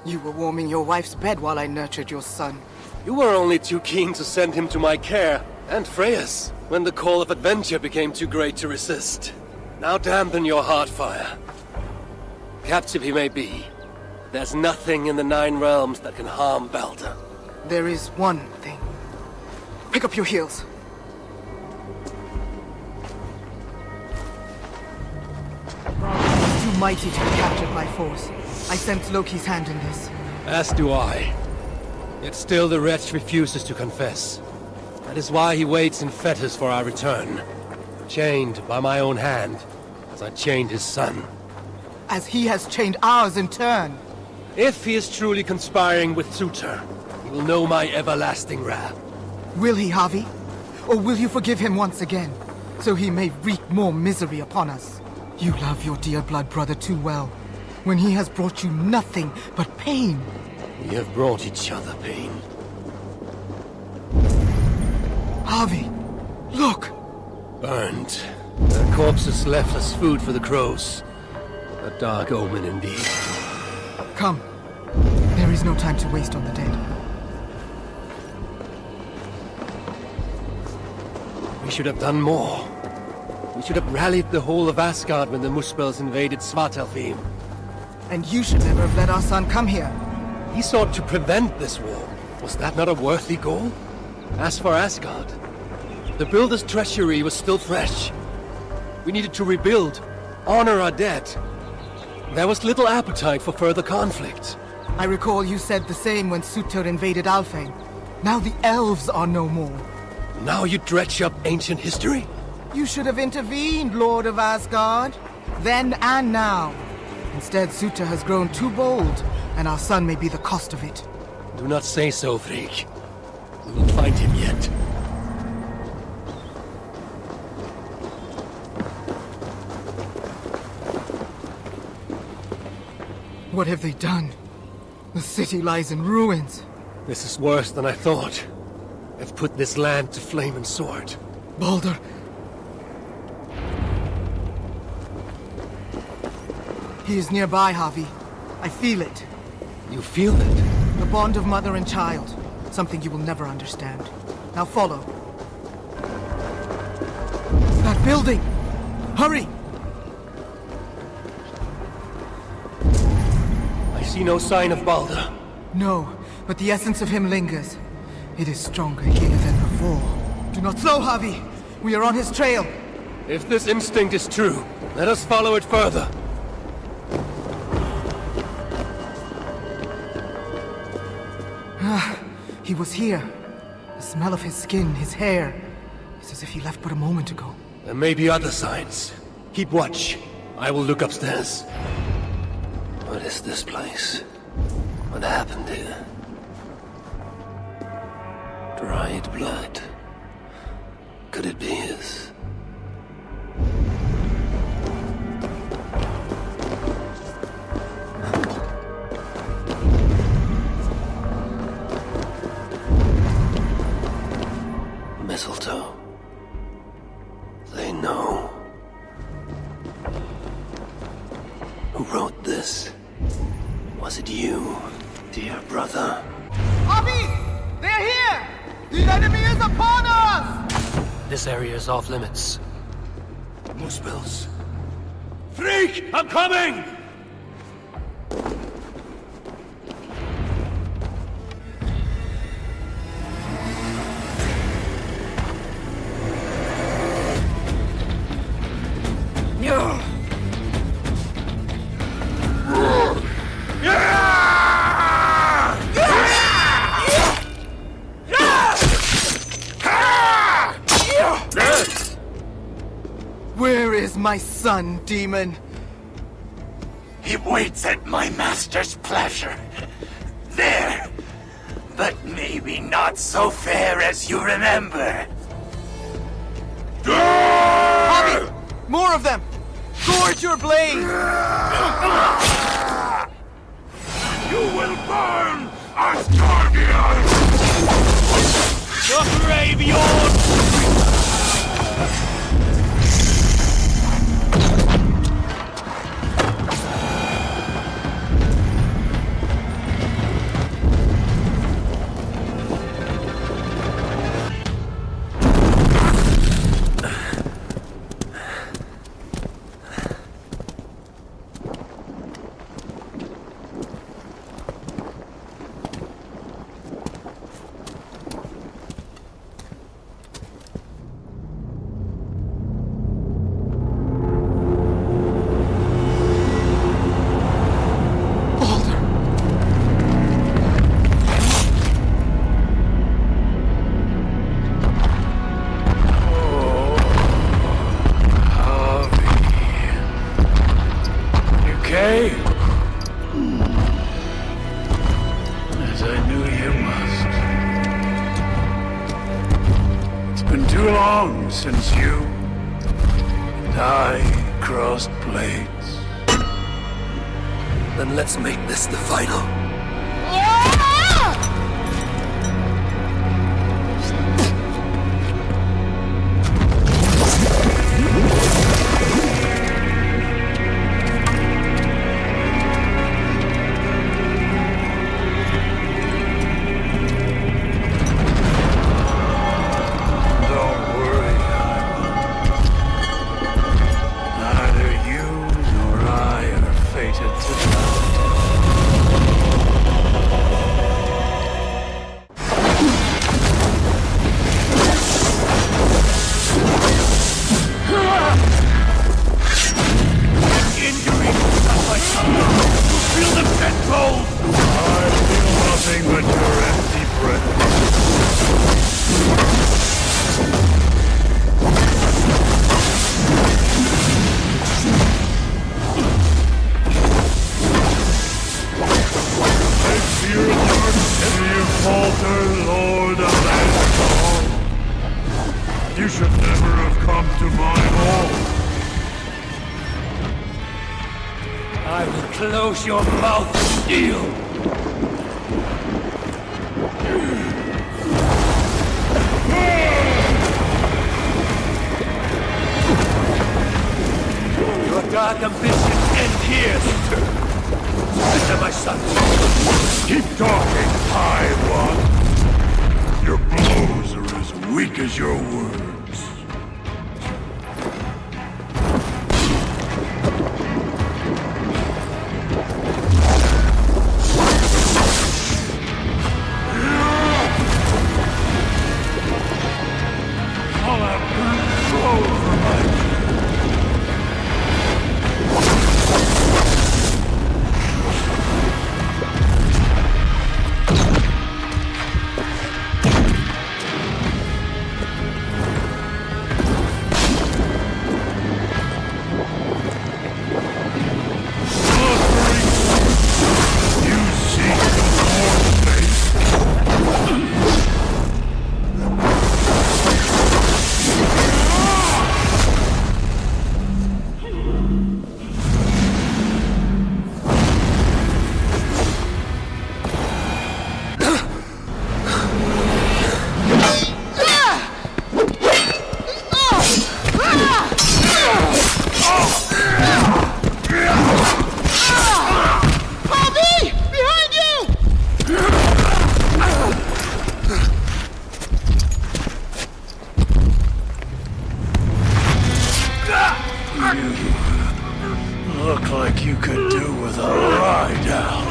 Speaker 12: You were warming your wife's bed while I nurtured your son.
Speaker 1: You were only too keen to send him to my care, and Freya's, when the call of adventure became too great to resist. Now dampen your heart fire. Captive he may be, there's nothing in the 9 realms that can harm Baldur.
Speaker 12: There is one thing. Pick up your heels. It's too mighty to be captured by force. I sense Loki's hand in this.
Speaker 1: As do I. Yet still the wretch refuses to confess. That is why he waits in fetters for our return. Chained by my own hand, as I chained his son.
Speaker 12: As he has chained ours in turn.
Speaker 1: If he is truly conspiring with Sutur, he will know my everlasting wrath.
Speaker 12: Will he, Harvey? Or will you forgive him once again, so he may wreak more misery upon us? You love your dear blood brother too well, when he has brought you nothing but pain.
Speaker 1: We have brought each other pain.
Speaker 12: Harvey, look!
Speaker 1: Burned. Their corpses left as food for the crows. A dark omen indeed.
Speaker 12: Come. There is no time to waste on the dead.
Speaker 1: We should have done more. We should have rallied the whole of Asgard when the Muspels invaded Svartalfheim.
Speaker 12: And you should never have let our son come here.
Speaker 1: He sought to prevent this war. Was that not a worthy goal? As for Asgard, the Builder's treachery was still fresh. We needed to rebuild, honor our dead. There was little appetite for further conflict.
Speaker 12: I recall you said the same when Sutur invaded Alfheim. Now the elves are no more.
Speaker 1: Now you dredge up ancient history?
Speaker 12: You should have intervened, Lord of Asgard. Then and now. Instead, Sutur has grown too bold, and our son may be the cost of it.
Speaker 1: Do not say so, Frigg. We will find him yet.
Speaker 12: What have they done? The city lies in ruins.
Speaker 1: This is worse than I thought. I've put this land to flame and sword.
Speaker 12: Baldur! He is nearby, Harvey. I feel it.
Speaker 1: You feel it?
Speaker 12: The bond of mother and child. Something you will never understand. Now follow. That building! Hurry!
Speaker 1: I see no sign of Baldur.
Speaker 12: No, but the essence of him lingers. It is stronger here than before. Do not slow, Harvey! We are on his trail!
Speaker 1: If this instinct is true, let us follow it further.
Speaker 12: He was here. The smell of his skin, his hair. It's as if he left but a moment ago.
Speaker 1: There may be other signs. Keep watch. I will look upstairs. What is this place? What happened here? Dried blood. Could it be his? Mistletoe. They know. Who wrote this? Was it you, dear brother?
Speaker 12: Harvey! They're here! The enemy is upon us!
Speaker 1: This area is off limits. Muspels. Freak! I'm coming!
Speaker 12: Where is my son, demon?
Speaker 16: He waits at my master's pleasure. There. But maybe not so fair as you remember.
Speaker 12: Harvey! More of them! Gorge your blade!
Speaker 16: You will burn, Asgardian!
Speaker 8: The brave Yord!
Speaker 14: too long since you and I crossed blades.
Speaker 1: Then let's make this the final.
Speaker 14: You should never have come to my home.
Speaker 1: I will close your mouth, steel. Your dark ambitions end here. Surrender, my son.
Speaker 14: Keep talking, High One. Your blows are as weak as your words. Look like you could do with a lie down.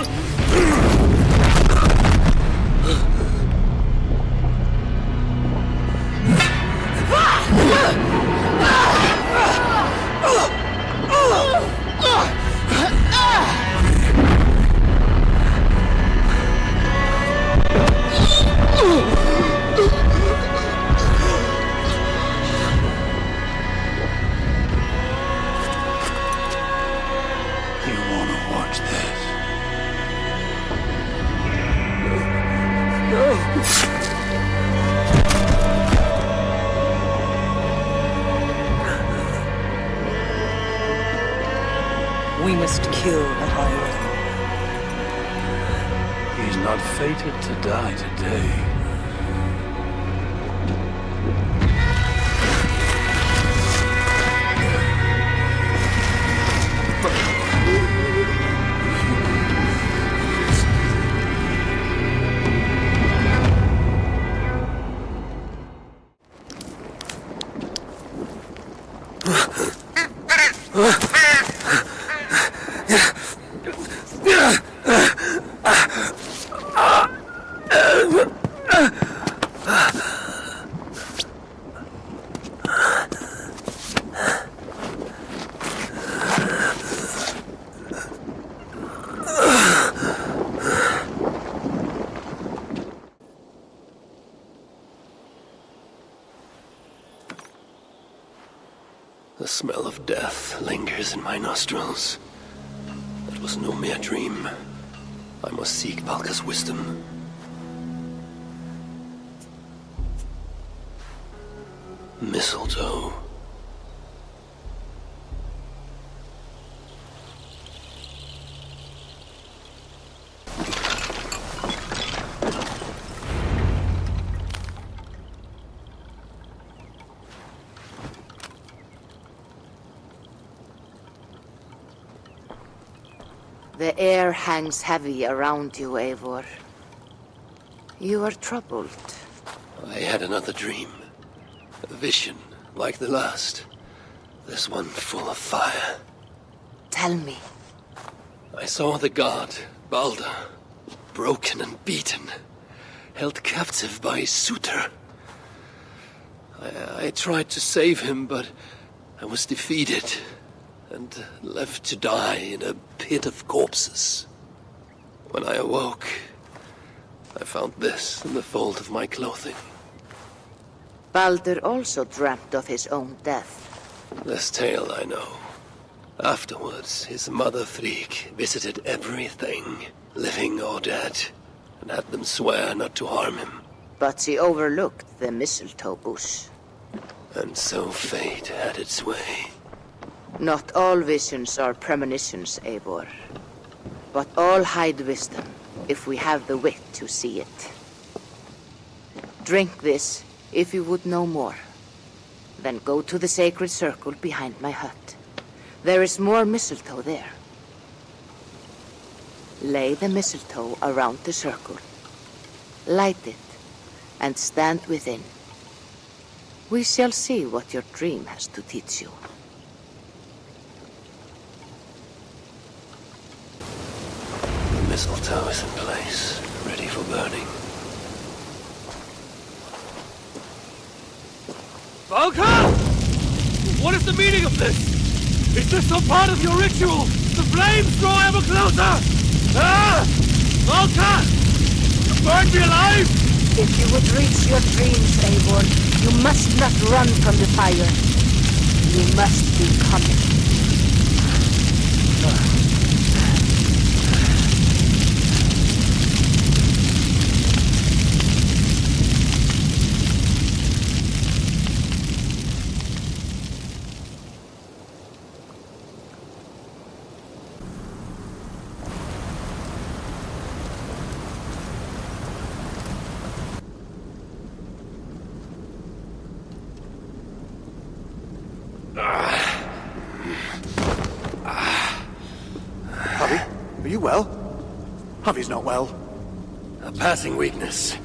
Speaker 15: We must kill the High One.
Speaker 14: He's not fated to die today.
Speaker 1: The smell of death lingers in my nostrils. That was no mere dream. I must seek Valka's wisdom. Mistletoe.
Speaker 17: The air hangs heavy around you, Eivor. You are troubled.
Speaker 1: I had another dream. A vision, like the last. This one full of fire.
Speaker 17: Tell me.
Speaker 1: I saw the god, Balder, broken and beaten, held captive by his suitor. I tried to save him, but I was defeated, and left to die in a pit of corpses. When I awoke, I found this in the fold of my clothing.
Speaker 17: Balder also dreamt of his own death.
Speaker 1: This tale I know. Afterwards, his mother Frigg visited everything, living or dead, and had them swear not to harm him.
Speaker 17: But she overlooked the mistletoe bush.
Speaker 1: And so fate had its way.
Speaker 17: Not all visions are premonitions, Eivor. But all hide wisdom, if we have the wit to see it. Drink this, if you would know more. Then go to the sacred circle behind my hut. There is more mistletoe there. Lay the mistletoe around the circle. Light it, and stand within. We shall see what your dream has to teach you.
Speaker 1: The mistletoe is in place, ready for burning.
Speaker 8: Valka! What is the meaning of this? Is this some part of your ritual? The flames grow ever closer! Ah! Valka! Burn me alive!
Speaker 17: If you would reach your dreams, Eivor, you must not run from the fire. You must become it.
Speaker 2: Are you well? Javi's not well.
Speaker 1: A passing weakness.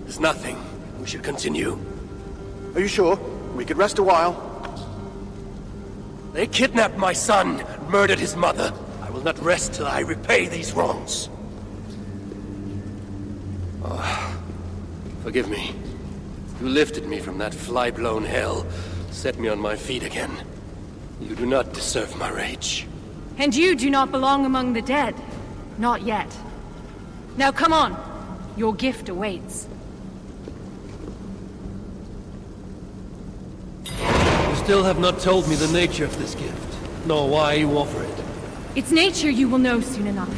Speaker 1: There's nothing. We should continue.
Speaker 2: Are you sure? We could rest a while.
Speaker 1: They kidnapped my son, murdered his mother. I will not rest till I repay these wrongs. Oh, forgive me. You lifted me from that fly-blown hell, set me on my feet again. You do not deserve my rage.
Speaker 3: And you do not belong among the dead. Not yet. Now come on. Your gift awaits.
Speaker 1: You still have not told me the nature of this gift, nor why you offer it.
Speaker 3: Its nature you will know soon enough.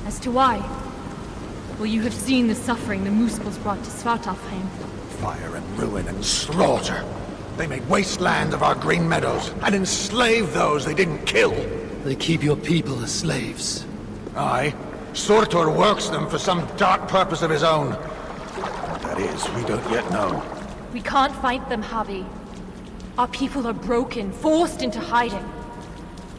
Speaker 3: As to why, well, you have seen the suffering the Muspels brought to Svartalfheim.
Speaker 14: Fire and ruin and slaughter. They made wasteland of our green meadows and enslaved those they didn't kill.
Speaker 1: They keep your people as slaves.
Speaker 14: Aye. Surtur works them for some dark purpose of his own. What that is, we don't yet know.
Speaker 3: We can't fight them, Javi. Our people are broken, forced into hiding.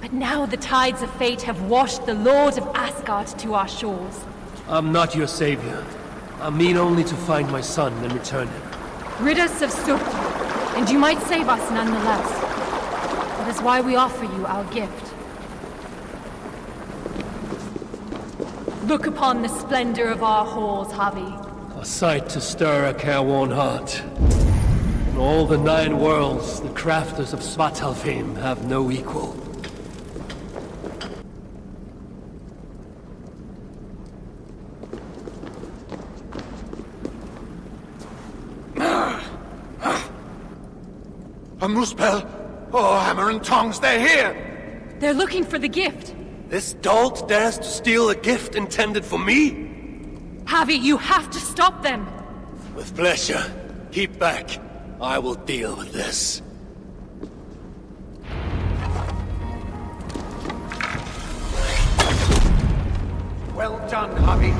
Speaker 3: But now the tides of fate have washed the Lord of Asgard to our shores.
Speaker 1: I'm not your savior. I mean only to find my son and return him.
Speaker 3: Rid us of Surtur, and you might save us nonetheless. That is why we offer you our gift. Look upon the splendor of our halls, Javi.
Speaker 1: A sight to stir a careworn heart. In all the 9 worlds, the crafters of Svartalfheim have no equal.
Speaker 14: A Muspel! Oh, hammer and tongs, they're here!
Speaker 3: They're looking for the gift.
Speaker 1: This dolt dares to steal a gift intended for me?
Speaker 3: Javi, you have to stop them!
Speaker 1: With pleasure. Keep back. I will deal with this.
Speaker 2: Well done, Harvey.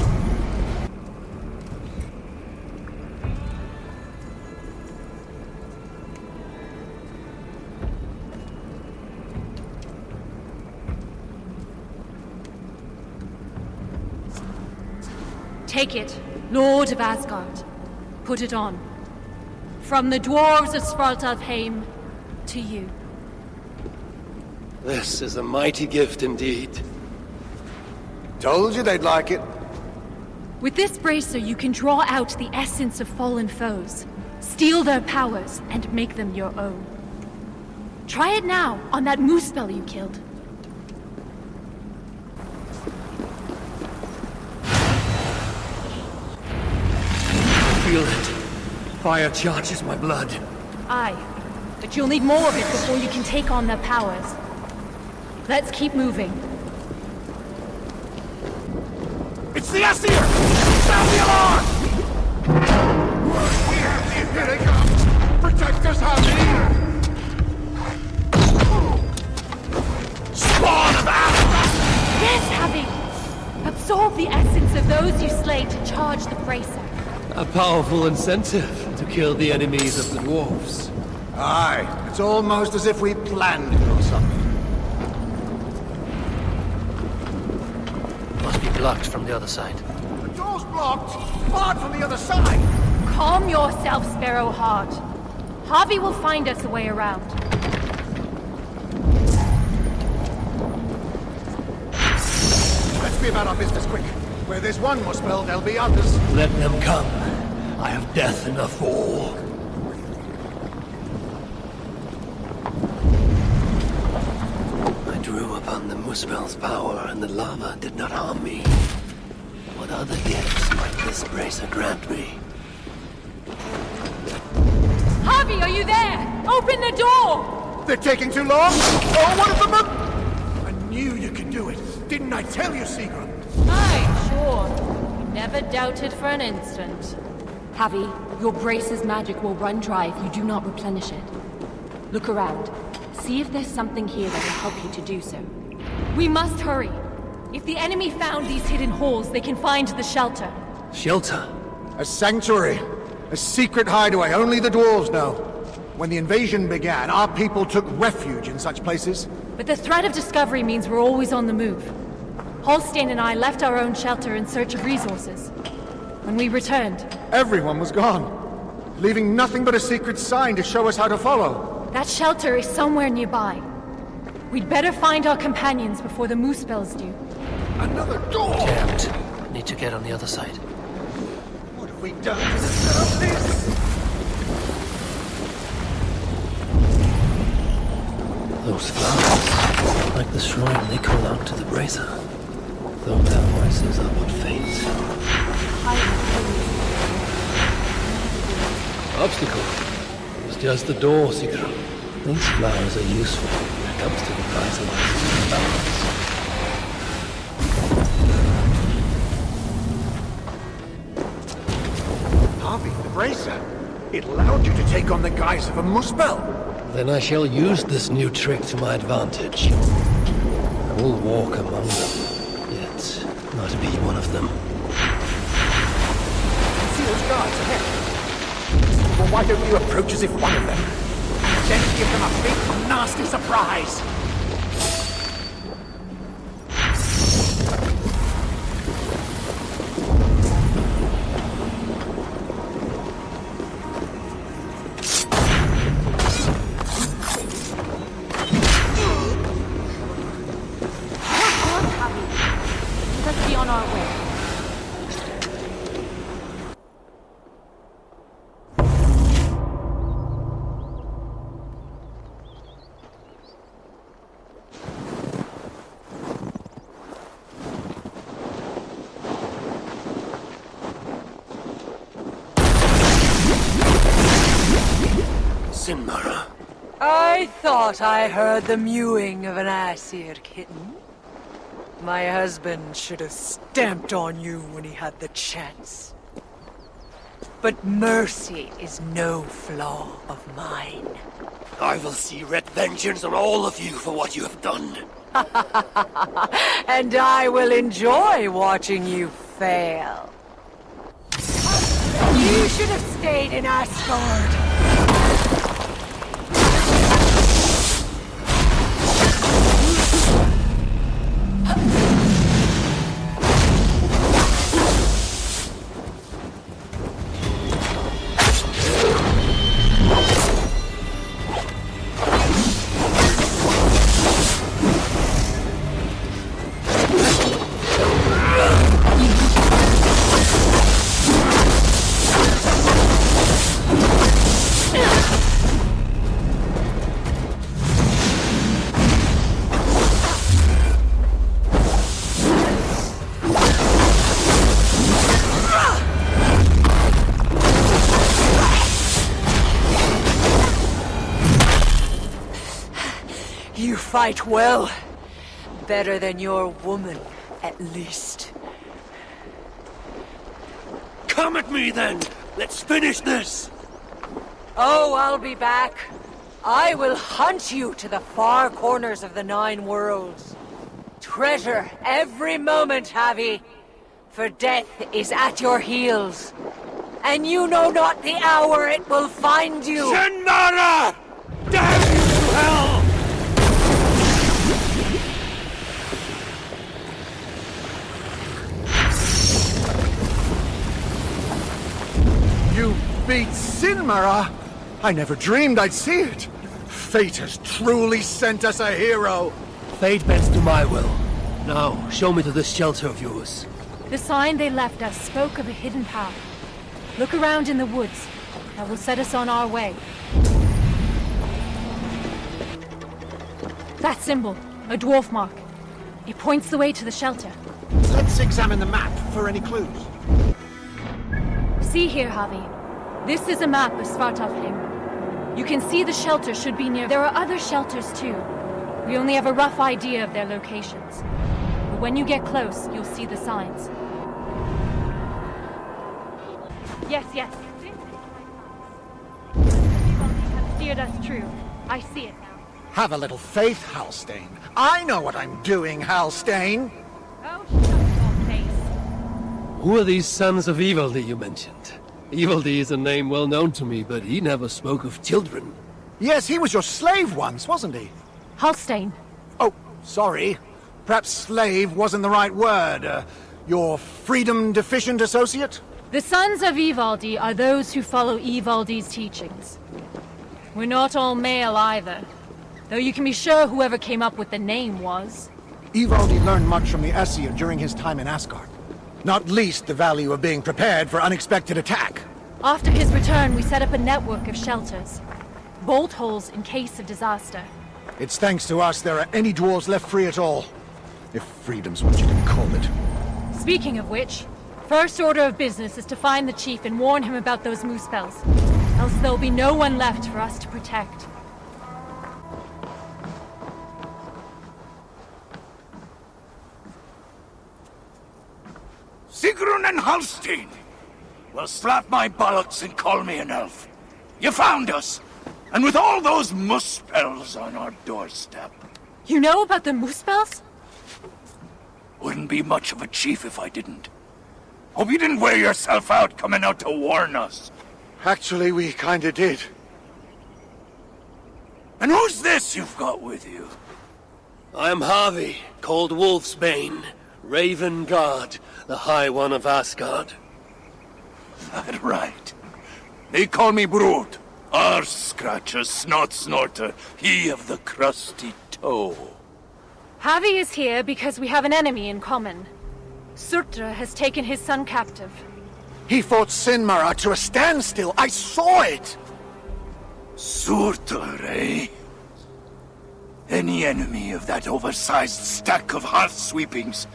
Speaker 3: Take it, Lord of Asgard. Put it on. From the dwarves of Svartalfheim to you.
Speaker 1: This is a mighty gift indeed.
Speaker 2: Told you they'd like it.
Speaker 3: With this bracer, you can draw out the essence of fallen foes, steal their powers, and make them your own. Try it now, on that moose spell you killed.
Speaker 1: Feel it. Fire charges my blood.
Speaker 3: Aye, but you'll need more of it before you can take on their powers. Let's keep moving.
Speaker 2: It's the Aesir! Sound the alarm! Here they come! Protect us, Harvey! Spawn of Asgard!
Speaker 3: Yes, Harvey! Absorb the essence of those you slay to charge the bracer.
Speaker 1: A powerful incentive to kill the enemies of the dwarves.
Speaker 2: Aye, it's almost as if we planned it or something.
Speaker 1: Must be blocked from the other side.
Speaker 2: The door's blocked! Barred from the other side!
Speaker 3: Calm yourself, Sparrowheart. Harvey will find us a way around.
Speaker 2: Let's be about our business quick. Where there's one more spell, there'll be others.
Speaker 1: Let them come. I have death enough for all. I drew upon the Muspel's power, and the lava did not harm me. What other gifts might this bracer grant me?
Speaker 3: Harvey, are you there? Open the door!
Speaker 2: They're taking too long? Oh, what of them? I knew you could do it. Didn't I tell you, Seagram?
Speaker 3: Aye, sure. Never doubted for an instant.
Speaker 13: Harvey, your brace's magic will run dry if you do not replenish it. Look around. See if there's something here that will help you to do so.
Speaker 3: We must hurry. If the enemy found these hidden halls, they can find the shelter.
Speaker 1: Shelter?
Speaker 2: A sanctuary. A secret hideaway only the dwarves know. When the invasion began, our people took refuge in such places.
Speaker 3: But the threat of discovery means we're always on the move. Holstein and I left our own shelter in search of resources. When we returned,
Speaker 2: everyone was gone, leaving nothing but a secret sign to show us how to follow.
Speaker 3: That shelter is somewhere nearby. We'd better find our companions before the moose spells do.
Speaker 2: Another door!
Speaker 1: Can't. Need to get on the other side.
Speaker 2: What have we done to deserve this?
Speaker 1: Those flowers, like the shrine they call out to the bracer. Though their voices are but faint. Obstacle. It's just the door, Sigurd. These flowers are useful when it comes to the vitalizing balance.
Speaker 2: Harvey, the bracer. It allowed you to take on the guise of a muspel.
Speaker 1: Then I shall use this new trick to my advantage. I will walk among them, yet not be one of them.
Speaker 2: See those guards ahead? Well, why don't you approach as if one of them? Then give them a big, nasty surprise!
Speaker 11: I thought I heard the mewing of an Aesir kitten. My husband should have stamped on you when he had the chance.
Speaker 18: But mercy is no flaw of mine.
Speaker 1: I will see red vengeance on all of you for what you have done.
Speaker 18: And I will enjoy watching you fail. You should have stayed in Asgard. You fight well. Better than your woman, at least.
Speaker 1: Come at me then! Let's finish this!
Speaker 18: Oh, I'll be back. I will hunt you to the far corners of the 9 worlds. Treasure every moment, Javi, for death is at your heels. And you know not the hour it will find you!
Speaker 1: Shenmara! Damn you to hell!
Speaker 2: You beat Sinmara? I never dreamed I'd see it. Fate has truly sent us a hero.
Speaker 1: Fate bends to my will. Now, show me to this shelter of yours.
Speaker 3: The sign they left us spoke of a hidden path. Look around in the woods. That will set us on our way. That symbol, a dwarf mark. It points the way to the shelter.
Speaker 2: Let's examine the map for any clues.
Speaker 3: See here, Javi. This is a map of Svartalfheim. You can see the shelter should be near. There are other shelters too. We only have a rough idea of their locations. But when you get close, you'll see the signs. Yes, yes. Have steered us true. I see it now.
Speaker 2: Have a little faith, Halstein. I know what I'm doing, Halstein.
Speaker 3: Oh, shut your face.
Speaker 1: Who are these sons of Evildy you mentioned? Evildy is a name well known to me, but he never spoke of children.
Speaker 2: Yes, he was your slave once, wasn't he?
Speaker 3: Halstein.
Speaker 2: Oh, sorry. Perhaps slave wasn't the right word. Your freedom-deficient associate?
Speaker 3: The sons of Ivaldi are those who follow Ivaldi's teachings. We're not all male either, though you can be sure whoever came up with the name was.
Speaker 2: Ivaldi learned much from the Aesir during his time in Asgard. Not least the value of being prepared for unexpected attack.
Speaker 3: After his return, we set up a network of shelters. Bolt holes in case of disaster.
Speaker 2: It's thanks to us there are any dwarves left free at all. If freedom's what you can call it.
Speaker 3: Speaking of which, first order of business is to find the chief and warn him about those moose spells. Else there'll be no one left for us to protect.
Speaker 16: Sigrun and Halstein! Well, slap my bollocks and call me an elf. You found us! And with all those moose spells on our doorstep.
Speaker 3: You know about the moose spells?
Speaker 16: Wouldn't be much of a chief if I didn't. Hope you didn't wear yourself out coming out to warn us.
Speaker 2: Actually, we kinda did.
Speaker 16: And who's this you've got with you?
Speaker 1: I am Harvey, called Wolfsbane, Raven God, the High One of Asgard.
Speaker 16: That right. They call me Brood, Arse Scratcher, Snot Snorter, he of the crusty toe.
Speaker 3: Javi is here because we have an enemy in common. Surtra has taken his son captive.
Speaker 2: He fought Sinmara to a standstill. I saw it!
Speaker 16: Surtur, eh? Any enemy of that oversized stack of hearth sweepings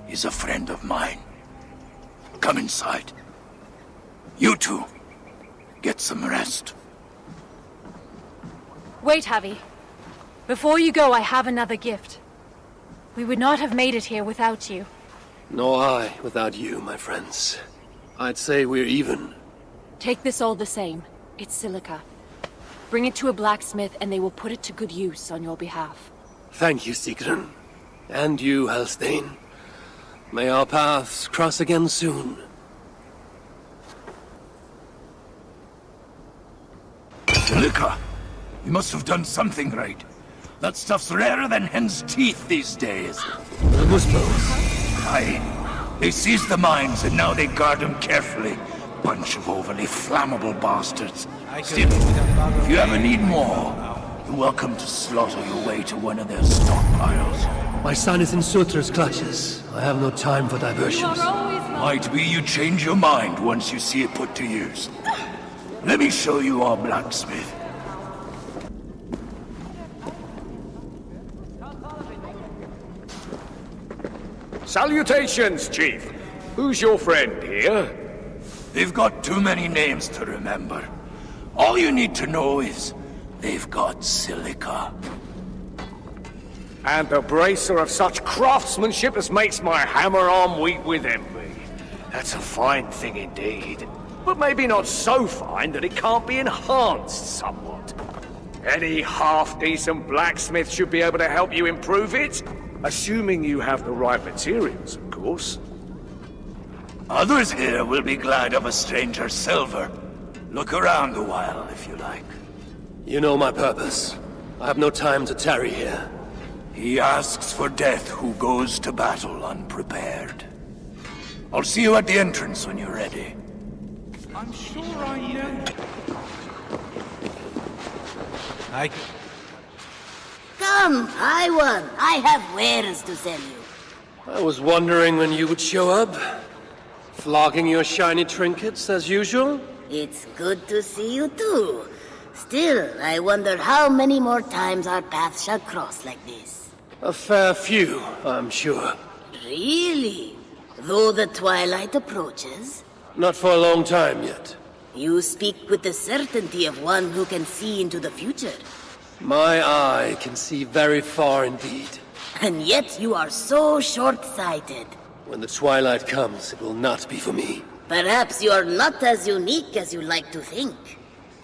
Speaker 16: is a friend of mine. Come inside. You two, get some rest.
Speaker 3: Wait, Javi. Before you go, I have another gift. We would not have made it here without you.
Speaker 1: Nor I without you, my friends. I'd say we're even.
Speaker 13: Take this all the same. It's silica. Bring it to a blacksmith and they will put it to good use on your behalf.
Speaker 1: Thank you, Sigrun. And you, Halstein. May our paths cross again soon.
Speaker 16: Silica? You must have done something right. That stuff's rarer than hen's teeth these days.
Speaker 1: The Muspels.
Speaker 16: Aye. They seized the mines and now they guard them carefully. Bunch of overly flammable bastards. Still, if you ever need more, you're welcome to slaughter your way to one of their stockpiles.
Speaker 1: My son is in Sutra's clutches. I have no time for diversions.
Speaker 16: Might be you change your mind once you see it put to use. Let me show you our blacksmith.
Speaker 19: Salutations, Chief. Who's your friend here?
Speaker 16: They've got too many names to remember. All you need to know is they've got silica.
Speaker 19: And the bracer of such craftsmanship as makes my hammer arm weak with envy. That's a fine thing indeed. But maybe not so fine that it can't be enhanced somewhat. Any half-decent blacksmith should be able to help you improve it. Assuming you have the right materials, of course.
Speaker 16: Others here will be glad of a stranger's silver. Look around a while, if you like.
Speaker 1: You know my purpose. I have no time to tarry here.
Speaker 16: He asks for death who goes to battle unprepared. I'll see you at the entrance when you're ready.
Speaker 10: I'm sure I know.
Speaker 9: Come, Iwan. I have wares to sell you.
Speaker 1: I was wondering when you would show up. Flogging your shiny trinkets as usual?
Speaker 9: It's good to see you too. Still, I wonder how many more times our paths shall cross like this.
Speaker 1: A fair few, I'm sure.
Speaker 9: Really? Though the twilight approaches?
Speaker 1: Not for a long time yet.
Speaker 9: You speak with the certainty of one who can see into the future.
Speaker 1: My eye can see very far indeed.
Speaker 9: And yet you are so short-sighted.
Speaker 1: When the twilight comes, it will not be for me.
Speaker 9: Perhaps you are not as unique as you like to think.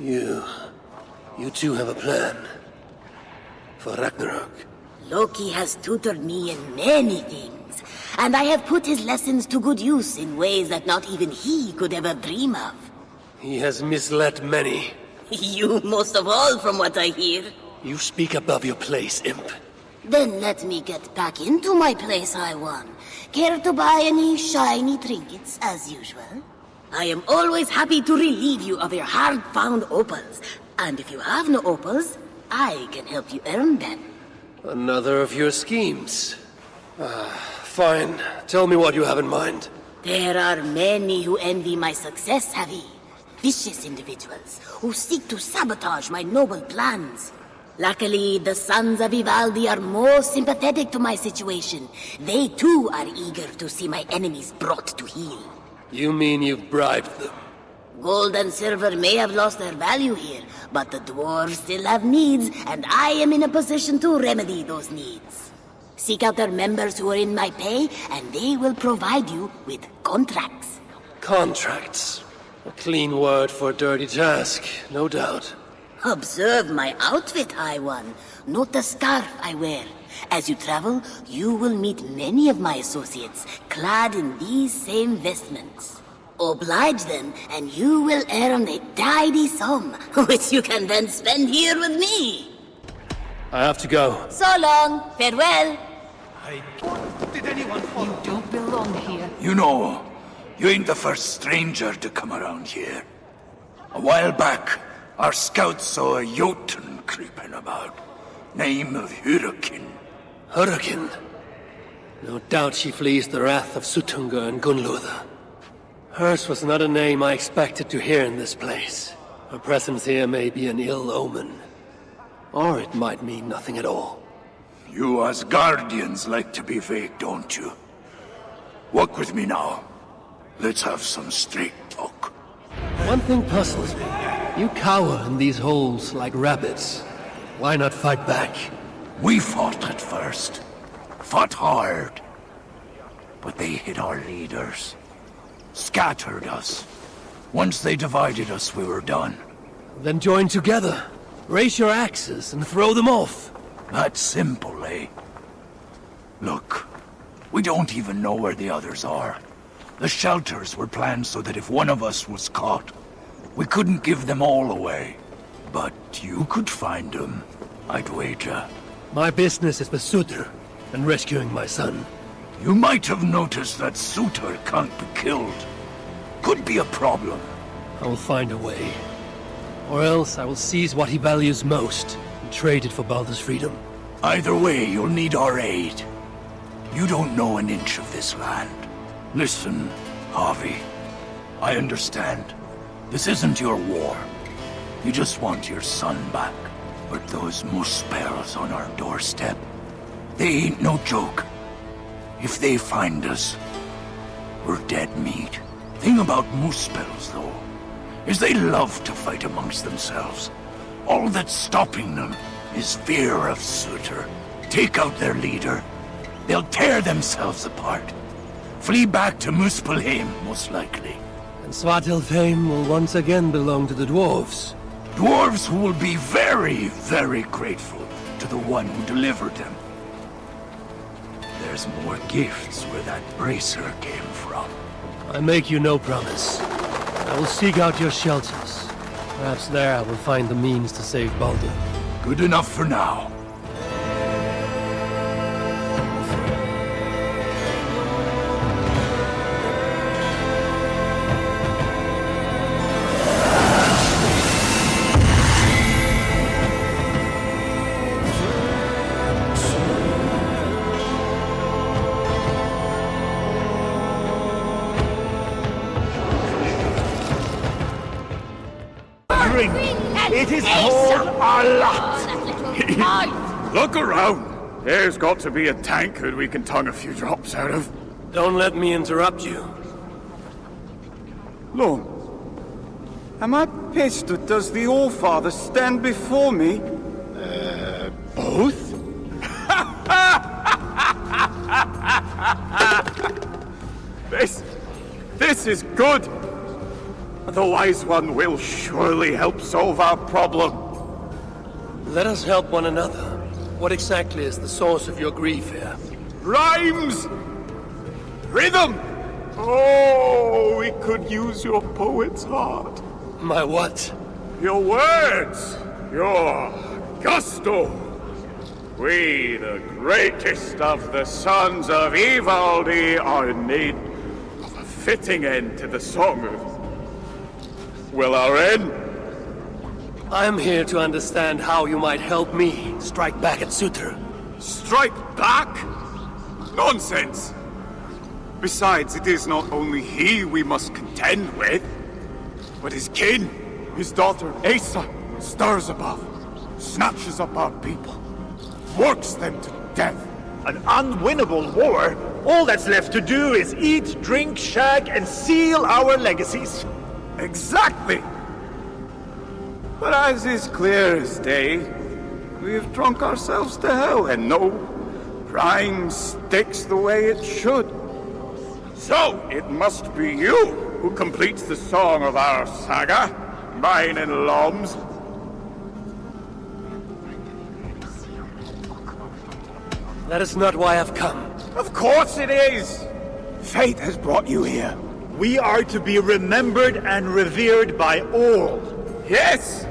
Speaker 1: You too have a plan. For Ragnarok.
Speaker 9: Loki has tutored me in many things, and I have put his lessons to good use in ways that not even he could ever dream of.
Speaker 1: He has misled many.
Speaker 9: You most of all, from what I hear.
Speaker 1: You speak above your place, imp.
Speaker 9: Then let me get back into my place, Iwan. Care to buy any shiny trinkets, as usual? I am always happy to relieve you of your hard-found opals. And if you have no opals, I can help you earn them.
Speaker 1: Another of your schemes. Fine. Tell me what you have in mind.
Speaker 9: There are many who envy my success, Javi. Vicious individuals who seek to sabotage my noble plans. Luckily, the sons of Ivaldi are more sympathetic to my situation. They too are eager to see my enemies brought to heel.
Speaker 1: You mean you've bribed them?
Speaker 9: Gold and silver may have lost their value here, but the dwarves still have needs, and I am in a position to remedy those needs. Seek out their members who are in my pay, and they will provide you with contracts.
Speaker 1: Contracts? A clean word for a dirty task, no doubt.
Speaker 9: Observe my outfit, High One. Note the scarf I wear. As you travel, you will meet many of my associates, clad in these same vestments. Oblige them, and you will earn a tidy sum, which you can then spend here with me.
Speaker 1: I have to go.
Speaker 9: So long. Farewell.
Speaker 10: Did anyone follow?
Speaker 7: You don't belong here.
Speaker 16: You know, you ain't the first stranger to come around here. A while back, our scouts saw a Jotun creeping about. Name of Hurricane.
Speaker 1: Hurricane? No doubt she flees the wrath of Suttungr and Gunnlóðr. Hers was not a name I expected to hear in this place. Her presence here may be an ill omen. Or it might mean nothing at all.
Speaker 16: You Asgardians like to be vague, don't you? Walk with me now. Let's have some straight talk.
Speaker 1: One thing puzzles me. You cower in these holes like rabbits. Why not fight back?
Speaker 16: We fought at first. Fought hard. But they hit our leaders. Scattered us. Once they divided us, we were done.
Speaker 1: Then join together. Raise your axes and throw them off.
Speaker 16: That's simple, eh? Look, we don't even know where the others are. The shelters were planned so that if one of us was caught, we couldn't give them all away. But you could find them, I'd wager.
Speaker 1: My business is with Sutur and rescuing my son.
Speaker 16: You might have noticed that Sutur can't be killed. Could be a problem.
Speaker 1: I will find a way. Or else I will seize what he values most and trade it for Baldur's freedom.
Speaker 16: Either way, you'll need our aid. You don't know an inch of this land. Listen, Harvey. I understand. This isn't your war. You just want your son back. But those Muspels on our doorstep, they ain't no joke. If they find us, we're dead meat. Thing about Muspels, though, is they love to fight amongst themselves. All that's stopping them is fear of Sutur. Take out their leader, they'll tear themselves apart. Flee back to Muspelheim, most likely.
Speaker 1: And Svartalfheim will once again belong to the dwarves.
Speaker 16: Dwarves who will be very, very grateful to the one who delivered them. There's more gifts where that bracer came from.
Speaker 1: I make you no promise. I will seek out your shelters. Perhaps there I will find the means to save Baldur.
Speaker 16: Good enough for now.
Speaker 2: It is called a lot.
Speaker 5: Look around. There's got to be a tankard we can tongue a few drops out of.
Speaker 1: Don't let me interrupt you.
Speaker 20: Lord, am I pissed or does the Allfather stand before me?
Speaker 5: Both? This is good. The Wise One will surely help solve our problem.
Speaker 1: Let us help one another. What exactly is the source of your grief here?
Speaker 5: Rhymes! Rhythm! Oh, we could use your poet's heart.
Speaker 1: My what?
Speaker 5: Your words! Your gusto! We, the greatest of the sons of Ivaldi, are in need of a fitting end to the song of... Well, our end?
Speaker 1: I am here to understand how you might help me strike back at Sutur.
Speaker 5: Strike back? Nonsense! Besides, it is not only he we must contend with, but his kin, his daughter Asa, stirs above, snatches up our people, works them to death.
Speaker 2: An unwinnable war? All that's left to do is eat, drink, shag, and seal our legacies.
Speaker 5: Exactly! But as is clear as day, we have drunk ourselves to hell, and no rhyme sticks the way it should. So, it must be you who completes the song of our saga, mine and Lom's.
Speaker 1: That is not why I've come.
Speaker 5: Of course it is! Fate has brought you here.
Speaker 2: We are to be remembered and revered by all.
Speaker 5: Yes!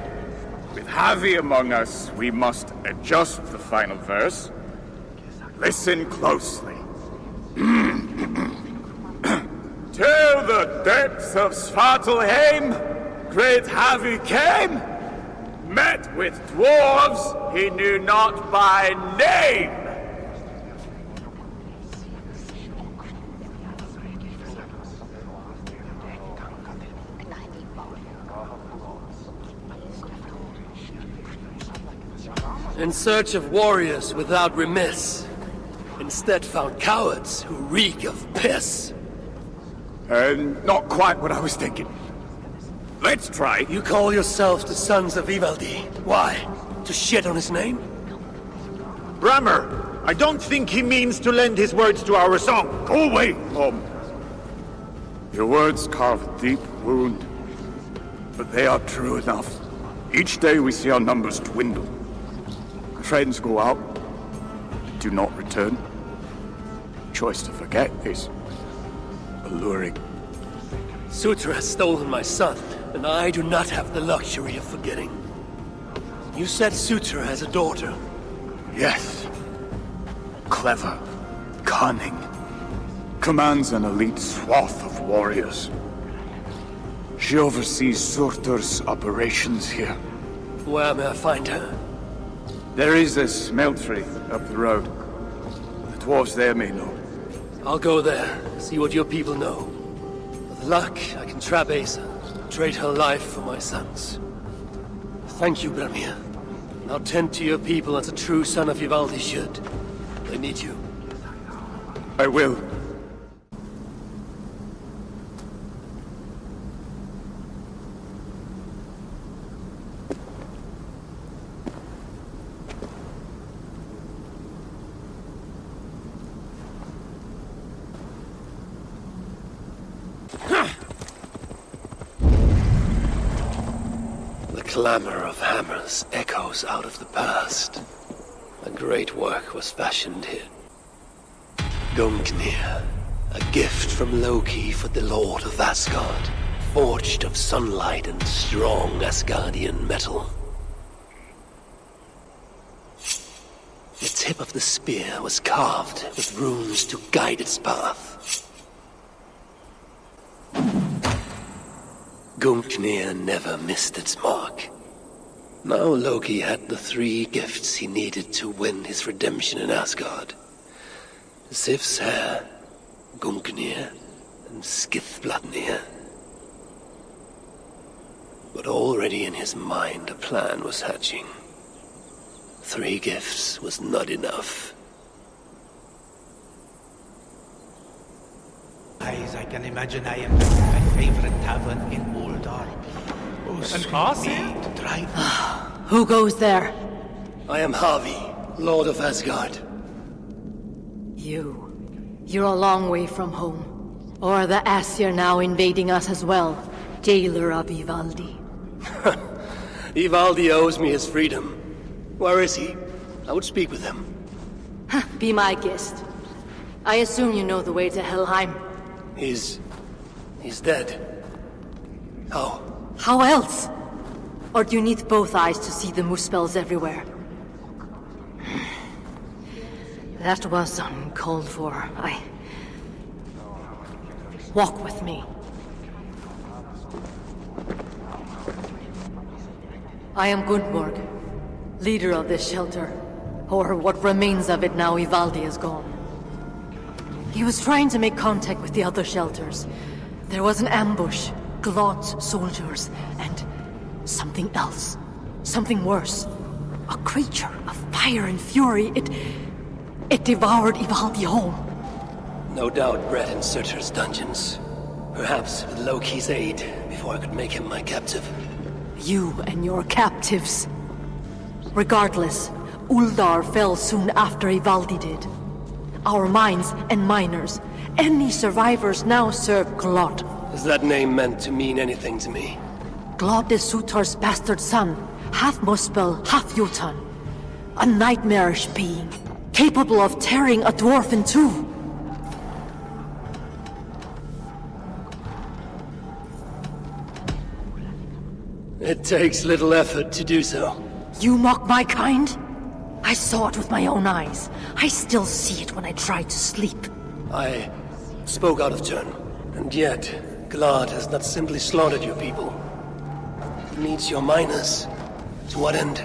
Speaker 5: With Javi among us, we must adjust the final verse. Listen closely. To the depths of Svartalheim, great Javi came, met with dwarves he knew not by name.
Speaker 1: In search of warriors without remiss, instead found cowards who reek of piss.
Speaker 5: Not quite what I was thinking. Let's try.
Speaker 1: You call yourselves the sons of Ivaldi. Why? To shit on his name?
Speaker 2: Brammer, I don't think he means to lend his words to our song.
Speaker 5: Go away, Mom. Your words carve a deep wound
Speaker 20: but they are true enough. Each day we see our numbers dwindle. Friends go out, do not return. Choice to forget is alluring.
Speaker 1: Sutra has stolen my son, and I do not have the luxury of forgetting. You said Sutra has a daughter.
Speaker 20: Yes. Clever, cunning. Commands an elite swath of warriors. She oversees Surtur's operations here.
Speaker 1: Where may I find her?
Speaker 20: There is a smeltery up the road. The dwarves there may know.
Speaker 1: I'll go there, see what your people know. With luck, I can trap Asa, trade her life for my son's. Thank you, Bramir. Now tend to your people as a true son of Ivaldi should. They need you.
Speaker 20: I will.
Speaker 1: The clamor of hammers echoes out of the past. A great work was fashioned here. Gungnir, a gift from Loki for the Lord of Asgard, forged of sunlight and strong Asgardian metal. The tip of the spear was carved with runes to guide its path. Gungnir never missed its mark. Now Loki had the 3 gifts he needed to win his redemption in Asgard. Sif's hair, Gungnir, and Skithbladnir. But already in his mind a plan was hatching. 3 gifts was not enough.
Speaker 21: I can imagine I am at my favorite tavern in Uldar. Oh, sweet me to drive.
Speaker 3: Who goes there?
Speaker 1: I am Havi, Lord of Asgard.
Speaker 3: You're a long way from home. Or the Aesir now invading us as well. Jailer of Ivaldi.
Speaker 1: Ivaldi owes me his freedom. Where is he? I would speak with him.
Speaker 3: Be my guest. I assume you know the way to Helheim.
Speaker 1: He's dead. How?
Speaker 3: How else? Or do you need both eyes to see the Muspels everywhere? That was uncalled for. Walk with me. I am Gundborg, leader of this shelter. Or what remains of it now Ivaldi is gone. He was trying to make contact with the other shelters. There was an ambush, Glod's soldiers, and something else. Something worse. A creature of fire and fury. It devoured Ivaldi home.
Speaker 1: No doubt bred in Surtur's dungeons. Perhaps with Loki's aid, before I could make him my captive.
Speaker 3: You and your captives. Regardless, Uldar fell soon after Ivaldi did. Our mines and miners, any survivors now serve Glod.
Speaker 1: Is that name meant to mean anything to me?
Speaker 3: Glod is Surtur's bastard son, half Muspel, half Jotun. A nightmarish being, capable of tearing a dwarf in two.
Speaker 1: It takes little effort to do so.
Speaker 3: You mock my kind? I saw it with my own eyes. I still see it when I try to sleep.
Speaker 1: I spoke out of turn. And yet, Glod has not simply slaughtered your people. It needs your miners. To what end?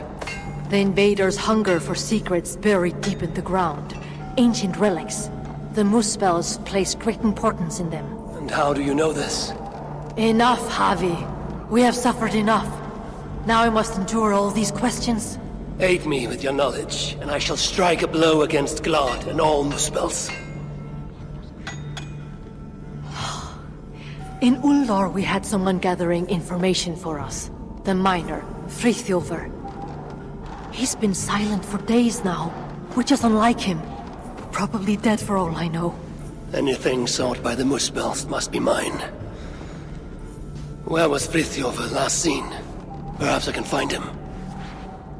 Speaker 3: The invaders hunger for secrets buried deep in the ground. Ancient relics. The Muspels place great importance in them.
Speaker 1: And how do you know this?
Speaker 3: Enough, Havi. We have suffered enough. Now I must endure all these questions.
Speaker 1: Aid me with your knowledge, and I shall strike a blow against Glod and all Muspels.
Speaker 3: In Uldar we had someone gathering information for us. The miner, Frithjofr. He's been silent for days now, which is unlike him. Probably dead for all I know.
Speaker 1: Anything sought by the Muspels must be mine. Where was Frithjof last seen? Perhaps I can find him.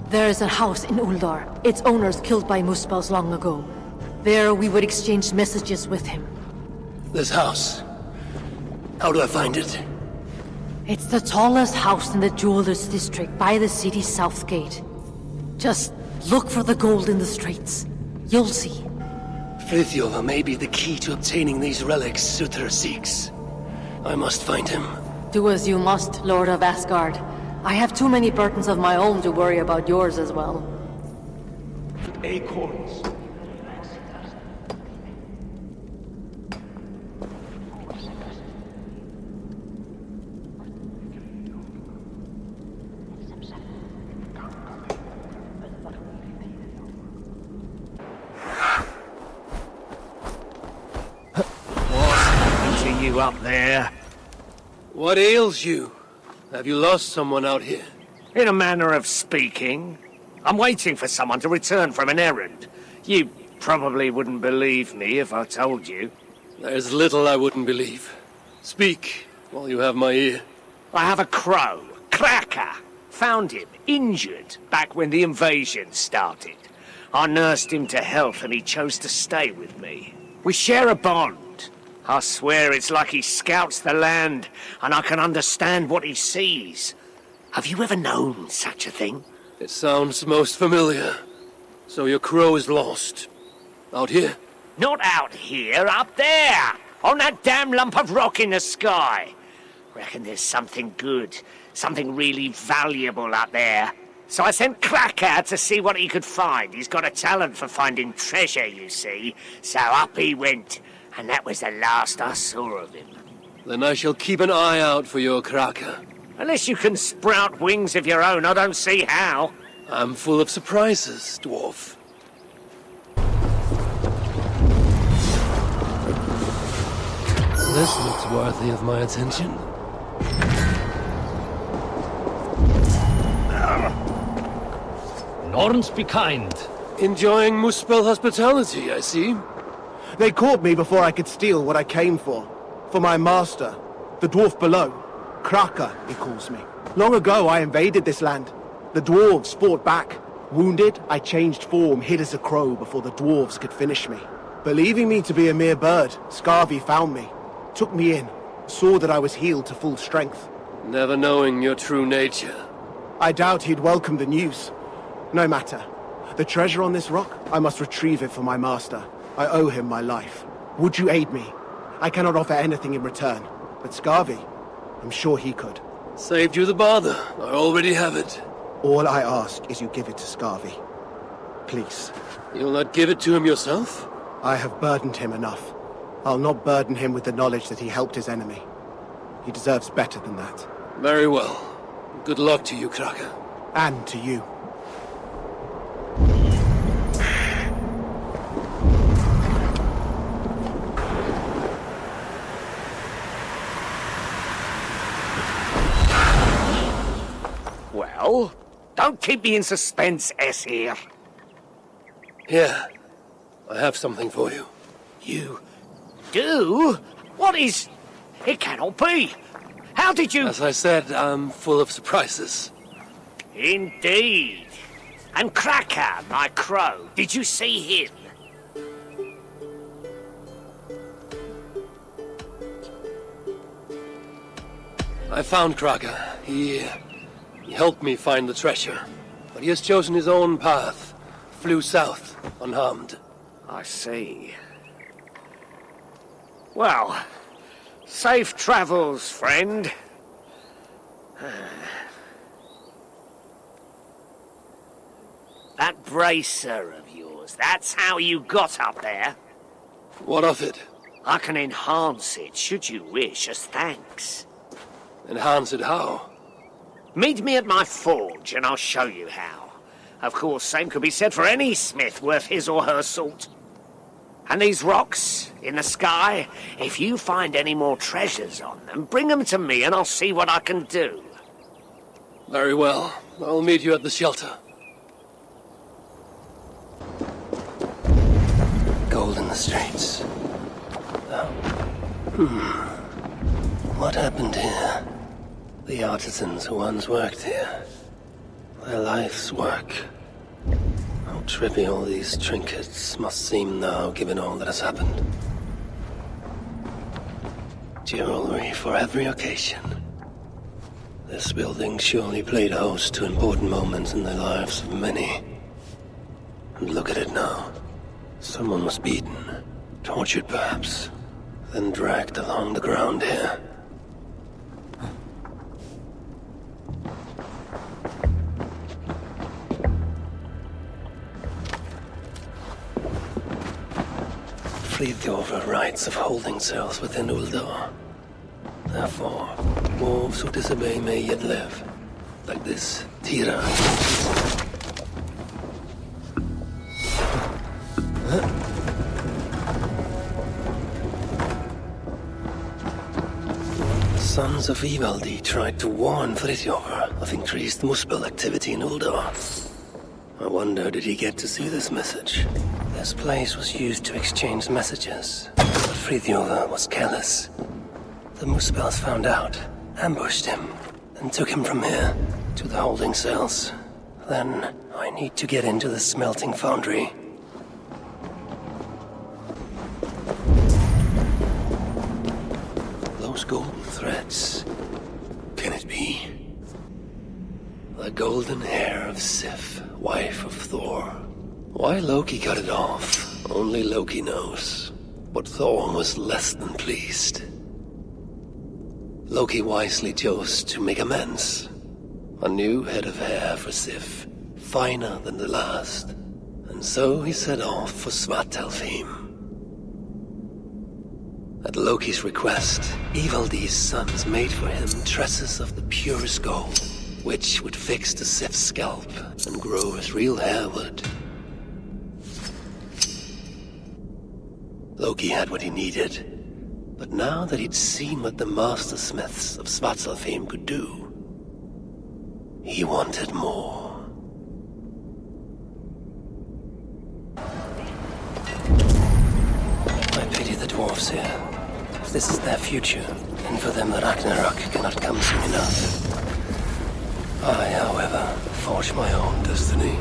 Speaker 11: There is a house in Uldar. Its owners killed by Muspels long ago. There we would exchange messages with him.
Speaker 1: This house. How do I find it?
Speaker 11: It's the tallest house in the Jewelers District by the city's south gate. Just look for the gold in the streets. You'll see.
Speaker 1: Frithjof may be the key to obtaining these relics Sutter seeks. I must find him.
Speaker 11: Do as you must, Lord of Asgard. I have too many burdens of my own to worry about yours as well.
Speaker 21: Acorns.
Speaker 4: You up there?
Speaker 1: What ails you? Have you lost someone out here?
Speaker 4: In a manner of speaking. I'm waiting for someone to return from an errand. You probably wouldn't believe me if I told you.
Speaker 1: There's little I wouldn't believe. Speak, while you have my ear.
Speaker 4: I have a crow, Cracker. Found him, injured, back when the invasion started. I nursed him to health and he chose to stay with me. We share a bond. I swear it's like he scouts the land, and I can understand what he sees. Have you ever known such a thing?
Speaker 1: It sounds most familiar. So your crow is lost. Out here?
Speaker 4: Not out here, up there! On that damn lump of rock in the sky! Reckon there's something good, something really valuable up there. So I sent Cracker to see what he could find. He's got a talent for finding treasure, you see. So up he went. And that was the last I saw of him.
Speaker 1: Then I shall keep an eye out for your Cracker.
Speaker 4: Unless you can sprout wings of your own, I don't see how.
Speaker 1: I'm full of surprises, dwarf. This looks worthy of my attention.
Speaker 4: Norns be kind.
Speaker 1: Enjoying Muspel hospitality, I see.
Speaker 22: They caught me before I could steal what I came for. For my master, the dwarf below. Kraka, he calls me. Long ago, I invaded this land. The dwarves fought back. Wounded, I changed form, hid as a crow before the dwarves could finish me. Believing me to be a mere bird, Skarvi found me, took me in, saw that I was healed to full strength.
Speaker 1: Never knowing your true nature.
Speaker 22: I doubt he'd welcome the news. No matter. The treasure on this rock, I must retrieve it for my master. I owe him my life. Would you aid me? I cannot offer anything in return, but Skarvi, I'm sure he could.
Speaker 1: Saved you the bother. I already have it.
Speaker 22: All I ask is you give it to Skarvi. Please.
Speaker 1: You'll not give it to him yourself?
Speaker 22: I have burdened him enough. I'll not burden him with the knowledge that he helped his enemy. He deserves better than that.
Speaker 1: Very well. Good luck to you, Cracker.
Speaker 22: And to you.
Speaker 4: Well, don't keep me in suspense, Aesir.
Speaker 1: Here. I have something for you.
Speaker 4: You do? What is... It cannot be. How did you...
Speaker 1: As I said, I'm full of surprises.
Speaker 4: Indeed. And Cracker, my crow, did you see him?
Speaker 1: I found Cracker. He helped me find the treasure. But he has chosen his own path. Flew south, unharmed.
Speaker 4: I see. Well, safe travels, friend. That bracer of yours, that's how you got up there?
Speaker 1: What of it?
Speaker 4: I can enhance it, should you wish, as thanks.
Speaker 1: Enhance it how?
Speaker 4: Meet me at my forge, and I'll show you how. Of course, same could be said for any smith worth his or her salt. And these rocks in the sky, if you find any more treasures on them, bring them to me and I'll see what I can do.
Speaker 1: Very well. I'll meet you at the shelter. Gold in the streets. What happened here? The artisans who once worked here. Their life's work. How trivial these trinkets must seem now, given all that has happened. Jewelry for every occasion. This building surely played host to important moments in the lives of many. And look at it now. Someone was beaten, tortured perhaps, then dragged along the ground here. Friðjolfr writes of holding cells within Uldar. Therefore, wolves who disobey may yet live. Like this Tira. The sons of Ivaldi tried to warn Friðjolfr of increased Muspel activity in Uldar. I wonder, did he get to see this message? This place was used to exchange messages, but Friðjolfr was careless. The Muspels found out, ambushed him, and took him from here to the holding cells. Then I need to get into the smelting foundry. Those golden threads. Can it be? The golden hair of Sif, wife of Thor. Why Loki cut it off, only Loki knows. But Thor was less than pleased. Loki wisely chose to make amends. A new head of hair for Sif, finer than the last. And so he set off for Svartalfheim. At Loki's request, Ivaldi's sons made for him tresses of the purest gold, which would fix the Sif's scalp and grow as real hair would. Loki had what he needed. But now that he'd seen what the master smiths of Svartalfheim could do, he wanted more. I pity the dwarves here. If this is their future, then for them the Ragnarok cannot come soon enough. I, however, forge my own destiny.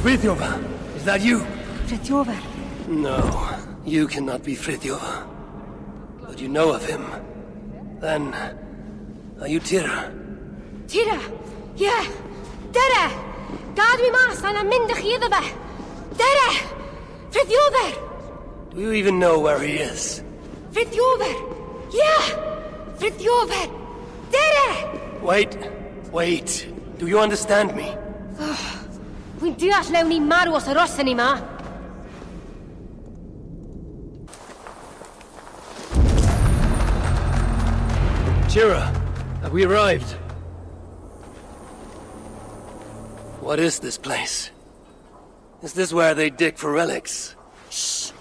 Speaker 1: Friðjolfr, is that you?
Speaker 6: Friðjolfr?
Speaker 1: No, you cannot be Friðjolfr. But you know of him. Then, are you Tira?
Speaker 6: Tira? Yeah. Tira! God we must and I'm in the Khidaba. Tira! Friðjolfr!
Speaker 1: Do you even know where he is?
Speaker 6: Friðjolfr! Yeah! Friðjolfr! Tira!
Speaker 1: Wait. Do you understand me?
Speaker 6: We do not allow any maru sa rossani ma.
Speaker 1: Tira, have we arrived? What is this place? Is this where they dig for relics?
Speaker 6: Shh.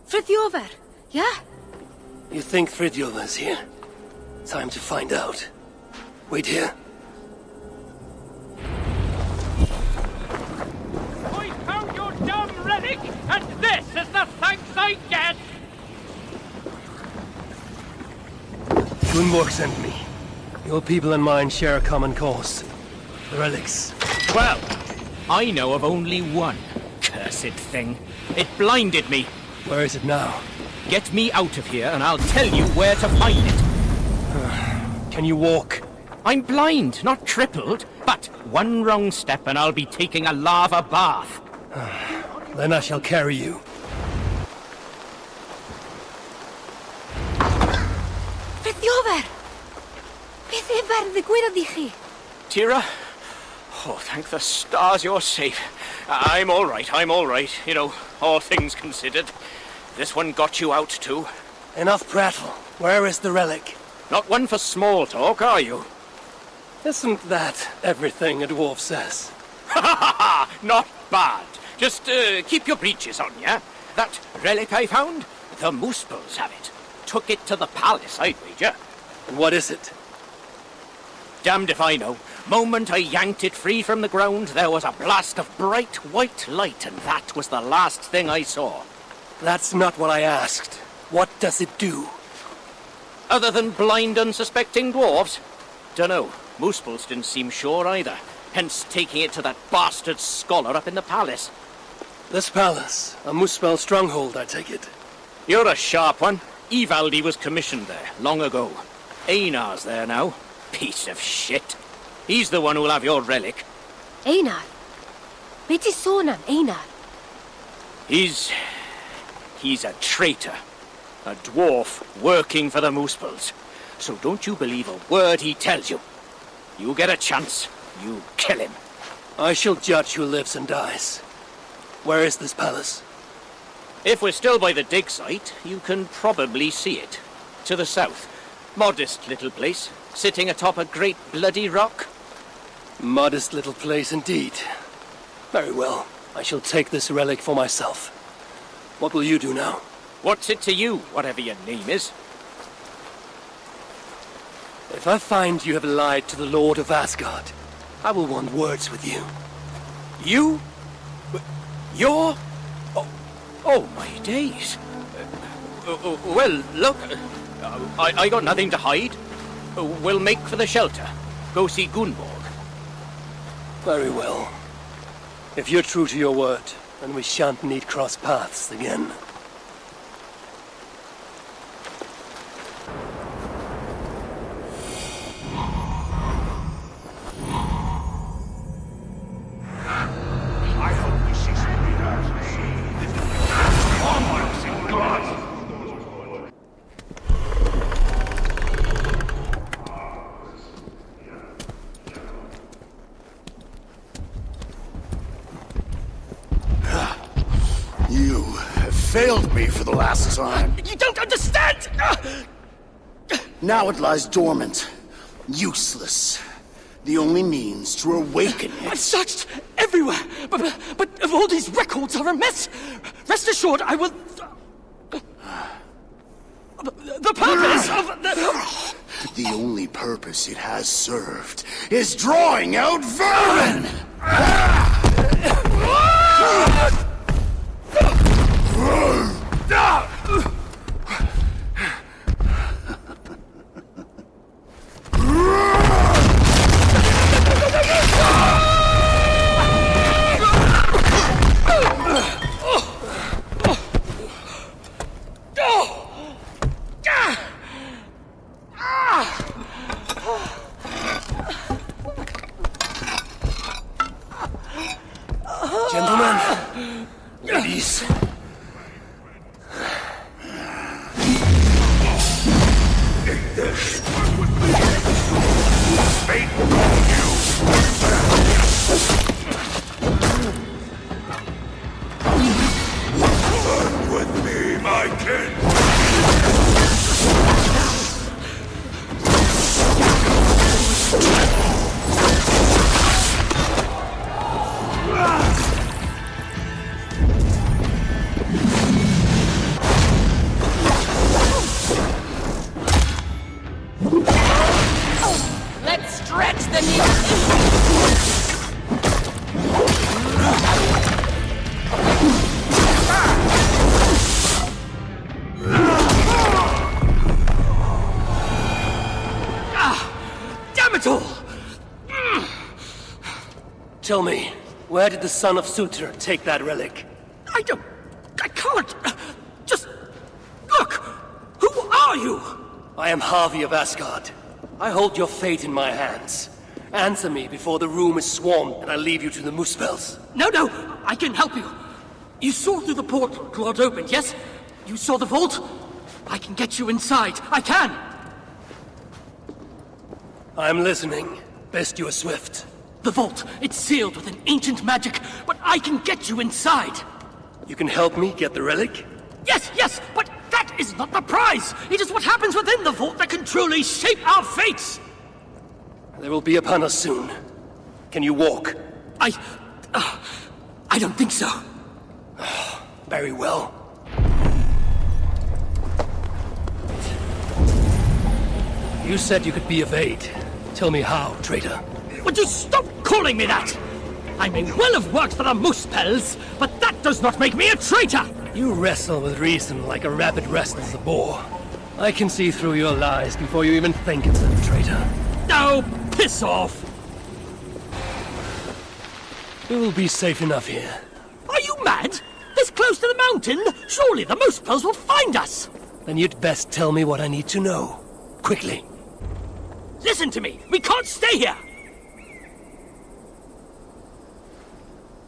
Speaker 6: Friðjolfr, yeah?
Speaker 1: You think Friðjolfr is here? Time to find out. Wait here.
Speaker 12: I found your dumb relic, and this is the thanks I get!
Speaker 1: Gunborg sent me. Your people and mine share a common cause. The relics.
Speaker 23: Well, I know of only one. Cursed thing. It blinded me.
Speaker 1: Where is it now?
Speaker 23: Get me out of here and I'll tell you where to find it.
Speaker 1: Can you walk?
Speaker 23: I'm blind, not crippled. But one wrong step and I'll be taking a lava bath.
Speaker 1: Then I shall carry you.
Speaker 6: Friðjolfr! Beth efer ddigwyddodd I chi?
Speaker 23: Tira? Oh, thank the stars you're safe. I'm all right. You know, all things considered. This one got you out too.
Speaker 1: Enough prattle. Where is the relic?
Speaker 23: Not one for small talk, are you?
Speaker 1: Isn't that everything a dwarf says?
Speaker 23: Ha ha ha! Not bad. Just keep your breeches on, yeah? That relic I found, the Moospels have it. Took it to the palace, I'd wager.
Speaker 1: And what is it?
Speaker 23: Damned if I know. Moment I yanked it free from the ground, there was a blast of bright white light, and that was the last thing I saw.
Speaker 1: That's not what I asked. What does it do?
Speaker 23: Other than blind, unsuspecting dwarves? Dunno. Moospels didn't seem sure either, hence taking it to that bastard scholar up in the palace.
Speaker 1: This palace, a Moospel stronghold, I take it.
Speaker 23: You're a sharp one. Ivaldi was commissioned there, long ago. Einar's there now. Piece of shit. He's the one who'll have your relic.
Speaker 6: Einar? Beti sonam, Einar?
Speaker 23: He's a traitor. A dwarf working for the Moospels. So don't you believe a word he tells you. You get a chance, you kill him.
Speaker 1: I shall judge who lives and dies. Where is this palace?
Speaker 23: If we're still by the dig site, you can probably see it. To the south. Modest little place, sitting atop a great bloody rock.
Speaker 1: Modest little place indeed. Very well. I shall take this relic for myself. What will you do now?
Speaker 23: What's it to you, whatever your name is?
Speaker 1: If I find you have lied to the Lord of Asgard, I will want words with you.
Speaker 23: You? You're? Oh my days. Well, look, I got nothing to hide. We'll make for the shelter. Go see Gunborg.
Speaker 1: Very well. If you're true to your word, then we shan't need cross paths again.
Speaker 14: You have failed me for the last time.
Speaker 4: You don't understand!
Speaker 14: Now it lies dormant, useless. The only means to awaken it.
Speaker 4: I've searched everywhere, but all these records are a mess. Rest assured, I will... The purpose of the...
Speaker 14: The only purpose it has served is drawing out vermin!
Speaker 1: Gentlemen, ladies.
Speaker 14: Fate will call you. Burn with me, my kin.
Speaker 18: Let's stretch the needle.
Speaker 4: Damn it all!
Speaker 1: Tell me, where did the son of Sutur take that relic?
Speaker 4: I can't! Just... Look! Who are you?
Speaker 1: I am Harvey of Asgard. I hold your fate in my hands. Answer me before the room is swarmed and I leave you to the Moospels.
Speaker 4: No, I can help you. You saw through the portal Claude opened, yes? You saw the vault? I can get you inside. I can!
Speaker 1: I'm listening. Best you are swift.
Speaker 4: The vault, it's sealed with an ancient magic, but I can get you inside.
Speaker 1: You can help me get the relic?
Speaker 4: Yes, but that is not the prize! It is what happens within the vault that can truly shape our fates!
Speaker 1: They will be upon us soon. Can you walk?
Speaker 8: I don't think so.
Speaker 1: Very well. You said you could be of aid. Tell me how, traitor.
Speaker 8: Would you stop calling me that? I may well have worked for the Moosepells, but that does not make me a traitor!
Speaker 1: You wrestle with reason like a rabbit wrestles a boar. I can see through your lies before you even think of them, traitor.
Speaker 8: Oh, piss off!
Speaker 1: We will be safe enough here.
Speaker 8: Are you mad? This close to the mountain? Surely the Moosepells will find us!
Speaker 1: Then you'd best tell me what I need to know. Quickly.
Speaker 8: Listen to me! We can't stay here!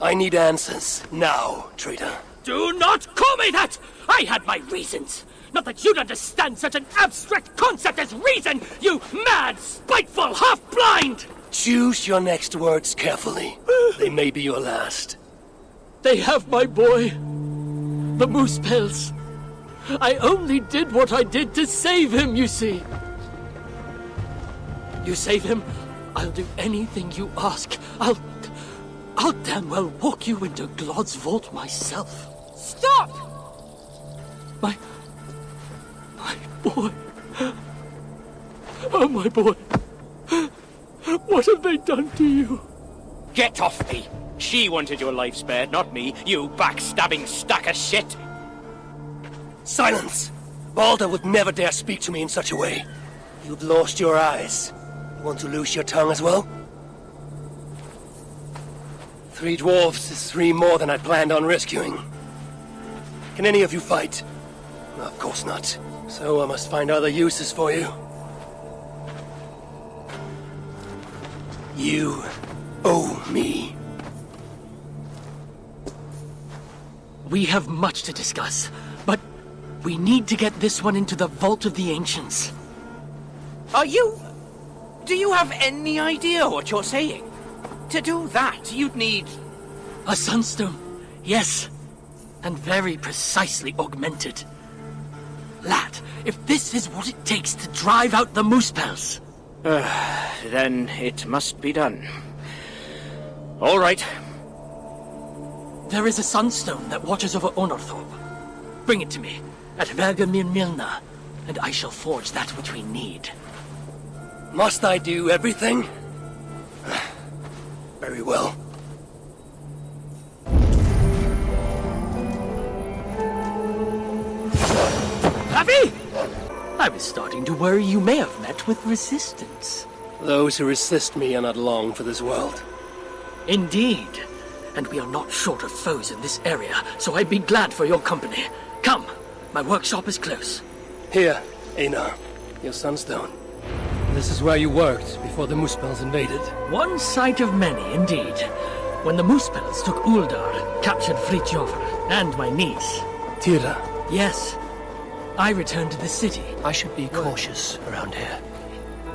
Speaker 1: I need answers. Now, traitor.
Speaker 8: Do not call me that! I had my reasons! Not that you'd understand such an abstract concept as reason, you mad, spiteful, half-blind!
Speaker 1: Choose your next words carefully. They may be your last.
Speaker 8: They have my boy. The Moosepells. I only did what I did to save him, you see. You save him, I'll do anything you ask. I'll damn well walk you into Glod's vault myself.
Speaker 6: Stop!
Speaker 8: My boy. Oh, my boy. What have they done to you?
Speaker 23: Get off me! She wanted your life spared, not me, you backstabbing stack of shit!
Speaker 1: Silence! Balder would never dare speak to me in such a way. You've lost your eyes. You want to lose your tongue as well? 3 dwarves is 3 more than I planned on rescuing. Can any of you fight? Of course not. So I must find other uses for you. You owe me.
Speaker 8: We have much to discuss, but we need to get this one into the Vault of the Ancients.
Speaker 23: Do you have any idea what you're saying? To do that, you'd need...
Speaker 8: A sunstone, yes. And very precisely augmented. Lad, if this is what it takes to drive out the Moosepells...
Speaker 23: then it must be done. All right.
Speaker 8: There is a sunstone that watches over Onorthorpe. Bring it to me, at Vergamir Milna, and I shall forge that which we need.
Speaker 1: Must I do everything? Very well.
Speaker 8: Happy? I was starting to worry you may have met with resistance.
Speaker 1: Those who resist me are not long for this world.
Speaker 8: Indeed. And we are not short of foes in this area, so I'd be glad for your company. Come, my workshop is close.
Speaker 1: Here, Einar, your sunstone. This is where you worked before the Moosepells invaded.
Speaker 8: One sight of many, indeed. When the Moosepells took Uldar, captured Fritjofr, and my niece.
Speaker 1: Tira.
Speaker 8: Yes. I returned to the city.
Speaker 1: I should be cautious around here.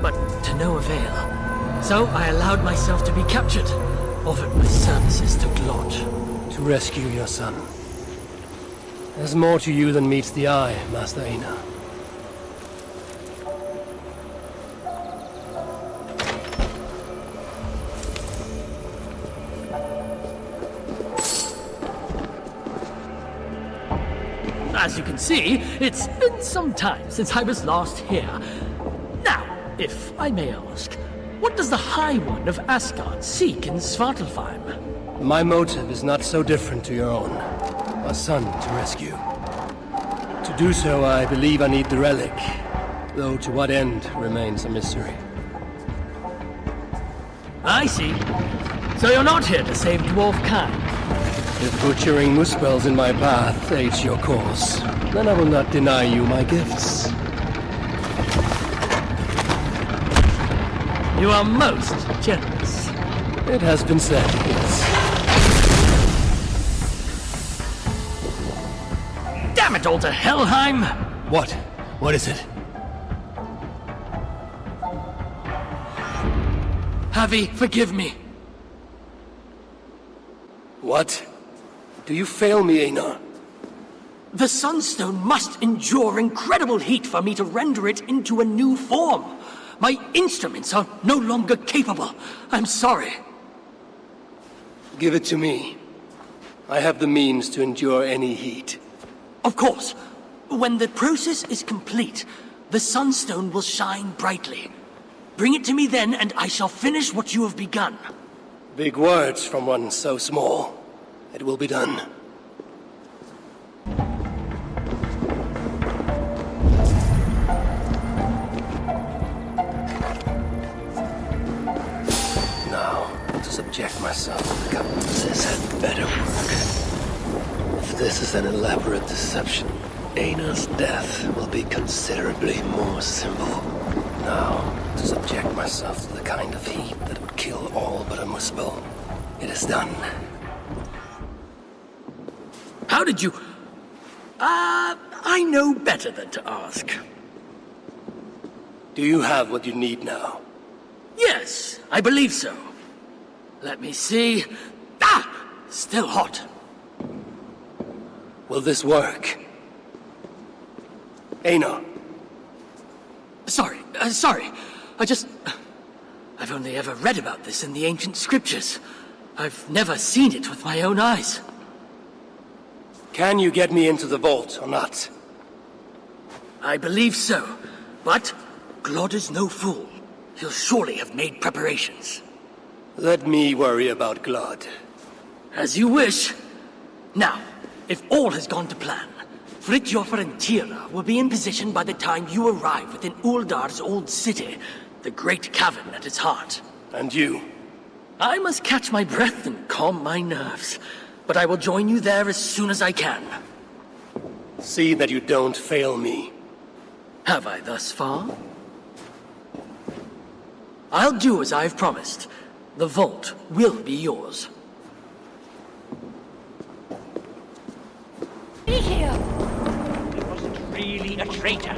Speaker 8: But to no avail. So I allowed myself to be captured. Offered my services to Glod.
Speaker 1: To rescue your son. There's more to you than meets the eye, Master Einar.
Speaker 8: As you can see, it's been some time since I was last here. Now, if I may ask, what does the High One of Asgard seek in Svartalfheim?
Speaker 1: My motive is not so different to your own. A son to rescue. To do so, I believe I need the relic, though to what end remains a mystery.
Speaker 8: I see. So you're not here to save dwarf kind?
Speaker 1: If butchering Moosepells in my path aids your cause, then I will not deny you my gifts.
Speaker 8: You are most generous.
Speaker 1: It has been said, yes.
Speaker 8: Damn it all to Helheim!
Speaker 1: What? What is it?
Speaker 8: Havi, forgive me.
Speaker 1: What? Do you fail me, Einar?
Speaker 8: The Sunstone must endure incredible heat for me to render it into a new form. My instruments are no longer capable. I'm sorry.
Speaker 1: Give it to me. I have the means to endure any heat.
Speaker 8: Of course. When the process is complete, the Sunstone will shine brightly. Bring it to me then, and I shall finish what you have begun.
Speaker 1: Big words from one so small. It will be done. Now, to subject myself to the this had better work. If this is an elaborate deception, Aina's death will be considerably more simple. Now, to subject myself to the kind of heat that would kill all but a Muspel. It is done.
Speaker 8: How did you... I know better than to ask.
Speaker 1: Do you have what you need now?
Speaker 8: Yes, I believe so. Let me see... Ah! Still hot.
Speaker 1: Will this work? Aina.
Speaker 8: Sorry. I've only ever read about this in the ancient scriptures. I've never seen it with my own eyes.
Speaker 1: Can you get me into the vault or not?
Speaker 8: I believe so, but Glod is no fool. He'll surely have made preparations.
Speaker 1: Let me worry about Glod.
Speaker 8: As you wish. Now, if all has gone to plan, Fridtjofr and Tira will be in position by the time you arrive within Uldar's old city, the great cavern at its heart.
Speaker 1: And you?
Speaker 8: I must catch my breath and calm my nerves, but I will join you there as soon as I can.
Speaker 1: See that you don't fail me.
Speaker 8: Have I thus far? I'll do as I've promised. The vault will be yours.
Speaker 6: Be here!
Speaker 23: He wasn't really a traitor.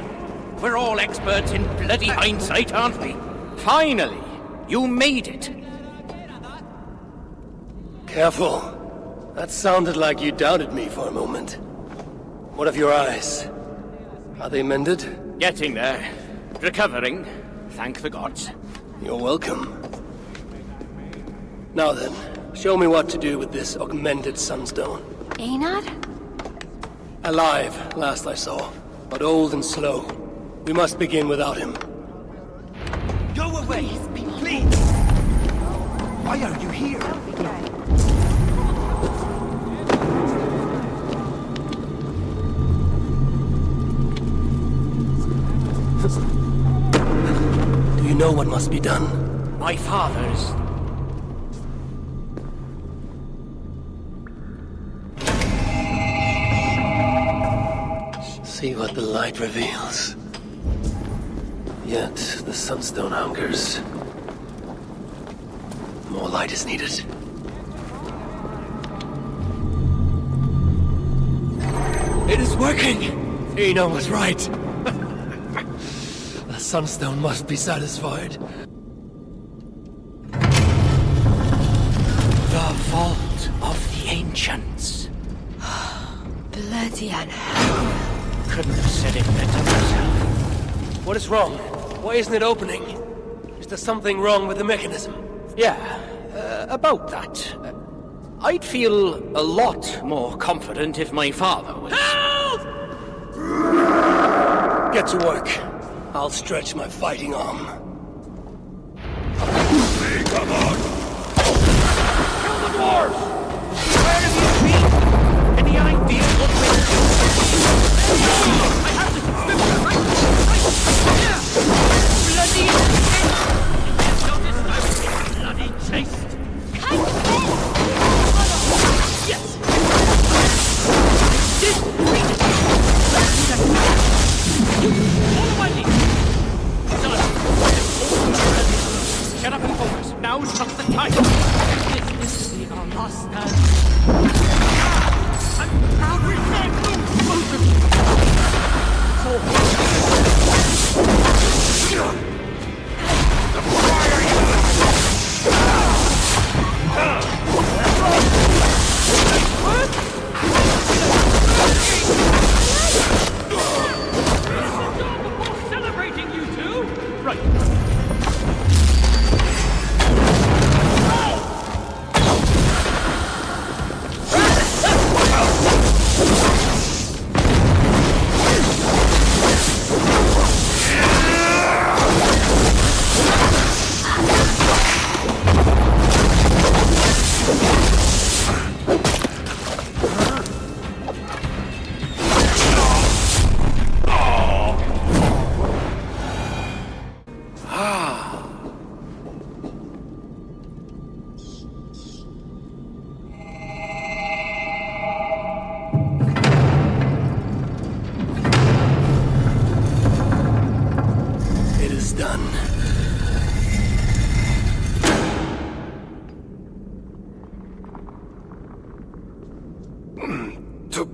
Speaker 23: We're all experts in bloody hindsight, aren't we? Finally, you made it.
Speaker 1: Careful. That sounded like you doubted me for a moment. What of your eyes? Are they mended?
Speaker 23: Getting there. Recovering. Thank the gods.
Speaker 1: You're welcome. Now then, show me what to do with this augmented sunstone.
Speaker 6: Einar?
Speaker 1: Alive, last I saw, but old and slow. We must begin without him.
Speaker 2: Go away, please! Why are you here?
Speaker 1: Do you know what must be done?
Speaker 23: My father's...
Speaker 1: See what the light reveals. Yet, the sunstone hungers. More light is needed. It is working! Aina was right. The sunstone must be satisfied.
Speaker 23: The vault of the ancients.
Speaker 6: Bloody hell.
Speaker 23: Couldn't have said it better myself.
Speaker 1: What is wrong? Why isn't it opening? Is there something wrong with the mechanism?
Speaker 23: Yeah, about that. I'd feel a lot more confident if my father was...
Speaker 1: Help! Get to work. I'll stretch my fighting arm.
Speaker 5: Hey, come on!
Speaker 23: Kill the dwarves! Where have you been? Any idea what we're doing? I have the scripture right here! Bloody... Notice I was bloody chased. Yes! I did read it! All my needs! Done! Shut up and focus. Now's not the time. This is our last stand. I'm proud we can't move both of you. Celebrating you two? Right.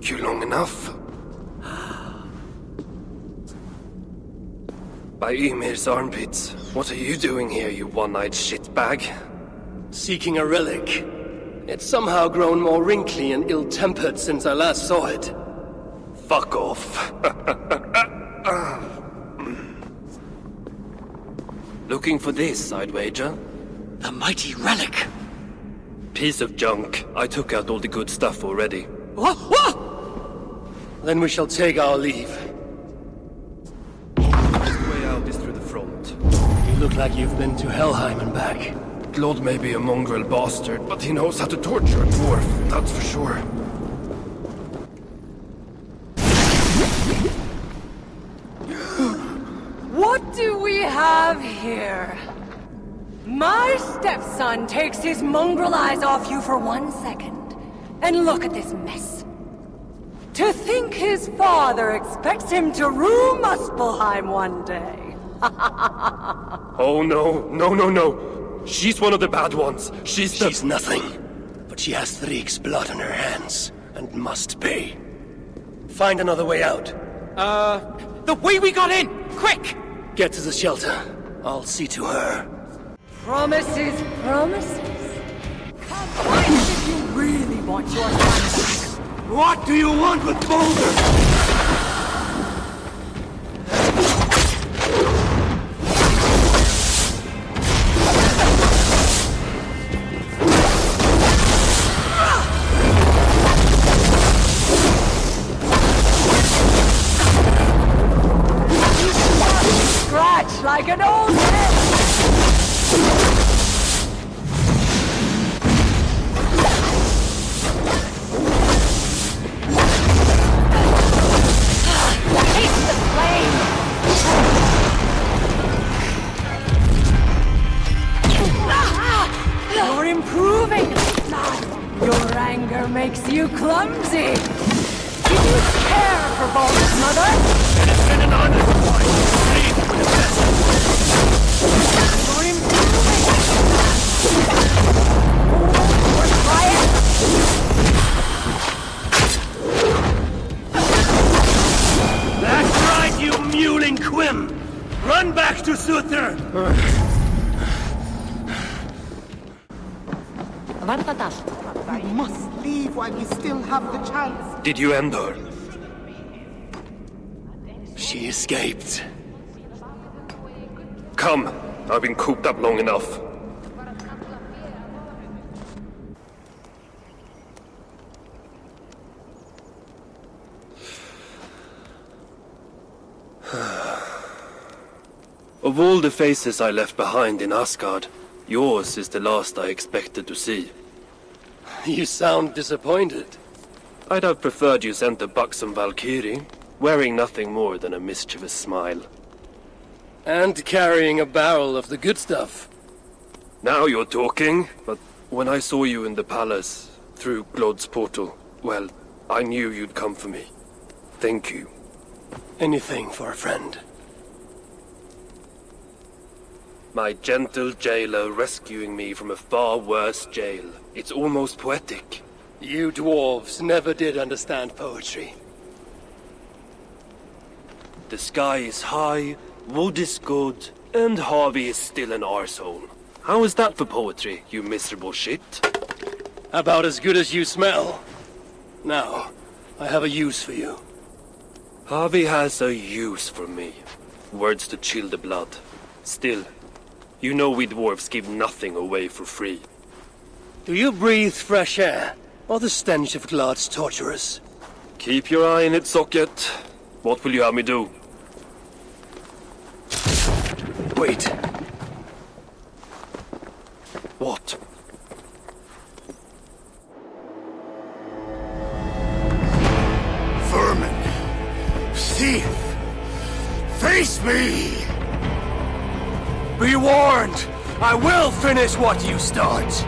Speaker 13: you long enough. By Ymir's armpits, what are you doing here, you one-eyed shitbag?
Speaker 1: Seeking a relic. It's somehow grown more wrinkly and ill-tempered since I last saw it.
Speaker 13: Fuck off. Looking for this, I'd wager?
Speaker 8: The mighty relic!
Speaker 13: Piece of junk. I took out all the good stuff already.
Speaker 8: What? What?
Speaker 1: Then we shall take our leave.
Speaker 13: The way out is through the front.
Speaker 1: You look like you've been to Helheim and back.
Speaker 13: Glod may be a mongrel bastard, but he knows how to torture a dwarf, that's for sure.
Speaker 18: What do we have here? My stepson takes his mongrel eyes off you for 1 second. And look at this mess. To think his father expects him to rule Muspelheim one day.
Speaker 13: Oh no, no. She's one of the bad ones.
Speaker 1: She's nothing. But she has Thrieg's blood on her hands, and must pay. Find another way out.
Speaker 8: The way we got in! Quick!
Speaker 1: Get to the shelter. I'll see to her.
Speaker 18: Promises, promises. Come on, if you really want your son back.
Speaker 13: What do you want with Boulder?
Speaker 18: Scratch like an old man. Taste the flame. You're improving. Your anger makes you clumsy. Did you care for Balder's mother?
Speaker 13: It has been an honor to fight.
Speaker 18: You're improving. Or try it.
Speaker 1: That's right, you mewling quim! Run back to Suther!
Speaker 15: We must leave while we still have the chance.
Speaker 13: Did you end her?
Speaker 1: She escaped.
Speaker 13: Come, I've been cooped up long enough. Of all the faces I left behind in Asgard, yours is the last I expected to see.
Speaker 1: You sound disappointed.
Speaker 13: I'd have preferred you sent a buxom Valkyrie, wearing nothing more than a mischievous smile.
Speaker 1: And carrying a barrel of the good stuff.
Speaker 13: Now you're talking, but when I saw you in the palace, through Glod's portal, well, I knew you'd come for me. Thank you.
Speaker 1: Anything for a friend.
Speaker 13: My gentle jailer rescuing me from a far worse jail. It's almost poetic.
Speaker 1: You dwarves never did understand poetry.
Speaker 13: The sky is high, wood is good, and Harvey is still an arsehole. How is that for poetry, you miserable shit?
Speaker 1: About as good as you smell. Now, I have a use for you.
Speaker 13: Harvey has a use for me. Words to chill the blood. Still, you know we dwarves give nothing away for free.
Speaker 1: Do you breathe fresh air, or the stench of Glad's torturers?
Speaker 13: Keep your eye in its socket. What will you have me do?
Speaker 1: Wait.
Speaker 13: What?
Speaker 14: Vermin! Thief! Face me!
Speaker 1: Be warned! I will finish what you start!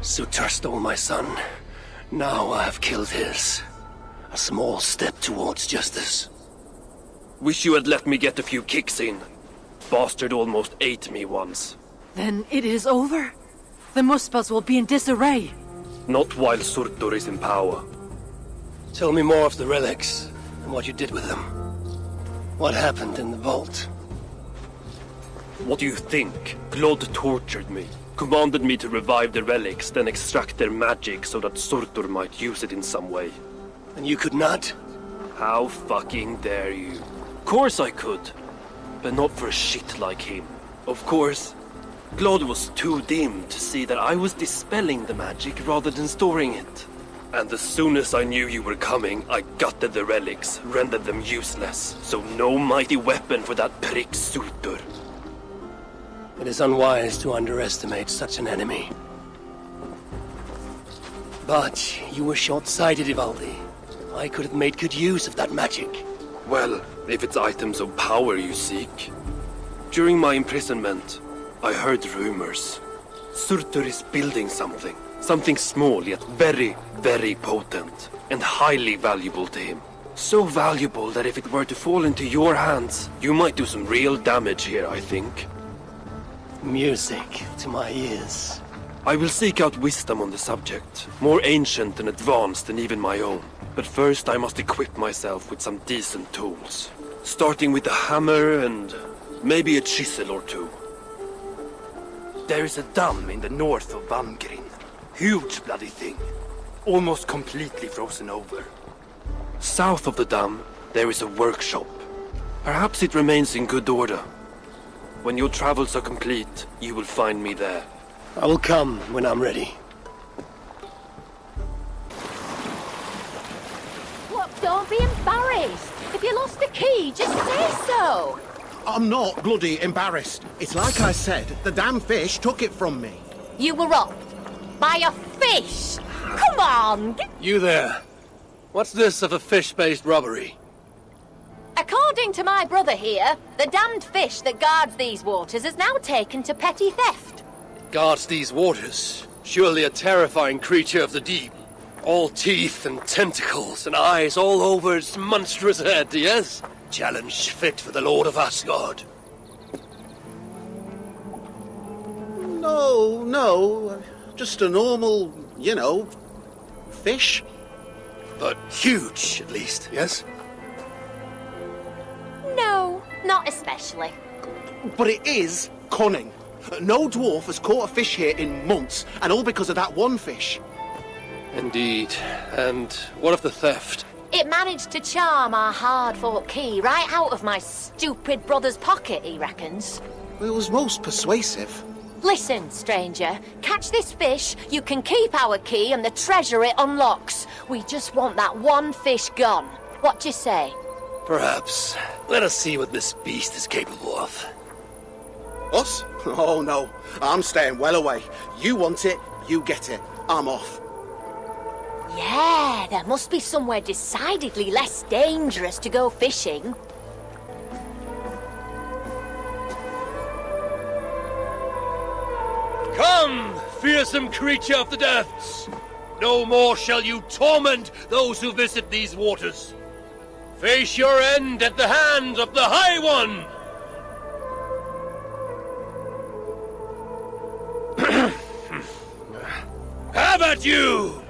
Speaker 1: Sutur stole my son. Now I have killed his. A small step towards justice.
Speaker 13: Wish you had let me get a few kicks in. Bastard almost ate me once.
Speaker 7: Then it is over? The Muspels will be in disarray.
Speaker 13: Not while Surtur is in power.
Speaker 1: Tell me more of the relics, and what you did with them. What happened in the vault?
Speaker 13: What do you think? Glod tortured me. Commanded me to revive the relics, then extract their magic so that Surtur might use it in some way.
Speaker 1: And you could not?
Speaker 13: How fucking dare you? Of course I could. But not for a shit like him. Of course, Glod was too dim to see that I was dispelling the magic rather than storing it. And as soon as I knew you were coming, I gutted the relics, rendered them useless. So no mighty weapon for that prick Surtur.
Speaker 1: It is unwise to underestimate such an enemy. But you were short-sighted, Ivaldi. I could have made good use of that magic.
Speaker 13: Well, if it's items of power you seek. During my imprisonment, I heard rumors. Surtur is building something. Something small, yet very, very potent. And highly valuable to him. So valuable that if it were to fall into your hands, you might do some real damage here, I think.
Speaker 1: Music to my ears.
Speaker 13: I will seek out wisdom on the subject. More ancient and advanced than even my own. But first I must equip myself with some decent tools. Starting with a hammer and maybe a chisel or two.
Speaker 9: There is a dam in the north of Vamgrin. Huge bloody thing. Almost completely frozen over.
Speaker 13: South of the dam, there is a workshop. Perhaps it remains in good order. When your travels are complete, you will find me there.
Speaker 1: I will come when I'm ready.
Speaker 6: Look, don't be embarrassed. If you lost the key, just say so.
Speaker 22: I'm not bloody embarrassed. It's like I said, the damn fish took it from me.
Speaker 6: You were robbed by a fish. Come on.
Speaker 1: You there. What's this of a fish-based robbery?
Speaker 6: According to my brother here, the damned fish that guards these waters is now taken to petty theft.
Speaker 1: Guards these waters. Surely a terrifying creature of the deep. All teeth and tentacles and eyes all over its monstrous head, yes? Challenge fit for the Lord of Asgard.
Speaker 22: No. Just a normal, fish.
Speaker 1: But huge, at least, yes?
Speaker 6: No, not especially.
Speaker 22: But it is cunning. No dwarf has caught a fish here in months, and all because of that one fish.
Speaker 1: Indeed. And what of the theft?
Speaker 6: It managed to charm our hard-fought key right out of my stupid brother's pocket, he reckons.
Speaker 22: It was most persuasive.
Speaker 6: Listen, stranger. Catch this fish, you can keep our key and the treasure it unlocks. We just want that one fish gone. What do you say?
Speaker 1: Perhaps. Let us see what this beast is capable of.
Speaker 22: Us? Oh, no. I'm staying well away. You want it, you get it. I'm off.
Speaker 6: Yeah, there must be somewhere decidedly less dangerous to go fishing.
Speaker 1: Come, fearsome creature of the depths! No more shall you torment those who visit these waters. Face your end at the hand of the High One! Have at you!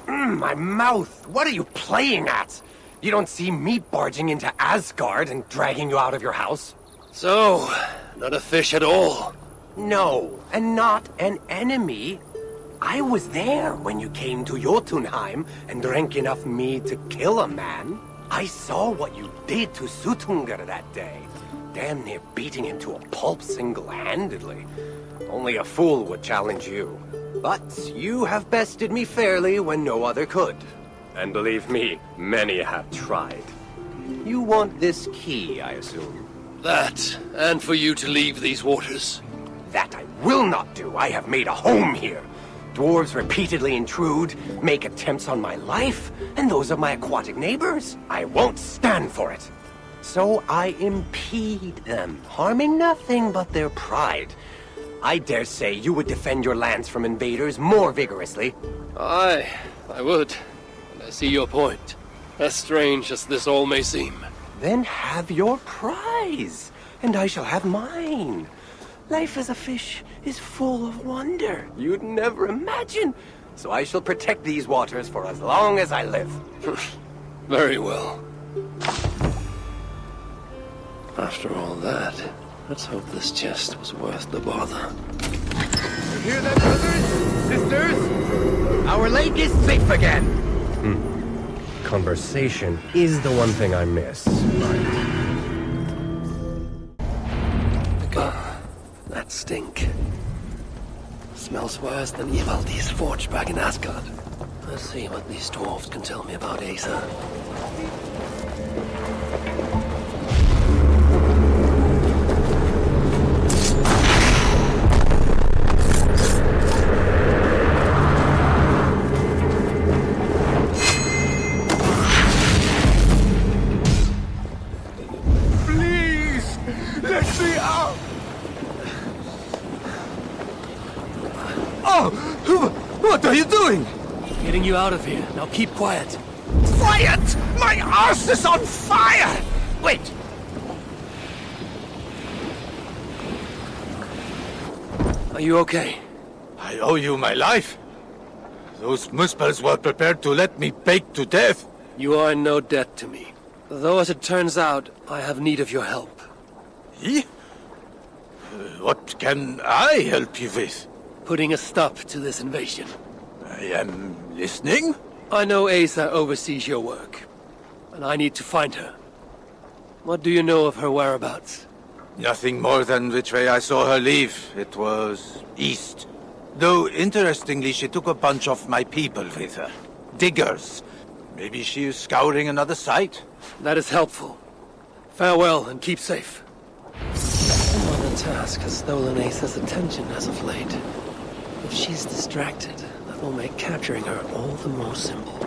Speaker 9: My mouth! What are you playing at? You don't see me barging into Asgard and dragging you out of your house?
Speaker 1: So, not a fish at all?
Speaker 9: No, and not an enemy. I was there when you came to Jotunheim and drank enough mead to kill a man. I saw what you did to Suttungr that day. Damn near beating him to a pulp single-handedly. Only a fool would challenge you. But you have bested me fairly when no other could. And believe me, many have tried. You want this key, I assume?
Speaker 1: That, and for you to leave these waters.
Speaker 9: That I will not do. I have made a home here. Dwarves repeatedly intrude, make attempts on my life, and those of my aquatic neighbors. I won't stand for it. So I impede them, harming nothing but their pride. I dare say you would defend your lands from invaders more vigorously.
Speaker 13: Aye, I would. And I see your point. As strange as this all may seem.
Speaker 9: Then have your prize, and I shall have mine. Life as a fish is full of wonder you'd never imagine. So I shall protect these waters for as long as I live.
Speaker 13: Very well. After all that, let's hope this chest was worth the bother.
Speaker 2: You hear that, brothers? Sisters? Our lake is safe again!
Speaker 9: Conversation is the one thing I miss.
Speaker 1: That stink. Smells worse than Ivaldi's forge back in Asgard. Let's see what these dwarves can tell me about Asa.
Speaker 2: Please! Let me out! Oh! What are you doing?
Speaker 1: Getting you out of here. Now keep quiet.
Speaker 2: Quiet! My arse is on fire! Wait!
Speaker 1: Are you okay?
Speaker 2: I owe you my life. Those Muspels were prepared to let me bake to death.
Speaker 1: You are in no debt to me. Though, as it turns out, I have need of your help.
Speaker 2: What can I help you with?
Speaker 1: Putting a stop to this invasion.
Speaker 2: I am listening.
Speaker 1: I know Asa oversees your work, and I need to find her. What do you know of her whereabouts?
Speaker 2: Nothing more than which way I saw her leave. It was east. Though, interestingly, she took a bunch of my people with her. Diggers. Maybe she is scouring another site.
Speaker 1: That is helpful. Farewell, and keep safe. Some other task has stolen Asa's attention as of late. If she's distracted, that will make capturing her all the more simple.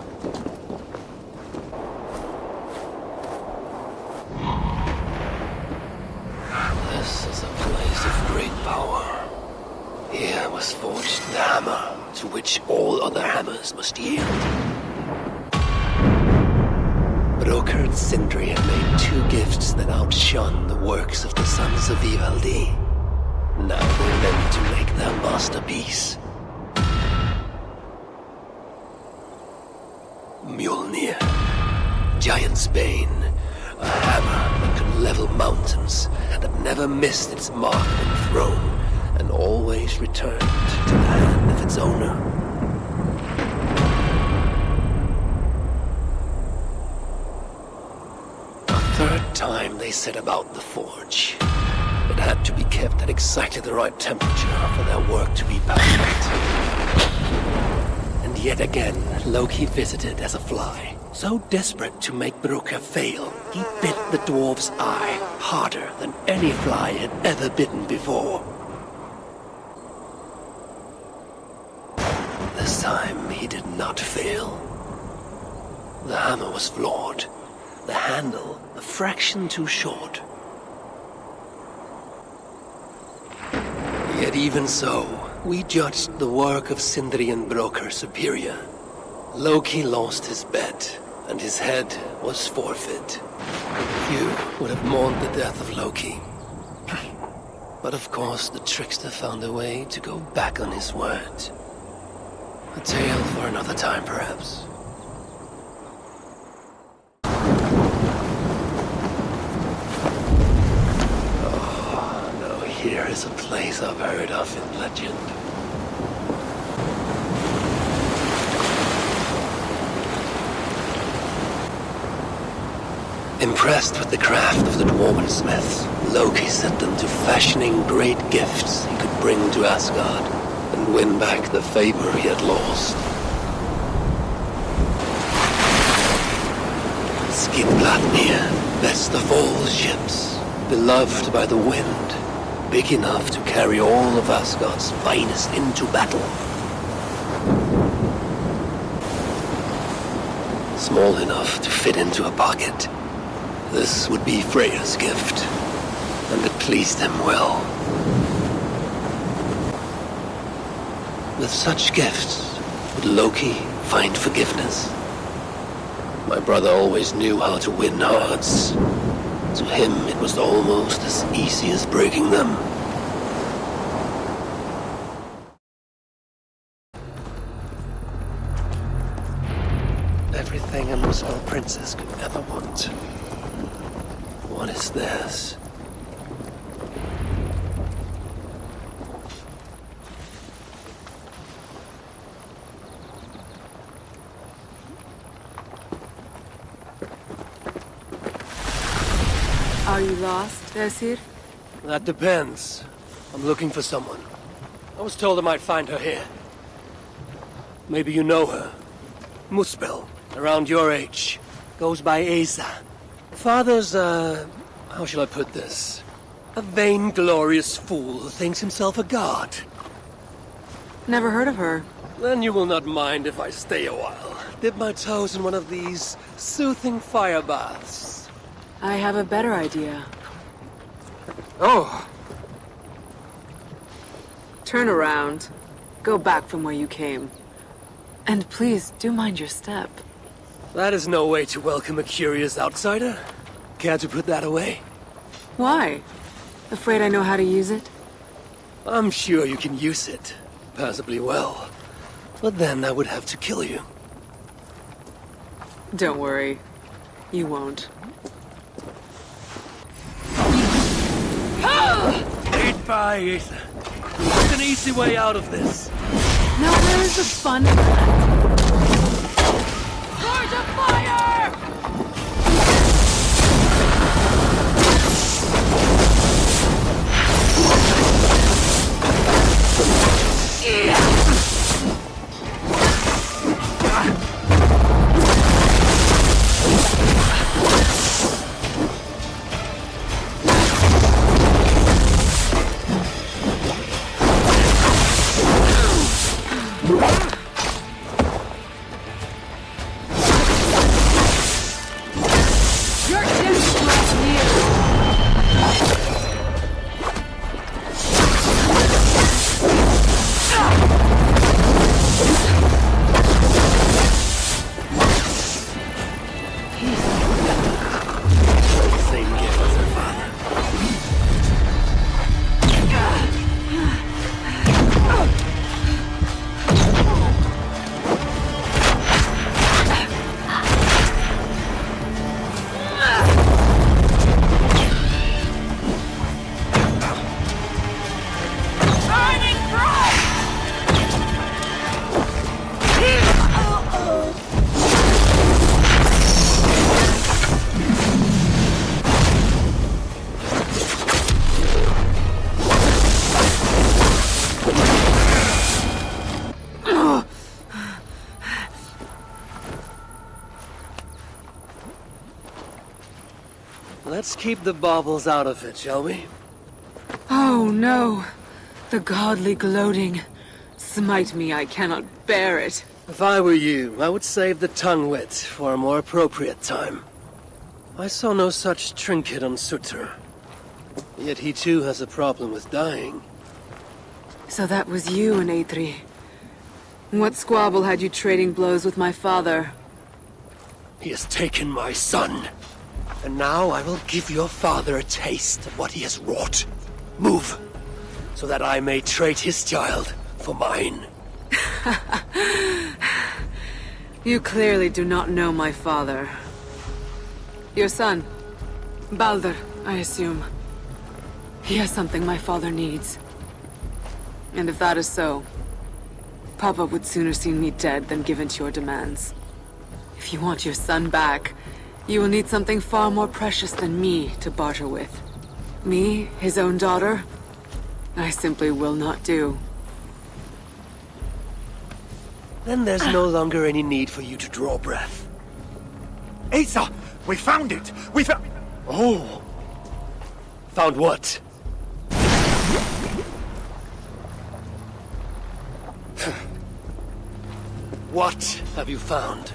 Speaker 1: This is a place of great power. Here was forged the hammer, to which all other hammers must yield. Broker and Sindri had made two gifts that outshone the works of the sons of Ivaldi. Now they meant to make their masterpiece. Mjolnir, Giant's Bane, a hammer that could level mountains, that never missed its mark when thrown, and always returned to the hand of its owner. A third time they set about the forge. It had to be kept at exactly the right temperature for their work to be perfect. And yet again, Loki visited as a fly. So desperate to make Broker fail, he bit the dwarf's eye harder than any fly had ever bitten before. This time, he did not fail. The hammer was flawed, the handle a fraction too short. Yet even so, we judged the work of Sindri and Broker superior. Loki lost his bet, and his head was forfeit. Few would have mourned the death of Loki. But of course, the trickster found a way to go back on his word. A tale for another time, perhaps. Oh, no, here is a place I've heard of in legend. Impressed with the craft of the dwarven smiths, Loki set them to fashioning great gifts he could bring to Asgard and win back the favor he had lost. Skidbladnir, best of all ships, beloved by the wind, big enough to carry all of Asgard's finest into battle. small enough to fit into a pocket. This would be Freya's gift, and it pleased him well. With such gifts, would Loki find forgiveness? My brother always knew how to win hearts. To him, it was almost as easy as breaking them. Everything a Muspel princess could ever want. What is theirs?
Speaker 11: Are you lost, Esir?
Speaker 1: That depends. I'm looking for someone. I was told I might find her here. Maybe you know her. Muspel, around your age. Goes by Asa. Father's, how shall I put this? A vainglorious fool who thinks himself a god.
Speaker 11: Never heard of her.
Speaker 1: Then you will not mind if I stay a while. Dip my toes in one of these soothing fire baths.
Speaker 11: I have a better idea.
Speaker 1: Oh!
Speaker 11: Turn around. Go back from where you came. And please, do mind your step.
Speaker 1: That is no way to welcome a curious outsider. Care to put that away?
Speaker 11: Why? Afraid I know how to use it?
Speaker 1: I'm sure you can use it. Passably well. But then I would have to kill you.
Speaker 11: Don't worry. You won't.
Speaker 1: Ain't by, Asa. There's an easy way out of this.
Speaker 11: Now where's the fun in that?
Speaker 12: Charge of fire!
Speaker 1: Let's keep the baubles out of it, shall we?
Speaker 11: Oh no. The godly gloating. Smite me, I cannot bear it.
Speaker 1: If I were you, I would save the tongue wit for a more appropriate time. I saw no such trinket on Sutter. Yet he too has a problem with dying.
Speaker 11: So that was you and Aethri. What squabble had you trading blows with my father?
Speaker 1: He has taken my son. And now I will give your father a taste of what he has wrought. Move, so that I may trade his child for mine.
Speaker 11: You clearly do not know my father. Your son, Baldur, I assume. He has something my father needs. And if that is so, Papa would sooner see me dead than give in to your demands. If you want your son back, you will need something far more precious than me to barter with. Me, his own daughter? I simply will not do.
Speaker 1: Then there's no longer any need for you to draw breath.
Speaker 2: Asa! We found it! We found...
Speaker 1: Oh! Found what? What have you found?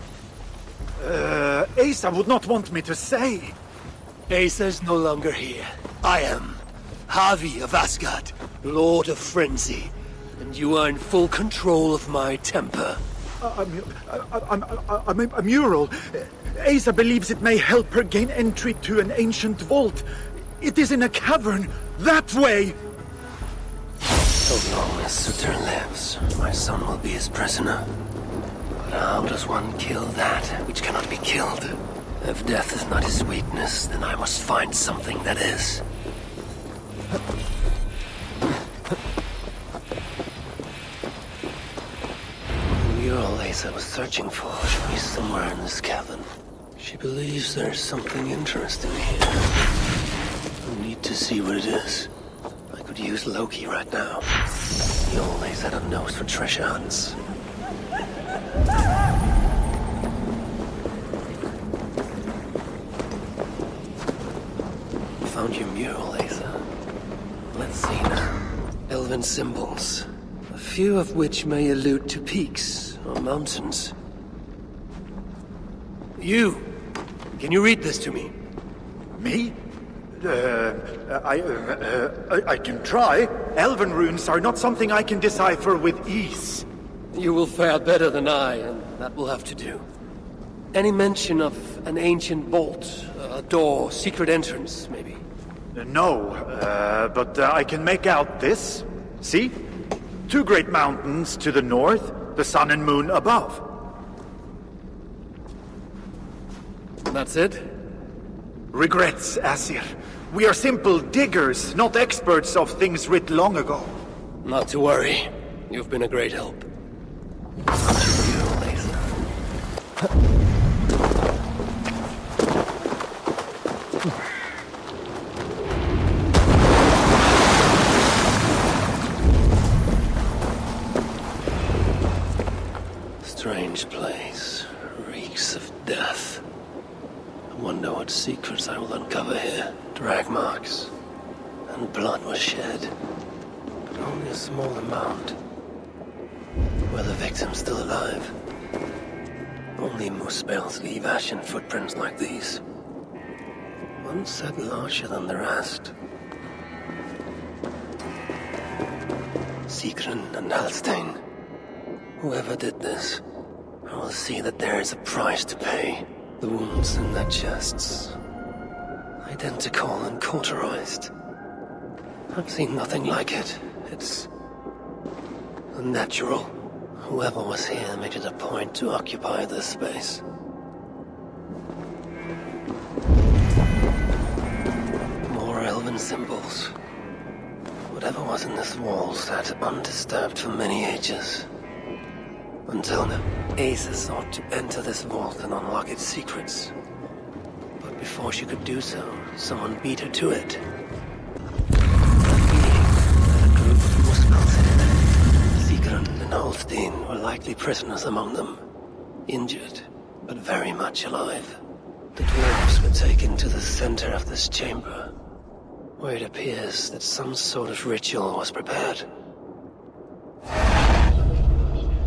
Speaker 2: Asa would not want me to say.
Speaker 1: Asa's no longer here. I am. Havi of Asgard, Lord of Frenzy. And you are in full control of my temper.
Speaker 2: A mural. Asa believes it may help her gain entry to an ancient vault. It is in a cavern. That way!
Speaker 1: So long as Sutter lives, my son will be his prisoner. But how does one kill that which cannot be killed? If death is not his weakness, then I must find something that is. The mural Asa was searching for should be somewhere in this cavern. She believes there's something interesting here. I need to see what it is. I could use Loki right now. He always had a nose for treasure hunts. Found your mural, Asa. Let's see now. Elven symbols. A few of which may allude to peaks or mountains. You! Can you read this to me?
Speaker 2: Me? I can try. Elven runes are not something I can decipher with ease.
Speaker 1: You will fare better than I, and that will have to do. Any mention of an ancient vault, a door, secret entrance, maybe?
Speaker 2: No, but I can make out this. See? Two great mountains to the north, the sun and moon above.
Speaker 1: That's it?
Speaker 2: Regrets, Asir. We are simple diggers, not experts of things writ long ago.
Speaker 1: Not to worry. You've been a great help. Strange place. Reeks of death. I wonder what secrets I will uncover here. Drag marks. And blood was shed. But only a small amount. Were the victims still alive? Only Muspels leave ashen footprints like these. One set larger than the rest. Sigrun and Halstein. Whoever did this, I will see that there is a price to pay. The wounds in their chests. Identical and cauterized. I've seen nothing like it. It's unnatural. Whoever was here made it a point to occupy this space. More elven symbols. Whatever was in this wall sat undisturbed for many ages. Until now, Asa sought to enter this vault and unlock its secrets. But before she could do so, someone beat her to it. A group of Muspels hid. Sigrun and Holstein were likely prisoners among them. Injured, but very much alive. The dwarves were taken to the center of this chamber, where it appears that some sort of ritual was prepared.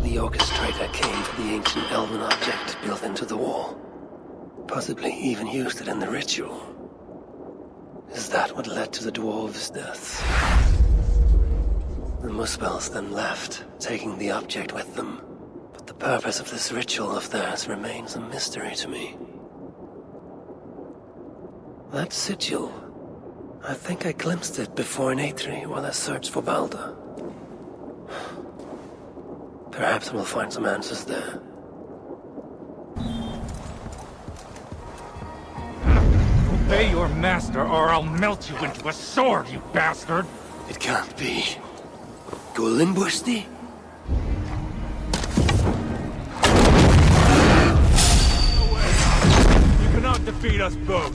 Speaker 1: The orchestrator came for the ancient elven object built into the wall. Possibly even used it in the ritual. Is that what led to the dwarves' deaths? The Muspels then left, taking the object with them. But the purpose of this ritual of theirs remains a mystery to me. That sigil, I think I glimpsed it before in Aetri while I searched for Balder. Perhaps we'll find some answers there.
Speaker 12: Obey your master, or I'll melt you into a sword, you bastard!
Speaker 1: It can't be. Gulinbusti?
Speaker 12: No way! You cannot defeat us both!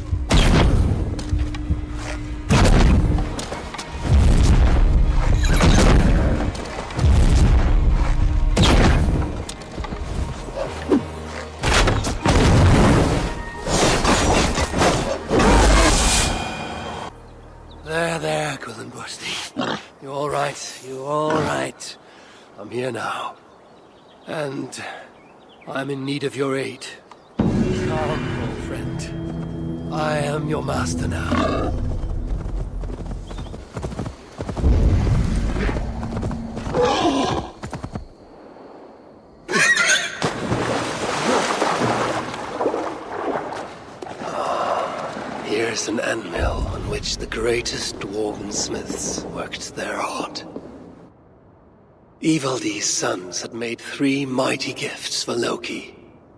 Speaker 1: There, Gulinbusti. You're all right. You're all right. I'm here now. And I'm in need of your aid. Calm, old friend. I am your master now. Here's an anvil on which the greatest dwarven smiths worked their art. Ivaldi's sons had made 3 mighty gifts for Loki,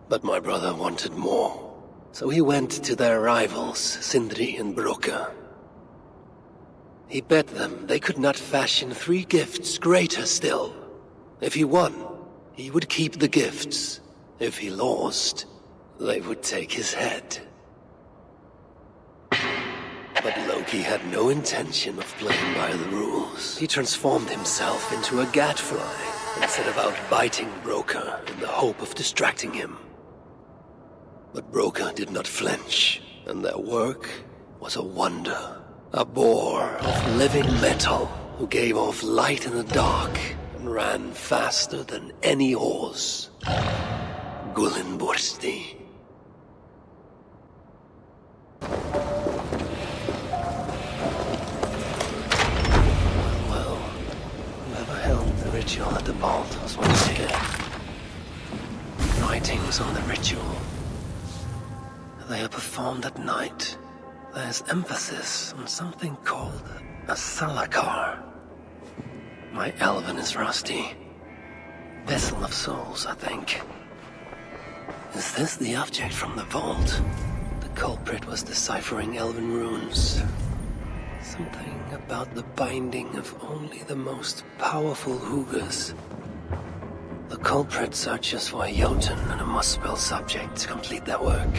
Speaker 1: but my brother wanted more. So he went to their rivals, Sindri and Broka. He bet them they could not fashion 3 gifts greater still. If he won, he would keep the gifts. If he lost, they would take his head. But Loki had no intention of playing by the rules. He transformed himself into a gadfly and set about biting Broka in the hope of distracting him. But Broka did not flinch, and their work was a wonder. A boar of living metal who gave off light in the dark and ran faster than any horse. Gullinbursti. Well, whoever held the ritual at the vault was once here. Writings on the ritual. They are performed at night. There's emphasis on something called a salakar. My Elven is rusty. Vessel of souls, I think. Is this the object from the vault? The culprit was deciphering Elven runes. Something about the binding of only the most powerful Hugas. The culprit searches for a Jotun and a Muspel subject to complete their work.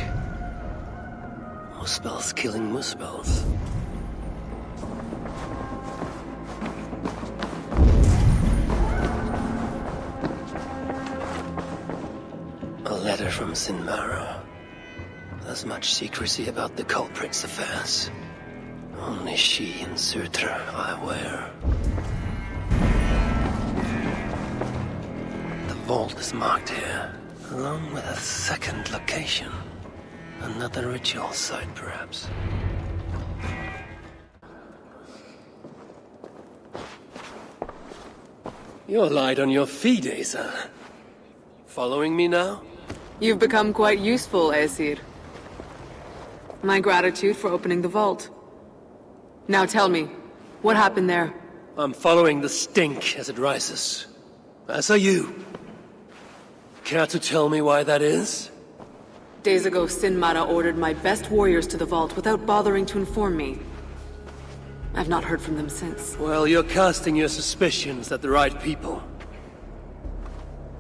Speaker 1: Muspels killing Muspels. A letter from Sinmara. There's much secrecy about the culprit's affairs. Only she and Surtr are aware. The vault is marked here, along with a second location. Another ritual site, perhaps. You're light on your feet, Asa. Following me now?
Speaker 10: You've become quite useful, Aesir. My gratitude for opening the vault. Now tell me, what happened there?
Speaker 1: I'm following the stink as it rises. As are you. Care to tell me why that is?
Speaker 10: Days ago, Sinmara ordered my best warriors to the vault without bothering to inform me. I've not heard from them since.
Speaker 1: Well, you're casting your suspicions at the right people.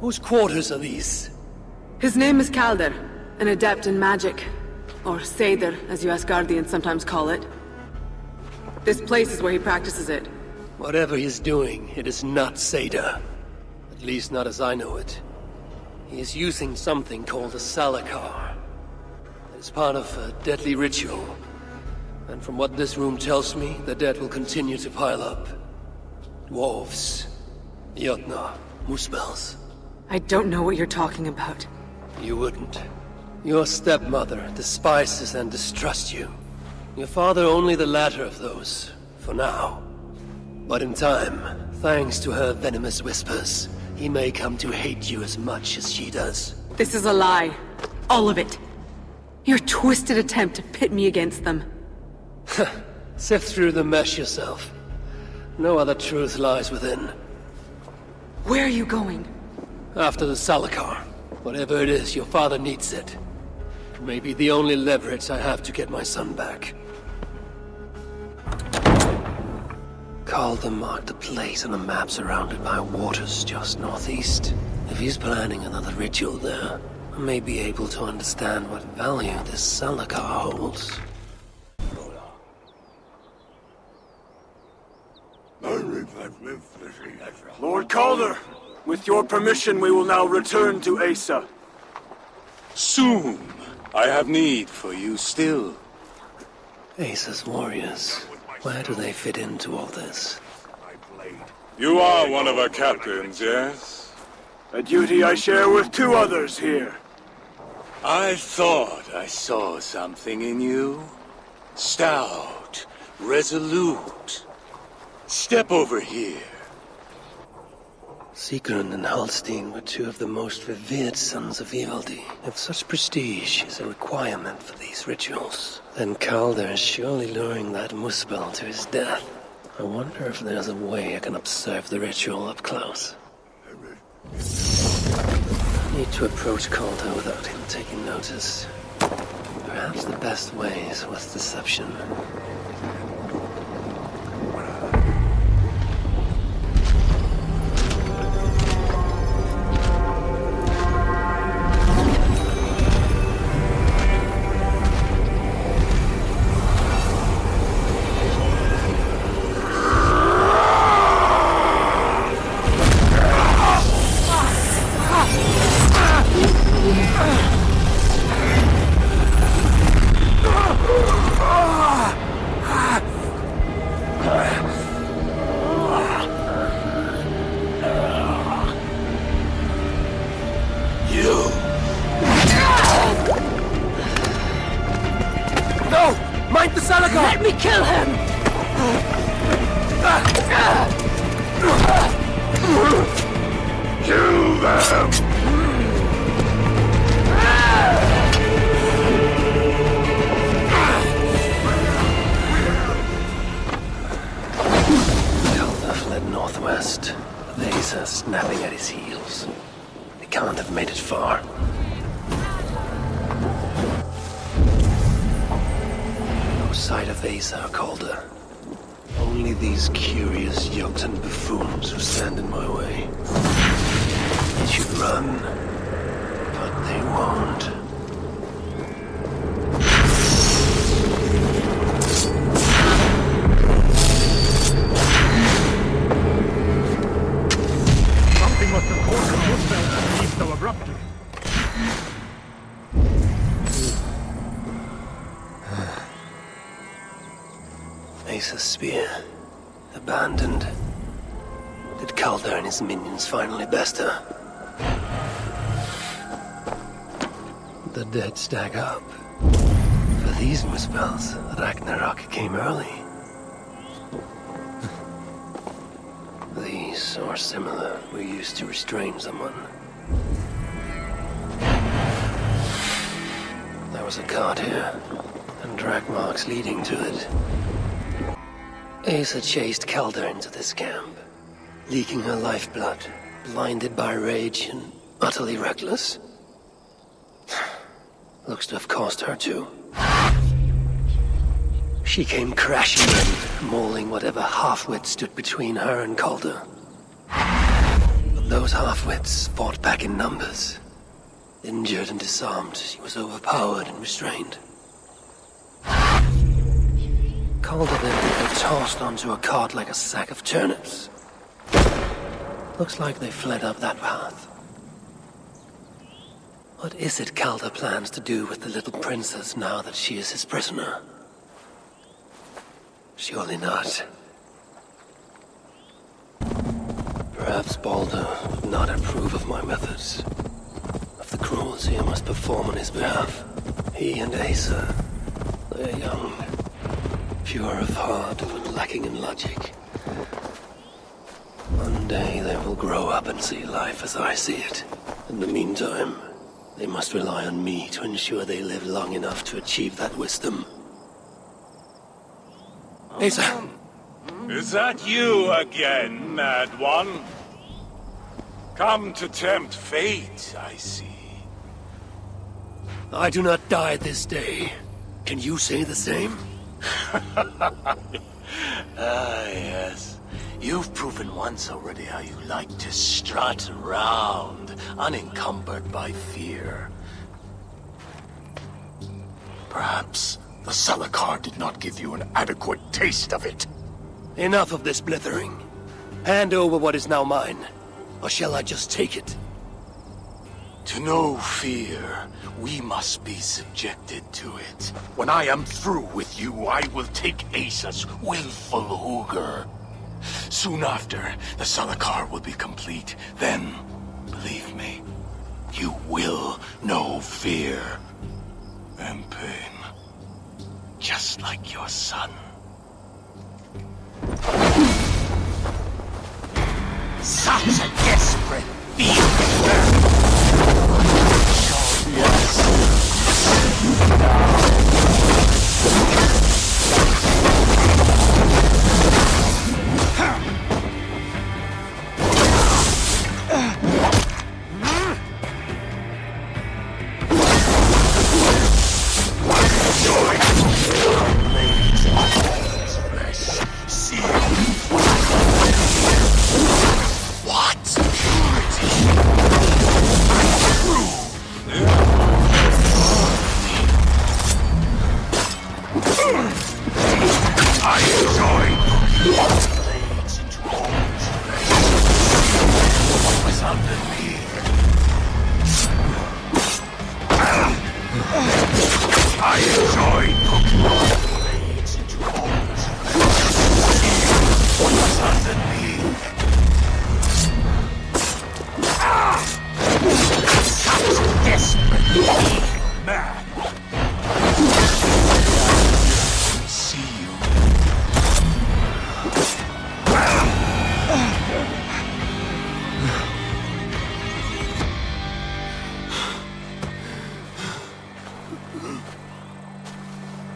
Speaker 1: Whose quarters are these?
Speaker 10: His name is Kalder, an adept in magic. Or Seder, as you Asgardians sometimes call it. This place is where he practices it.
Speaker 1: Whatever he's doing, it is not Seder. At least not as I know it. He is using something called a salakar. It's part of a deadly ritual. And from what this room tells me, the dead will continue to pile up. Dwarves, Jotnar, Muspels.
Speaker 10: I don't know what you're talking about.
Speaker 1: You wouldn't. Your stepmother despises and distrusts you. Your father only the latter of those, for now. But in time, thanks to her venomous whispers, he may come to hate you as much as she does.
Speaker 10: This is a lie. All of it. Your twisted attempt to pit me against them.
Speaker 1: Sift through the mesh yourself. No other truth lies within.
Speaker 10: Where are you going?
Speaker 1: After the salakar. Whatever it is, your father needs it. It may be the only leverage I have to get my son back. Calder marked a place on a map surrounded by waters just northeast. If he's planning another ritual there, I may be able to understand what value this salakar holds.
Speaker 17: Lord Calder, with your permission, we will now return to Asa.
Speaker 19: Soon. I have need for you still.
Speaker 1: Asa's warriors. Where do they fit into all this?
Speaker 19: You are one of our captains, yes?
Speaker 17: A duty I share with 2 others here.
Speaker 19: I thought I saw something in you. Stout, resolute. Step over here.
Speaker 1: Sigrun and Halstein were two of the most revered sons of Ivaldi. If such prestige is a requirement for these rituals, then Calder is surely luring that Muspel to his death. I wonder if there's a way I can observe the ritual up close. I need to approach Calder without him taking notice. Perhaps the best way is with deception.
Speaker 18: Let me kill him!
Speaker 19: Kill them!
Speaker 1: Calder fled northwest, with Asa snapping at his heels. He can't have made it far. No sight of Asa or Calder. Only these curious Jotun buffoons who stand in my way. They should run, but they won't.
Speaker 2: Something must have caused the Muspel to leave so abruptly.
Speaker 1: Asa's spear. Abandoned. Did Calder and his minions finally best her? The dead stack up. For these Muspels, Ragnarok came early. These, or similar, were used to restrain someone. There was a cart here, and drag marks leading to it. Asa chased Calder into this camp, leaking her lifeblood, blinded by rage and utterly reckless. Looks to have cost her too. She came crashing in, mauling whatever half-wit stood between her and Calder. But those half-wits fought back in numbers. Injured and disarmed, she was overpowered and restrained. Calder then got tossed onto a cart like a sack of turnips. Looks like they fled up that path. What is it Calder plans to do with the little princess now that she is his prisoner? Surely not. Perhaps Balder would not approve of my methods, of the cruelty I must perform on his behalf. He and Asa, they are young. Pure of heart, but lacking in logic. One day they will grow up and see life as I see it. In the meantime, they must rely on me to ensure they live long enough to achieve that wisdom. Asa!
Speaker 19: Is that you again, mad one? Come to tempt fate, I see.
Speaker 1: I do not die this day. Can you say the same?
Speaker 19: Yes. You've proven once already how you like to strut around, unencumbered by fear. Perhaps the Salakar did not give you an adequate taste of it.
Speaker 1: Enough of this blithering. Hand over what is now mine, or shall I just take it?
Speaker 19: To know fear, we must be subjected to it. When I am through with you, I will take Asa's willful Hugr. Soon after, the Salakar will be complete. Then, believe me, You will know fear and pain, just like your son. Such a desperate being!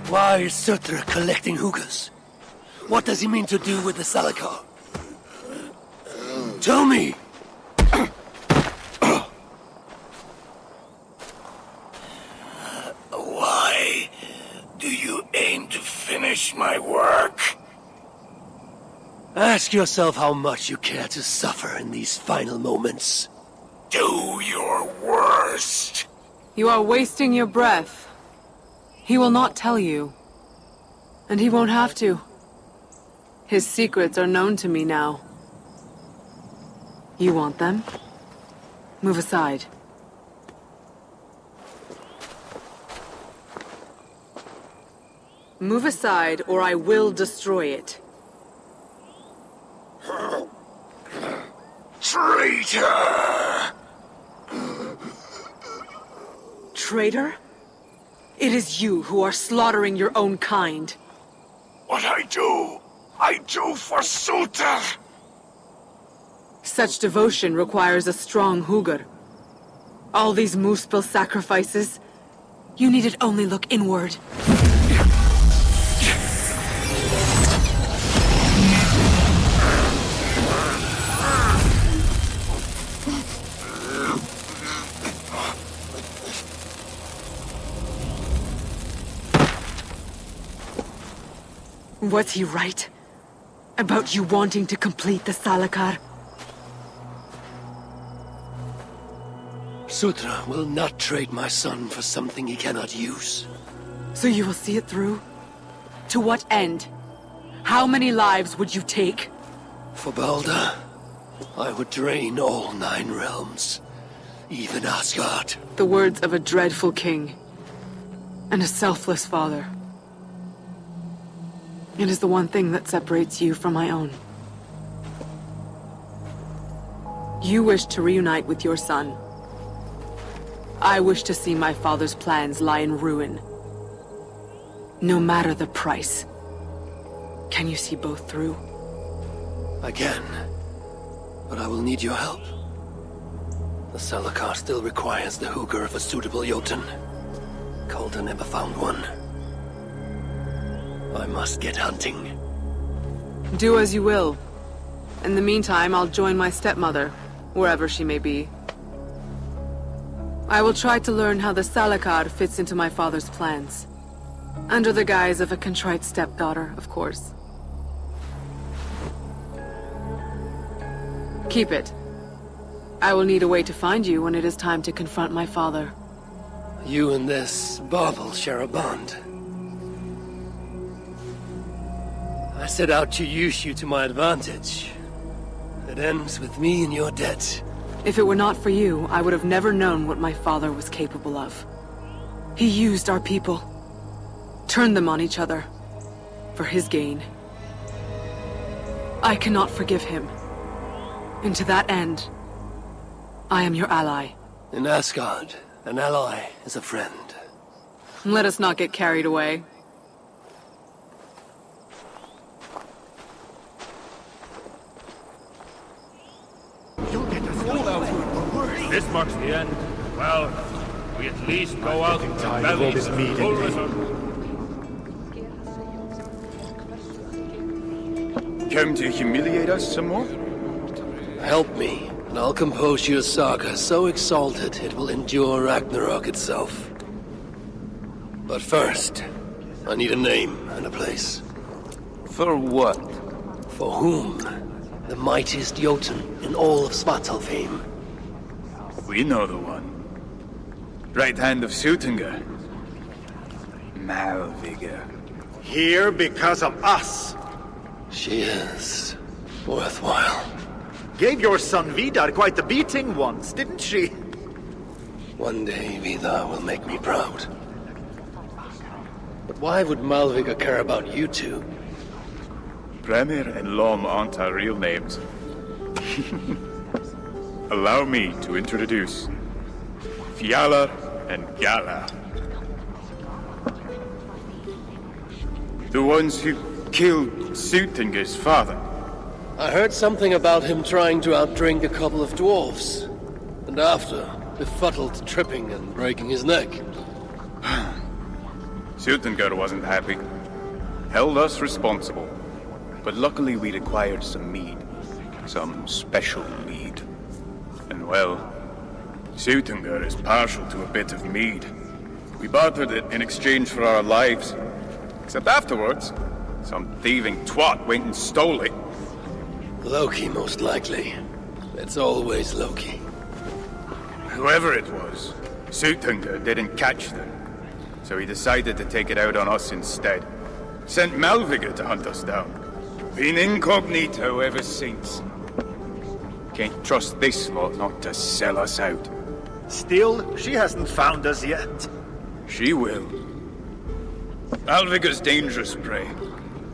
Speaker 1: Why is Surtr collecting hookahs? What does he mean to do with the Salakar? Tell me!
Speaker 19: Why do you aim to finish my work?
Speaker 1: Ask yourself how much you care to suffer in these final moments.
Speaker 19: Do your worst.
Speaker 10: You are wasting your breath. He will not tell you. And he won't have to. His secrets are known to me now. You want them? Move aside. Move aside, or I will destroy it.
Speaker 19: Traitor!
Speaker 10: Traitor? It is you who are slaughtering your own kind.
Speaker 19: What I do for Surtr!
Speaker 10: Such devotion requires a strong Hugr. All these Muspel sacrifices, you needed only look inward. Was he right? About you wanting to complete the Salakar?
Speaker 1: Surtr will not trade my son for something he cannot use.
Speaker 10: So you will see it through? To what end? How many lives would you take?
Speaker 1: For Balder, I would drain all 9 realms. Even Asgard.
Speaker 10: The words of a dreadful king. And a selfless father. It is the one thing that separates you from my own. You wish to reunite with your son. I wish to see my father's plans lie in ruin. No matter the price. Can you see both through?
Speaker 1: I can. But I will need your help. The Salakar still requires the Hugr of a suitable Jotun. Calder never found one. I must get hunting.
Speaker 10: Do as you will. In the meantime, I'll join my stepmother, wherever she may be. I will try to learn how the Salakar fits into my father's plans. Under the guise of a contrite stepdaughter, of course. Keep it. I will need a way to find you when it is time to confront my father.
Speaker 1: You and this bauble share a bond. I set out to use you to my advantage. It ends with me in your debt.
Speaker 10: If it were not for you, I would have never known what my father was capable of. He used our people. Turned them on each other. For his gain. I cannot forgive him. And to that end, I am your ally.
Speaker 1: In Asgard, an ally is a friend.
Speaker 10: Let us not get carried away.
Speaker 12: This marks the end. Well, we at least go out in bellies of full reserve.
Speaker 19: Come to humiliate us some more?
Speaker 1: Help me, and I'll compose your saga so exalted it will endure Ragnarok itself. But first, I need a name and a place.
Speaker 19: For what?
Speaker 1: For whom? The mightiest Jotun in all of Svartalfheim.
Speaker 19: We know the one. Right hand of Suttungr. Malvigr.
Speaker 2: Here because of us.
Speaker 1: She is worthwhile.
Speaker 2: Gave your son Vidar quite the beating once, didn't she?
Speaker 1: One day Vidar will make me proud. But why would Malvigr care about you two?
Speaker 19: Bremir and Lom aren't our real names. Allow me to introduce Fjalar and Gala. The ones who killed Suttungr's father.
Speaker 1: I heard something about him trying to outdrink a couple of dwarves. And after, befuddled tripping and breaking his neck.
Speaker 19: Suttungr wasn't happy. Held us responsible. But luckily we'd acquired some mead. Some special mead. And well, Suttungr is partial to a bit of mead. We bartered it in exchange for our lives. Except afterwards, some thieving twat went and stole it.
Speaker 1: Loki, most likely. It's always Loki.
Speaker 19: Whoever it was, Suttungr didn't catch them. So he decided to take it out on us instead. Sent Malvigr to hunt us down. Been incognito ever since. Can't trust this lot not to sell us out.
Speaker 2: Still, she hasn't found us yet.
Speaker 19: She will. Malvigr's dangerous prey,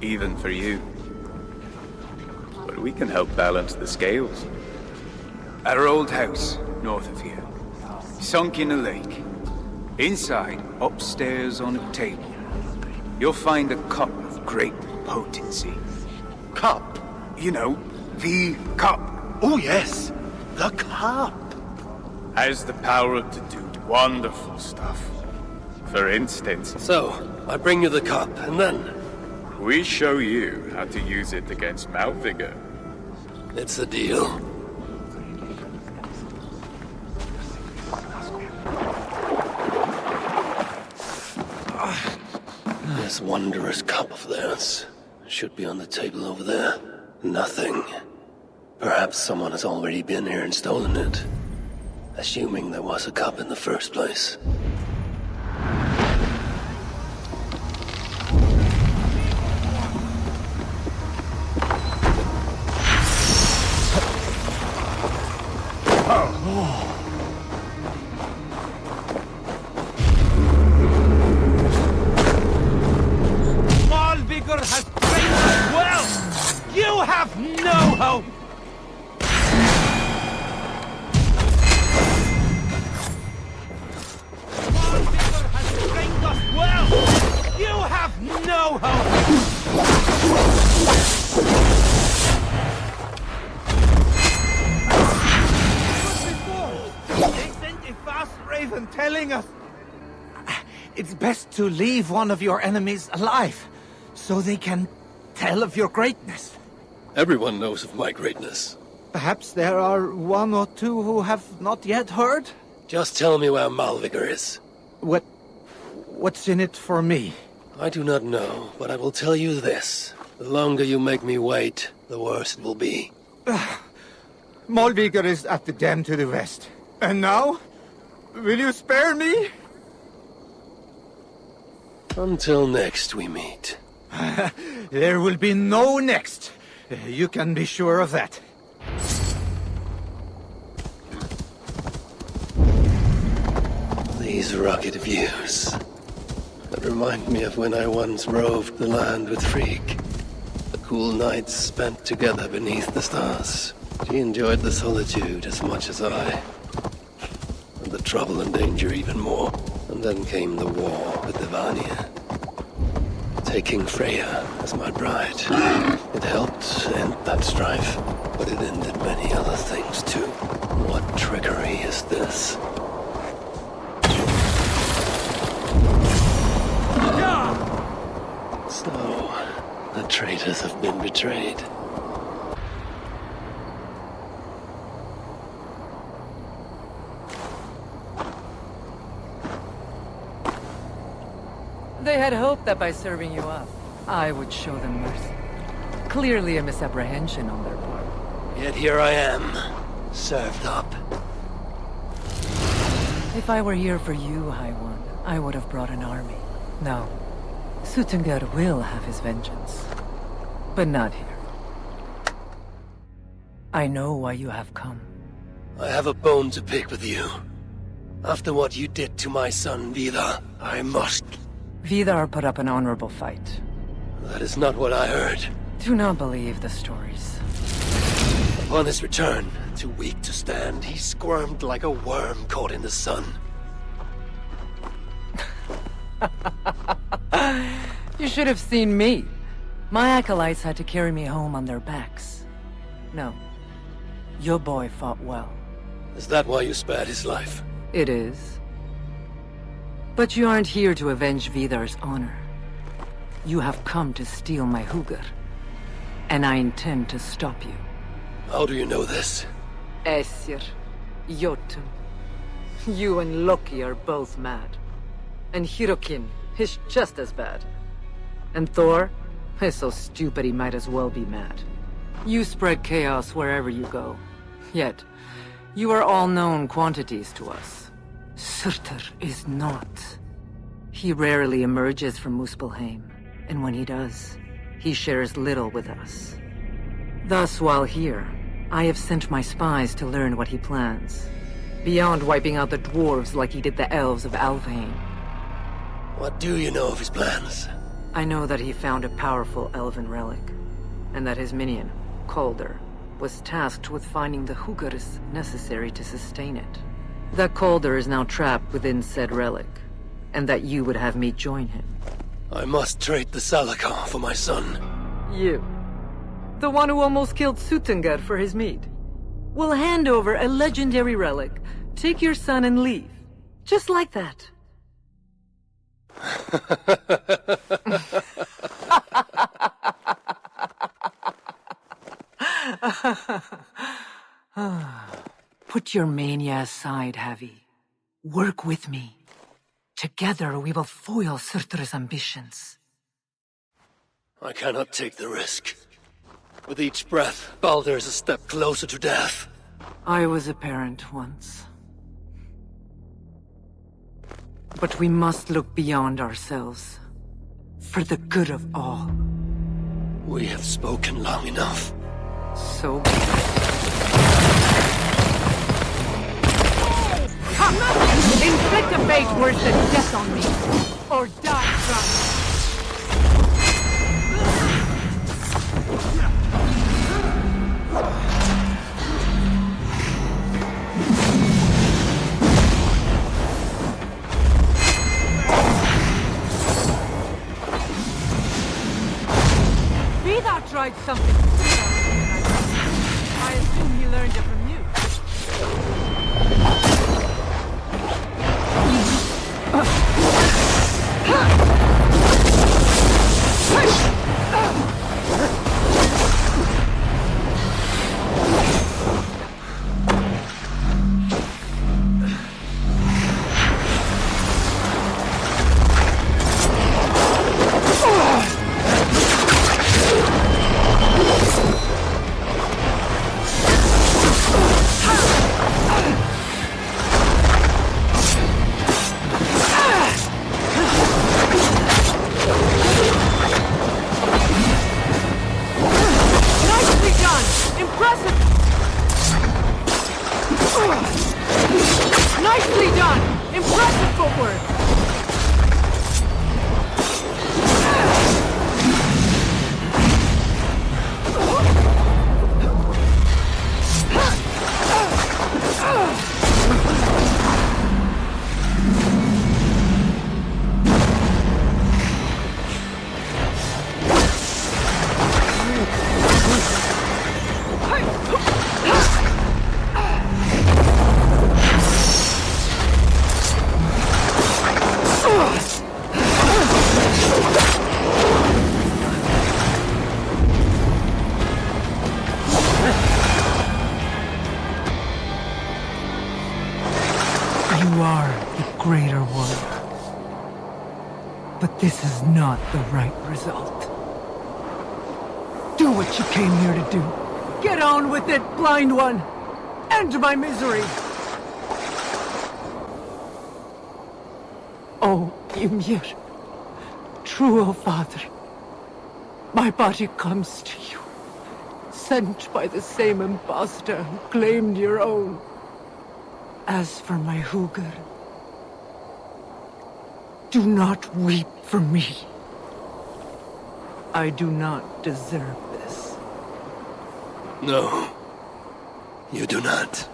Speaker 19: even for you. But we can help balance the scales. At our old house, north of here. Sunk in a lake. Inside, upstairs on a table, you'll find a cup of great potency.
Speaker 2: Cup?
Speaker 19: You know, the cup.
Speaker 2: Oh yes, the cup.
Speaker 19: Has the power to do wonderful stuff. For instance...
Speaker 1: So, I bring you the cup, and then...
Speaker 19: we show you how to use it against Malvigr.
Speaker 1: It's a deal. This wondrous cup of theirs should be on the table over there. Nothing. Perhaps someone has already been here and stolen it. Assuming there was a cup in the first place.
Speaker 21: Malvigr has trained us well! You have no hope! Malvigr has trained us well! You have no hope! They sent a fast raven telling us it's best to leave one of your enemies alive, so they can tell of your greatness.
Speaker 1: Everyone knows of my greatness.
Speaker 21: Perhaps there are one or two who have not yet heard?
Speaker 1: Just tell me where Malvigr is.
Speaker 21: What's in it for me?
Speaker 1: I do not know, but I will tell you this. The longer you make me wait, the worse it will be.
Speaker 21: Malvigr is at the dam to the west. And now? Will you spare me?
Speaker 1: Until next we meet.
Speaker 21: There will be no next. You can be sure of that.
Speaker 1: These rugged views that remind me of when I once roved the land with Frigg. The cool nights spent together beneath the stars. She enjoyed the solitude as much as I. And trouble and danger even more. And then came the war with the Vanir. Taking Freya as my bride. It helped end that strife, but it ended many other things too. What trickery is this? So, the traitors have been betrayed.
Speaker 3: They had hoped that by serving you up, I would show them mercy. Clearly a misapprehension on their part.
Speaker 1: Yet here I am, served up.
Speaker 3: If I were here for you, High One, I would have brought an army. No. Suttungr will have his vengeance. But not here. I know why you have come.
Speaker 1: I have a bone to pick with you. After what you did to my son, Vidar, I must...
Speaker 3: Vidar put up an honorable fight.
Speaker 1: That is not what I heard.
Speaker 3: Do not believe the stories.
Speaker 1: Upon his return, too weak to stand, he squirmed like a worm caught in the sun.
Speaker 3: You should have seen me. My acolytes had to carry me home on their backs. No. Your boy fought well.
Speaker 1: Is that why you spared his life?
Speaker 3: It is. But you aren't here to avenge Vidar's honor. You have come to steal my Hugr. And I intend to stop you.
Speaker 1: How do you know this?
Speaker 3: Aesir, Jotun. You and Loki are both mad. And Hirokin is just as bad. And Thor is so stupid he might as well be mad. You spread chaos wherever you go. Yet, you are all known quantities to us. Surtur is not. He rarely emerges from Muspelheim, and when he does, he shares little with us. Thus, while here, I have sent my spies to learn what he plans. Beyond wiping out the dwarves like he did the elves of Alfheim.
Speaker 1: What do you know of his plans?
Speaker 3: I know that he found a powerful elven relic, and that his minion, Calder, was tasked with finding the Hugrs necessary to sustain it. That Calder is now trapped within said relic, and that you would have me join him.
Speaker 1: I must trade the Salakar for my son.
Speaker 3: You, the one who almost killed Suttungr for his meat, will hand over a legendary relic, take your son and leave. Just like that. Put your mania aside, Havi. Work with me. Together we will foil Surtur's ambitions.
Speaker 1: I cannot take the risk. With each breath, Baldur is a step closer to death.
Speaker 3: I was a parent once. But we must look beyond ourselves. For the good of all.
Speaker 1: We have spoken long enough.
Speaker 3: So inflict a fate worse than death on me, or die trying. Vidar tried something similar. I assume he learned it from you.
Speaker 4: You are the greater warrior. But this is not the right result. Do what you came here to do. Get on with it, blind one! End my misery! Oh, Ymir. True, O Father. My body comes to you. Sent by the same impostor who claimed your own. As for my Hugr, do not weep for me. I do not deserve this.
Speaker 1: No, you do not.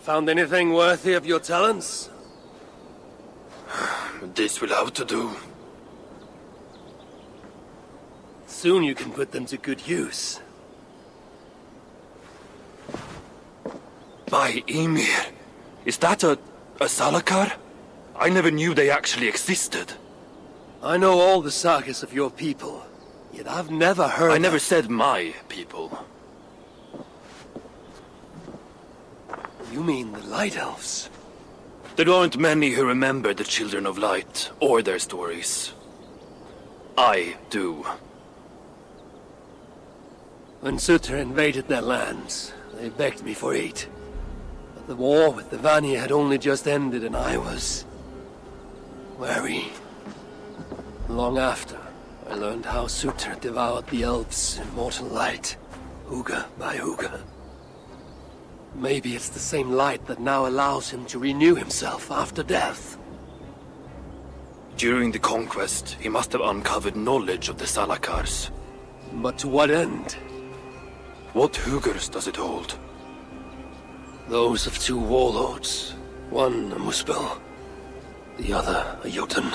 Speaker 1: Found anything worthy of your talents?
Speaker 13: This will have to do.
Speaker 1: Soon you can put them to good use.
Speaker 13: By Ymir, is that a Salakar? I never knew they actually existed.
Speaker 1: I know all the sagas of your people, yet I've never heard
Speaker 13: I never said my people.
Speaker 1: You mean the Light Elves?
Speaker 13: There aren't many who remember the Children of Light, or their stories. I do.
Speaker 1: When Surtr invaded their lands, they begged me for aid. But the war with the Vanir had only just ended and I was... wary. Long after, I learned how Surtr devoured the elves' immortal light, Hugr by Hugr. Maybe it's the same light that now allows him to renew himself after death.
Speaker 13: During the conquest, he must have uncovered knowledge of the Salakars.
Speaker 1: But to what end?
Speaker 13: What Hugrs does it hold?
Speaker 1: Those of two warlords. One a Muspel, the other a Jotun.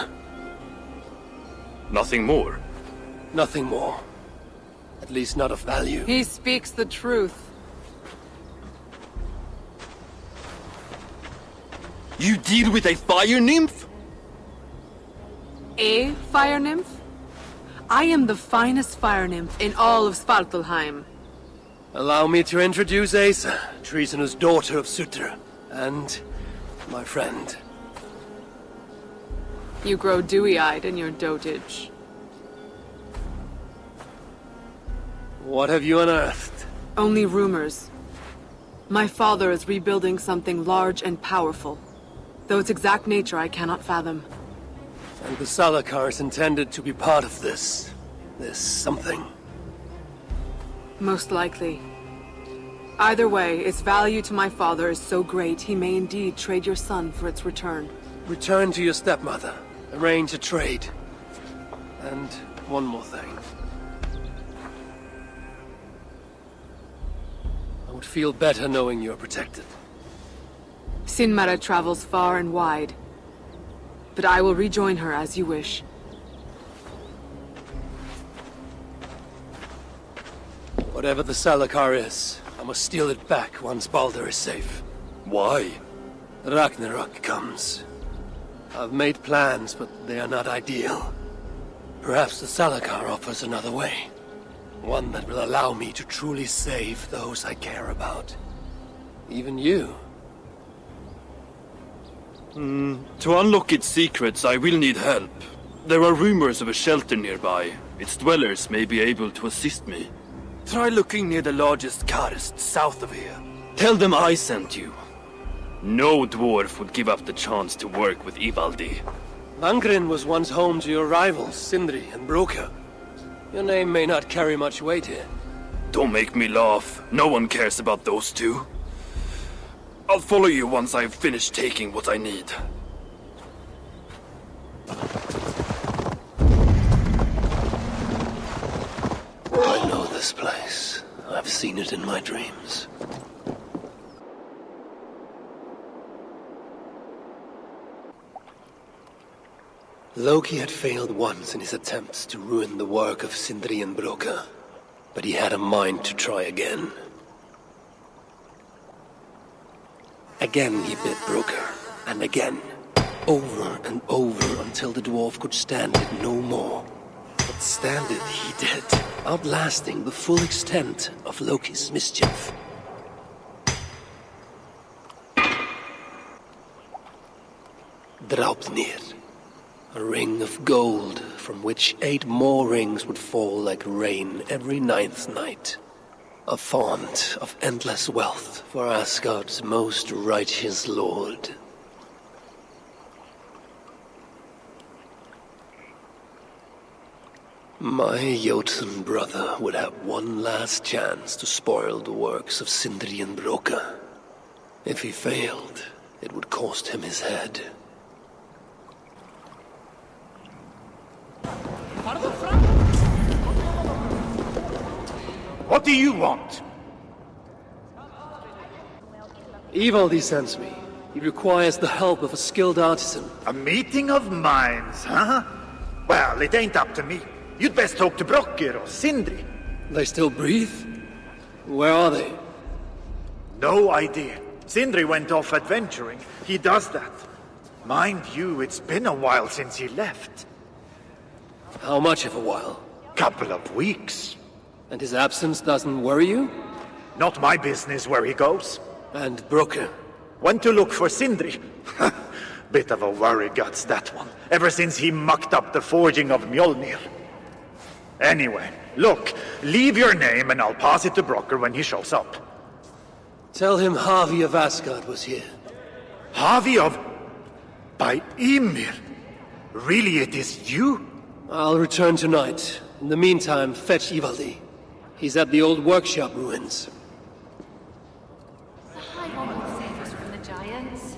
Speaker 13: Nothing more?
Speaker 1: Nothing more. At least not of value.
Speaker 3: He speaks the truth.
Speaker 13: You deal with a fire nymph?
Speaker 10: A fire nymph? I am the finest fire nymph in all of Svartalfheim.
Speaker 1: Allow me to introduce Asa, treasonous daughter of Surtr, and my friend.
Speaker 10: You grow dewy-eyed in your dotage.
Speaker 1: What have you unearthed?
Speaker 10: Only rumors. My father is rebuilding something large and powerful, though its exact nature I cannot fathom.
Speaker 1: And the Salakar is intended to be part of this something.
Speaker 10: Most likely. Either way, its value to my father is so great he may indeed trade your son for its return.
Speaker 1: Return to your stepmother. Arrange a trade. And one more thing. I would feel better knowing you're protected.
Speaker 10: Sinmara travels far and wide, but I will rejoin her as you wish.
Speaker 1: Whatever the Salakar is, I must steal it back once Baldur is safe.
Speaker 13: Why?
Speaker 1: Ragnarok comes. I've made plans, but they are not ideal. Perhaps the Salakar offers another way. One that will allow me to truly save those I care about. Even you.
Speaker 13: To unlock its secrets, I will need help. There are rumors of a shelter nearby. Its dwellers may be able to assist me. Try looking near the largest karst south of here. Tell them I sent you. No dwarf would give up the chance to work with Ivaldi.
Speaker 1: Vangrin was once home to your rivals, Sindri and Broka. Your name may not carry much weight here.
Speaker 13: Don't make me laugh. No one cares about those two. I'll follow you once I've finished taking what I need.
Speaker 1: this place. I've seen it in my dreams. Loki had failed once in his attempts to ruin the work of Sindri and Broka, but he had a mind to try again. Again he bit Broka, and again, over and over until the dwarf could stand it no more. But stand it he did, outlasting the full extent of Loki's mischief. Draupnir. A ring of gold, from which 8 more rings would fall like rain every 9th night. A font of endless wealth for Asgard's most righteous lord. My Jotun brother would have one last chance to spoil the works of Sindri and Broka. If he failed, it would cost him his head.
Speaker 2: What do you want?
Speaker 1: Ivaldi sends me. He requires the help of a skilled artisan.
Speaker 2: A meeting of minds, huh? Well, it ain't up to me. You'd best talk to Brokkr or Sindri.
Speaker 1: They still breathe? Where are they?
Speaker 2: No idea. Sindri went off adventuring. He does that. Mind you, it's been a while since he left.
Speaker 1: How much of a while?
Speaker 2: Couple of weeks.
Speaker 1: And his absence doesn't worry you?
Speaker 2: Not my business where he goes.
Speaker 1: And Brokkr?
Speaker 2: Went to look for Sindri. Bit of a worry guts, that one. Ever since he mucked up the forging of Mjolnir. Anyway, look, leave your name and I'll pass it to Brokkr when he shows up.
Speaker 1: Tell him Havi of Asgard was here.
Speaker 2: Havi of... by Ymir? Really, it is you?
Speaker 1: I'll return tonight. In the meantime, fetch Ivaldi. He's at the old workshop ruins.
Speaker 6: The High One will save us from the giants.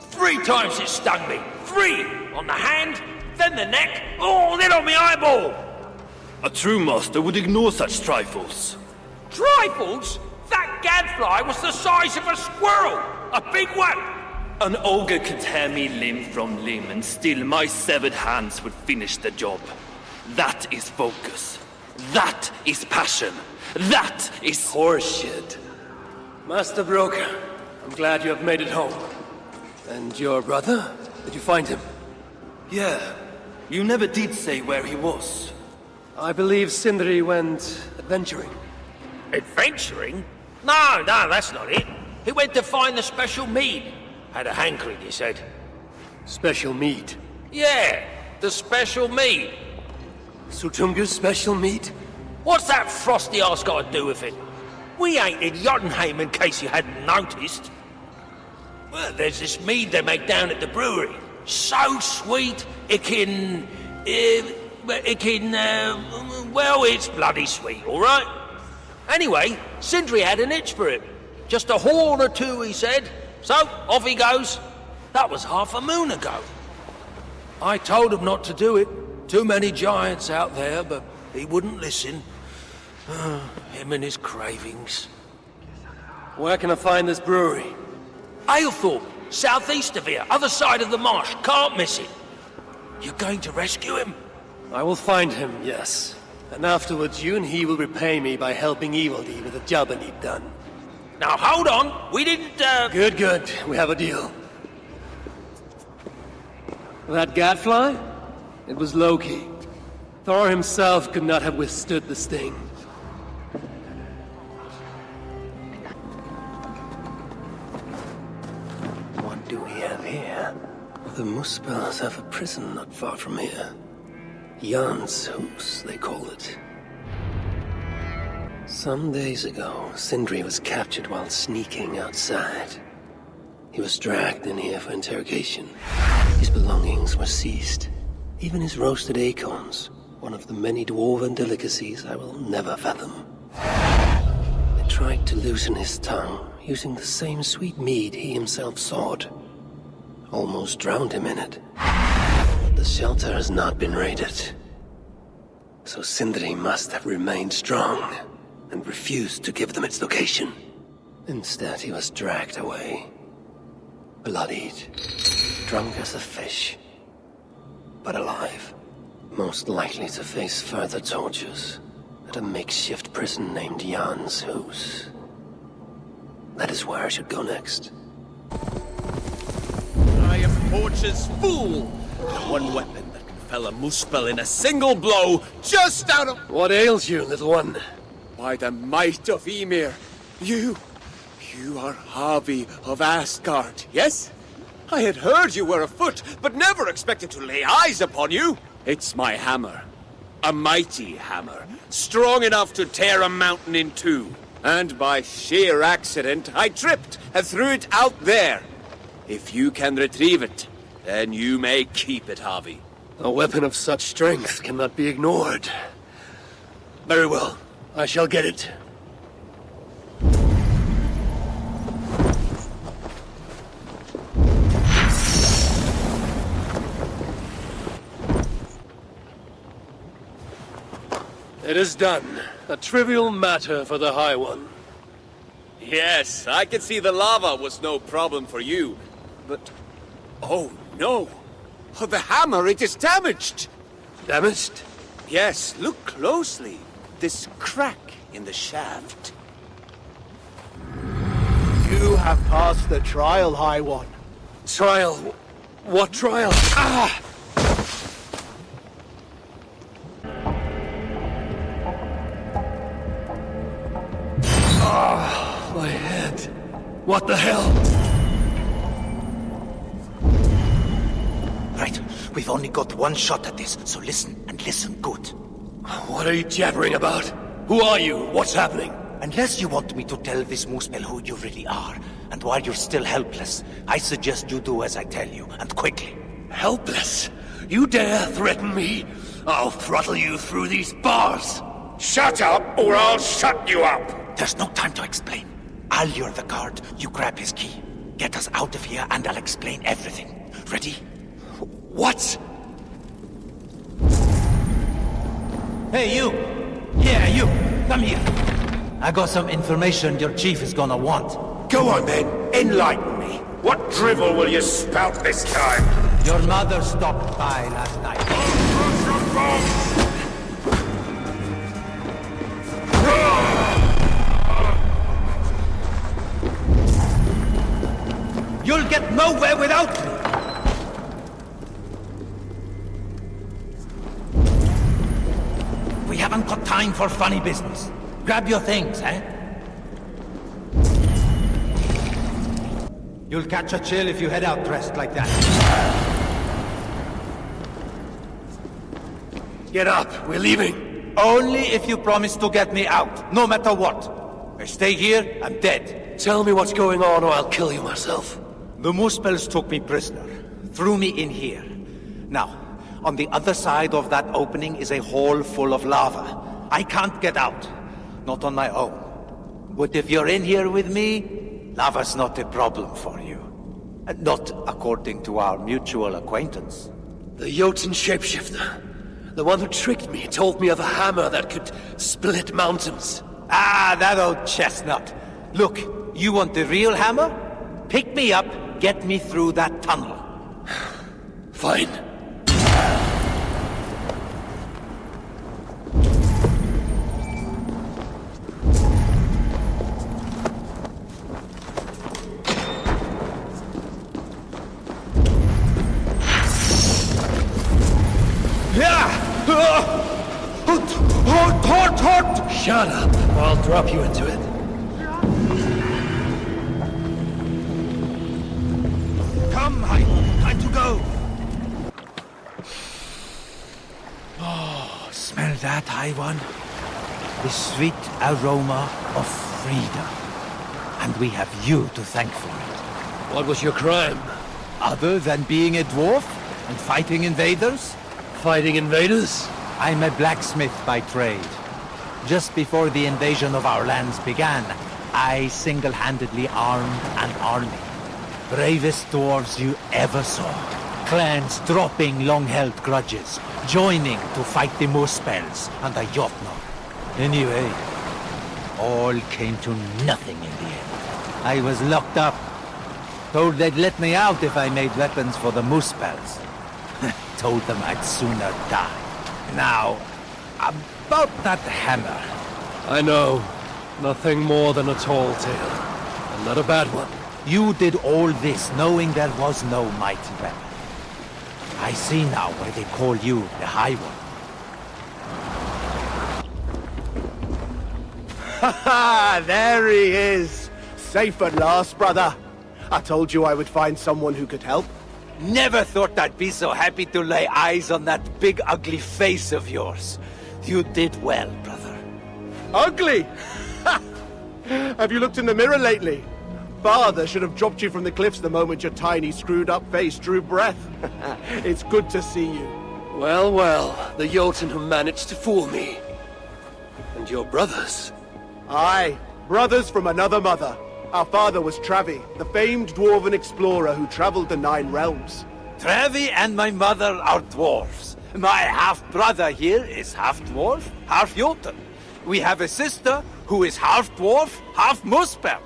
Speaker 5: Three times it stung me. 3! On the hand, then the neck, oh, then on my eyeball!
Speaker 13: A true master would ignore such trifles.
Speaker 5: Trifles? That gadfly was the size of a squirrel! A big one!
Speaker 13: An ogre could tear me limb from limb, and still my severed hands would finish the job. That is focus. That is passion. That is
Speaker 1: horseshit. Master Brokkr, I'm glad you have made it home. And your brother? Did you find him?
Speaker 13: Yeah. You never did say where he was.
Speaker 1: I believe Sindri went adventuring.
Speaker 5: Adventuring? No, that's not it. He went to find the special mead. Had a hankering, he said.
Speaker 1: Special mead?
Speaker 5: Yeah, the special mead.
Speaker 1: Sutungr's special mead?
Speaker 5: What's that frosty arse got to do with it? We ain't in Jotunheim, in case you hadn't noticed. Well, there's this mead they make down at the brewery. So sweet, well, it's bloody sweet, all right? Anyway, Sindri had an itch for it. Just a horn or two, he said. So, off he goes. That was half a moon ago. I told him not to do it. Too many giants out there, but he wouldn't listen. Him and his cravings.
Speaker 1: Where can I find this brewery?
Speaker 5: Aylthorpe, southeast of here, other side of the marsh. Can't miss it. You're going to rescue him?
Speaker 1: I will find him, yes. And afterwards, you and he will repay me by helping Ivaldi with the job I need done.
Speaker 5: Now, hold on. We didn't,
Speaker 1: Good. We have a deal. That gadfly? It was Loki. Thor himself could not have withstood the sting. What do we have here? The Muspels have a prison not far from here. Jan's Hus, they call it. Some days ago, Sindri was captured while sneaking outside. He was dragged in here for interrogation. His belongings were seized. Even his roasted acorns, one of the many dwarven delicacies I will never fathom. I tried to loosen his tongue, using the same sweet mead he himself sought. Almost drowned him in it. The shelter has not been raided. So Sindri must have remained strong, and refused to give them its location. Instead, he was dragged away. Bloodied, drunk as a fish, but alive. Most likely to face further tortures at a makeshift prison named Jan's Hus. That is where I should go next.
Speaker 16: I am Forge's fool! The one weapon that can fell a Muspel in a single blow, just out of—
Speaker 1: What ails you, little one?
Speaker 16: By the might of Ymir, you are Havi of Asgard, yes? I had heard you were afoot, but never expected to lay eyes upon you. It's my hammer. A mighty hammer, strong enough to tear a mountain in two. And by sheer accident, I tripped and threw it out there. If you can retrieve it, then you may keep it, Havi.
Speaker 1: A weapon of such strength cannot be ignored. Very well, I shall get it. It is done. A trivial matter for the High One.
Speaker 16: Yes, I can see the lava was no problem for you. But... oh no! The hammer, it is damaged!
Speaker 1: Damaged?
Speaker 16: Yes, look closely. This crack in the shaft.
Speaker 22: You have passed the trial, High One.
Speaker 1: Trial? What trial? Ah! Oh, my head. What the hell?
Speaker 20: Right, we've only got one shot at this, so listen, and listen good.
Speaker 1: What are you jabbering about? Who are you? What's happening?
Speaker 20: Unless you want me to tell this Muspel who you really are, and while you're still helpless, I suggest you do as I tell you, and quickly.
Speaker 1: Helpless? You dare threaten me? I'll throttle you through these bars!
Speaker 20: Shut up, or I'll shut you up! There's no time to explain. I'll lure the guard, you grab his key. Get us out of here, and I'll explain everything. Ready?
Speaker 1: What?
Speaker 20: Hey, you! Yeah, you! Come here! I got some information your chief is gonna want.
Speaker 14: Go on then, enlighten me. What drivel will you spout this time?
Speaker 20: Your mother stopped by last night. You'll get nowhere without me! We haven't got time for funny business. Grab your things, eh? You'll catch a chill if you head out dressed like that.
Speaker 1: Get up, we're leaving.
Speaker 20: Only if you promise to get me out, no matter what. I stay here, I'm dead.
Speaker 1: Tell me what's going on or I'll kill you myself.
Speaker 20: The Muspels took me prisoner, threw me in here. Now, on the other side of that opening is a hole full of lava. I can't get out. Not on my own. But if you're in here with me, lava's not a problem for you. Not according to our mutual acquaintance.
Speaker 1: The Jotun shapeshifter. The one who tricked me, told me of a hammer that could split mountains.
Speaker 20: Ah, that old chestnut. Look, you want the real hammer? Pick me up, get me through that tunnel.
Speaker 1: Fine. Shut up, or I'll drop you into it.
Speaker 20: Come, time to go. Oh, smell that, High One? The sweet aroma of freedom. And we have you to thank for it.
Speaker 1: What was your crime?
Speaker 20: Other than being a dwarf and fighting invaders?
Speaker 1: fighting invaders?
Speaker 20: I'm a blacksmith by trade. Just before the invasion of our lands began, I single-handedly armed an army. Bravest dwarves you ever saw. Clans dropping long-held grudges, joining to fight the Muspels and the Jotnar. Anyway, all came to nothing in the end. I was locked up. Told they'd let me out if I made weapons for the Muspels. Told them I'd sooner die. Now, about that hammer.
Speaker 1: I know. Nothing more than a tall tale. And not a bad one.
Speaker 20: You did all this knowing there was no mighty weapon. I see now why they call you the High One.
Speaker 22: Ha ha! There he is! Safe at last, brother. I told you I would find someone who could help.
Speaker 20: Never thought I'd be so happy to lay eyes on that big ugly face of yours. You did well, brother.
Speaker 22: Ugly? Have you looked in the mirror lately? Father should have dropped you from the cliffs the moment your tiny, screwed-up face drew breath. It's good to see you.
Speaker 1: Well, well, the Jotun who managed to fool me. And your brothers?
Speaker 22: Aye, brothers from another mother. Our father was Travi, the famed dwarven explorer who traveled the 9 realms.
Speaker 20: Travi and my mother are dwarves. My half-brother here is half-dwarf, half-Jotun. We have a sister who is half-dwarf, half-Muspel.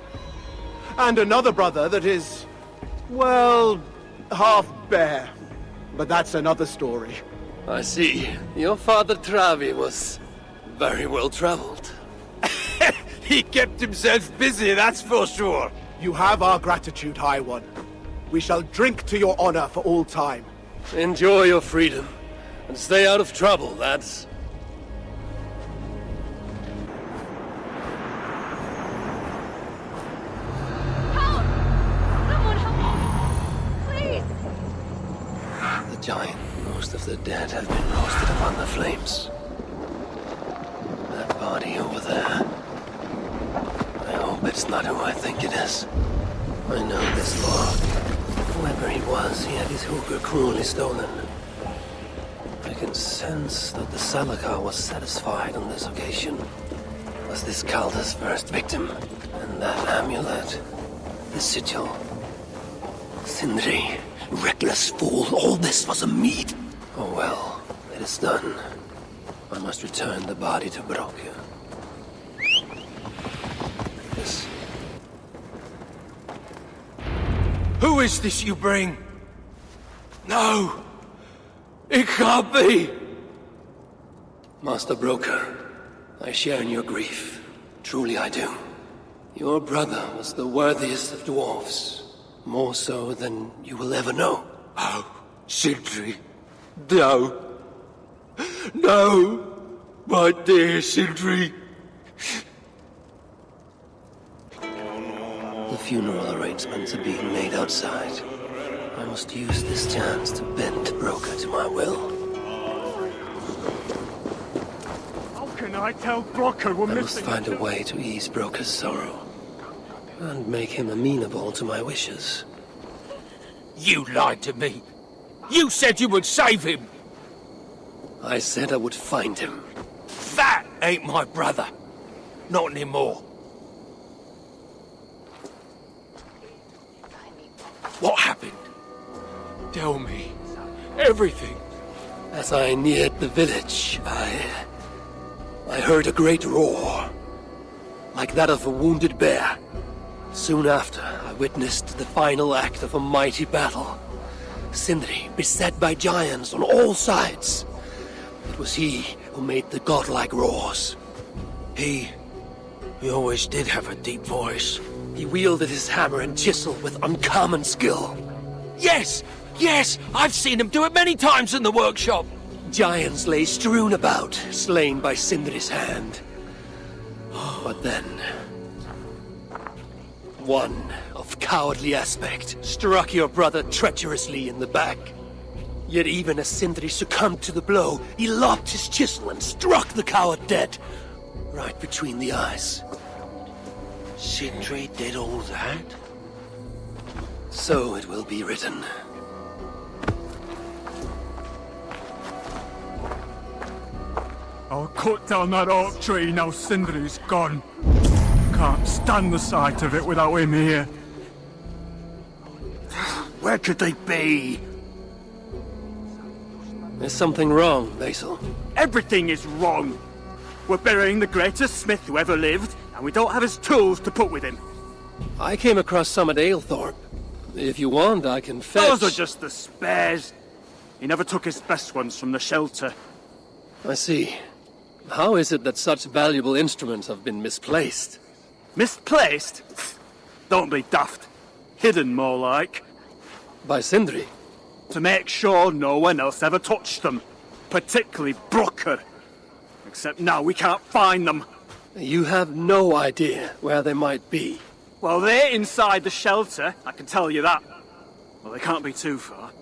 Speaker 22: And another brother that is, well, half-bear. But that's another story.
Speaker 1: I see. Your father Travi was very well traveled.
Speaker 20: He kept himself busy, that's for sure.
Speaker 22: You have our gratitude, High One. We shall drink to your honor for all time.
Speaker 1: Enjoy your freedom, and stay out of trouble, lads. The giant, most of the dead have been roasted upon the flames. That body over there. I hope it's not who I think it is. I know this lord. Whoever he was, he had his hooker cruelly stolen. I can sense that the Salakar was satisfied on this occasion. Was this Kalda's first victim? And that amulet, the sigil. Sindri, reckless fool, all this was a meat. Oh well, it is done. I must return the body to Brokia. Yes.
Speaker 5: Who is this you bring? No! It can't be!
Speaker 1: Master Broker, I share in your grief. Truly I do. Your brother was the worthiest of dwarves. More so than you will ever know.
Speaker 5: Oh, Sindri. No. No! My dear Sindri.
Speaker 1: The funeral arrangements are being made outside. I must use this chance to bend Broker to my will.
Speaker 17: How can I tell Broker we're
Speaker 1: I must
Speaker 17: missing?
Speaker 1: find a way to ease Broker's sorrow. And make him amenable to my wishes.
Speaker 5: You lied to me. You said you would save him.
Speaker 1: I said I would find him.
Speaker 5: That ain't my brother. Not anymore. What happened? Tell me. Everything.
Speaker 1: As I neared the village, I heard a great roar. Like that of a wounded bear. Soon after, I witnessed the final act of a mighty battle. Sindri beset by giants on all sides. It was he who made the godlike roars.
Speaker 5: He always did have a deep voice.
Speaker 1: He wielded his hammer and chisel with uncommon skill.
Speaker 5: Yes! Yes! I've seen him do it many times in the workshop!
Speaker 1: Giants lay strewn about, slain by Sindri's hand. But then... one of cowardly aspect struck your brother treacherously in the back. Yet even as Sindri succumbed to the blow, he lopped his chisel and struck the coward dead, right between the eyes.
Speaker 5: Sindri did all that?
Speaker 1: So it will be written.
Speaker 17: cut down that oak tree now Sindri's gone. Can't stand the sight of it without him here. Where could they be?
Speaker 1: There's something wrong, Basil.
Speaker 17: Everything is wrong. We're burying the greatest smith who ever lived, and we don't have his tools to put with him.
Speaker 1: I came across some at Aylthorpe. If you want, I can fetch...
Speaker 17: Those are just the spares. He never took his best ones from the shelter.
Speaker 1: I see. How is it that such valuable instruments have been misplaced?
Speaker 17: Misplaced? Don't be daft. Hidden, more like.
Speaker 1: By Sindri?
Speaker 17: To make sure no one else ever touched them. Particularly Brooker. Except now we can't find them.
Speaker 1: You have no idea where they might be.
Speaker 17: Well, they're inside the shelter, I can tell you that. Well, they can't be too far.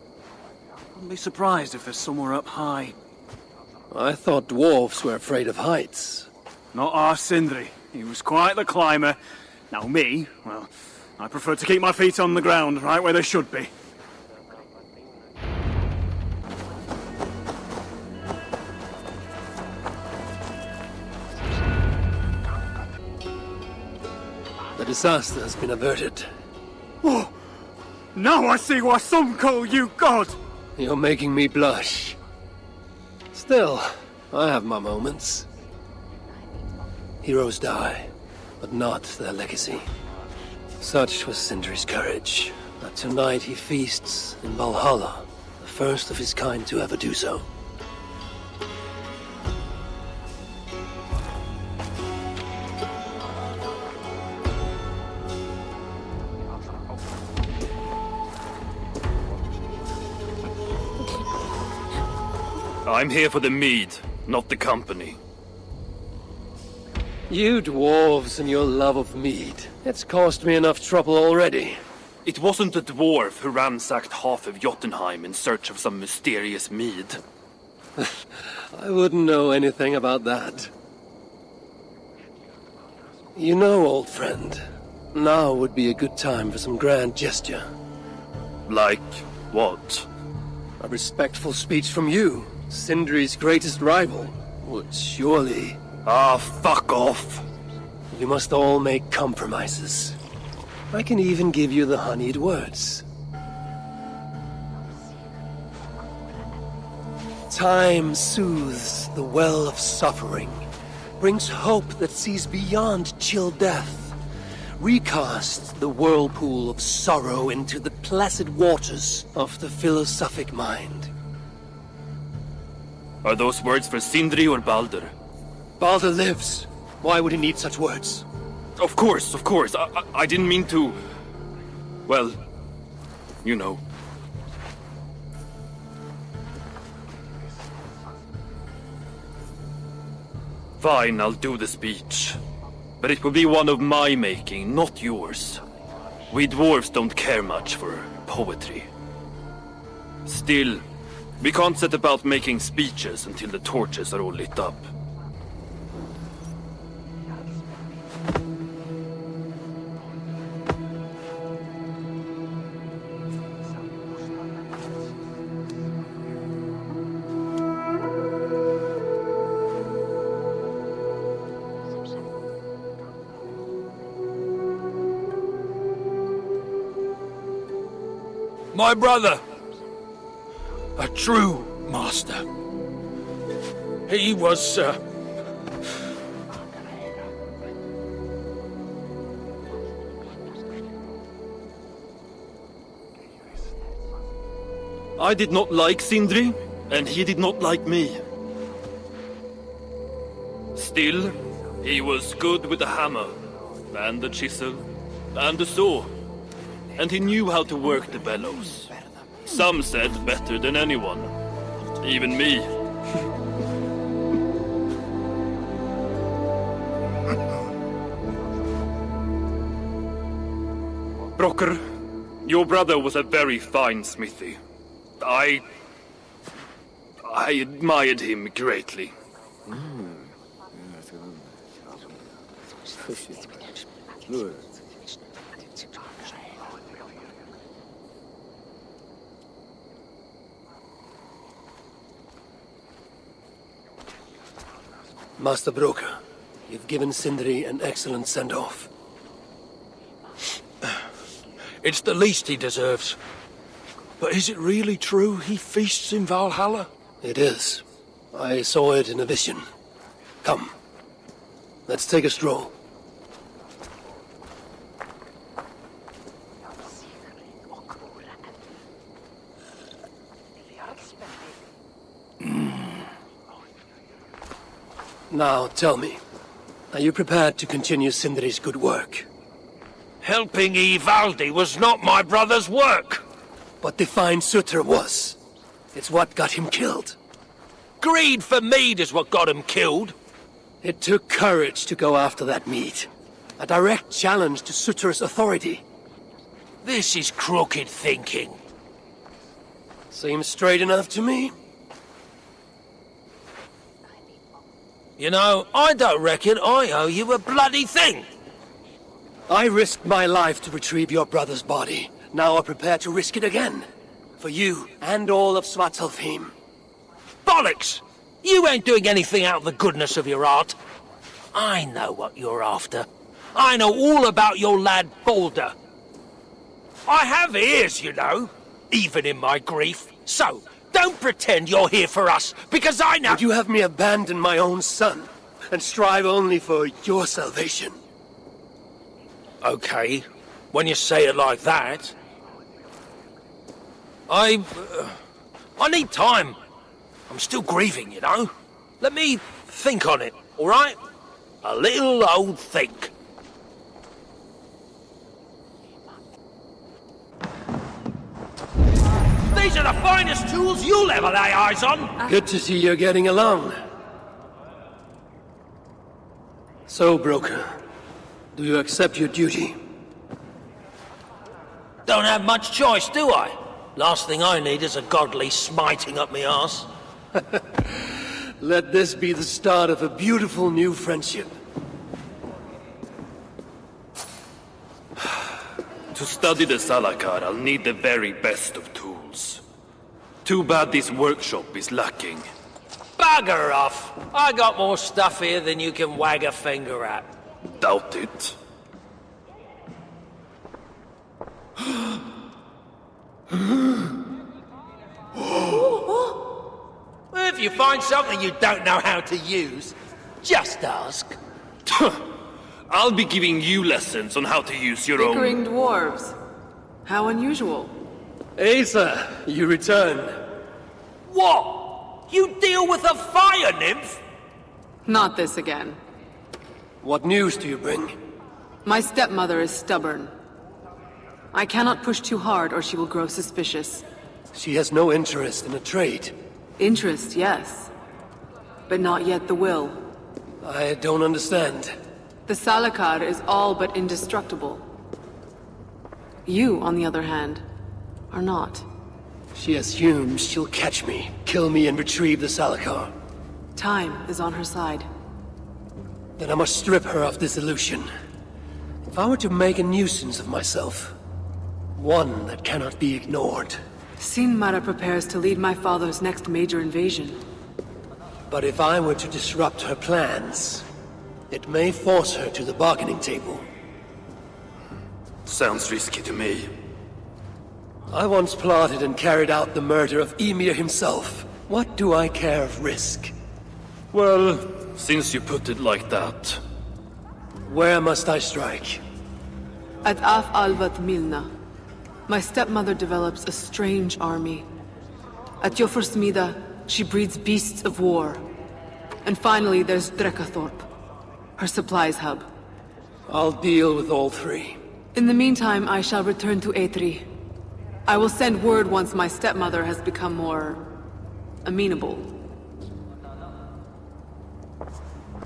Speaker 17: Wouldn't be surprised if they're somewhere up high.
Speaker 1: I thought dwarves were afraid of heights.
Speaker 17: Not our Sindri. He was quite the climber. Now me, well, I prefer to keep my feet on the ground, right where they should be.
Speaker 1: The disaster has been averted.
Speaker 17: Oh, now I see why some call you God!
Speaker 1: You're making me blush. Still, I have my moments. Heroes die, but not their legacy. Such was Sindri's courage, that tonight he feasts in Valhalla, the first of his kind to ever do so.
Speaker 13: I'm here for the mead, not the company.
Speaker 1: You dwarves and your love of mead. It's caused me enough trouble already.
Speaker 13: It wasn't a dwarf who ransacked half of Jotunheim in search of some mysterious mead.
Speaker 1: I wouldn't know anything about that. You know, old friend, now would be a good time for some grand gesture.
Speaker 13: Like what?
Speaker 1: A respectful speech from you, Sindri's greatest rival, would surely...
Speaker 13: Ah, fuck off!
Speaker 1: You must all make compromises. I can even give you the honeyed words. Time soothes the well of suffering, brings hope that sees beyond chill death, recasts the whirlpool of sorrow into the placid waters of the philosophic mind.
Speaker 13: Are those words for Sindri or Baldur?
Speaker 1: Baldur lives. Why would he need such words?
Speaker 13: Of course. I didn't mean to... Well, you know. Fine, I'll do the speech. But it will be one of my making, not yours. We dwarves don't care much for poetry. Still, we can't set about making speeches until the torches are all lit up.
Speaker 5: My brother! A true master. He was,
Speaker 13: I did not like Sindri, and he did not like me. Still, he was good with the hammer, and the chisel, and the saw. And he knew how to work the bellows. Some said better than anyone. Even me. Brocker, your brother was a very fine smithy. I admired him greatly.
Speaker 1: Master Broker, you've given Sindri an excellent send-off.
Speaker 5: It's the least he deserves. But is it really true he feasts in Valhalla?
Speaker 1: It is. I saw it in a vision. Come. Let's take a stroll. Now, tell me, are you prepared to continue Sindri's good work?
Speaker 5: Helping Ivaldi was not my brother's work.
Speaker 1: But to find Sutter was. It's what got him killed.
Speaker 5: Greed for mead is what got him killed.
Speaker 1: It took courage to go after that mead. A direct challenge to Sutter's authority.
Speaker 5: This is crooked thinking.
Speaker 1: Seems straight enough to me.
Speaker 5: You know, I don't reckon I owe you a bloody thing.
Speaker 1: I risked my life to retrieve your brother's body. Now I'm prepared to risk it again. For you and all of Svartalfheim.
Speaker 5: Bollocks! You ain't doing anything out of the goodness of your heart. I know what you're after. I know all about your lad Balder. I have ears, you know, even in my grief. So, don't pretend you're here for us, because I know—
Speaker 1: Would you have me abandon my own son, and strive only for your salvation?
Speaker 5: Okay, when you say it like that. I need time. I'm still grieving, you know. Let me think on it, all right? A little old think. These are the finest tools you'll ever lay eyes on.
Speaker 1: Good to see you're getting along. So, Broker, do you accept your duty?
Speaker 5: Don't have much choice, do I? Last thing I need is a godly smiting up me arse.
Speaker 1: Let this be the start of a beautiful new friendship.
Speaker 13: To study the Salakar, I'll need the very best of tools. Too bad this workshop is lacking.
Speaker 5: Bugger off! I got more stuff here than you can wag a finger at.
Speaker 13: Doubt it.
Speaker 5: If you find something you don't know how to use, just ask.
Speaker 13: I'll be giving you lessons on how to use your own—
Speaker 10: Bickering dwarves. How unusual.
Speaker 1: Asa, you return.
Speaker 5: What? You deal with a fire nymph?
Speaker 10: Not this again.
Speaker 1: What news do you bring?
Speaker 10: My stepmother is stubborn. I cannot push too hard or she will grow suspicious.
Speaker 1: She has no interest in a trade.
Speaker 10: Interest, yes. But not yet the will.
Speaker 1: I don't understand.
Speaker 10: The Salakar is all but indestructible. You, on the other hand, are not.
Speaker 1: She assumes she'll catch me, kill me, and retrieve the Salakar.
Speaker 10: Time is on her side.
Speaker 1: Then I must strip her of this illusion. If I were to make a nuisance of myself, one that cannot be ignored.
Speaker 10: Sinmara prepares to lead my father's next major invasion.
Speaker 1: But if I were to disrupt her plans, it may force her to the bargaining table.
Speaker 13: Sounds risky to me.
Speaker 1: I once plotted and carried out the murder of Ymir himself. What do I care of risk?
Speaker 13: Well, since you put it like that.
Speaker 1: Where must I strike?
Speaker 10: At Af Alvat Milna, my stepmother develops a strange army. At Jofursmida, she breeds beasts of war. And finally, there's Drekathorp, her supplies hub.
Speaker 1: I'll deal with all three.
Speaker 10: In the meantime, I shall return to Eitri. I will send word once my stepmother has become more amenable.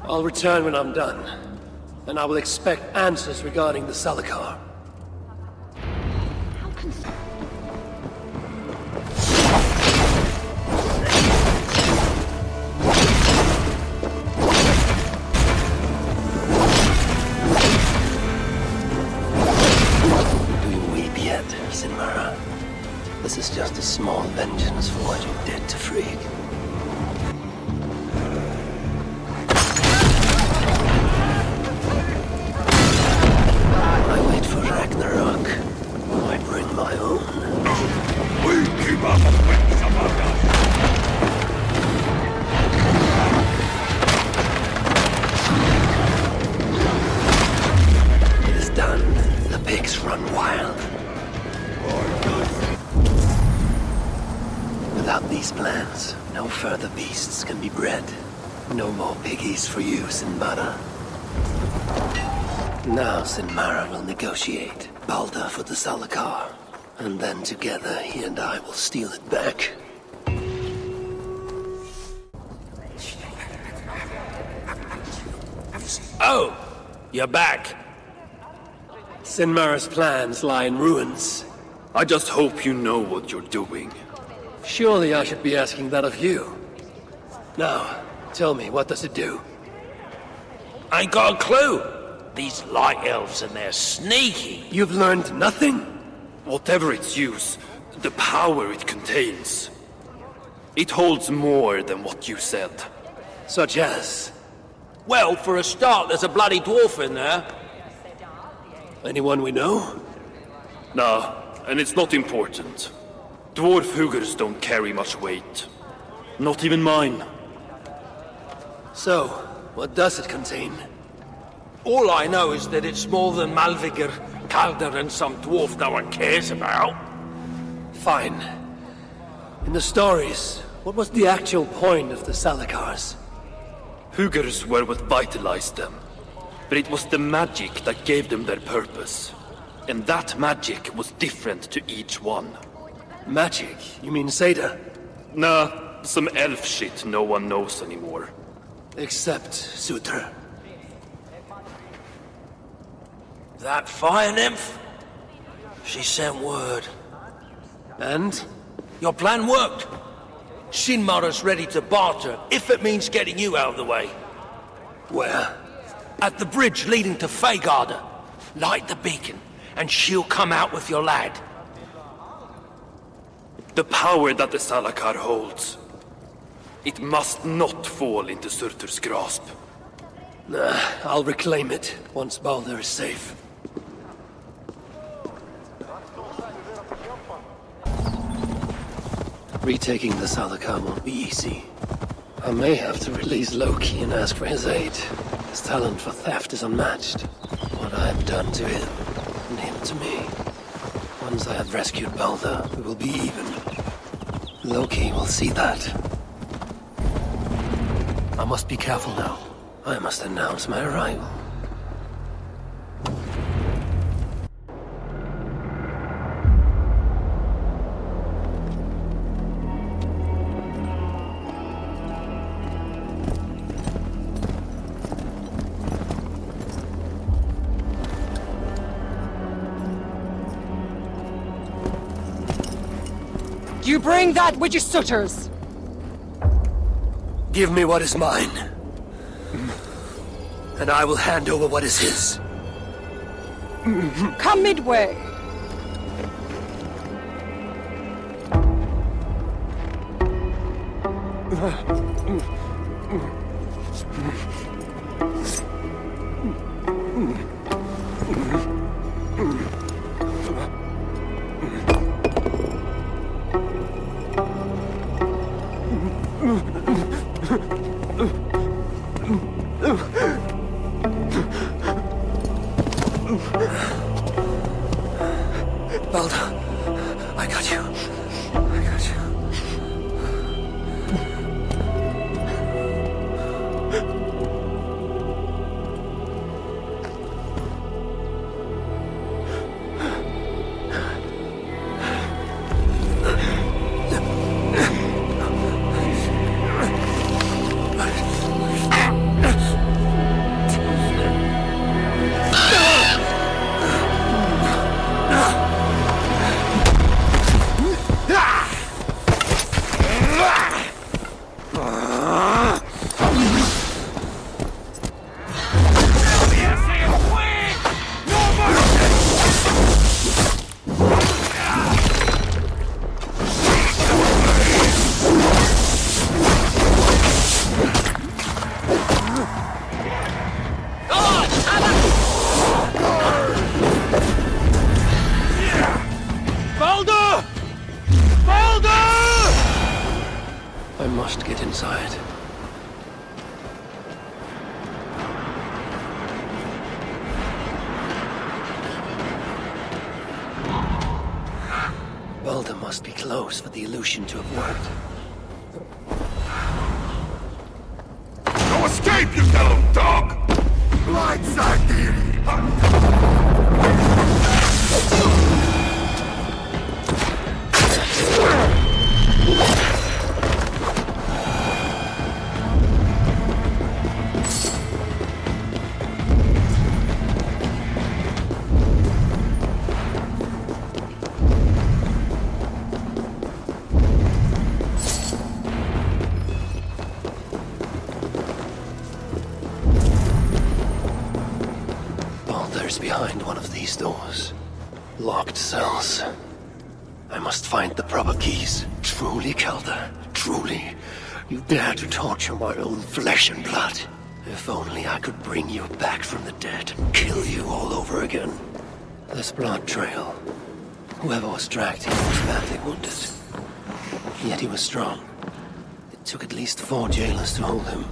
Speaker 1: I'll return when I'm done. And I will expect answers regarding the Salakar. Do you weep yet, Sinmara? This is just a small vengeance for what you did to Frigg. Without these plans, no further beasts can be bred. No more piggies for you, Sinmara. Now Sinmara will negotiate Balder for the Salakar. And then together he and I will steal it back.
Speaker 5: Oh! You're back.
Speaker 1: Sinmara's plans lie in ruins.
Speaker 13: I just hope you know what you're doing.
Speaker 1: Surely I should be asking that of you. Now, tell me, what does it do?
Speaker 5: Ain't got a clue. These light elves and they're sneaky.
Speaker 1: You've learned nothing?
Speaker 13: Whatever its use, the power it contains. It holds more than what you said.
Speaker 1: Such as?
Speaker 5: Well, for a start, there's a bloody dwarf in there.
Speaker 1: Anyone we know?
Speaker 13: Nah, and it's not important. Dwarf Hugers don't carry much weight. Not even mine.
Speaker 1: So, what does it contain?
Speaker 5: All I know is that it's more than Malvigar, Kaldr, and some dwarf no one cares about.
Speaker 1: Fine. In the stories, what was the actual point of the Salakars?
Speaker 13: Hugers were what vitalized them. But it was the magic that gave them their purpose. And that magic was different to each one.
Speaker 1: Magic? You mean Seda?
Speaker 13: Nah, some elf shit no one knows anymore.
Speaker 1: Except Sutra.
Speaker 5: That fire nymph? She sent word.
Speaker 1: And?
Speaker 5: Your plan worked. Sinmara's ready to barter, if it means getting you out of the way.
Speaker 1: Where?
Speaker 5: At the bridge leading to Feygarda. Light the beacon, and she'll come out with your lad.
Speaker 13: The power that the Salakar holds. It must not fall into Surtur's grasp.
Speaker 1: Nah, I'll reclaim it once Balder is safe. Retaking the Salakar won't be easy. I may have to release Loki and ask for his aid. His talent for theft is unmatched. What I have done to him, and him to me. Once I have rescued Balder, we will be even. Loki will see that. I must be careful now. I must announce my arrival.
Speaker 18: You bring that which is Sutter's.
Speaker 1: Give me what is mine. And I will hand over what is his.
Speaker 18: Come midway.
Speaker 1: Balder, I got you. I got you. must get inside. Valdemar. must be close for the illusion to have worked.
Speaker 14: No escape, you yellow dog! Blindside deity!
Speaker 1: Behind one of these doors. Locked cells. I must find the proper keys. Truly, Kelder. Truly. You dare to torture my own flesh and blood. If only I could bring you back from the dead and kill you all over again. This blood trail. Whoever was dragged here was badly wounded. Yet he was strong. It took at least 4 jailers to hold him.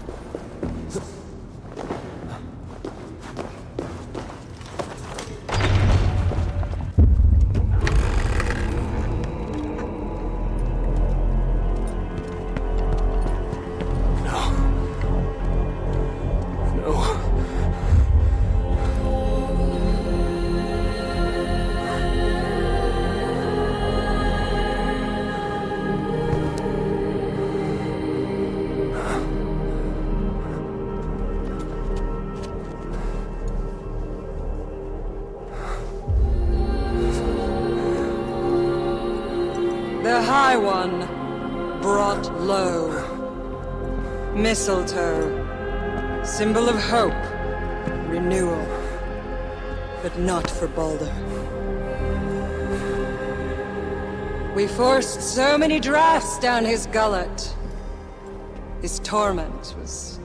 Speaker 18: The High One brought low. Mistletoe, symbol of hope, renewal, but not for Baldur. We forced so many drafts down his gullet. His torment was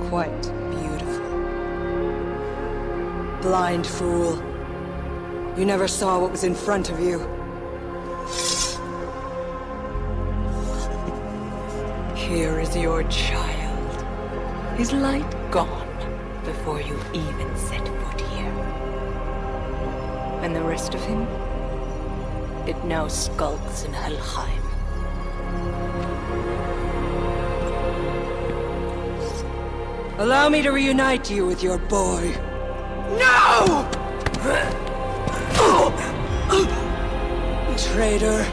Speaker 18: quite beautiful. Blind fool. You never saw what was in front of you. Here is your child. His light gone before you even set foot here. And the rest of him? It now skulks in Helheim. Allow me to reunite you with your boy. No! Traitor.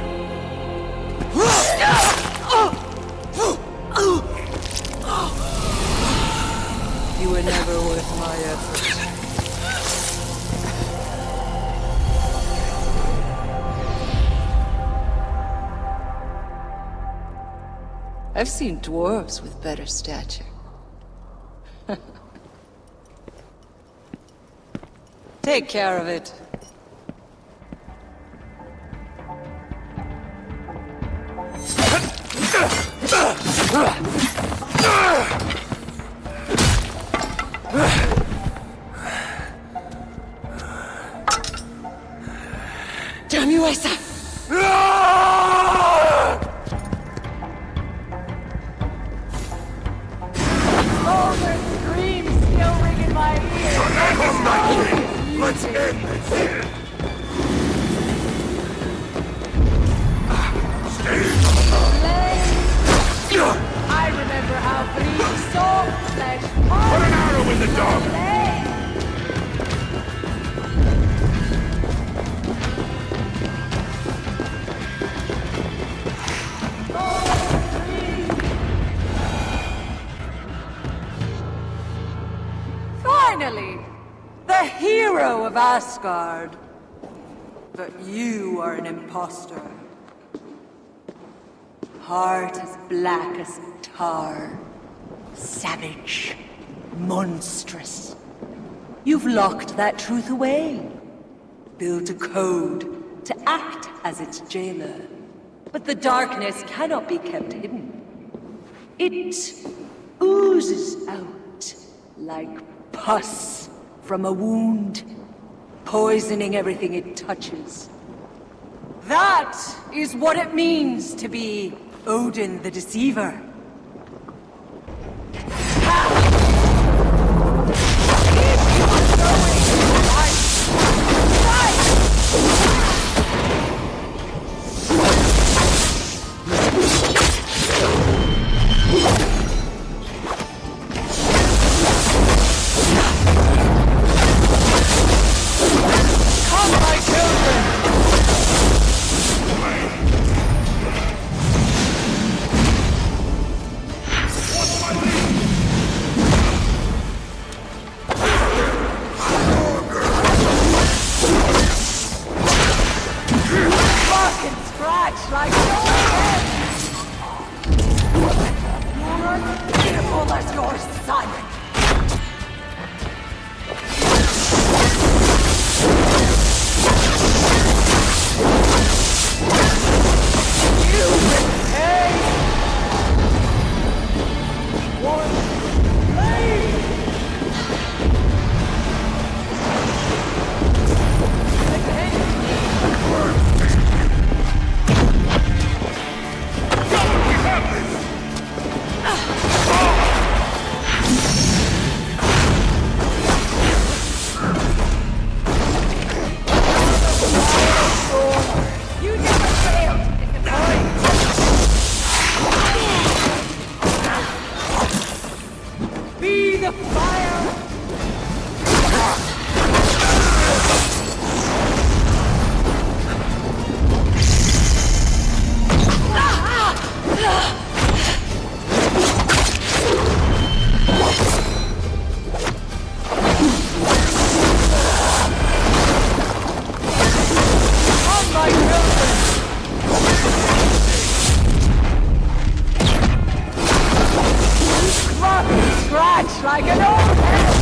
Speaker 18: You were never worth my effort. I've seen dwarves with better stature. Take care of it. Damn you, Asa! Oh, their screams still ring in my ears!
Speaker 14: Let's end this!
Speaker 18: I remember how Bree saw flesh.
Speaker 14: Put an arrow in the dog!
Speaker 18: Finally! The hero of Asgard. But you are an imposter. Heart as black as tar. Savage. Monstrous. You've locked that truth away. Built a code to act as its jailer. But the darkness cannot be kept hidden. It oozes out like pus from a wound, poisoning everything it touches. That is what it means to be Odin the Deceiver. like an old head!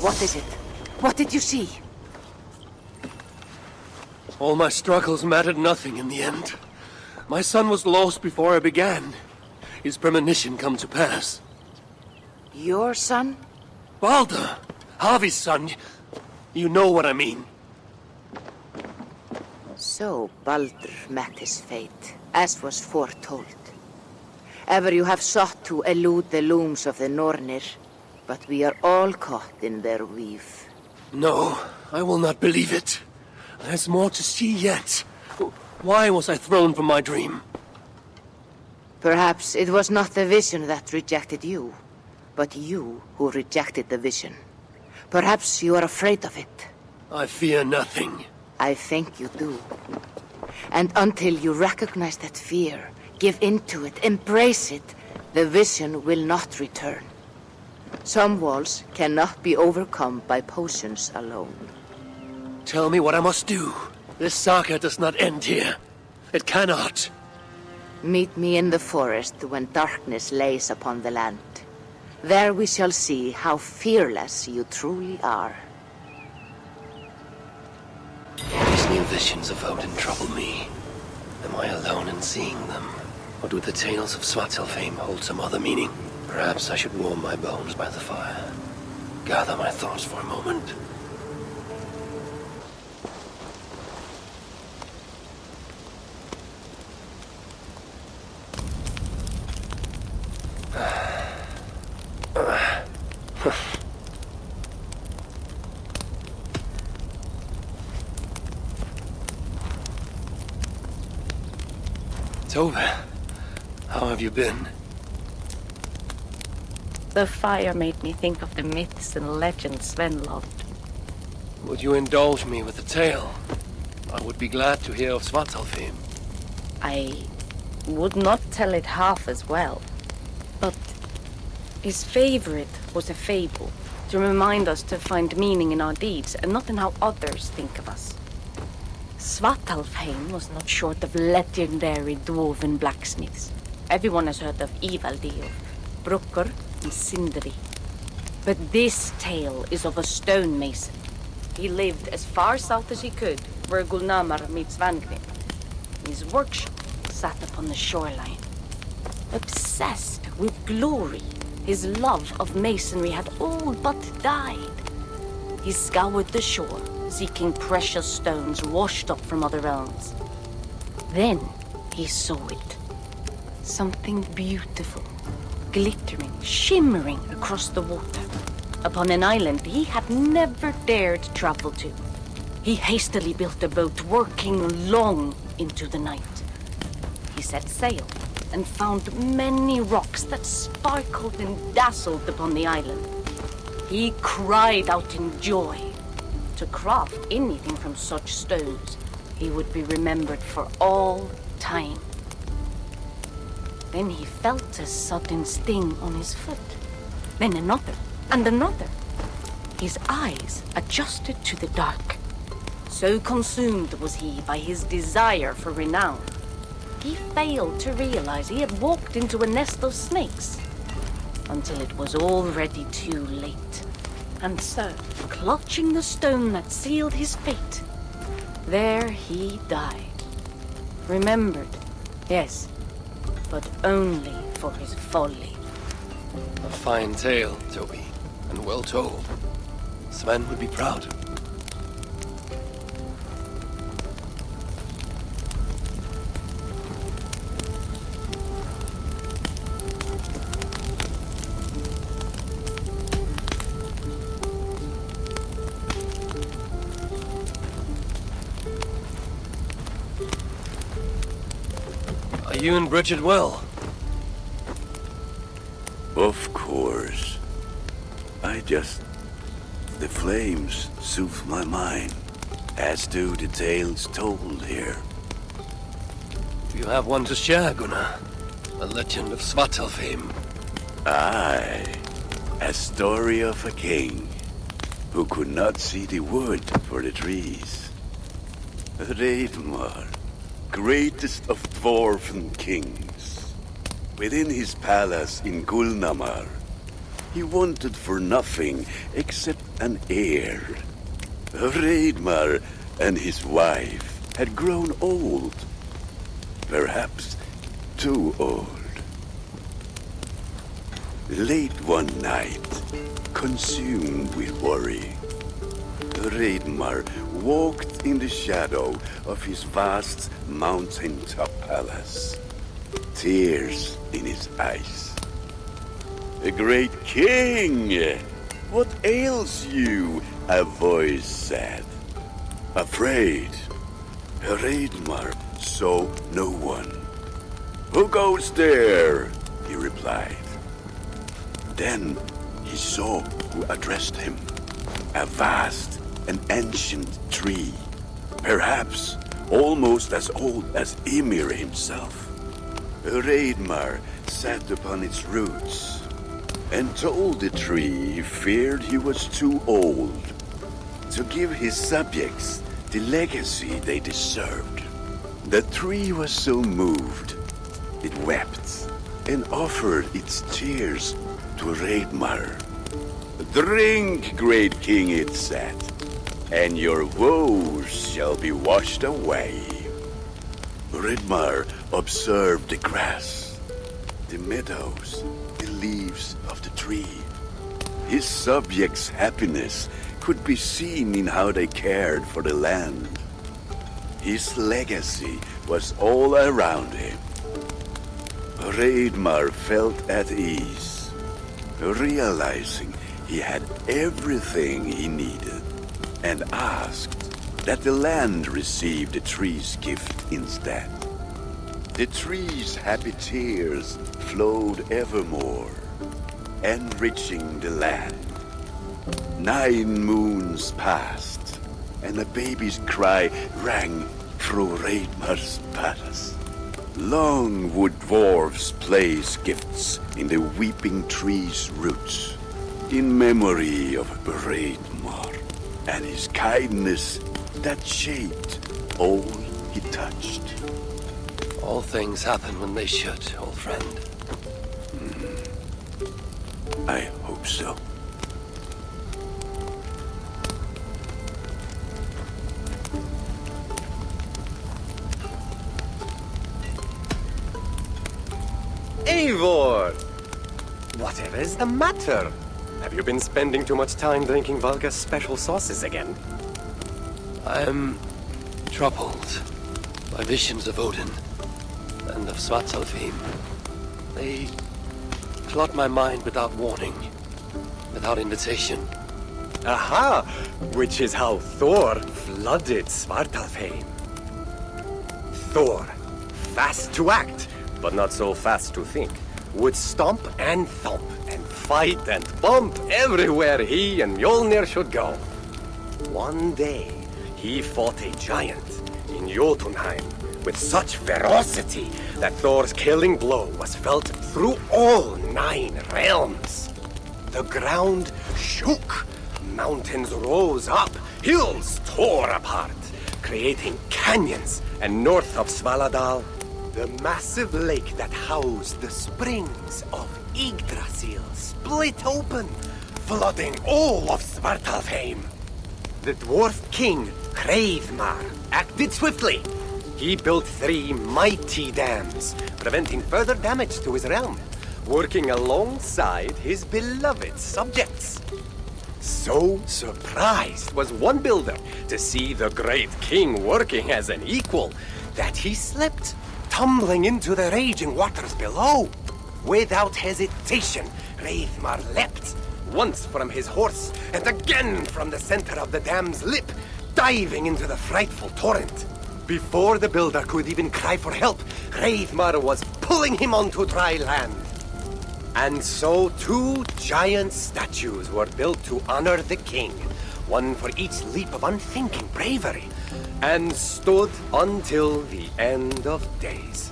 Speaker 8: What is it? What did you see?
Speaker 1: All my struggles mattered nothing in the end. My son was lost before I began. His premonition come to pass.
Speaker 8: Your son?
Speaker 1: Baldur! Harvey's son. You know what I mean.
Speaker 8: So Baldur met his fate, as was foretold. Ever you have sought to elude the looms of the Nornir, but we are all caught in their weave.
Speaker 1: No, I will not believe it. There's more to see yet. Why was I thrown from my dream?
Speaker 8: Perhaps it was not the vision that rejected you, but you who rejected the vision. Perhaps you are afraid of it.
Speaker 1: I fear nothing.
Speaker 8: I think you do. And until you recognize that fear, give in to it, embrace it, the vision will not return. Some walls cannot be overcome by potions alone.
Speaker 1: Tell me what I must do. This saga does not end here. It cannot.
Speaker 8: Meet me in the forest when darkness lays upon the land. There we shall see how fearless you truly are.
Speaker 1: These new visions of Odin trouble me. Am I alone in seeing them? Or do the tales of Svartalfheim hold some other meaning? Perhaps I should warm my bones by the fire. Gather my thoughts for a moment. It's over. How have you been?
Speaker 7: The fire made me think of the myths and legends Sven loved.
Speaker 1: Would you indulge me with a tale? I would be glad to hear of Svartalfheim.
Speaker 7: I would not tell it half as well, but his favorite was a fable, to remind us to find meaning in our deeds and not in how others think of us. Svartalfheim was not short of legendary dwarven blacksmiths. Everyone has heard of Ivaldi, of Brukker, and Sindri. But this tale is of a stonemason. He lived as far south as he could, where Gulnamar meets Vangrim. His workshop sat upon the shoreline. Obsessed with glory, his love of masonry had all but died. He scoured the shore, seeking precious stones washed up from other realms. Then he saw it. Something beautiful, glittering, shimmering across the water, upon an island he had never dared travel to. He hastily built a boat, working long into the night. He set sail and found many rocks that sparkled and dazzled upon the island. He cried out in joy. To craft anything from such stones, he would be remembered for all time. Then he felt a sudden sting on his foot. Then another, and another. His eyes adjusted to the dark. So consumed was he by his desire for renown, he failed to realize he had walked into a nest of snakes, until it was already too late. And so, clutching the stone that sealed his fate, there he died. Remembered, yes, but only for his folly.
Speaker 1: A fine tale, Toby, and well told. Sven would be proud. Are you and Bridget well?
Speaker 15: Of course. The flames soothe my mind, as do the tales told here.
Speaker 1: You have one to share, Gunnar. A legend of Svartalfheim.
Speaker 15: Aye, a story of a king who could not see the wood for the trees. Reidmar, greatest of dwarven kings. Within his palace in Gulnamar, he wanted for nothing except an heir. Reidmar and his wife had grown old. Perhaps too old. Late one night, consumed with worry, Reidmar walked in the shadow of his vast mountaintop palace, tears in his eyes. "A great king! What ails you?" a voice said. Afraid, Reidmar saw no one. "Who goes there?" he replied. Then he saw who addressed him. A vast and ancient tree, perhaps almost as old as Ymir himself. Reidmar sat upon its roots and told the tree he feared he was too old to give his subjects the legacy they deserved. The tree was so moved, it wept and offered its tears to Reidmar. "Drink, great king," it said, "and your woes shall be washed away." Reidmar observed the grass, the meadows, the leaves of the tree. His subjects' happiness could be seen in how they cared for the land. His legacy was all around him. Reidmar felt at ease, realizing he had everything he needed, and asked that the land receive the tree's gift instead. The trees' happy tears flowed evermore, enriching the land. 9 moons passed, and a baby's cry rang through Raidmar's palace. Long would dwarves place gifts in the weeping tree's roots, in memory of Raidmar and his kindness that shaped all he touched.
Speaker 1: All things happen when they should, old friend.
Speaker 15: I hope so.
Speaker 9: Eivor! Whatever is the matter? Have you been spending too much time drinking Valga's special sauces again?
Speaker 1: I am troubled by visions of Odin and of Svartalfheim. They clot my mind without warning, without invitation.
Speaker 9: Aha! Which is how Thor flooded Svartalfheim. Thor, fast to act, but not so fast to think, would stomp and thump and fight and bump everywhere he and Mjolnir should go. One day, he fought a giant in Jotunheim with such ferocity that Thor's killing blow was felt through all 9 realms. The ground shook, mountains rose up, hills tore apart, creating canyons, and north of Svaladal, the massive lake that housed the springs of Yggdrasil split open, flooding all of Svartalfheim. The dwarf king, Hreidmar, acted swiftly. He built 3 mighty dams, preventing further damage to his realm, working alongside his beloved subjects. So surprised was one builder to see the great king working as an equal that he slipped, tumbling into the raging waters below. Without hesitation, Hreidmar leapt, once from his horse and again from the center of the dam's lip, diving into the frightful torrent. Before the builder could even cry for help, Hreidmar was pulling him onto dry land. And so 2 giant statues were built to honor the king, one for each leap of unthinking bravery, and stood until the end of days.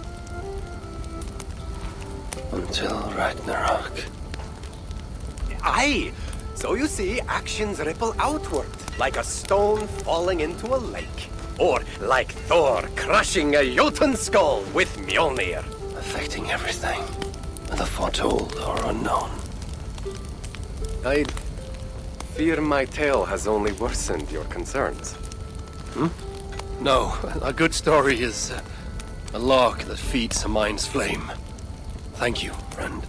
Speaker 1: Until Ragnarok.
Speaker 9: Aye! So you see, actions ripple outward, like a stone falling into a lake. Or like Thor crushing a Jotun skull with Mjolnir.
Speaker 1: Affecting everything, whether foretold or unknown.
Speaker 9: I fear my tale has only worsened your concerns.
Speaker 1: No, a good story is a log that feeds a mind's flame. Thank you, friend.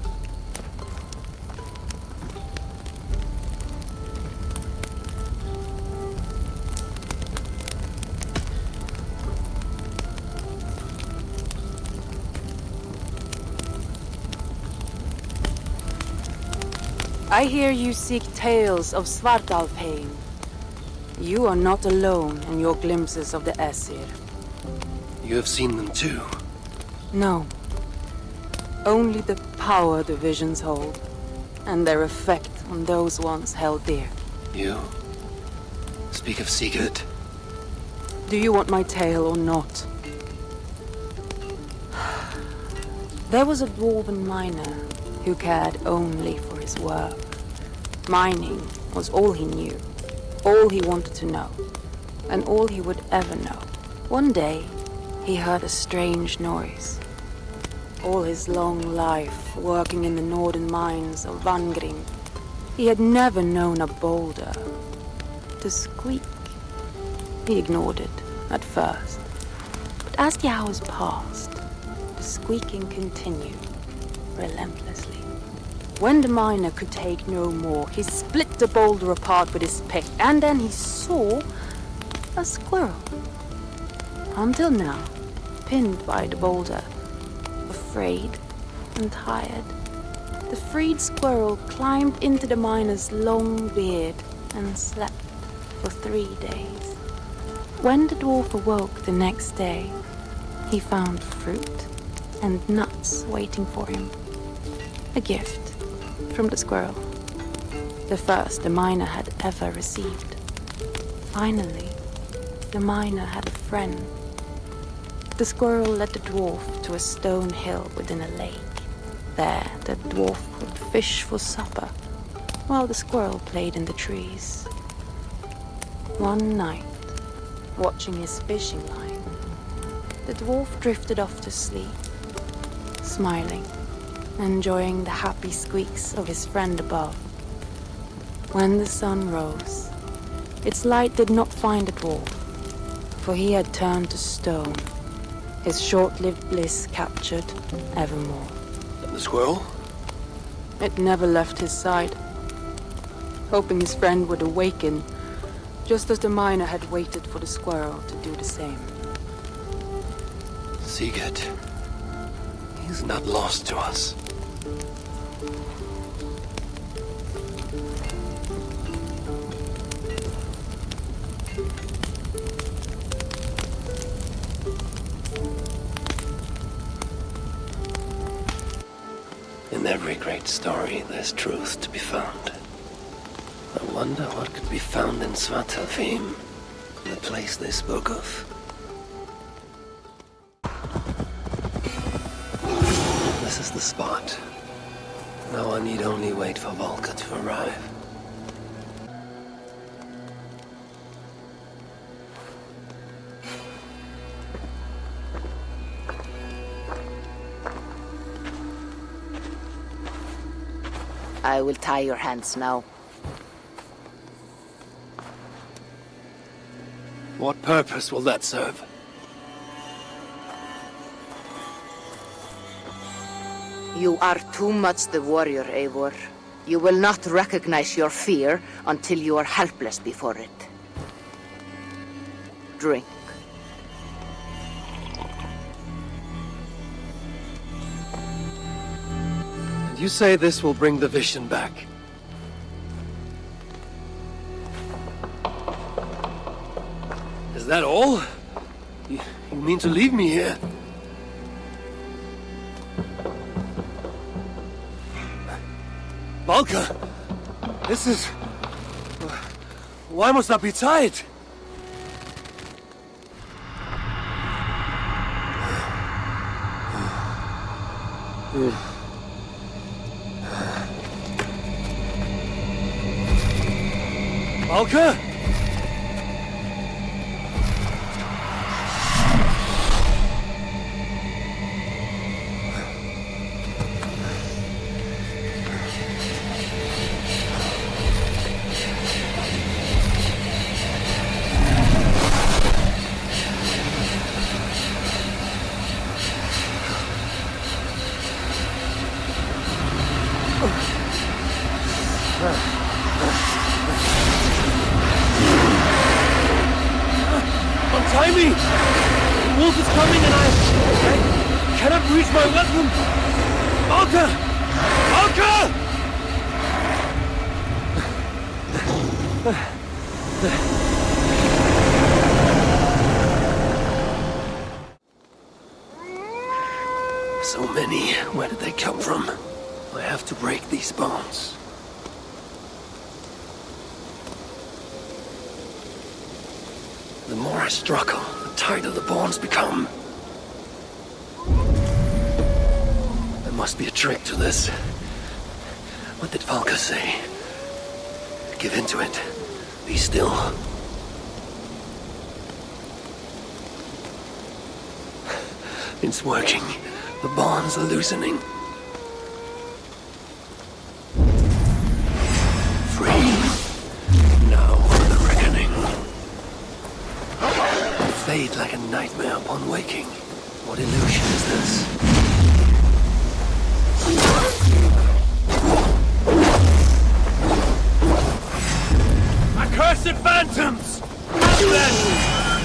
Speaker 10: I hear you seek tales of Svartalfheim. You are not alone in your glimpses of the Aesir.
Speaker 1: You have seen them too?
Speaker 10: No. Only the power the visions hold, and their effect on those once held dear.
Speaker 1: You speak of Sigurd.
Speaker 10: Do you want my tale or not? There was a dwarven miner who cared only for his work. Mining was all he knew, all he wanted to know, and all he would ever know. One day, he heard a strange noise. All his long life, working in the northern mines of Vangring, he had never known a boulder to squeak. He ignored it at first, but as the hours passed, the squeaking continued relentlessly. When the miner could take no more, he split the boulder apart with his pick, and then he saw a squirrel. Until now, pinned by the boulder, afraid and tired, the freed squirrel climbed into the miner's long beard and slept for 3 days. When the dwarf awoke the next day, he found fruit
Speaker 11: and nuts waiting for him. A gift from the squirrel. The first the miner had ever received. Finally, the miner had a friend. The squirrel led the dwarf to a stone hill within a lake. There, the dwarf would fish for supper, while the squirrel played in the trees. One night, watching his fishing line, the dwarf drifted off to sleep, smiling, enjoying the happy squeaks of his friend above. When the sun rose, its light did not find the dwarf, for he had turned to stone, his short-lived bliss captured evermore.
Speaker 1: And the squirrel?
Speaker 11: It never left his side, hoping his friend would awaken, just as the miner had waited for the squirrel to do the same.
Speaker 1: Sigurd. He's not lost to us. In every great story, there's truth to be found. I wonder what could be found in Svartalfheim, the place they spoke of. This is the spot. Now I need only wait for Valka to arrive.
Speaker 8: I will tie your hands now.
Speaker 1: What purpose will that serve?
Speaker 8: You are too much the warrior, Eivor. You will not recognize your fear until you are helpless before it. Drink.
Speaker 1: And you say this will bring the vision back? Is that all? You mean to leave me here? Valka! This is... Why must I be tied? Valka? Untie me! The wolf is coming and I cannot reach my weapon! Valka! Valka! So many. Where did they come from? I have to break these bones. The more I struggle, the tighter the bonds become. There must be a trick to this. What did Valka say? Give in to it. Be still. It's working. The bonds are loosening. Free. Now for the reckoning. Fade like a nightmare upon waking. What illusion is this? Accursed phantoms! Have them!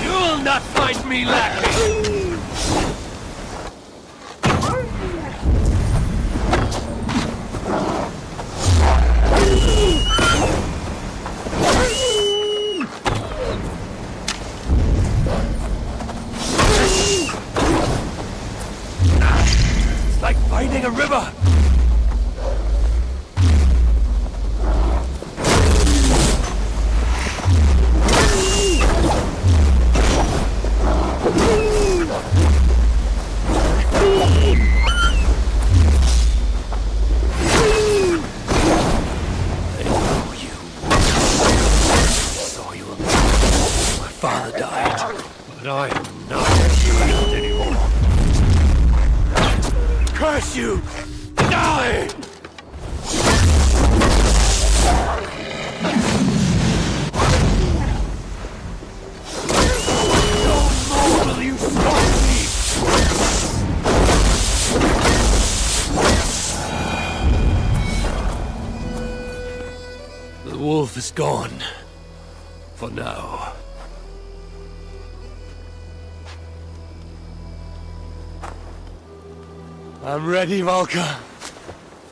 Speaker 1: You will not find me lacking!
Speaker 5: a river!
Speaker 1: But I am not child anymore. Curse you! Die! No more will you stop me! The wolf is gone. For now. I'm ready, Valka.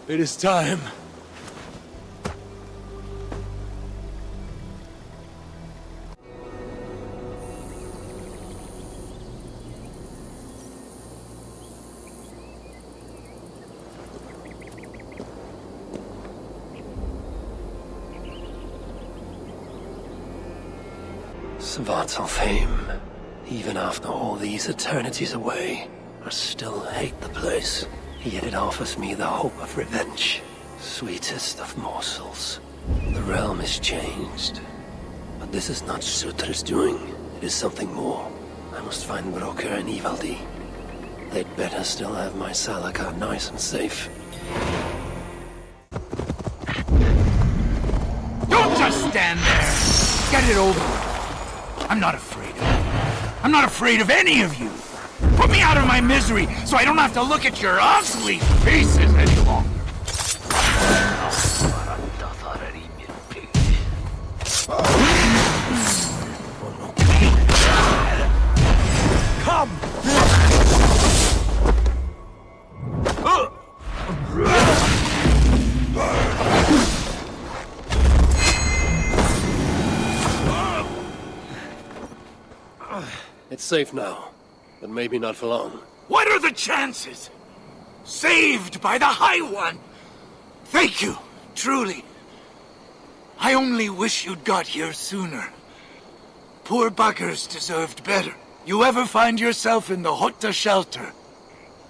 Speaker 1: It is time. Svartalfheim, even after all these eternities away, I still hate the place. Yet it offers me the hope of revenge. Sweetest of morsels. The realm is changed. But this is not Surtr's doing. It is something more. I must find Broker and Ivaldi. They'd better still have my Salakar nice and safe.
Speaker 12: Don't just stand there! Get it over with. I'm not afraid of you. I'm not afraid of any of you! Put me out of my misery so I don't have to look at your ugly faces any longer! Come!
Speaker 1: It's safe now, but maybe not for long.
Speaker 12: What are the chances? Saved by the High One! Thank you, truly. I only wish you'd got here sooner. Poor buggers deserved better. You ever find yourself in the Hotta shelter,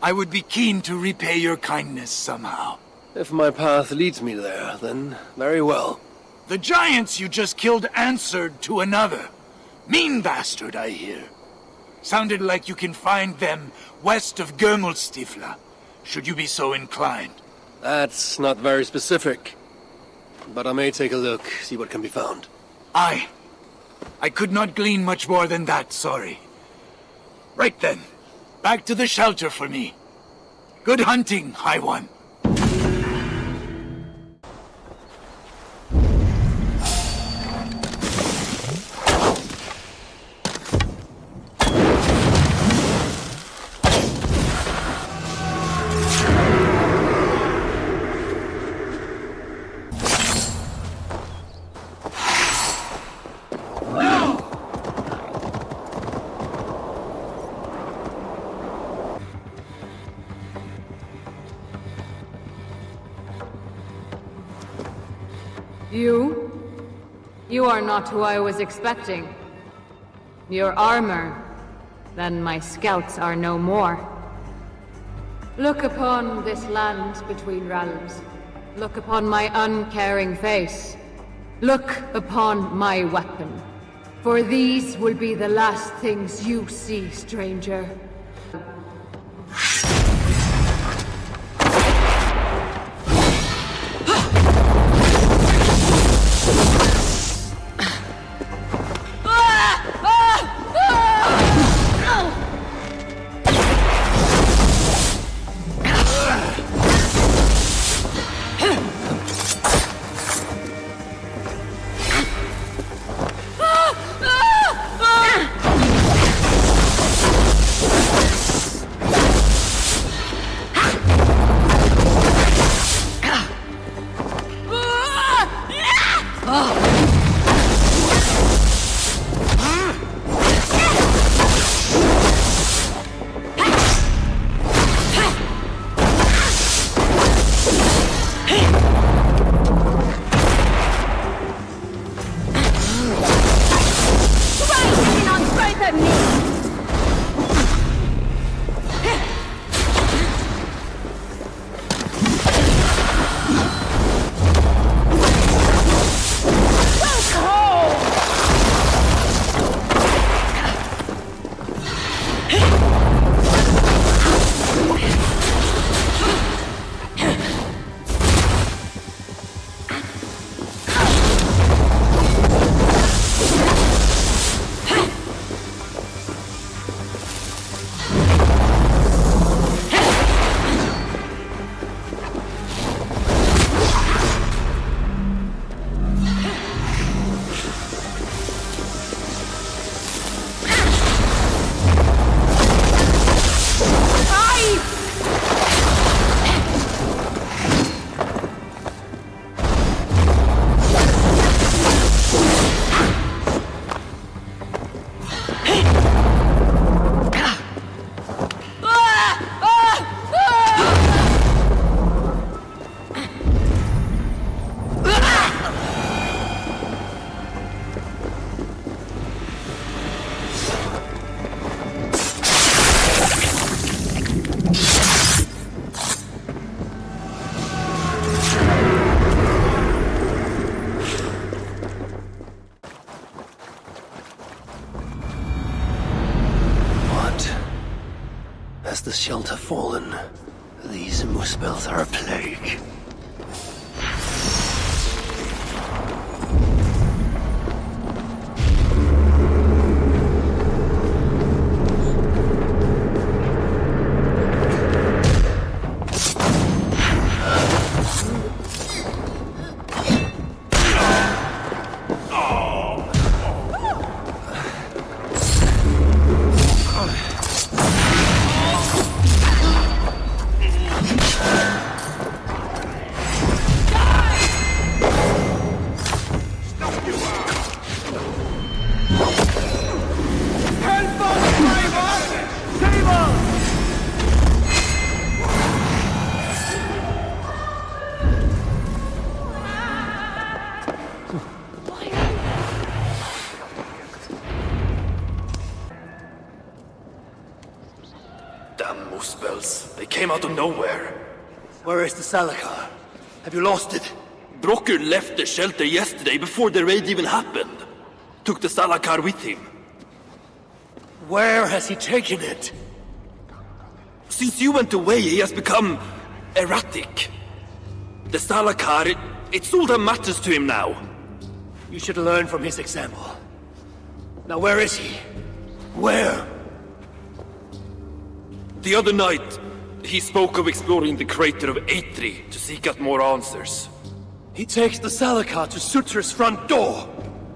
Speaker 12: I would be keen to repay your kindness somehow.
Speaker 1: If my path leads me there, then very well.
Speaker 12: The giants you just killed answered to another. Mean bastard, I hear. Sounded like you can find them west of Gömulstifla, should you be so inclined.
Speaker 1: That's not very specific. But I may take a look, see what can be found.
Speaker 12: I could not glean much more than that, sorry. Right then, back to the shelter for me. Good hunting, High One.
Speaker 19: You are not who I was expecting. Your armor, then my scouts are no more. Look upon this land between realms. Look upon my uncaring face. Look upon my weapon. For these will be the last things you see, stranger.
Speaker 6: Oh!
Speaker 1: Has the shelter fallen? These Muspels are a plague.
Speaker 13: They came out of nowhere.
Speaker 1: Where is the Salakar? Have you lost it?
Speaker 13: Brokker left the shelter yesterday before the raid even happened. Took the Salakar with him.
Speaker 1: Where has he taken it?
Speaker 13: Since you went away, he has become erratic. The Salakar, it's all that matters to him now.
Speaker 1: You should learn from his example. Now where is he? Where?
Speaker 13: The other night, he spoke of exploring the crater of Eitri to seek out more answers.
Speaker 1: He takes the Salakar to Surtr's front door.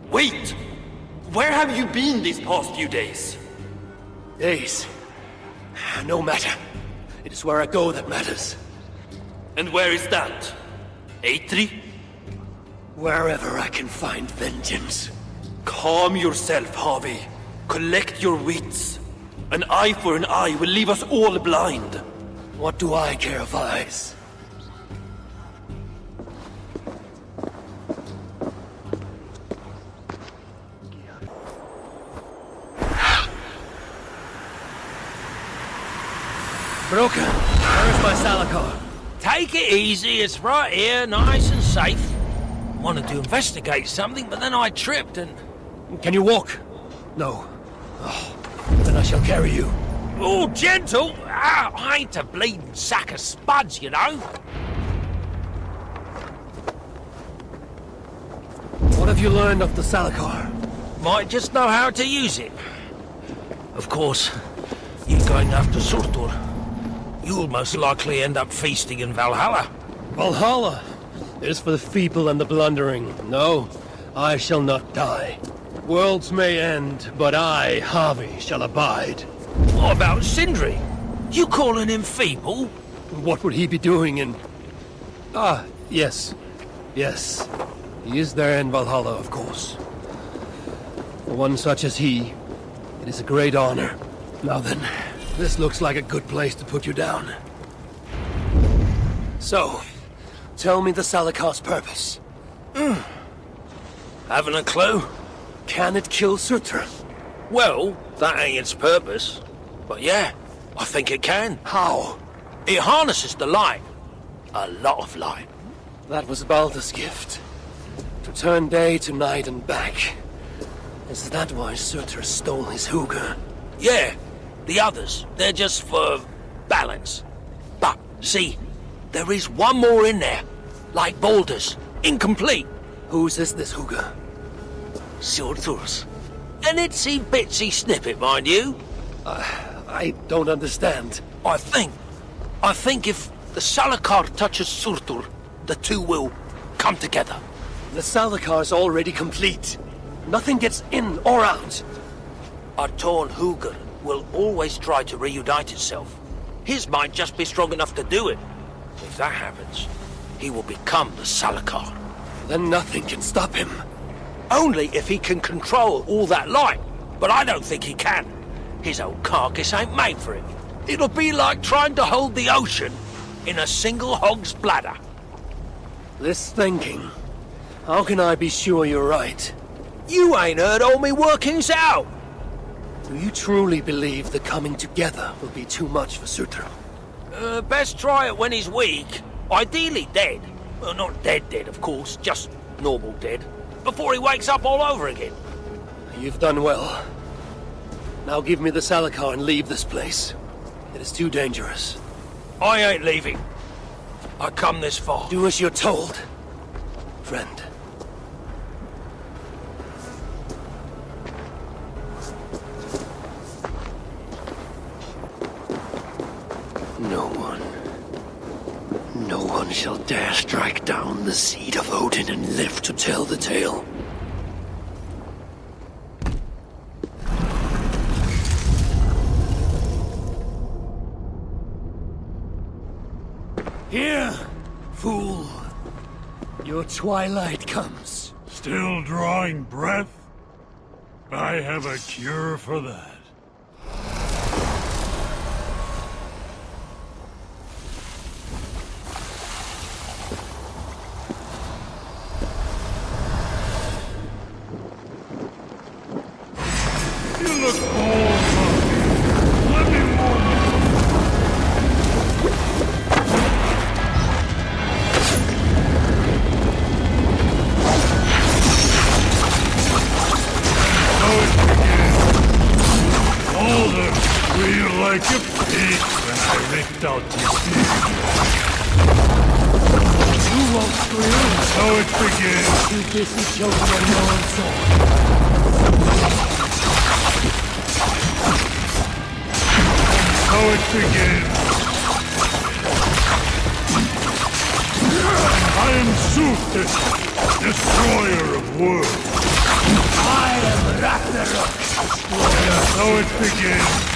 Speaker 13: Wait! Where have you been these past few days?
Speaker 1: Days? No matter. It is where I go that matters.
Speaker 13: And where is that? Eitri?
Speaker 1: Wherever I can find vengeance.
Speaker 13: Calm yourself, Harvey. Collect your wits. An eye for an eye will leave us all blind.
Speaker 1: What do I care of eyes? Broker, where's my Salakar?
Speaker 5: Take it easy, it's right here, nice and safe. Wanted to investigate something, but then I tripped and...
Speaker 1: Can you walk? No. Oh, then I shall carry you.
Speaker 5: Oh, gentle! Ah, I ain't a bleeding sack of spuds, you know.
Speaker 1: What have you learned of the Salakar?
Speaker 5: Might just know how to use it. Of course, you're going after Surtur. You'll most likely end up feasting in Valhalla.
Speaker 1: Valhalla? It is for the feeble and the blundering. No, I shall not die. Worlds may end, but I, Harvey, shall abide.
Speaker 5: What about Sindri? You calling him feeble?
Speaker 1: What would he be doing in... Ah, yes. Yes. He is there in Valhalla, of course. For one such as he, it is a great honor. Now then, this looks like a good place to put you down. So, tell me the Salakar's purpose.
Speaker 5: Haven't a clue?
Speaker 1: Can it kill Surtur?
Speaker 5: Well, that ain't its purpose. But yeah, I think it can.
Speaker 1: How?
Speaker 5: It harnesses the light. A lot of light.
Speaker 1: That was Baldur's gift. To turn day to night and back. Is that why Surtur stole his hugger?
Speaker 5: Yeah, the others, they're just for balance. But, see, there is one more in there. Like Baldur's. Incomplete.
Speaker 1: Whose is this hugger?
Speaker 5: Surtur's. An itsy bitsy snippet, mind you.
Speaker 1: I don't understand.
Speaker 5: I think if the Salakar touches Surtur, the two will come together.
Speaker 1: The Salakar's already complete. Nothing gets in or out.
Speaker 5: A torn hugger will always try to reunite itself. His might just be strong enough to do it. If that happens, he will become the Salakar.
Speaker 1: Then nothing can stop him.
Speaker 5: Only if he can control all that light. But I don't think he can. His old carcass ain't made for it. It'll be like trying to hold the ocean in a single hog's bladder.
Speaker 1: This thinking, how can I be sure you're right?
Speaker 5: You ain't heard all me workings out.
Speaker 1: Do you truly believe the coming together will be too much for Sutra?
Speaker 5: Best try it when he's weak. Ideally dead. Well, not dead, of course, just normal dead. Before he wakes up all over again.
Speaker 1: You've done well. Now give me the Salakar and leave this place. It is too dangerous.
Speaker 5: I ain't leaving. I come this far.
Speaker 1: Do as you're told, friend. No one shall dare strike down the seed of Odin and live to tell the tale. Here, fool. Your twilight comes.
Speaker 14: Still drawing breath? I have a cure for that. You look old, Buffy. Let me warm you. So it begins. Walder, were you like a pig when I ripped out your teeth?
Speaker 1: You won't scream.
Speaker 14: So it begins.
Speaker 1: Too busy choking on your own sword.
Speaker 14: So it begins. I am Sufis, destroyer of worlds.
Speaker 1: I am Ragnarok, destroyer.
Speaker 14: So it begins.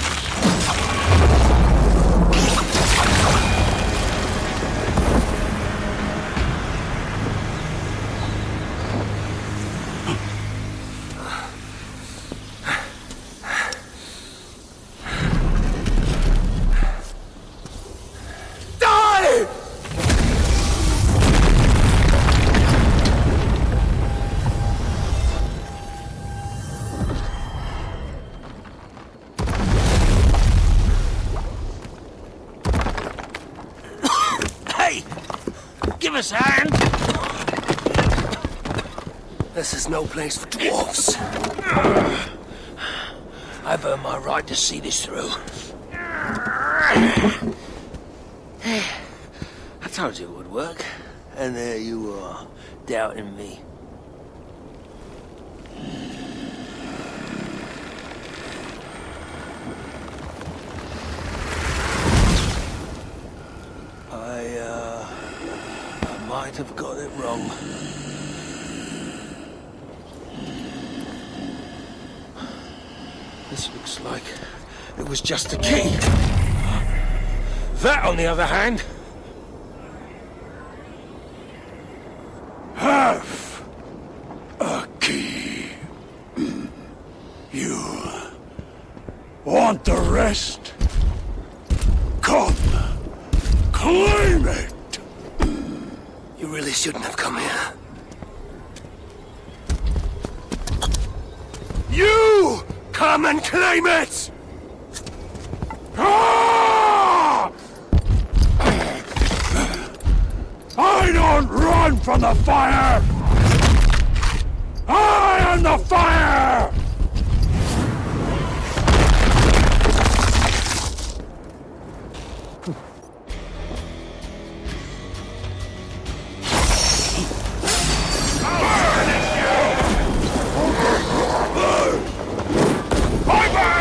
Speaker 5: Give us a hand!
Speaker 1: This is no place for dwarves.
Speaker 5: I've earned my right to see this through. I told you it would work. And there you are, doubting me. I might have got it wrong. This looks like it was just a key. That, on the other hand...
Speaker 14: Half a key. You want the rest? Come, claim it!
Speaker 1: You really shouldn't have come here. You! Come and claim it!
Speaker 14: Ah! I don't run from the fire! I am the fire!
Speaker 1: Fire!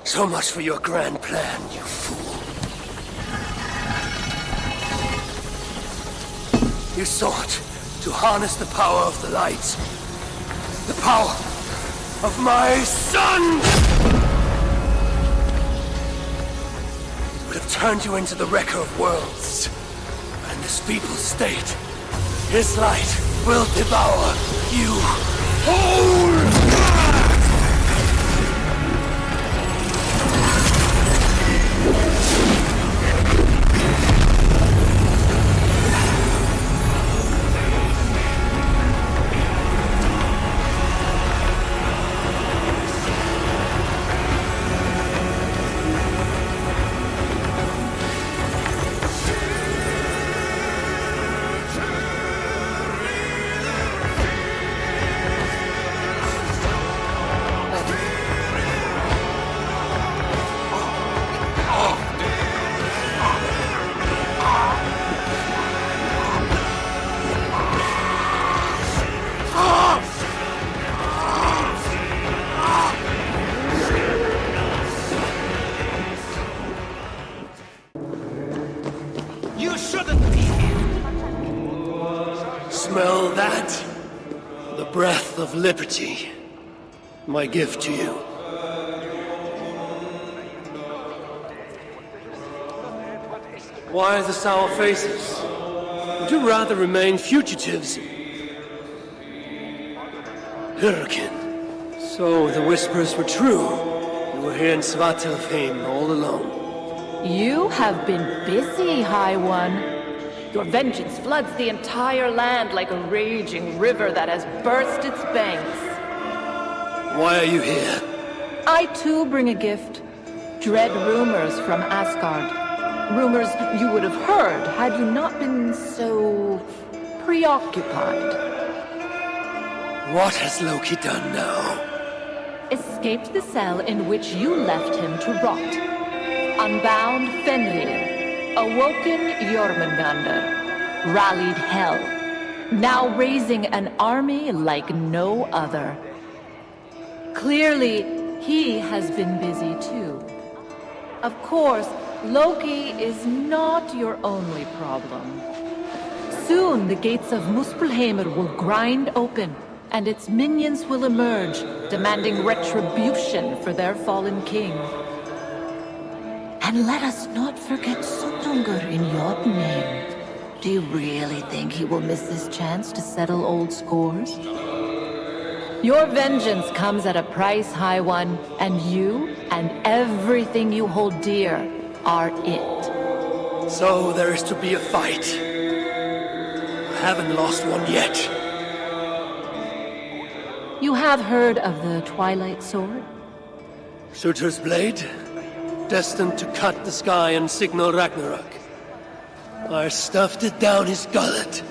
Speaker 1: So much for your grand plan, you fool. You sought to harness the power of the light. The power of my son! It would have turned you into the wrecker of worlds. And this people's state, his light will devour you whole! Smell that? The breath of liberty. My gift to you. Why the sour faces? Would you rather remain fugitives? Hurricane. So the whispers were true. You were here in Svartalfheim all alone.
Speaker 4: You have been busy, High One. Your vengeance floods the entire land like a raging river that has burst its banks.
Speaker 1: Why are you here?
Speaker 4: I too bring a gift. Dread rumors from Asgard. Rumors you would have heard had you not been so preoccupied.
Speaker 1: What has Loki done now?
Speaker 4: Escaped the cell in which you left him to rot. Unbound Fenrir. Awoken Jormungandr, rallied Hel, now raising an army like no other. Clearly, he has been busy too. Of course, Loki is not your only problem. Soon the gates of Muspelheimr will grind open, and its minions will emerge, demanding retribution for their fallen king. And let us not forget Suttungr in Jotunheim. Do you really think he will miss this chance to settle old scores? Your vengeance comes at a price, High One, and you and everything you hold dear are it.
Speaker 1: So there is to be a fight. I haven't lost one yet.
Speaker 4: You have heard of the Twilight Sword?
Speaker 1: Surtur's blade? Destined to cut the sky and signal Ragnarok. I stuffed it down his gullet.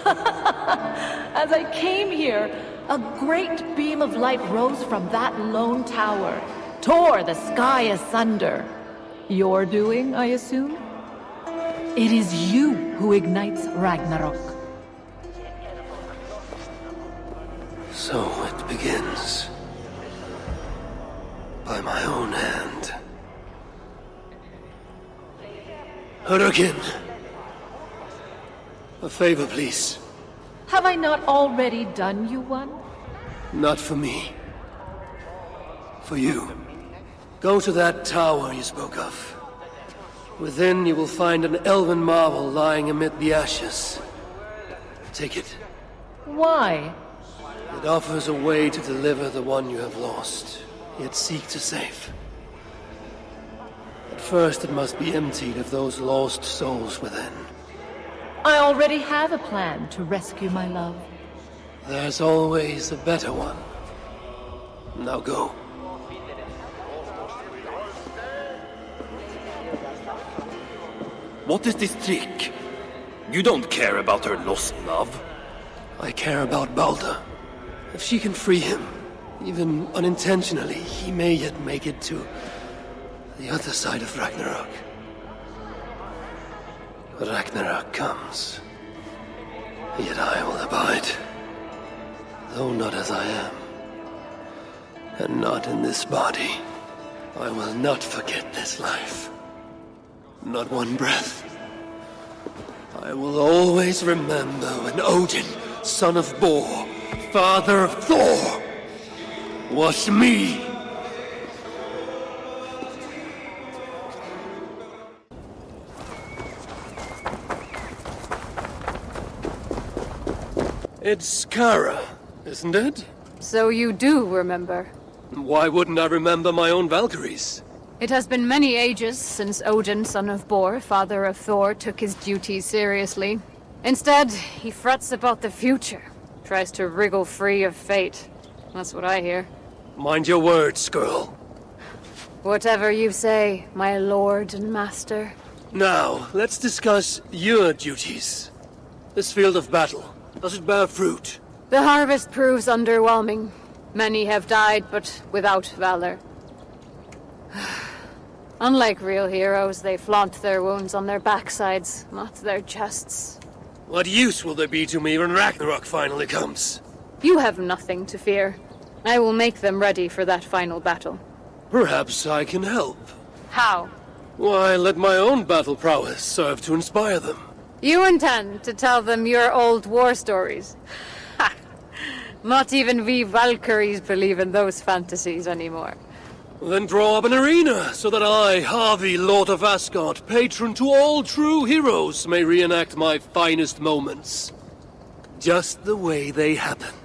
Speaker 4: As I came here, a great beam of light rose from that lone tower, tore the sky asunder. Your doing, I assume? It is you who ignites Ragnarok.
Speaker 1: So it begins. By my own hand. Hurricane! A favor, please.
Speaker 4: Have I not already done you one?
Speaker 1: Not for me. For you. Go to that tower you spoke of. Within you will find an elven marvel lying amid the ashes. Take it.
Speaker 4: Why?
Speaker 1: It offers a way to deliver the one you have lost, yet seek to save. But first it must be emptied of those lost souls within.
Speaker 4: I already have a plan to rescue my love.
Speaker 1: There's always a better one. Now go.
Speaker 13: What is this trick? You don't care about her lost love.
Speaker 1: I care about Balder. If she can free him, even unintentionally, he may yet make it to the other side of Ragnarok. Ragnarok comes. Yet I will abide, though not as I am, and not in this body. I will not forget this life. Not one breath. I will always remember when Odin, son of Bor, father of Thor, was me. It's Kara, isn't it?
Speaker 19: So you do remember.
Speaker 1: Why wouldn't I remember my own Valkyries?
Speaker 19: It has been many ages since Odin, son of Bor, father of Thor, took his duties seriously. Instead, he frets about the future, tries to wriggle free of fate. That's what I hear.
Speaker 1: Mind your words, girl.
Speaker 19: Whatever you say, my lord and master.
Speaker 1: Now, let's discuss your duties. This field of battle, does it bear fruit?
Speaker 19: The harvest proves underwhelming. Many have died, but without valor. Unlike real heroes, they flaunt their wounds on their backsides, not their chests.
Speaker 1: What use will they be to me when Ragnarok finally comes?
Speaker 19: You have nothing to fear. I will make them ready for that final battle.
Speaker 1: Perhaps I can help.
Speaker 19: How?
Speaker 1: Why, let my own battle prowess serve to inspire them.
Speaker 19: You intend to tell them your old war stories? Ha! Not even we Valkyries believe in those fantasies anymore.
Speaker 1: Then draw up an arena, so that I, Harvey, Lord of Asgard, patron to all true heroes, may reenact my finest moments. Just the way they happened.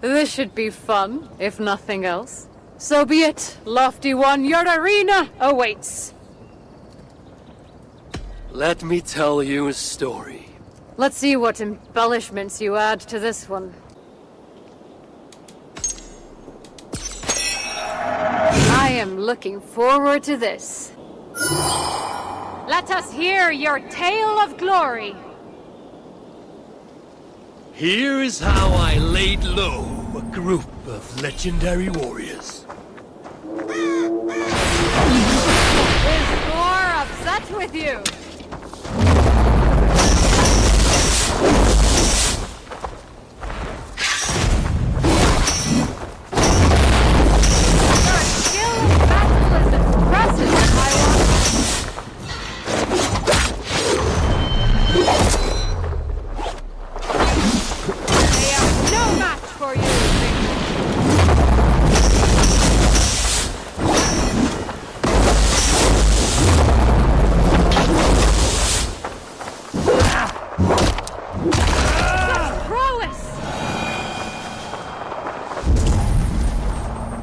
Speaker 19: This should be fun, if nothing else. So be it, Lofty One, your arena awaits.
Speaker 1: Let me tell you a story.
Speaker 19: Let's see what embellishments you add to this one. I am looking forward to this. Let us hear your tale of glory.
Speaker 1: Here is how I laid low a group of legendary warriors.
Speaker 19: Is Thor upset with you?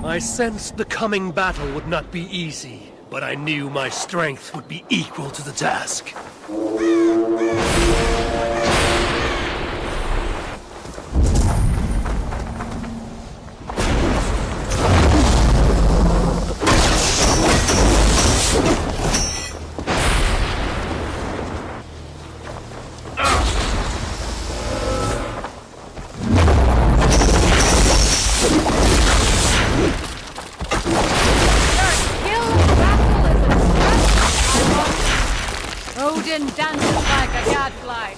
Speaker 1: I sensed the coming battle would not be easy, but I knew my strength would be equal to the task.
Speaker 19: Odin dances like a gadfly.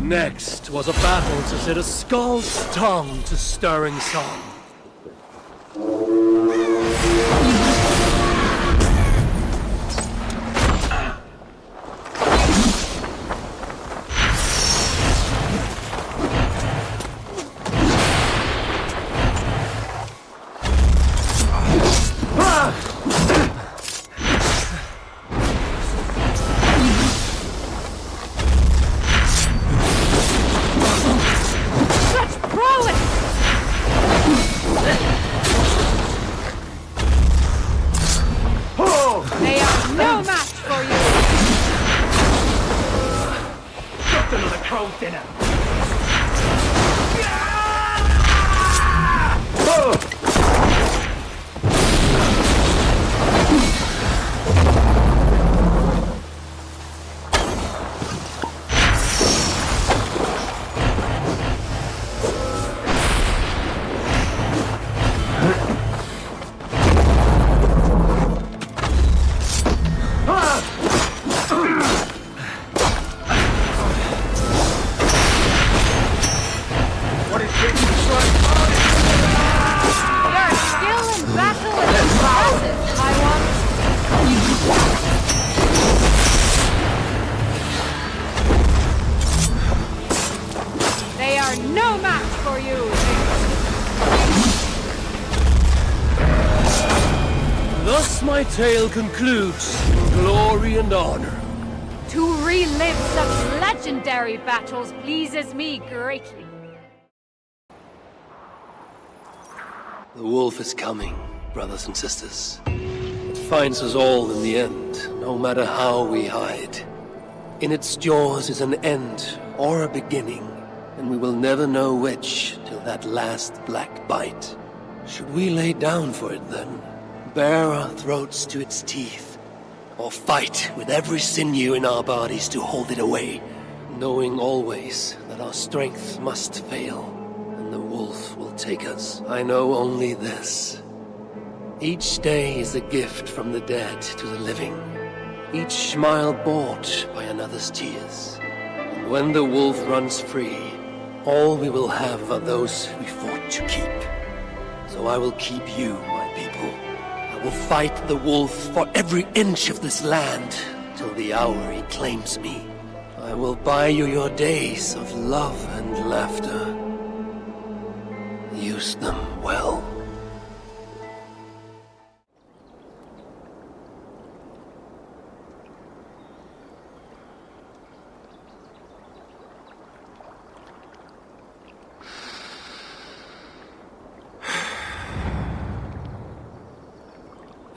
Speaker 1: Next was a battle to set a skull's tongue to stirring song.
Speaker 12: dinner.
Speaker 1: Thus my tale concludes in glory and honor.
Speaker 19: To relive such legendary battles pleases me greatly.
Speaker 1: The wolf is coming, brothers and sisters. It finds us all in the end, no matter how we hide. In its jaws is an end or a beginning, and we will never know which till that last black bite. Should we lay down for it then? Bare our throats to its teeth, or fight with every sinew in our bodies to hold it away, knowing always that our strength must fail, and the wolf will take us. I know only this. Each day is a gift from the dead to the living, each smile bought by another's tears. And when the wolf runs free, all we will have are those we fought to keep. So I will keep you, my people. I will fight the wolf for every inch of this land, till the hour he claims me. I will buy you your days of love and laughter. Use them well.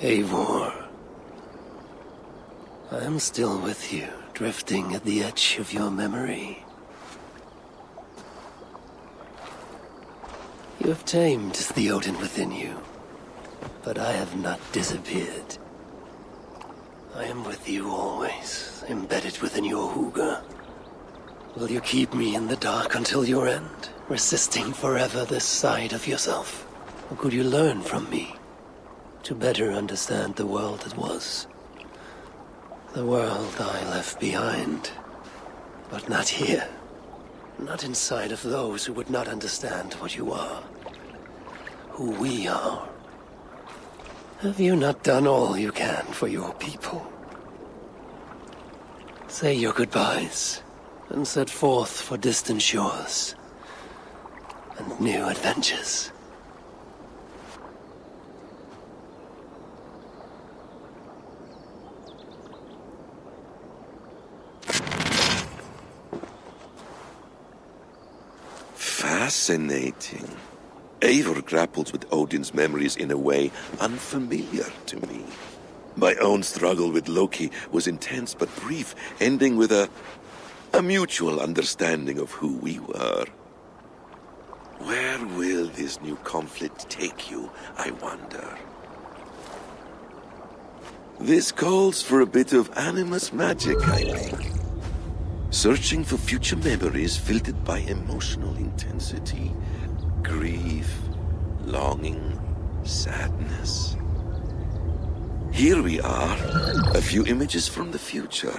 Speaker 1: Eivor, I am still with you, drifting at the edge of your memory. You have tamed the Odin within you, but I have not disappeared. I am with you always, embedded within your hooga. Will you keep me in the dark until your end, resisting forever this side of yourself? Or could you learn from me? To better understand the world that was. The world I left behind. But not here. Not inside of those who would not understand what you are. Who we are. Have you not done all you can for your people? Say your goodbyes, and set forth for distant shores. And new adventures.
Speaker 15: Fascinating. Eivor grapples with Odin's memories in a way unfamiliar to me. My own struggle with Loki was intense but brief, ending with a mutual understanding of who we were. Where will this new conflict take you, I wonder? This calls for a bit of animus magic, I think. Searching for future memories filtered by emotional intensity, grief, longing, sadness. Here we are, a few images from the future.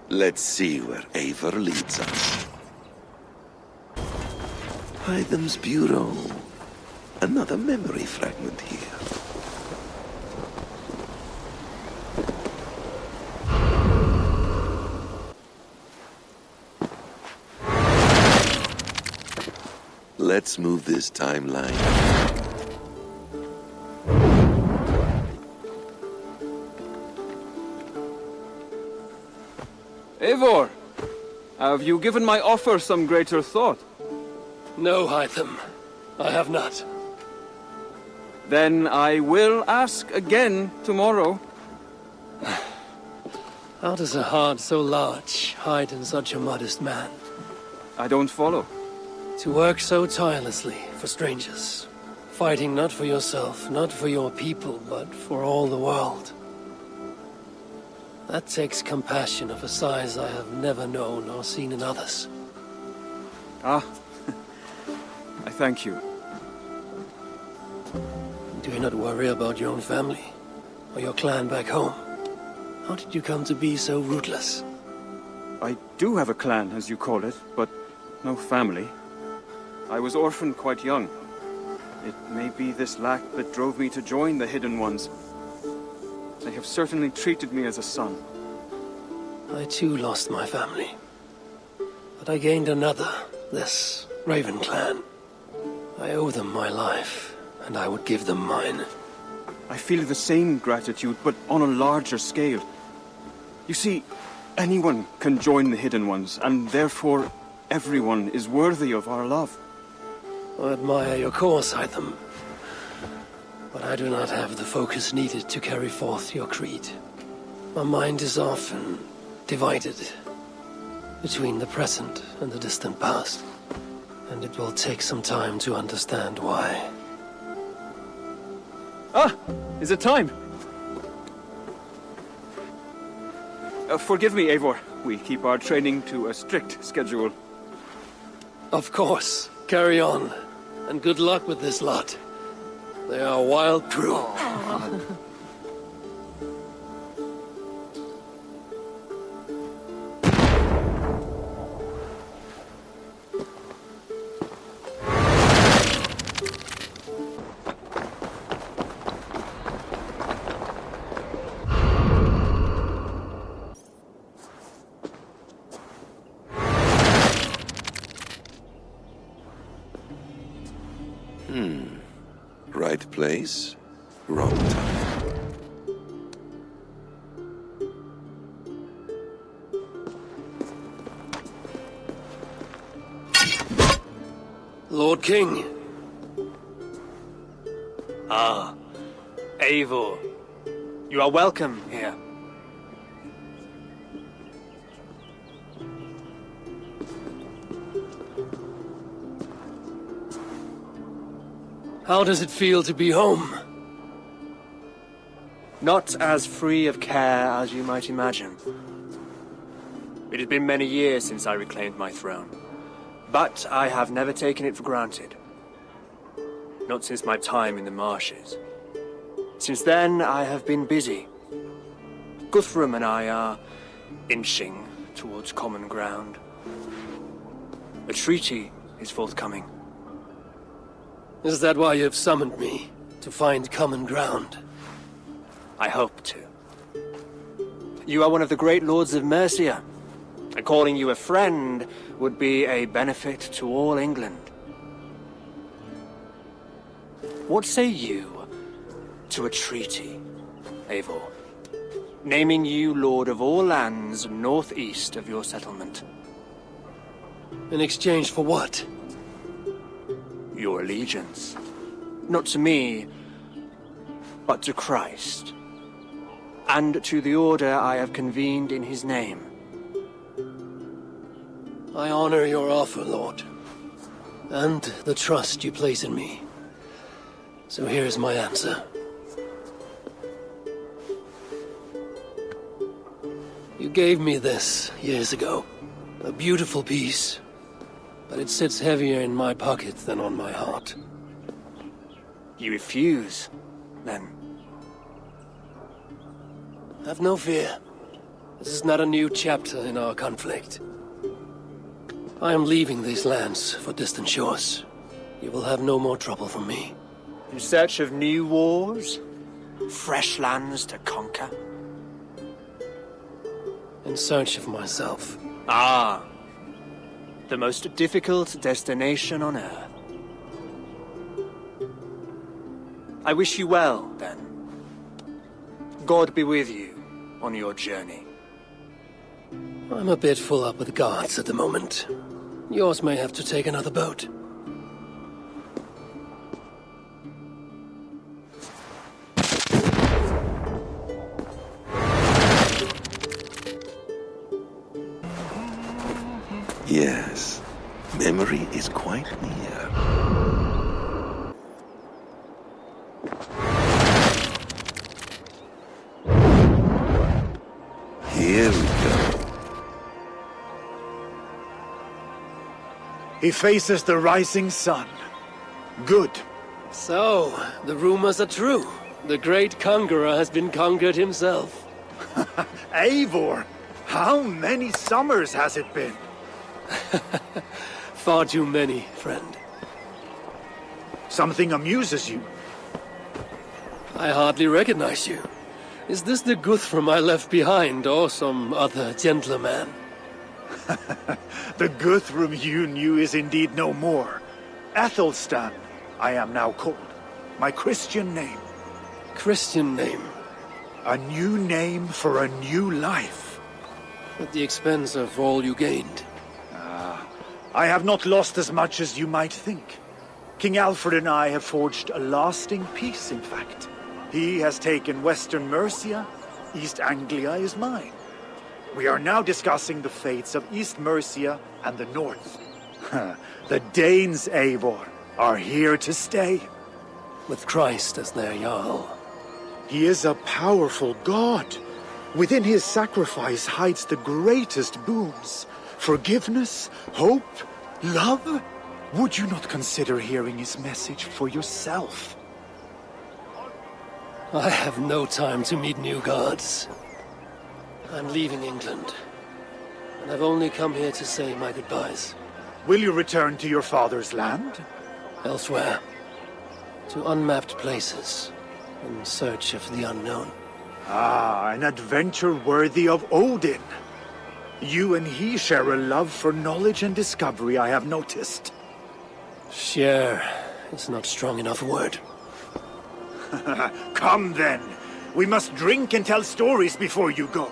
Speaker 15: Let's see where Eivor leads us. Hytham's Bureau. Another memory fragment here. Let's move this timeline.
Speaker 17: Eivor, have you given my offer some greater thought?
Speaker 1: No, Hytham. I have not.
Speaker 17: Then I will ask again tomorrow.
Speaker 1: How does a heart so large hide in such a modest man?
Speaker 17: I don't follow.
Speaker 1: To work so tirelessly for strangers. Fighting not for yourself, not for your people, but for all the world. That takes compassion of a size I have never known or seen in others.
Speaker 17: Ah, I thank you.
Speaker 1: Do you not worry about your own family? Or your clan back home? How did you come to be so rootless?
Speaker 17: I do have a clan, as you call it, but no family. I was orphaned quite young. It may be this lack that drove me to join the Hidden Ones. They have certainly treated me as a son.
Speaker 1: I too lost my family. But I gained another, this Raven clan. I owe them my life, and I would give them mine.
Speaker 17: I feel the same gratitude, but on a larger scale. You see, anyone can join the Hidden Ones, and therefore everyone is worthy of our love.
Speaker 1: I admire your course, Hytham. But I do not have the focus needed to carry forth your creed. My mind is often divided between the present and the distant past. And it will take some time to understand why.
Speaker 17: Ah! Is it time? Forgive me, Eivor. We keep our training to a strict schedule.
Speaker 1: Of course. Carry on. And good luck with this lot. They are a wild crew.
Speaker 15: Right place, wrong time.
Speaker 1: Lord King.
Speaker 3: Ah, Eivor. You are welcome here.
Speaker 1: How does it feel to be home?
Speaker 3: Not as free of care as you might imagine. It has been many years since I reclaimed my throne, but I have never taken it for granted. Not since my time in the marshes. Since then, I have been busy. Guthrum and I are inching towards common ground. A treaty is forthcoming.
Speaker 1: Is that why you have summoned me? To find common ground?
Speaker 3: I hope to. You are one of the great lords of Mercia, and calling you a friend would be a benefit to all England. What say you to a treaty, Eivor? Naming you lord of all lands northeast of your settlement.
Speaker 1: In exchange for what?
Speaker 3: Your allegiance. Not to me, but to Christ. And to the order I have convened in his name.
Speaker 1: I honor your offer, Lord. And the trust you place in me. So here's my answer. You gave me this years ago. A beautiful piece. But it sits heavier in my pocket than on my heart.
Speaker 3: You refuse, then?
Speaker 1: Have no fear. This is not a new chapter in our conflict. I am leaving these lands for distant shores. You will have no more trouble from me.
Speaker 3: In search of new wars? Fresh lands to conquer?
Speaker 1: In search of myself.
Speaker 3: Ah. The most difficult destination on Earth. I wish you well, then. God be with you on your journey.
Speaker 1: I'm a bit full up with guards at the moment. Yours may have to take another boat.
Speaker 15: Yes, memory is quite near. Here we go.
Speaker 12: He faces the rising sun. Good.
Speaker 1: So, the rumors are true. The great conqueror has been conquered himself.
Speaker 12: Eivor, how many summers has it been?
Speaker 1: Far too many, friend.
Speaker 12: Something amuses you.
Speaker 1: I hardly recognize you. Is this the Guthrum I left behind, or some other gentleman?
Speaker 12: The Guthrum you knew is indeed no more. Athelstan, I am now called. My Christian name.
Speaker 1: Christian name?
Speaker 12: A new name for a new life.
Speaker 1: At the expense of all you gained.
Speaker 12: I have not lost as much as you might think. King Alfred and I have forged a lasting peace, in fact. He has taken Western Mercia, East Anglia is mine. We are now discussing the fates of East Mercia and the North. The Danes, Eivor, are here to stay.
Speaker 1: With Christ as their Jarl.
Speaker 12: He is a powerful god. Within his sacrifice hides the greatest boons. Forgiveness, hope, love. Would you not consider hearing his message for yourself?
Speaker 1: I have no time to meet new gods. I'm leaving England, and I've only come here to say my goodbyes.
Speaker 12: Will you return to your father's land?
Speaker 1: Elsewhere. To unmapped places, in search of the unknown.
Speaker 12: Ah, an adventure worthy of Odin. You and he share a love for knowledge and discovery, I have noticed.
Speaker 1: Share is not strong enough a word.
Speaker 12: Come then. We must drink and tell stories before you go.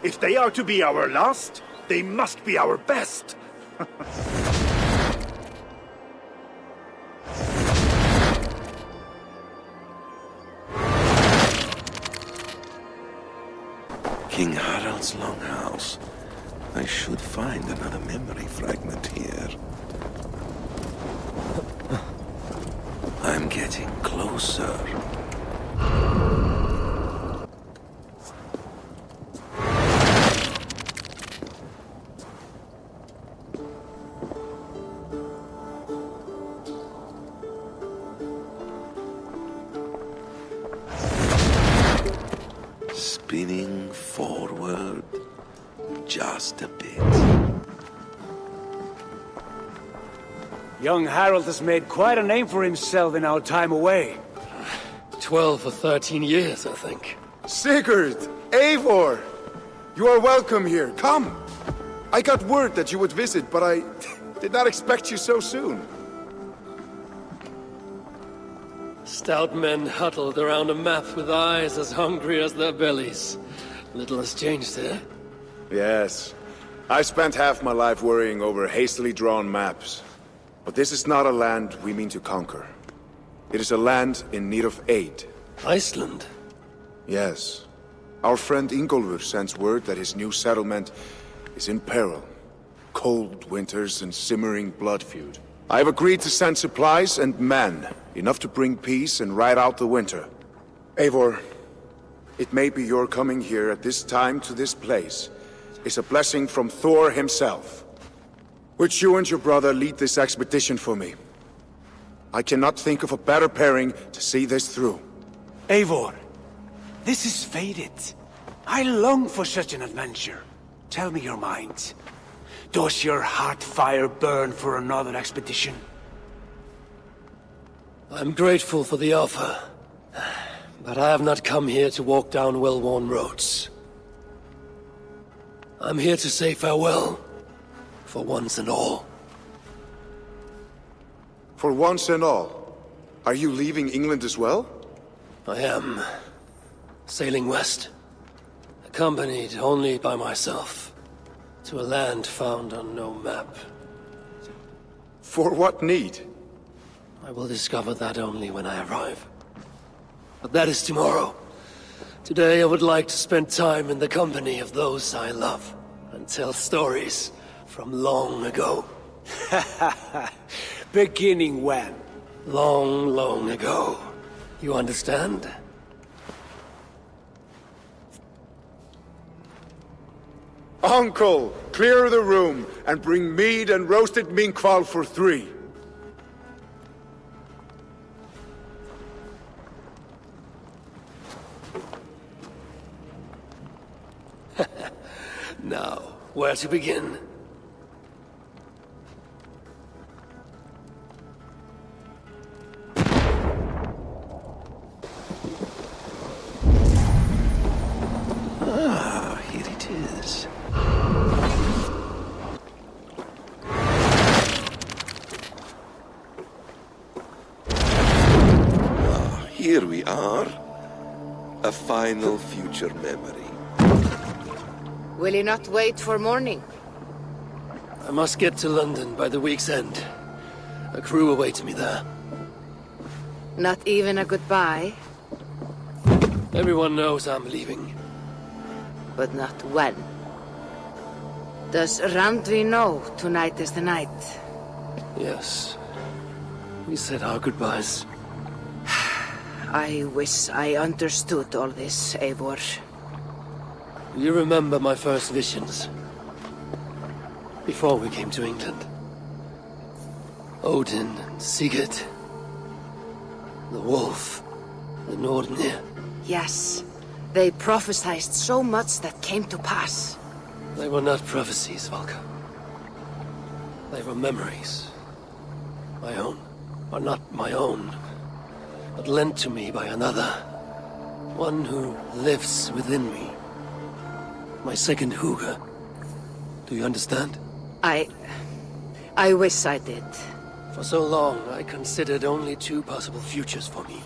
Speaker 12: If they are to be our last, they must be our best.
Speaker 15: King Harald's longhouse. I should find another memory fragment here. I'm getting closer. Spinning forward just a bit.
Speaker 16: Young Harold has made quite a name for himself in our time away.
Speaker 1: 12 or 13 years, I think.
Speaker 2: Sigurd! Eivor! You are welcome here. Come! I got word that you would visit, but I did not expect you so soon.
Speaker 1: Stout men huddled around a map with eyes as hungry as their bellies. Little has changed here.
Speaker 2: Yes. I spent half my life worrying over hastily drawn maps. But this is not a land we mean to conquer. It is a land in need of aid.
Speaker 1: Iceland?
Speaker 2: Yes. Our friend Ingólfur sends word that his new settlement is in peril. Cold winters and simmering blood feud. I have agreed to send supplies and men, enough to bring peace and ride out the winter. Eivor, it may be your coming here at this time to this place is a blessing from Thor himself. Would you and your brother lead this expedition for me? I cannot think of a better pairing to see this through.
Speaker 16: Eivor, this is fated. I long for such an adventure. Tell me your mind. Does your heart fire burn for another expedition?
Speaker 1: I'm grateful for the offer. But I have not come here to walk down well-worn roads. I'm here to say farewell. For once and all.
Speaker 2: For once and all? Are you leaving England as well?
Speaker 1: I am. Sailing west. Accompanied only by myself. To a land found on no map.
Speaker 2: For what need?
Speaker 1: I will discover that only when I arrive. But that is tomorrow. Today I would like to spend time in the company of those I love. And tell stories from long ago. Beginning when? Long, long ago. You understand?
Speaker 2: Uncle, clear the room and bring mead and roasted minkval for 3.
Speaker 1: Now, where to begin? Ah, here it is.
Speaker 15: Here we are. A final future memory.
Speaker 8: Will you not wait for morning?
Speaker 1: I must get to London by the week's end. A crew awaits me there.
Speaker 8: Not even a goodbye,
Speaker 1: Everyone knows I'm leaving.
Speaker 8: but not when. Does Randvi know tonight is the night?
Speaker 1: Yes. We said our goodbyes.
Speaker 8: I wish I understood all this, Eivor.
Speaker 1: You remember my first visions? Before we came to England. Odin and Sigurd. The wolf. The Nordenir.
Speaker 8: Yes, they prophesied so much that came to pass.
Speaker 1: They were not prophecies, Valka. They were memories. My own. Or not my own, but lent to me by another. One who lives within me. My second Huga. Do you understand?
Speaker 8: I wish I did.
Speaker 1: For so long, I considered only 2 possible futures for me.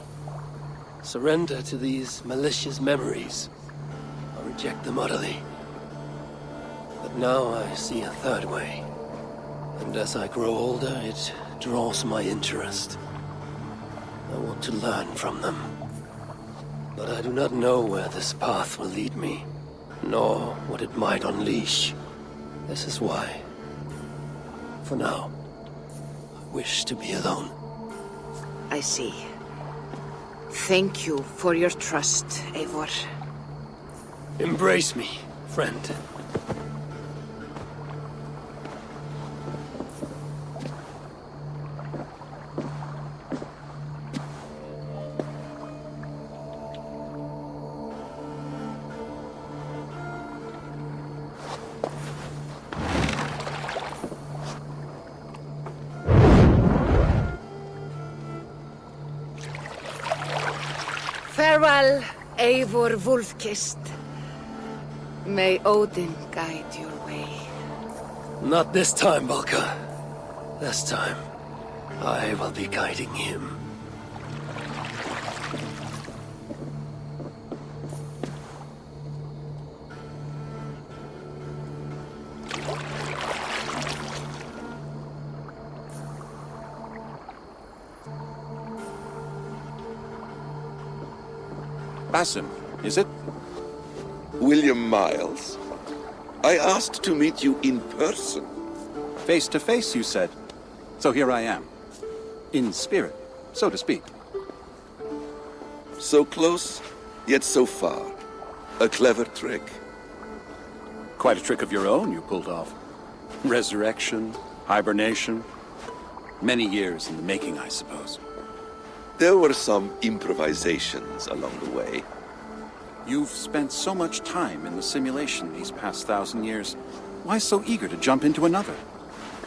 Speaker 1: Surrender to these malicious memories, or reject them utterly. But now I see a third way. And as I grow older, it draws my interest. I want to learn from them. But I do not know where this path will lead me, nor what it might unleash. This is why, for now, I wish to be alone.
Speaker 8: I see. Thank you for your trust, Eivor.
Speaker 1: Embrace me, friend.
Speaker 8: Farewell, Eivor Wolfkist. May Odin guide your way.
Speaker 1: Not this time, Valka. This time, I will be guiding him.
Speaker 20: Basim, is it?
Speaker 15: William Miles. I asked to meet you in person.
Speaker 20: Face to face, you said. So here I am. In spirit, so to speak.
Speaker 15: So close, yet so far. A clever trick.
Speaker 20: Quite a trick of your own you pulled off. Resurrection, hibernation. Many years in the making, I suppose.
Speaker 15: There were some improvisations along the way.
Speaker 20: You've spent so much time in the simulation these past 1,000 years. Why so eager to jump into another?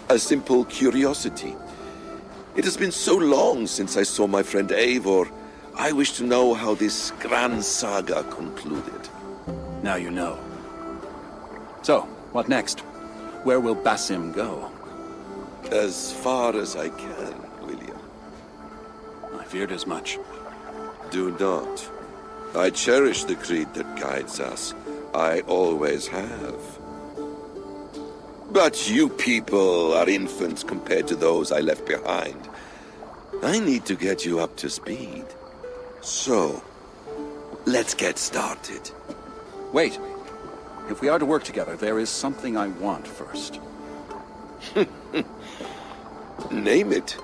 Speaker 15: A simple curiosity. It has been so long since I saw my friend Eivor. I wish to know how this grand saga concluded.
Speaker 20: Now you know. So, what next? Where will Basim go?
Speaker 15: As far as I can, William.
Speaker 20: I feared as much.
Speaker 15: Do not. I cherish the creed that guides us. I always have. But you people are infants compared to those I left behind. I need to get you up to speed. So, let's get started.
Speaker 20: Wait. If we are to work together, there is something I want first.
Speaker 15: Name it.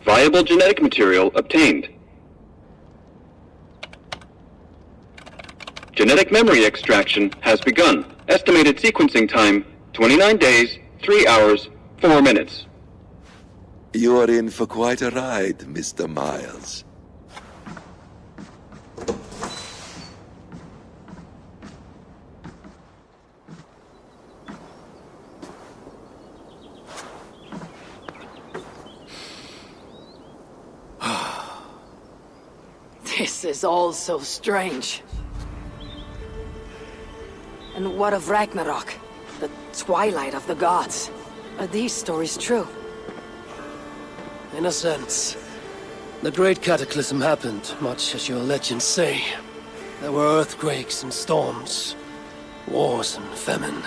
Speaker 21: Viable genetic material obtained. Genetic memory extraction has begun. Estimated sequencing time, 29 days, 3 hours, 4 minutes.
Speaker 15: You're in for quite a ride, Mr. Miles.
Speaker 18: This is all so strange. And what of Ragnarok? The twilight of the gods? Are these stories true?
Speaker 1: In a sense. The great cataclysm happened, much as your legends say. There were earthquakes and storms, wars and famine.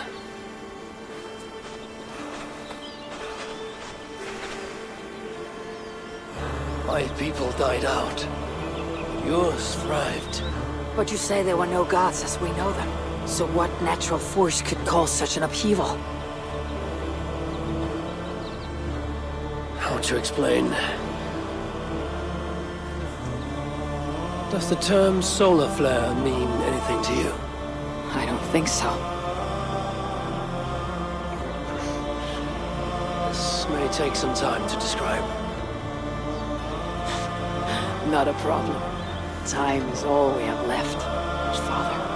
Speaker 1: My people died out. Yours thrived.
Speaker 18: But you say there were no gods as we know them. So what natural force could cause such an upheaval?
Speaker 1: How to explain? Does the term solar flare mean anything to you?
Speaker 18: I don't think so.
Speaker 1: This may take some time to describe.
Speaker 18: Not a problem. Time is all we have left, Father.